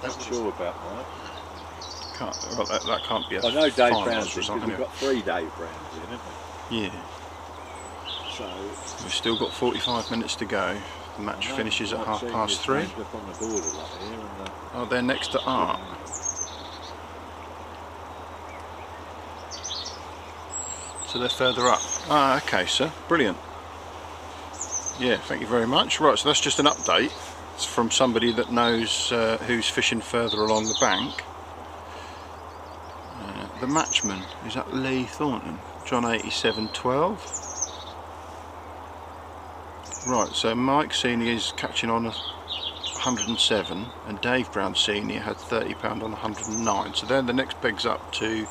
Not sure about Mike. Well, that can't be a I know Dave finals Brown's in, result, because we've anyway. got 3 Dave Browns in, haven't we? Yeah, So we've still got 45 minutes to go. The match finishes at 3:30. Up on the border like here, and Oh, they're next to Art. So they're further up. Ah, okay, sir. Brilliant. Yeah, thank you very much. Right, so that's just an update. It's from somebody that knows who's fishing further along the bank. The matchman is that Lee Thornton, John 87.12. Right, so Mike Senior is catching on 107, and Dave Brown Senior had £30 on 109. So then the next peg's up to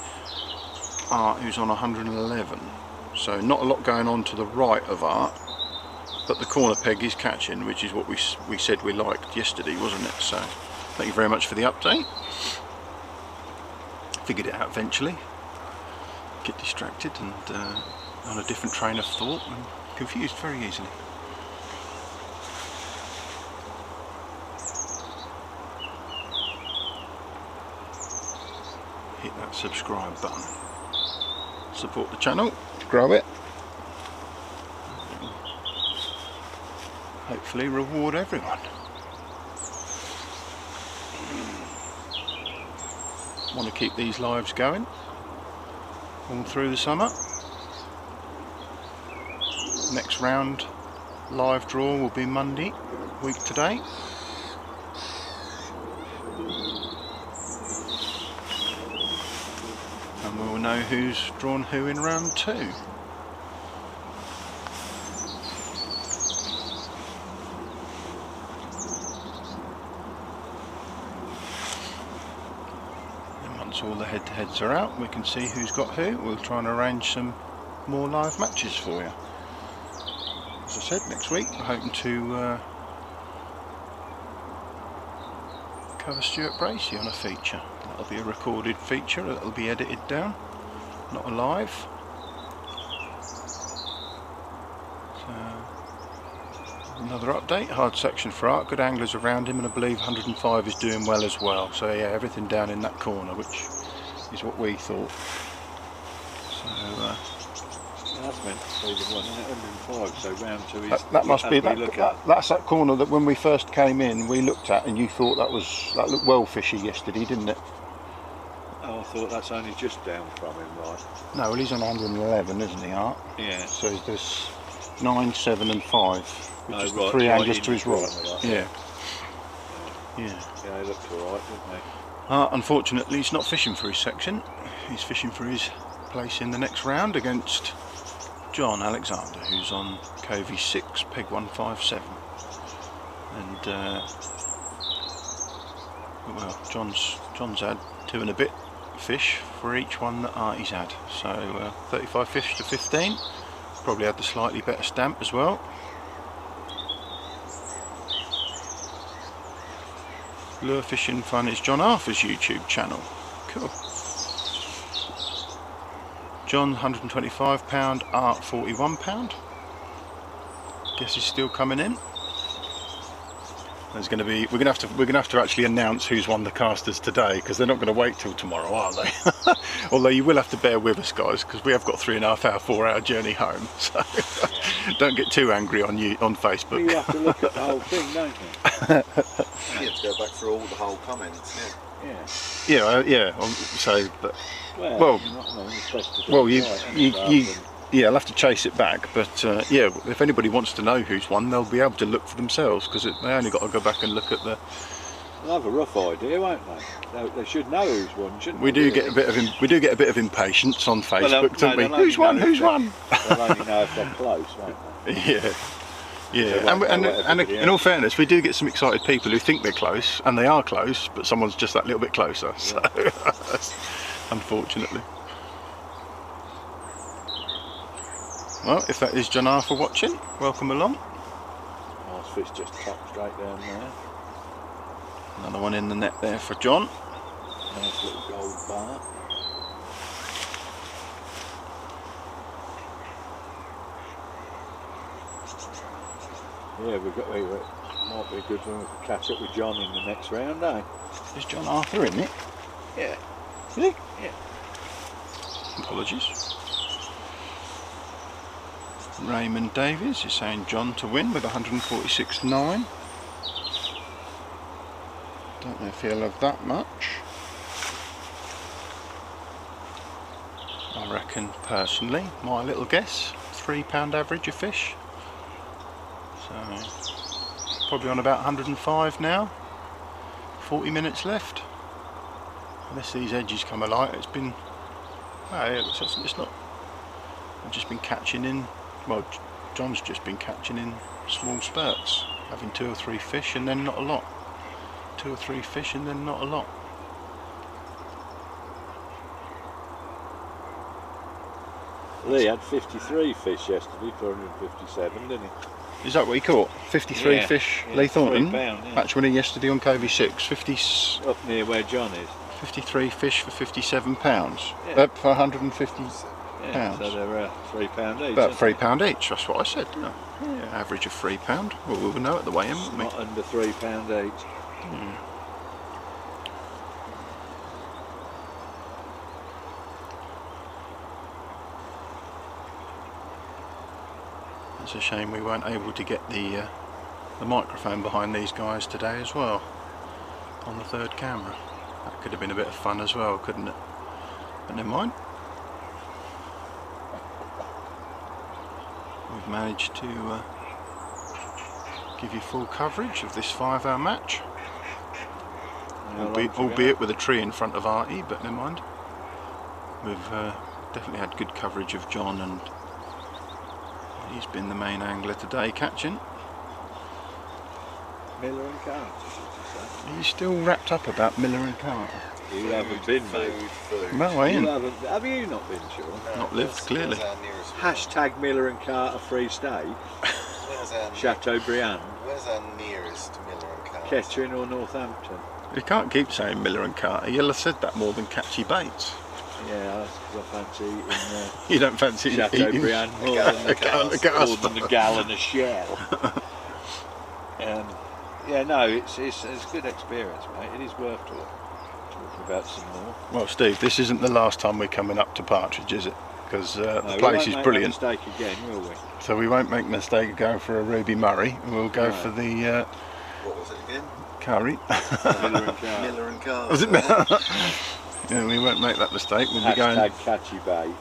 Art, who's on 111. So not a lot going on to the right of Art, but the corner peg is catching, which is what we said we liked yesterday, wasn't it? So thank you very much for the update. Figured it out eventually. Get distracted and on a different train of thought and confused very easily. Hit that subscribe button. Support the channel, grow it. Hopefully reward everyone. Want to keep these lives going all through the summer. Next round live draw will be Monday, week today. And we'll know who's drawn who in round 2. All the head-to-heads are out, we can see who's got who. We'll try and arrange some more live matches for you. As I said, next week we're hoping to cover Stuart Bracey on a feature. That'll be a recorded feature, that'll be edited down, not a live. So, another update, hard section for Art, good anglers around him, and I believe 105 is doing well as well. So yeah, everything down in that corner, which is what we thought. So that's meant to be the one, 105, so round 2 is... that must be that's that corner that when we first came in we looked at, and you thought that looked well fishy yesterday, didn't it? Oh, I thought that's only just down from him, right? No, well he's on 111, isn't he, Art? Yeah. So there's 9, 7 and 5, which is the 3 anglers to his right. Yeah. Yeah, he looked alright, didn't he? Unfortunately he's not fishing for his section, he's fishing for his place in the next round against John Alexander, who's on Covey 6, peg 157. And well, John's had 2 and a bit fish for each one that Artie's had. So 35 fish to 15. Probably had the slightly better stamp as well. Lure Fishing Fun is John Arthur's YouTube channel. Cool. John £125, Art £41. Guess he's still coming in. There's going to be we're going to have to actually announce who's won the casters today, because they're not going to wait till tomorrow, are they? Although you will have to bear with us, guys, because we have got 3.5 hour, 4 hour journey home. So don't get too angry on Facebook. You have to look at the whole thing, don't you? You have to go back through all the whole comments. Yeah. Yeah. So, but Well, you're not really supposed to do well, it right, yeah, I'll have to chase it back. But yeah, if anybody wants to know who's won, they'll be able to look for themselves, because they only got to go back and look at the. they'll have a rough idea, won't they? They should know who's won, shouldn't We they? do get a bit of impatience on Facebook, don't we? they'll Who's won? only Who's know won? They'll only know if they're close, won't they? Yeah. Yeah, They won't know what and everybody in all else fairness, we do get some excited people who think they're close, and they are close, but someone's just that little bit closer. So, unfortunately. Well, if that is John Arthur watching, welcome along. Nice fish just tucked straight down there. Another one in the net there for John. Nice little gold bar. Yeah, might be a good one. We could catch up with John in the next round, eh? Is John Arthur in it? Yeah. Is he? Yeah. Apologies. Raymond Davies is saying John to win with 146.9. Don't know if he'll have that much. I reckon, personally, my little guess, £3 average of fish. So, probably on about 105 now. 40 minutes left. Unless these edges come alight, it's been. It's not. I've just been catching in. Well, John's just been catching in small spurts, having 2 or 3 fish and then not a lot. 2 or 3 fish and then not a lot. Lee had 53 fish yesterday for 157, didn't he? Is that what he caught? 53 Yeah, fish, yeah, Lee Thornton, £3, yeah. match winner yesterday on Covey 6. Up near where John is. 53 fish for £57. Yeah. For 150 Yeah, pounds. so they're £3 each. About aren't £3 each, that's what I said, didn't I? Yeah, average of £3. Well, we'll know at the weigh-in, won't they? we? Not under £3 each. It's a shame we weren't able to get the microphone behind these guys today as well, on the third camera. That could have been a bit of fun as well, couldn't it? But never mind. We've managed to give you full coverage of this 5-hour match, albeit with a tree in front of Arti, but never mind. We've definitely had good coverage of John, and he's been the main angler today catching. Miller and Carter, should you He's still wrapped up about Miller and Carter. say? You haven't been, mate. No, I You ain't. haven't, have you not been, Sean? Not lived, clearly. Hashtag Miller and Carter free stay. Chateaubriand, Where's our nearest Miller and Carter? Kettering or Northampton. You can't keep saying Miller and Carter. You'll have said that more than Catchy Baits. Yeah, that's because I fancy eating You don't fancy Chateaubriand more than a gallon of shell. Yeah, no, it's a good experience, mate. It is worth talking about some more. Well, Steve, this isn't the last time we're coming up to Partridge, is it? Because the No, place is we won't brilliant. make that mistake again, will we? So we won't make the mistake of going for a Ruby Murray. We'll go for the What was it again? curry. Miller and Carter. Miller and Carter. Was it? Yeah, we won't make that mistake. We'll be going. Hashtag catchy bait.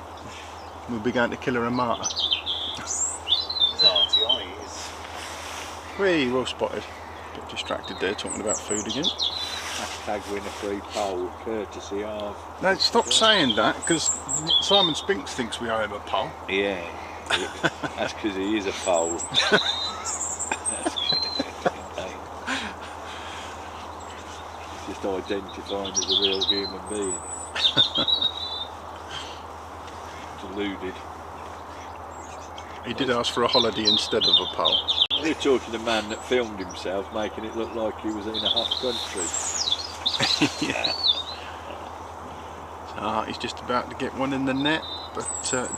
We'll be going to Killer and Martyr. It's Arti, Whee, well spotted. Bit distracted there, talking about food again. Hashtag win a free poll, courtesy of. No, stop saying that, because Simon Spinks thinks we owe him a poll. Yeah. it. That's because he is a pole. He's just identifying as a real human being. Deluded. He did ask for a holiday instead of a pole. We're talking to a man that filmed himself, making it look like he was in a hot country. Yeah. So he's just about to get one in the net, but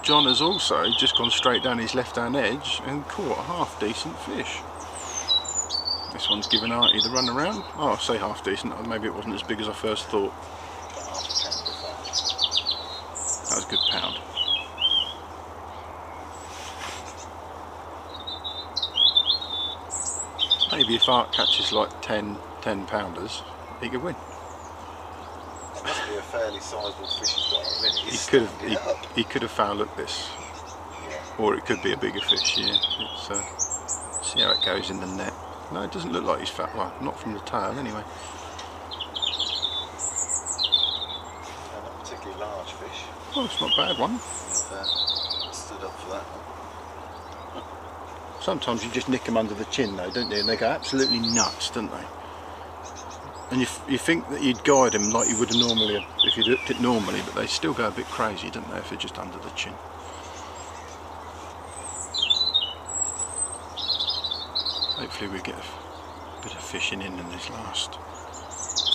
John has also just gone straight down his left-hand edge and caught a half-decent fish. This one's given Artie the run around. Oh, I say half-decent, maybe it wasn't as big as I first thought. That was a good pound. Maybe if Art catches like 10 pounders, he could win. That must be a fairly sizable fish he's got at the minute. He could have fouled at this, Yeah. or it could be a bigger fish. Yeah, it's, see how it goes in the net. No, it doesn't look like he's fat. Well, not from the tail anyway. Not a particularly large fish. Well, it's not a bad one. Stood up for that one. Sometimes you just nick them under the chin though, don't you? And they go absolutely nuts, don't they? And you think that you'd guide them like you would normally if you looked it normally, but they still go a bit crazy, don't they, if they're just under the chin. Hopefully we get a bit of fishing in this last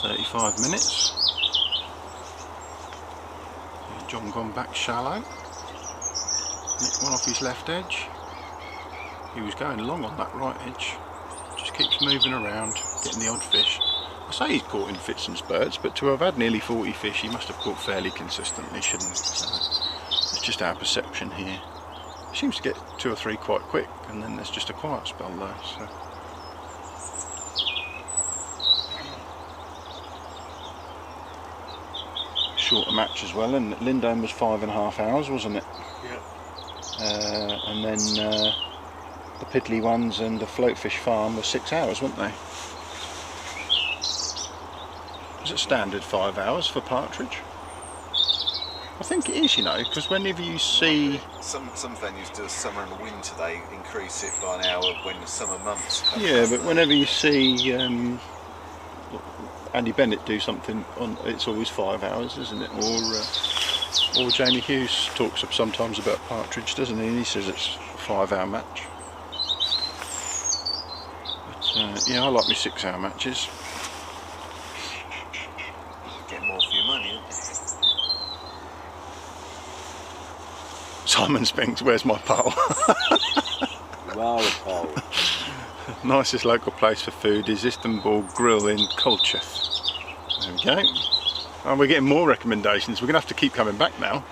35 minutes. John gone back shallow. Nicked one off his left edge. He was going long on that right edge. Just keeps moving around, getting the odd fish. I say he's caught in fits and spurts, but to have had nearly 40 fish, he must have caught fairly consistently, shouldn't he? So it's just our perception here. He seems to get 2 or 3 quite quick, and then there's just a quiet spell though. So. Shorter match as well, and Lindholm was 5.5 hours, wasn't it? Yeah. And then the Piddly ones and the Floatfish Farm were 6 hours, weren't they? Is it standard 5 hours for partridge? I think it is, you know, because whenever you see... Some venues do a summer and a winter, they increase it by an hour when the summer months come. Yeah, but whenever you see Andy Bennett do something on, it's always 5 hours, isn't it? Or Jamie Hughes talks sometimes about partridge, doesn't he? And he says it's a 5 hour match. But yeah, I like my 6 hour matches. Get more for your money, don't you? Simon Spinks, where's my pole? You are a pole. Nicest local place for food is Istanbul Grill in Kolchev. There we go. And we're getting more recommendations. We're going to have to keep coming back now.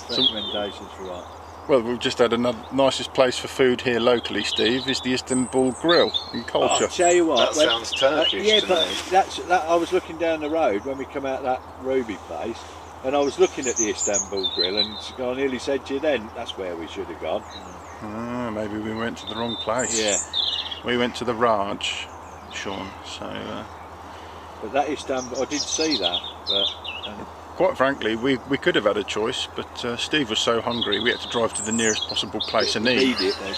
Recommendations for what? Well, we've just had another nicest place for food here locally, Steve, is the Istanbul Grill in Kolchev. I'll tell you what. That sounds Turkish yeah, to but me. that I was looking down the road when we come out of that Ruby place, and I was looking at the Istanbul Grill, and I nearly said to you then, that's where we should have gone. Ah, maybe we went to the wrong place. Yeah. We went to the Raj, Sean, so... But that Istanbul, I did see that, but... quite frankly, we could have had a choice, but Steve was so hungry we had to drive to the nearest possible place and eat. Immediately.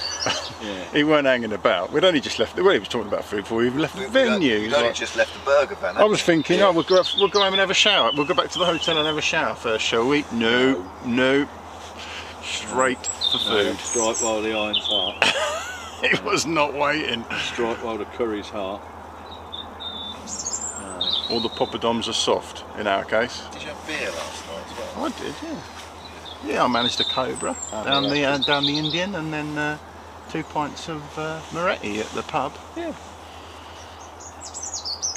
Yeah. He weren't hanging about. We'd only just left. Well, he was talking about food before we even left the venue. You'd only just left the burger van. I was thinking, oh, we'll go home and have a shower. We'll go back to the hotel and have a shower first, shall we? No. Straight for food. Strike while the iron's hot. It was not waiting. Strike while the curry's hot. All the poppadoms are soft in our case. Did you have beer last night as well? I did, yeah. Yeah, I managed a Cobra down the Indian, and then 2 pints of Moretti at the pub. Yeah.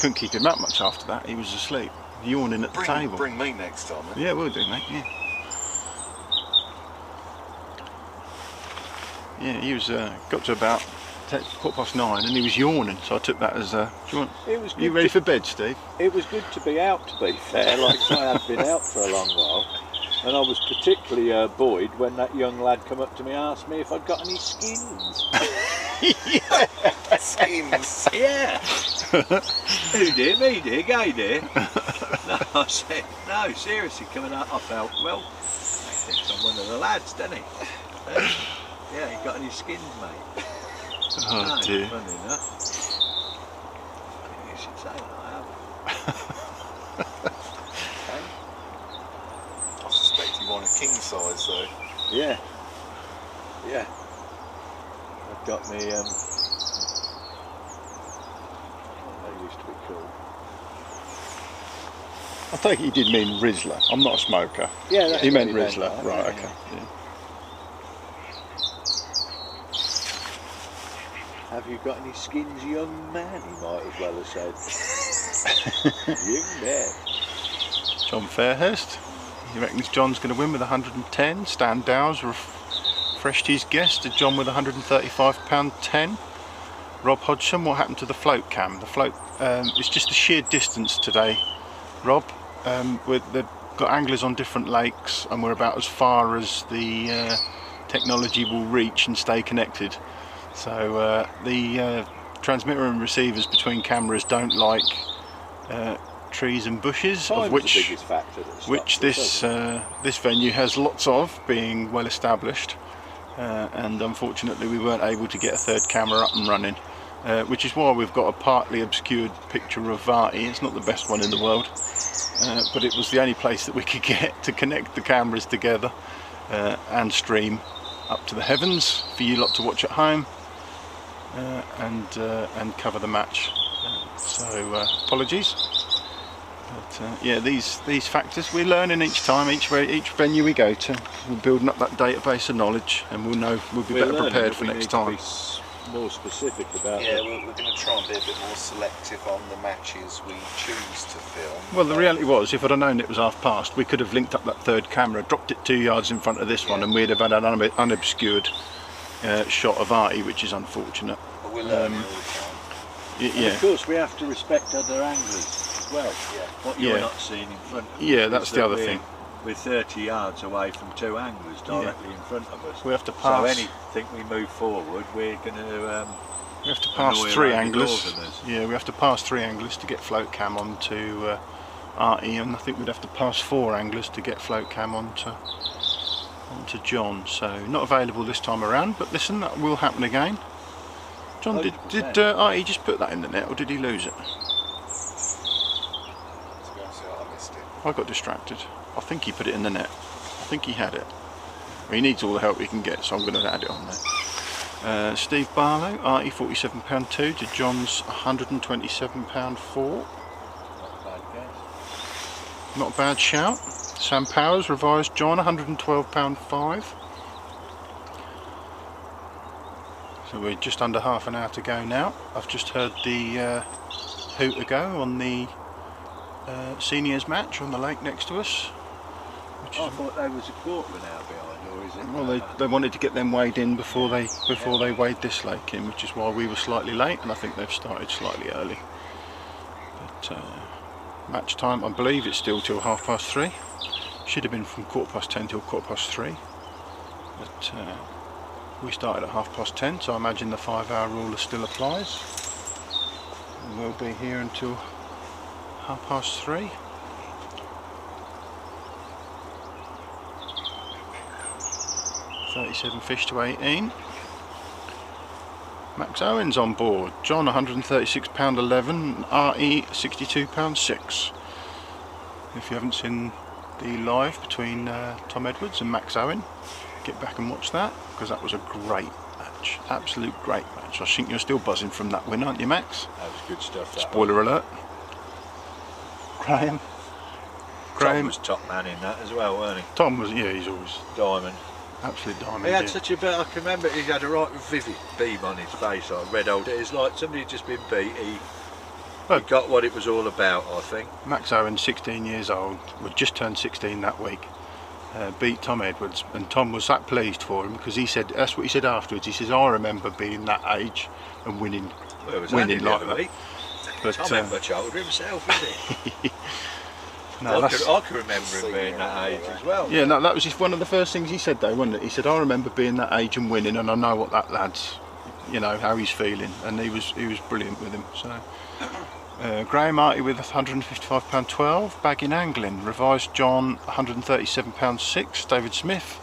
Couldn't keep him up much after that. He was asleep, yawning at the table. Bring me next time. Then. Yeah, we'll do, mate. Yeah. Yeah, he was got to about 9:15, and he was yawning. So I took that as do you want? You ready for bed, Steve? It was good to be out, to be fair. Like I had been out for a long while. And I was particularly buoyed when that young lad come up to me and asked me if I'd got any skins. Yeah. Skins? Yeah. Who did? Me did? Gay did? No, I said, no, seriously, coming out, I felt, well, thinks I'm one of the lads, doesn't he? Yeah, he got any skins, mate. Oh dear. Funny enough. You should say that, I have. I suspect he wanted king size though. Yeah. Yeah. I've got me, what they used to be called. I think he did mean Rizzler. I'm not a smoker. Yeah, that's He what meant he Rizzler. meant, Right, yeah. okay. Yeah. Have you got any skins, young man? He might as well have said. Young man. John Fairhurst. He reckons John's going to win with 110. Stan Dowes refreshed his guess to John with £135.10. Rob Hodgson, what happened to the float cam? The float, it's just the sheer distance today, Rob. They've got anglers on different lakes and we're about as far as the technology will reach and stay connected. So the transmitter and receivers between cameras don't like trees and bushes, Time's of which the biggest factor that stops this this venue has lots of, being well established, and unfortunately we weren't able to get a third camera up and running, which is why we've got a partly obscured picture of Arti. It's not the best one in the world, but it was the only place that we could get to connect the cameras together and stream up to the heavens for you lot to watch at home, and cover the match. So apologies. But yeah, these factors we're learning each time, each venue we go to. We're building up that database of knowledge, and we'll be better prepared for next time. More specific about. Yeah, we're going to try and be a bit more selective on the matches we choose to film. Well, the reality was, if I'd have known it was half past, we could have linked up that third camera, dropped it 2 yards in front of this one, and we'd have had an unobscured shot of Arti, which is unfortunate. But we're learning all the time. Yeah. Of course, we have to respect other anglers as well. Yeah. What you're Yeah. not seeing in front of us. Yeah, is that's the that other thing. We're 30 yards away from two anglers directly in front of us. We have to So pass. anything we move forward, we're going to. We have to pass annoy 3 around the anglers. northerners. Yeah, we have to pass 3 anglers to get float cam onto Arti, and I think we'd have to pass 4 anglers to get float cam onto John. So not available this time around, but listen, that will happen again. John, did 100%. Arti just put that in the net, or did he lose it? To be honest, I missed it. I got distracted. I think he put it in the net. I think he had it. He needs all the help he can get, so I'm going to add it on there. Steve Barlow, Arti £47.2 to John's £127.4. Not a bad shout. Sam Powers, revised John, £112.5. So we're just under half an hour to go now. I've just heard the hooter go on the seniors match on the lake next to us. Which I is, thought there was a quarter of an hour behind, or is it? well, they wanted to get them weighed in before they weighed this lake in, which is why we were slightly late, and I think they've started slightly early. But match time, I believe it's still till 3:30. Should have been from 10:15 till 3:15. But we started at 10:30, so I imagine the 5-hour rule still applies. And we'll be here until 3:30. £37 fish to 18. Max Owen's on board. John £136.11, Arti £62.6. If you haven't seen the live between Tom Edwards and Max Owen, get back and watch that, because that was a great match, absolute great match. I think you're still buzzing from that win, aren't you, Max? That was good stuff. That Spoiler alert. Tom was top man in that as well, weren't he? Tom was, yeah, he's always Diamond. absolute diamond. He had yeah. such a bit. I can remember he had a right vivid beam on his face. I read old. It's like somebody had just been beat. He got what it was all about, I think. Max Owen, 16 years old, would just turned 16 that week, beat Tom Edwards, and Tom was that pleased for him, because he said, that's what he said afterwards, he says, I remember being that age and winning, Well, it was winning Andy the like other that. week. But Tom ain't much older himself, is he? no, I that's, can remember him being that age as well. yeah, no, that was just one of the first things he said though, wasn't it? He said, I remember being that age and winning, and I know what that lad's, you know, how he's feeling, and he was brilliant with him. So Graham Arti with £155.12, bagging angling. Revised John £137.6, David Smith.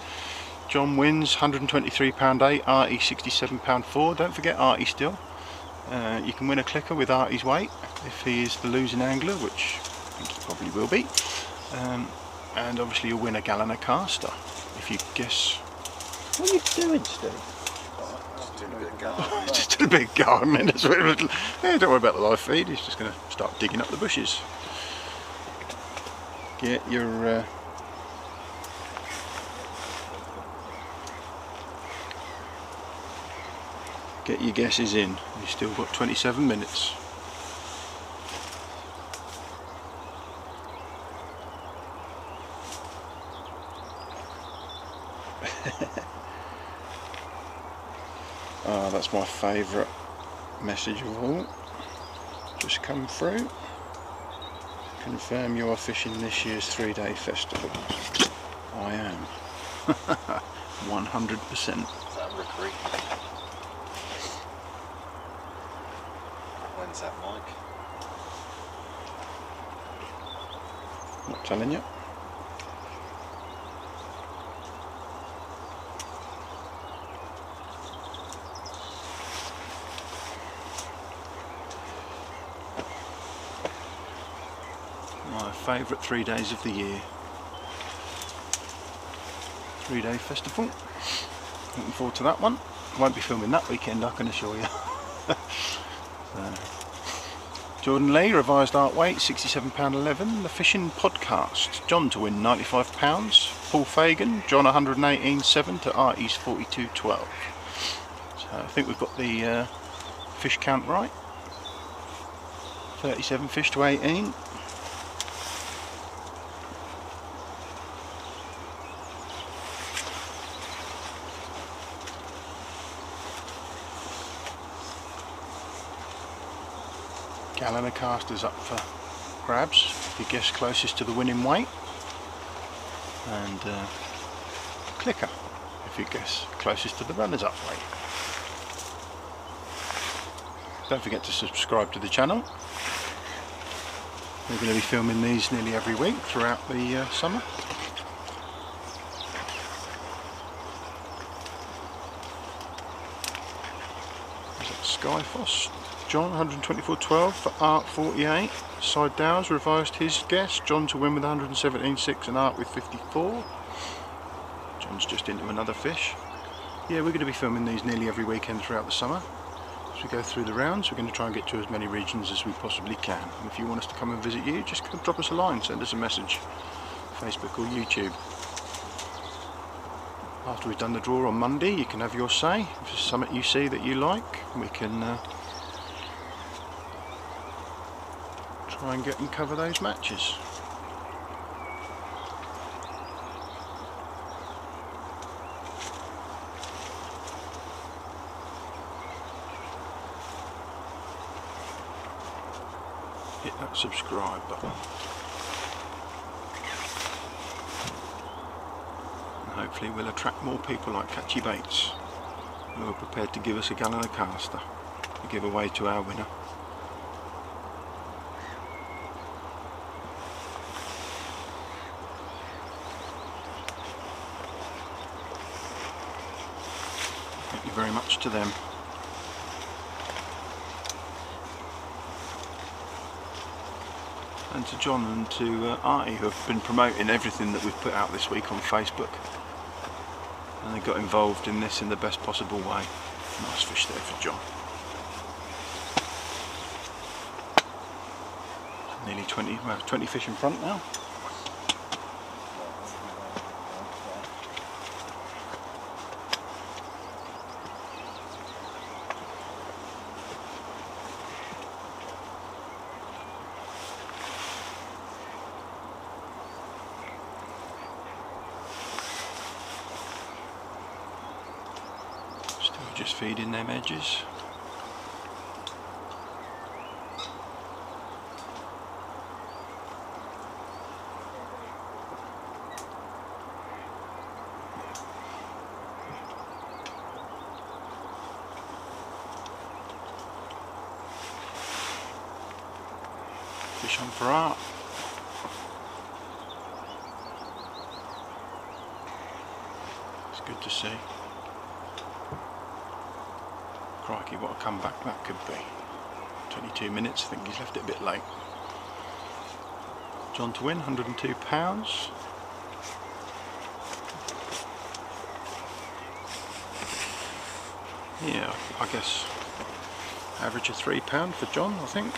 John wins £123.8, Arti £67.4. Don't forget Arti still. You can win a clicker with Arti's weight if he is the losing angler, which I think he probably will be. And obviously you'll win a gallon of caster if you guess. What are you doing, Steve? Just a bit of gardening. Yeah, don't worry about the live feed. He's just going to start digging up the bushes. Get your guesses in. You've still got 27 minutes. That's my favourite message of all. Just come through. Confirm you are fishing this year's 3-day festival. I am. 100%. Is that Rookery? When's that, Mike? Not telling you. My favourite 3 days of the year. 3-day festival. Looking forward to that one. Won't be filming that weekend, I can assure you. Jordan Lee, revised art weight, £67.11. The Fishing Podcast, John to win £95. Paul Fagan, John 118.7 to Artie's 42.12. So I think we've got the fish count right. 37 fish to 18. Gallon of casters up for grabs if you guess closest to the winning weight, and clicker if you guess closest to the runners up weight. Don't forget to subscribe to the channel. We're going to be filming these nearly every week throughout the summer. Is that Skyfoss? John 124.12 for Art 48. Side Dow's revised his guess. John to win with 117.6 and Art with 54. John's just into another fish. Yeah, we're going to be filming these nearly every weekend throughout the summer. As we go through the rounds, we're going to try and get to as many regions as we possibly can. And if you want us to come and visit you, just come drop us a line, send us a message, Facebook or YouTube. After we've done the draw on Monday, you can have your say. If there's something you see that you like, we can try and get and cover those matches. Hit that subscribe button. And hopefully we'll attract more people like Catchy Baits who are prepared to give us a gallon of caster to give away to our winner. Thank you very much to them. And to John and to Artie, who have been promoting everything that we've put out this week on Facebook. And they got involved in this in the best possible way. Nice fish there for John. Nearly 20 fish in front now. Just feeding them edges. fish on for Art. It's good to see. Crikey, what a comeback that could be. 22 minutes, I think he's left it a bit late. John to win, £102. Yeah, I guess average of £3 for John, I think.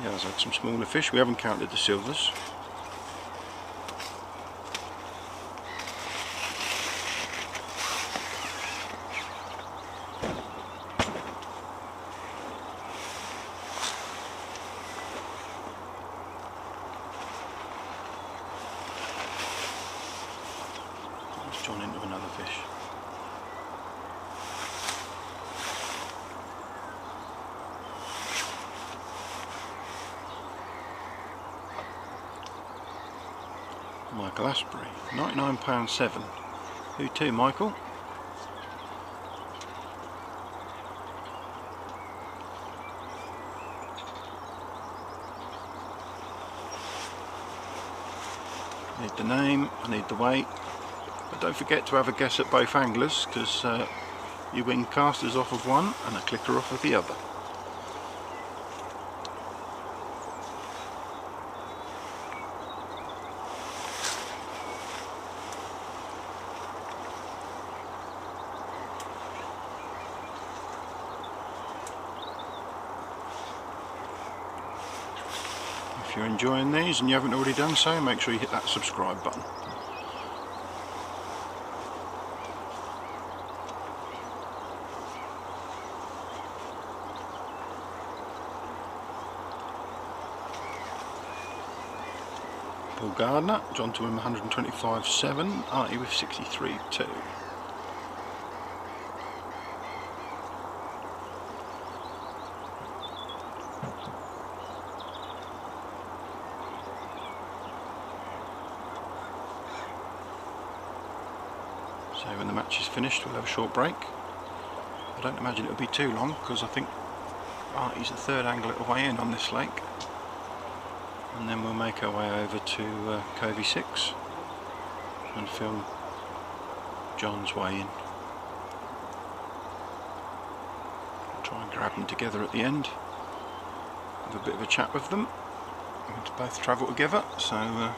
Yeah, there's had some smaller fish. We haven't counted the silvers. There's John into another fish. Michael Asprey, £99.7. Who to, Michael? I need the name, I need the weight, but don't forget to have a guess at both anglers, because you win casters off of one and a clicker off of the other. If you're enjoying these and you haven't already done so, make sure you hit that subscribe button. Paul Gardner, John to win 125.7, Arti with 63.2. So when the match is finished, we'll have a short break. I don't imagine it'll be too long, because I think Arti's the third angler away in on this lake. And then we'll make our way over to Covey 6 and film John's way in. I'll try and grab them together at the end, have a bit of a chat with them. We're going to both travel together, so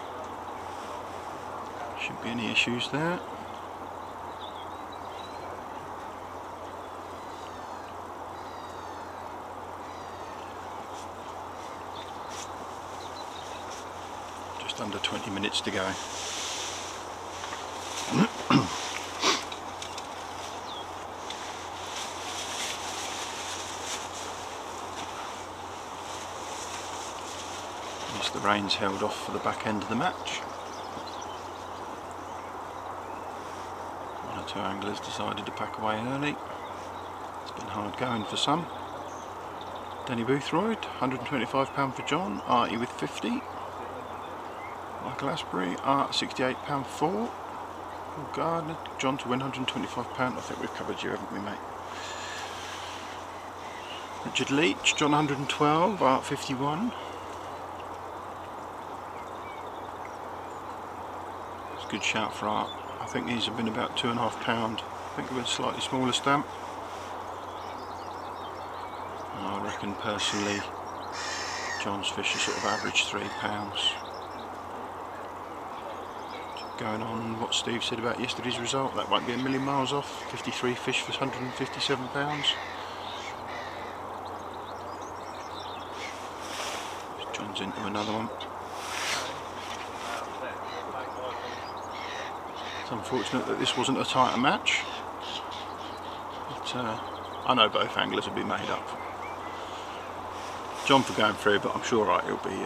shouldn't be any issues there. Under 20 minutes to go. At least the rain's held off for the back end of the match. One or two anglers decided to pack away early. It's been hard going for some. Danny Boothroyd, £125 for John, Arti with 50. Michael Asprey, Art £68.4. Paul Gardner, John to win £125. I think we've covered you, haven't we, mate? Richard Leach, John 112, Art 51. It's a good shout for Art. I think these have been about £2.5. I think with a slightly smaller stamp. And I reckon personally John's fish are sort of average £3. Going on what Steve said about yesterday's result, that won't be a million miles off. 53 fish for £157. John's into another one. It's unfortunate that this wasn't a tighter match, but I know both anglers will be made up. John for going through, but I'm sure right, he'll be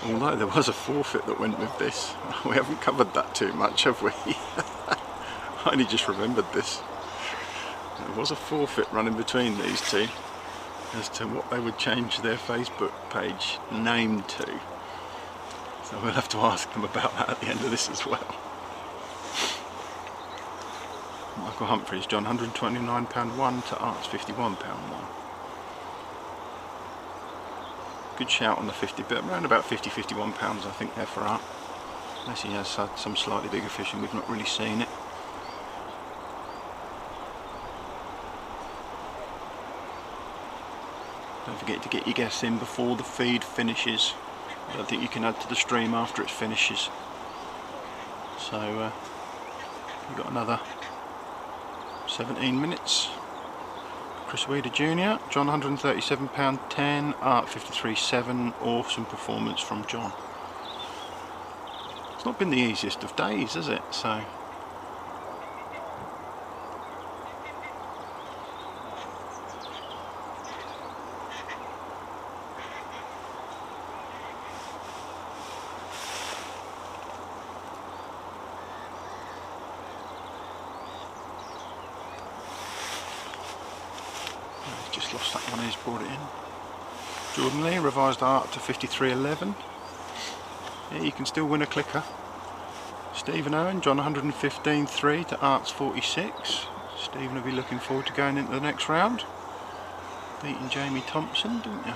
although there was a forfeit that went with this. We haven't covered that too much, have we? I only just remembered this. There was a forfeit running between these two as to what they would change their Facebook page name to. So we'll have to ask them about that at the end of this as well. Michael Humphreys, John, £129.1 to Art's £51.1. Good shout on the 50, but around about 50-51 pounds I think there for Art. Unless he has had some slightly bigger fish and we've not really seen it. Don't forget to get your guests in before the feed finishes. I don't think you can add to the stream after it finishes. So we've got another 17 minutes. Chris Weeder Jr., John £137.10, Art 53.7. Awesome performance from John. It's not been the easiest of days, has it? So just lost that one, he's brought it in. Jordan Lee, revised Art to 53.11. Yeah, you can still win a clicker. Stephen Owen, John 115.3 to Art's 46. Stephen will be looking forward to going into the next round. Beating Jamie Thompson, didn't you?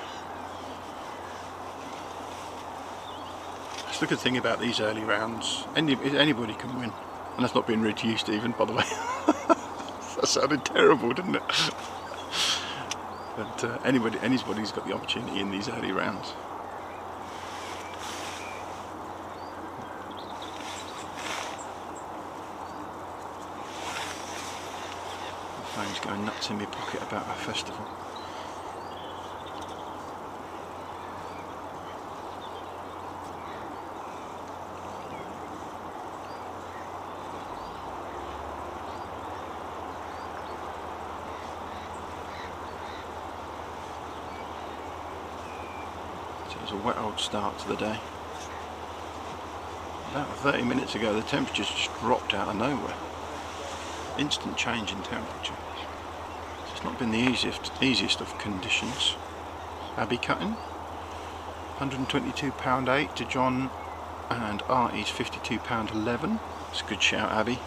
That's the good thing about these early rounds. Anybody can win. And that's not being rude to you, Stephen, by the way. That sounded terrible, didn't it? But anybody's got the opportunity in these early rounds. The phone's going nuts in my pocket about our festival. It was a wet old start to the day. About 30 minutes ago the temperature just dropped out of nowhere. Instant change in temperature. It's not been the easiest of conditions. Abby cutting. £122.8 to John and Artie's £52.11. It's a good shout, Abby.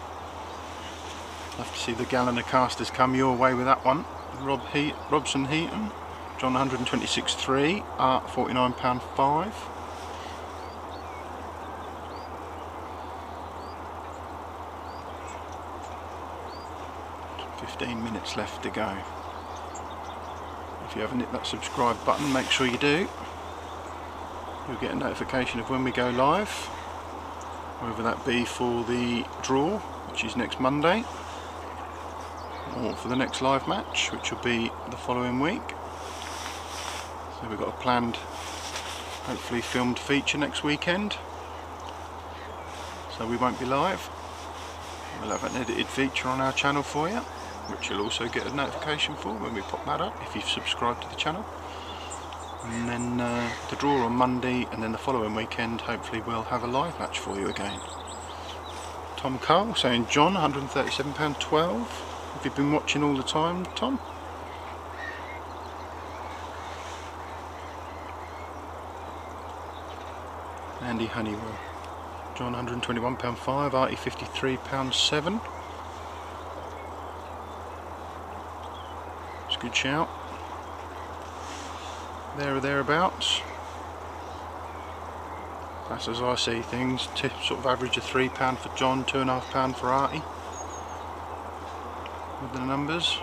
Love to see the gallon of casters come your way with that one. Robson Heaton. John 126.3, Art £49.5. $15 minutes left to go. If you haven't hit that subscribe button, make sure you do. You'll get a notification of when we go live, whether that be for the draw, which is next Monday, or for the next live match, which will be the following week. So we've got a planned, hopefully filmed feature next weekend. So we won't be live. We'll have an edited feature on our channel for you, which you'll also get a notification for when we pop that up if you've subscribed to the channel. And then the draw on Monday, and then the following weekend hopefully we'll have a live match for you again. Tom Carl saying John £137.12. Have you been watching all the time, Tom? Andy Honeywell, John £121.5, Artie £53.7. It's a good shout. There or thereabouts. That's as I see things. Sort of average of £3 for John, £2.5 for Artie. With the numbers.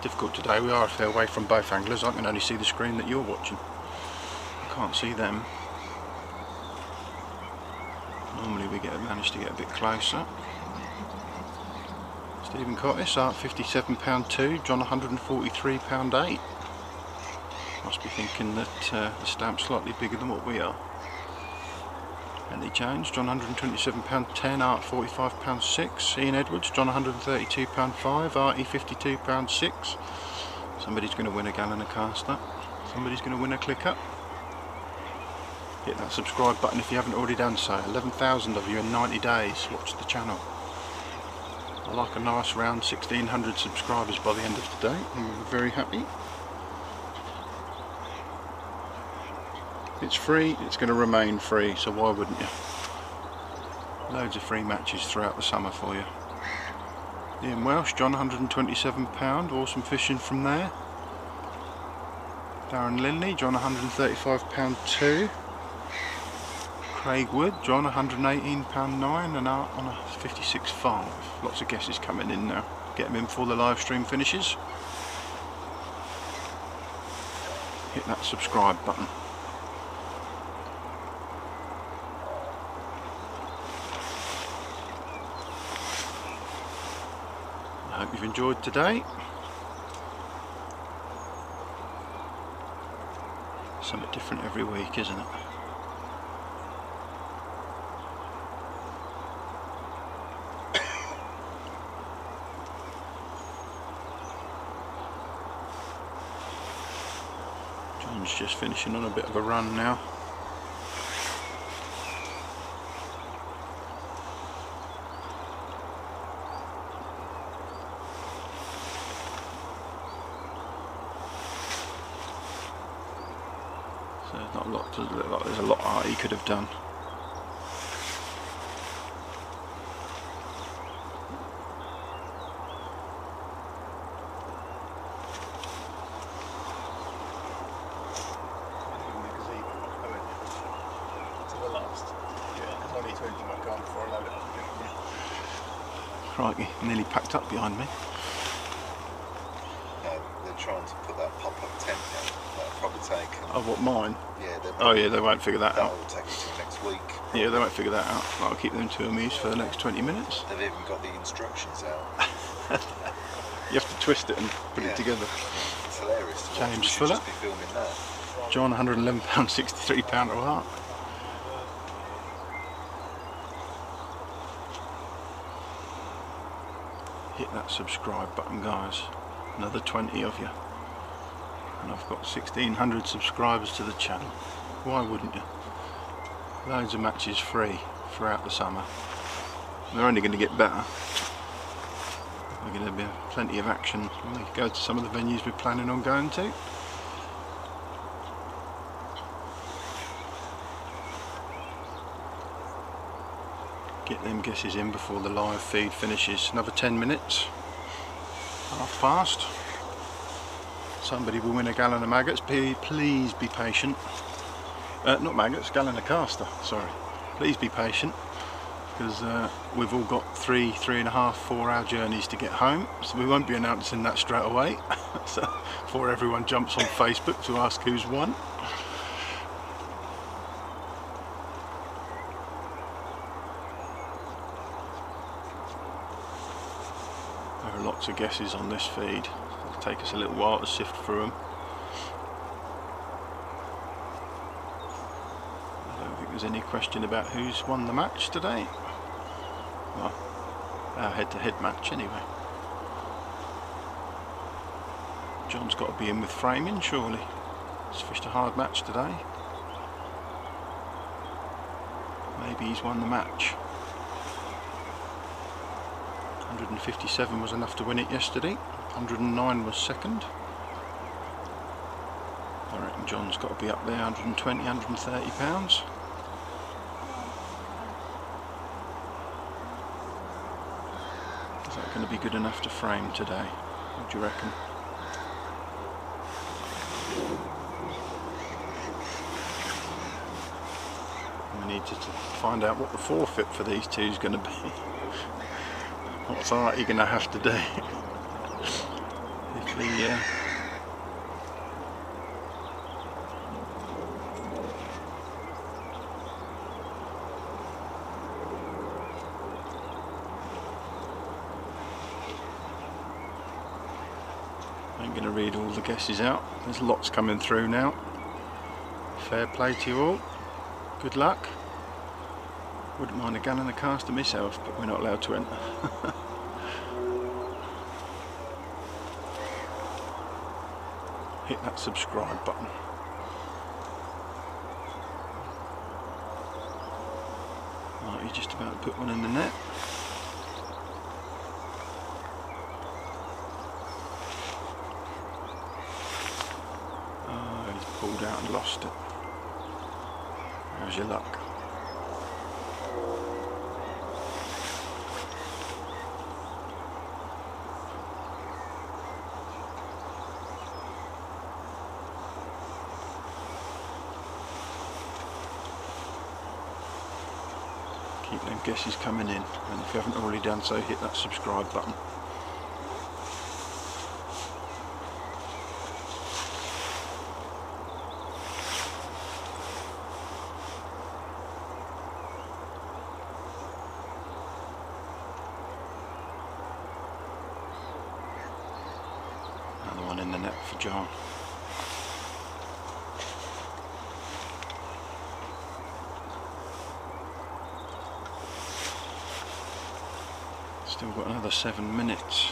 Difficult today, we are a fair way from both anglers. I can only see the screen that you're watching. I can't see them. Normally we manage to get a bit closer. Stephen Cottis, Art £57.2, John £143.8. Must be thinking that the stamp's slightly bigger than what we are. Andy Jones, John £127.10, Art £45.6. Ian Edwards, John £132.5, Artie £52.6. Somebody's going to win a gallon of caster. Somebody's going to win a click up. Hit that subscribe button if you haven't already done so. 11,000 of you in 90 days watch the channel. I like a nice round 1,600 subscribers by the end of today, and we're very happy. It's free, it's going to remain free, so why wouldn't you? Loads of free matches throughout the summer for you. Ian Welsh, John, £127, awesome fishing from there. Darren Linley, John, £135 2. Craig Wood, John, £118.9, and Art on a 56.5. Lots of guesses coming in now. Get them in before the live stream finishes. Hit that subscribe button. I hope you've enjoyed today. Something different every week, isn't it? John's just finishing on a bit of a run now. So there's not a lot to look like. There's a lot Arti could have done. Crikey, nearly packed up behind me. They're trying to put that pop-up tent in. That'll probably take. Oh, what, mine? Yeah. Oh yeah, they won't figure that out. That'll take it till next week. Yeah, they won't figure that out. I'll keep them to amuse for the next 20 minutes. They've even got the instructions out. You have to twist it and put it together. It's hilarious to watch. James We should Fuller. just be filming that. John, £111, £63 a heart. Hit that subscribe button, guys. Another 20 of you. And I've got 1,600 subscribers to the channel. Why wouldn't you? Loads of matches free throughout the summer. They're only going to get better. There's going to be plenty of action when we go to some of the venues we're planning on going to. Get them guesses in before the live feed finishes. Another 10 minutes. 1:30. Somebody will win a gallon of maggots. Please be patient. Not maggots, gallon of caster, sorry. Please be patient, because we've all got 3.5, 4 hour journeys to get home, so we won't be announcing that straight away. So before everyone jumps on Facebook to ask who's won. There are lots of guesses on this feed. It'll take us a little while to sift through them. I don't think there's any question about who's won the match today. Well, our head-to-head match anyway. John's got to be in with framing, surely. He's fished a hard match today. Maybe he's won the match. 157 was enough to win it yesterday. 109 was second. I reckon John's got to be up there, 120, 130 pounds. Is that going to be good enough to frame today? What do you reckon? We need to find out what the forfeit for these two is going to be. What's Arti going to have to do? If he, I'm going to read all the guesses out. There's lots coming through now. Fair play to you all. Good luck. Wouldn't mind a gallon of caster myself, but we're not allowed to enter. Hit that subscribe button. Right, you're just about to put one in the net. Oh, he's pulled out and lost it. How's your luck? Keep them guesses coming in, and if you haven't already done so, hit that subscribe button. Another one in the net for John. Still got another 7 minutes.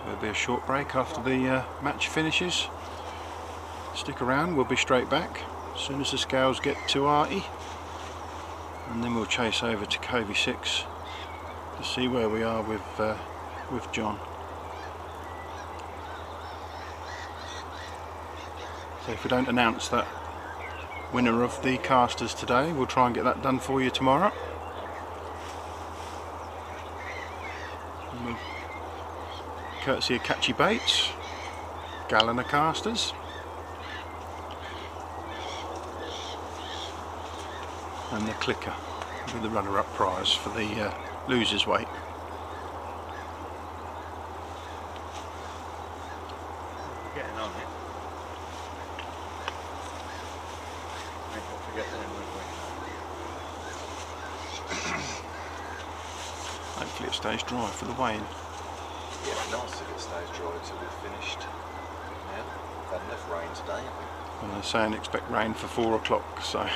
There'll be a short break after the match finishes. Stick around, we'll be straight back as soon as the scales get to Arti, and then we'll chase over to Covey 6 to see where we are with John. So if we don't announce that winner of the casters today, we'll try and get that done for you tomorrow. And we'll, courtesy of Catchy Baits, gallon of casters, and the clicker with the runner-up prize for the loser's weight. Getting on it. Ain't got to get there, would we? Hopefully it stays dry for the weighing. Yeah, it'd be nice if it stays dry until we've finished. Yeah, we've had enough rain today, haven't we? And they're saying expect rain for 4 o'clock, so I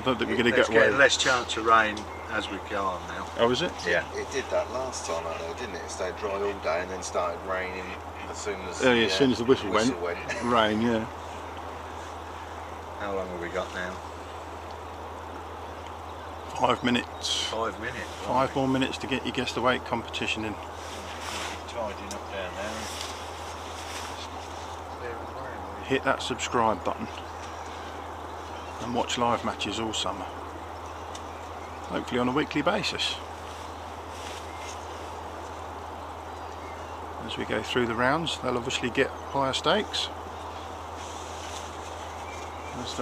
don't think we're going to Let's get away. get less chance of rain as we go on now. Oh, is it? Yeah. It did that last time out there, didn't it? It stayed dry all day and then started raining as soon as, As soon as the whistle went. Rain, yeah. How long have we got now? 5 minutes. 5 minutes. 5 more minutes to get your guess the weight competition in. Tidying up down there. Hit that subscribe button and watch live matches all summer, hopefully on a weekly basis, as we go through the rounds. They'll obviously get higher stakes as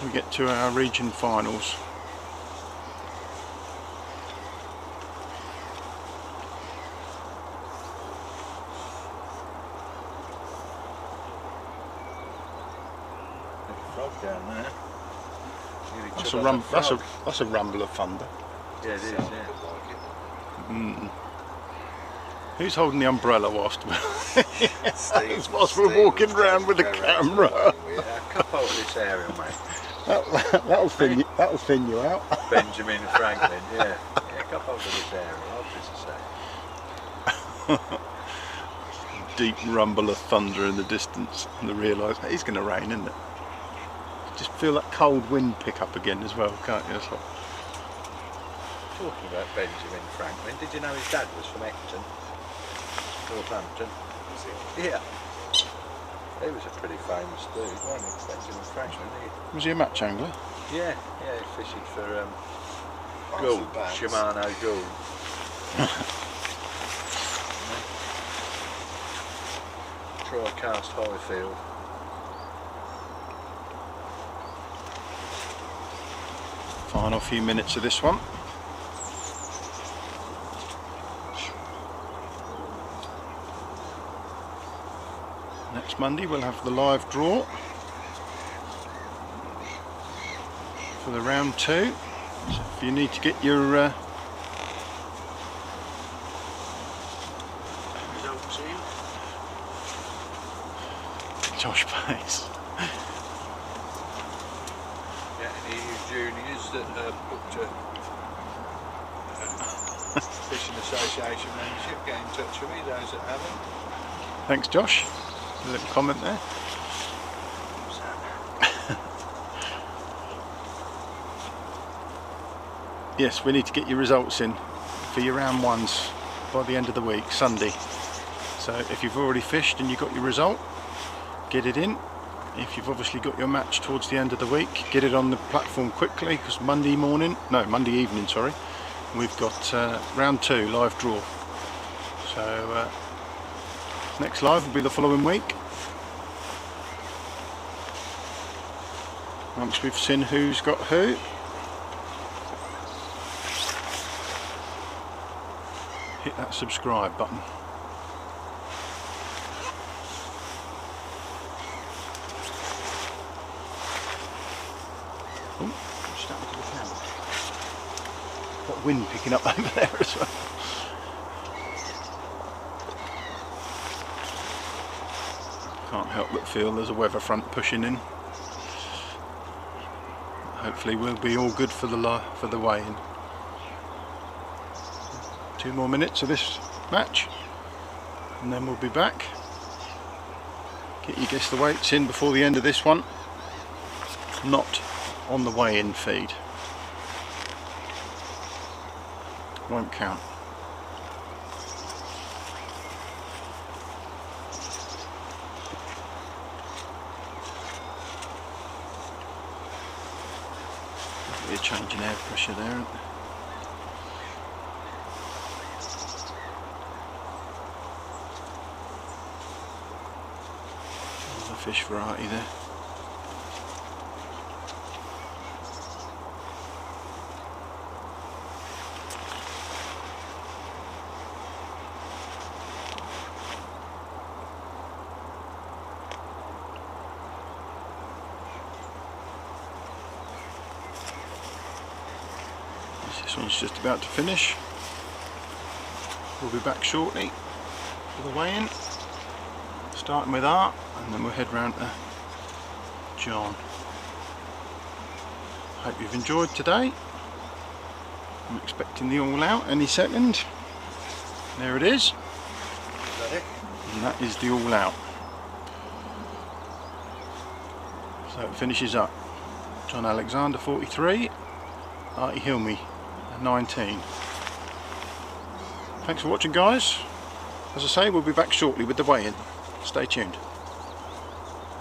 we get to our region finals. Down there. That's a rumble of thunder. Yeah, it is, yeah. Who's holding the umbrella whilst Steve, we're walking around with the camera? Yeah, cup out of this area, mate. That'll thin you out. Benjamin Franklin, yeah. Yeah, cup out of this area, obviously say. Deep rumble of thunder in the distance, and they realise it's going to rain, isn't it? Just feel that cold wind pick up again as well, can't you? So, Talking about Benjamin Franklin, did you know his dad was from Ecton, Northampton? Yeah. He was a pretty famous dude, wasn't he? Benjamin Franklin. was he a match angler? Yeah, he fished for gold, Shimano gold. Tri-cast Highfield. Final few minutes of this one. Next Monday we'll have the live draw for the round 2. So if you need to get your Results in. Josh Pace. Any juniors that booked a Fishing Association membership, get in touch with me, those that haven't. Thanks Josh. A little comment there. Yes, we need to get your results in for your round 1s by the end of the week, Sunday. So if you've already fished and you got your result, get it in. If you've obviously got your match towards the end of the week, get it on the platform quickly, because Monday evening, we've got round 2 live draw. So next live will be the following week, once we've seen who's got who. Hit that subscribe button. Oh, just out into the camera. Got wind picking up over there as well. Can't help but feel there's a weather front pushing in. Hopefully we'll be all good for the weigh-in. 2 more minutes of this match and then we'll be back. Get your guess the weights in before the end of this one. Not on the weigh-in feed. Won't count. Definitely a change in air pressure there, isn't there? Fish for Arti there. This one's just about to finish. We'll be back shortly for the weigh-in. Starting with Art, and then we'll head round to John. Hope you've enjoyed today. I'm expecting the all out any second. There it is. Is that it? And that is the all out. So it finishes up. John Alexander 43, Arti Hilmi 19. Thanks for watching, guys. As I say, we'll be back shortly with the weigh-in. Stay tuned.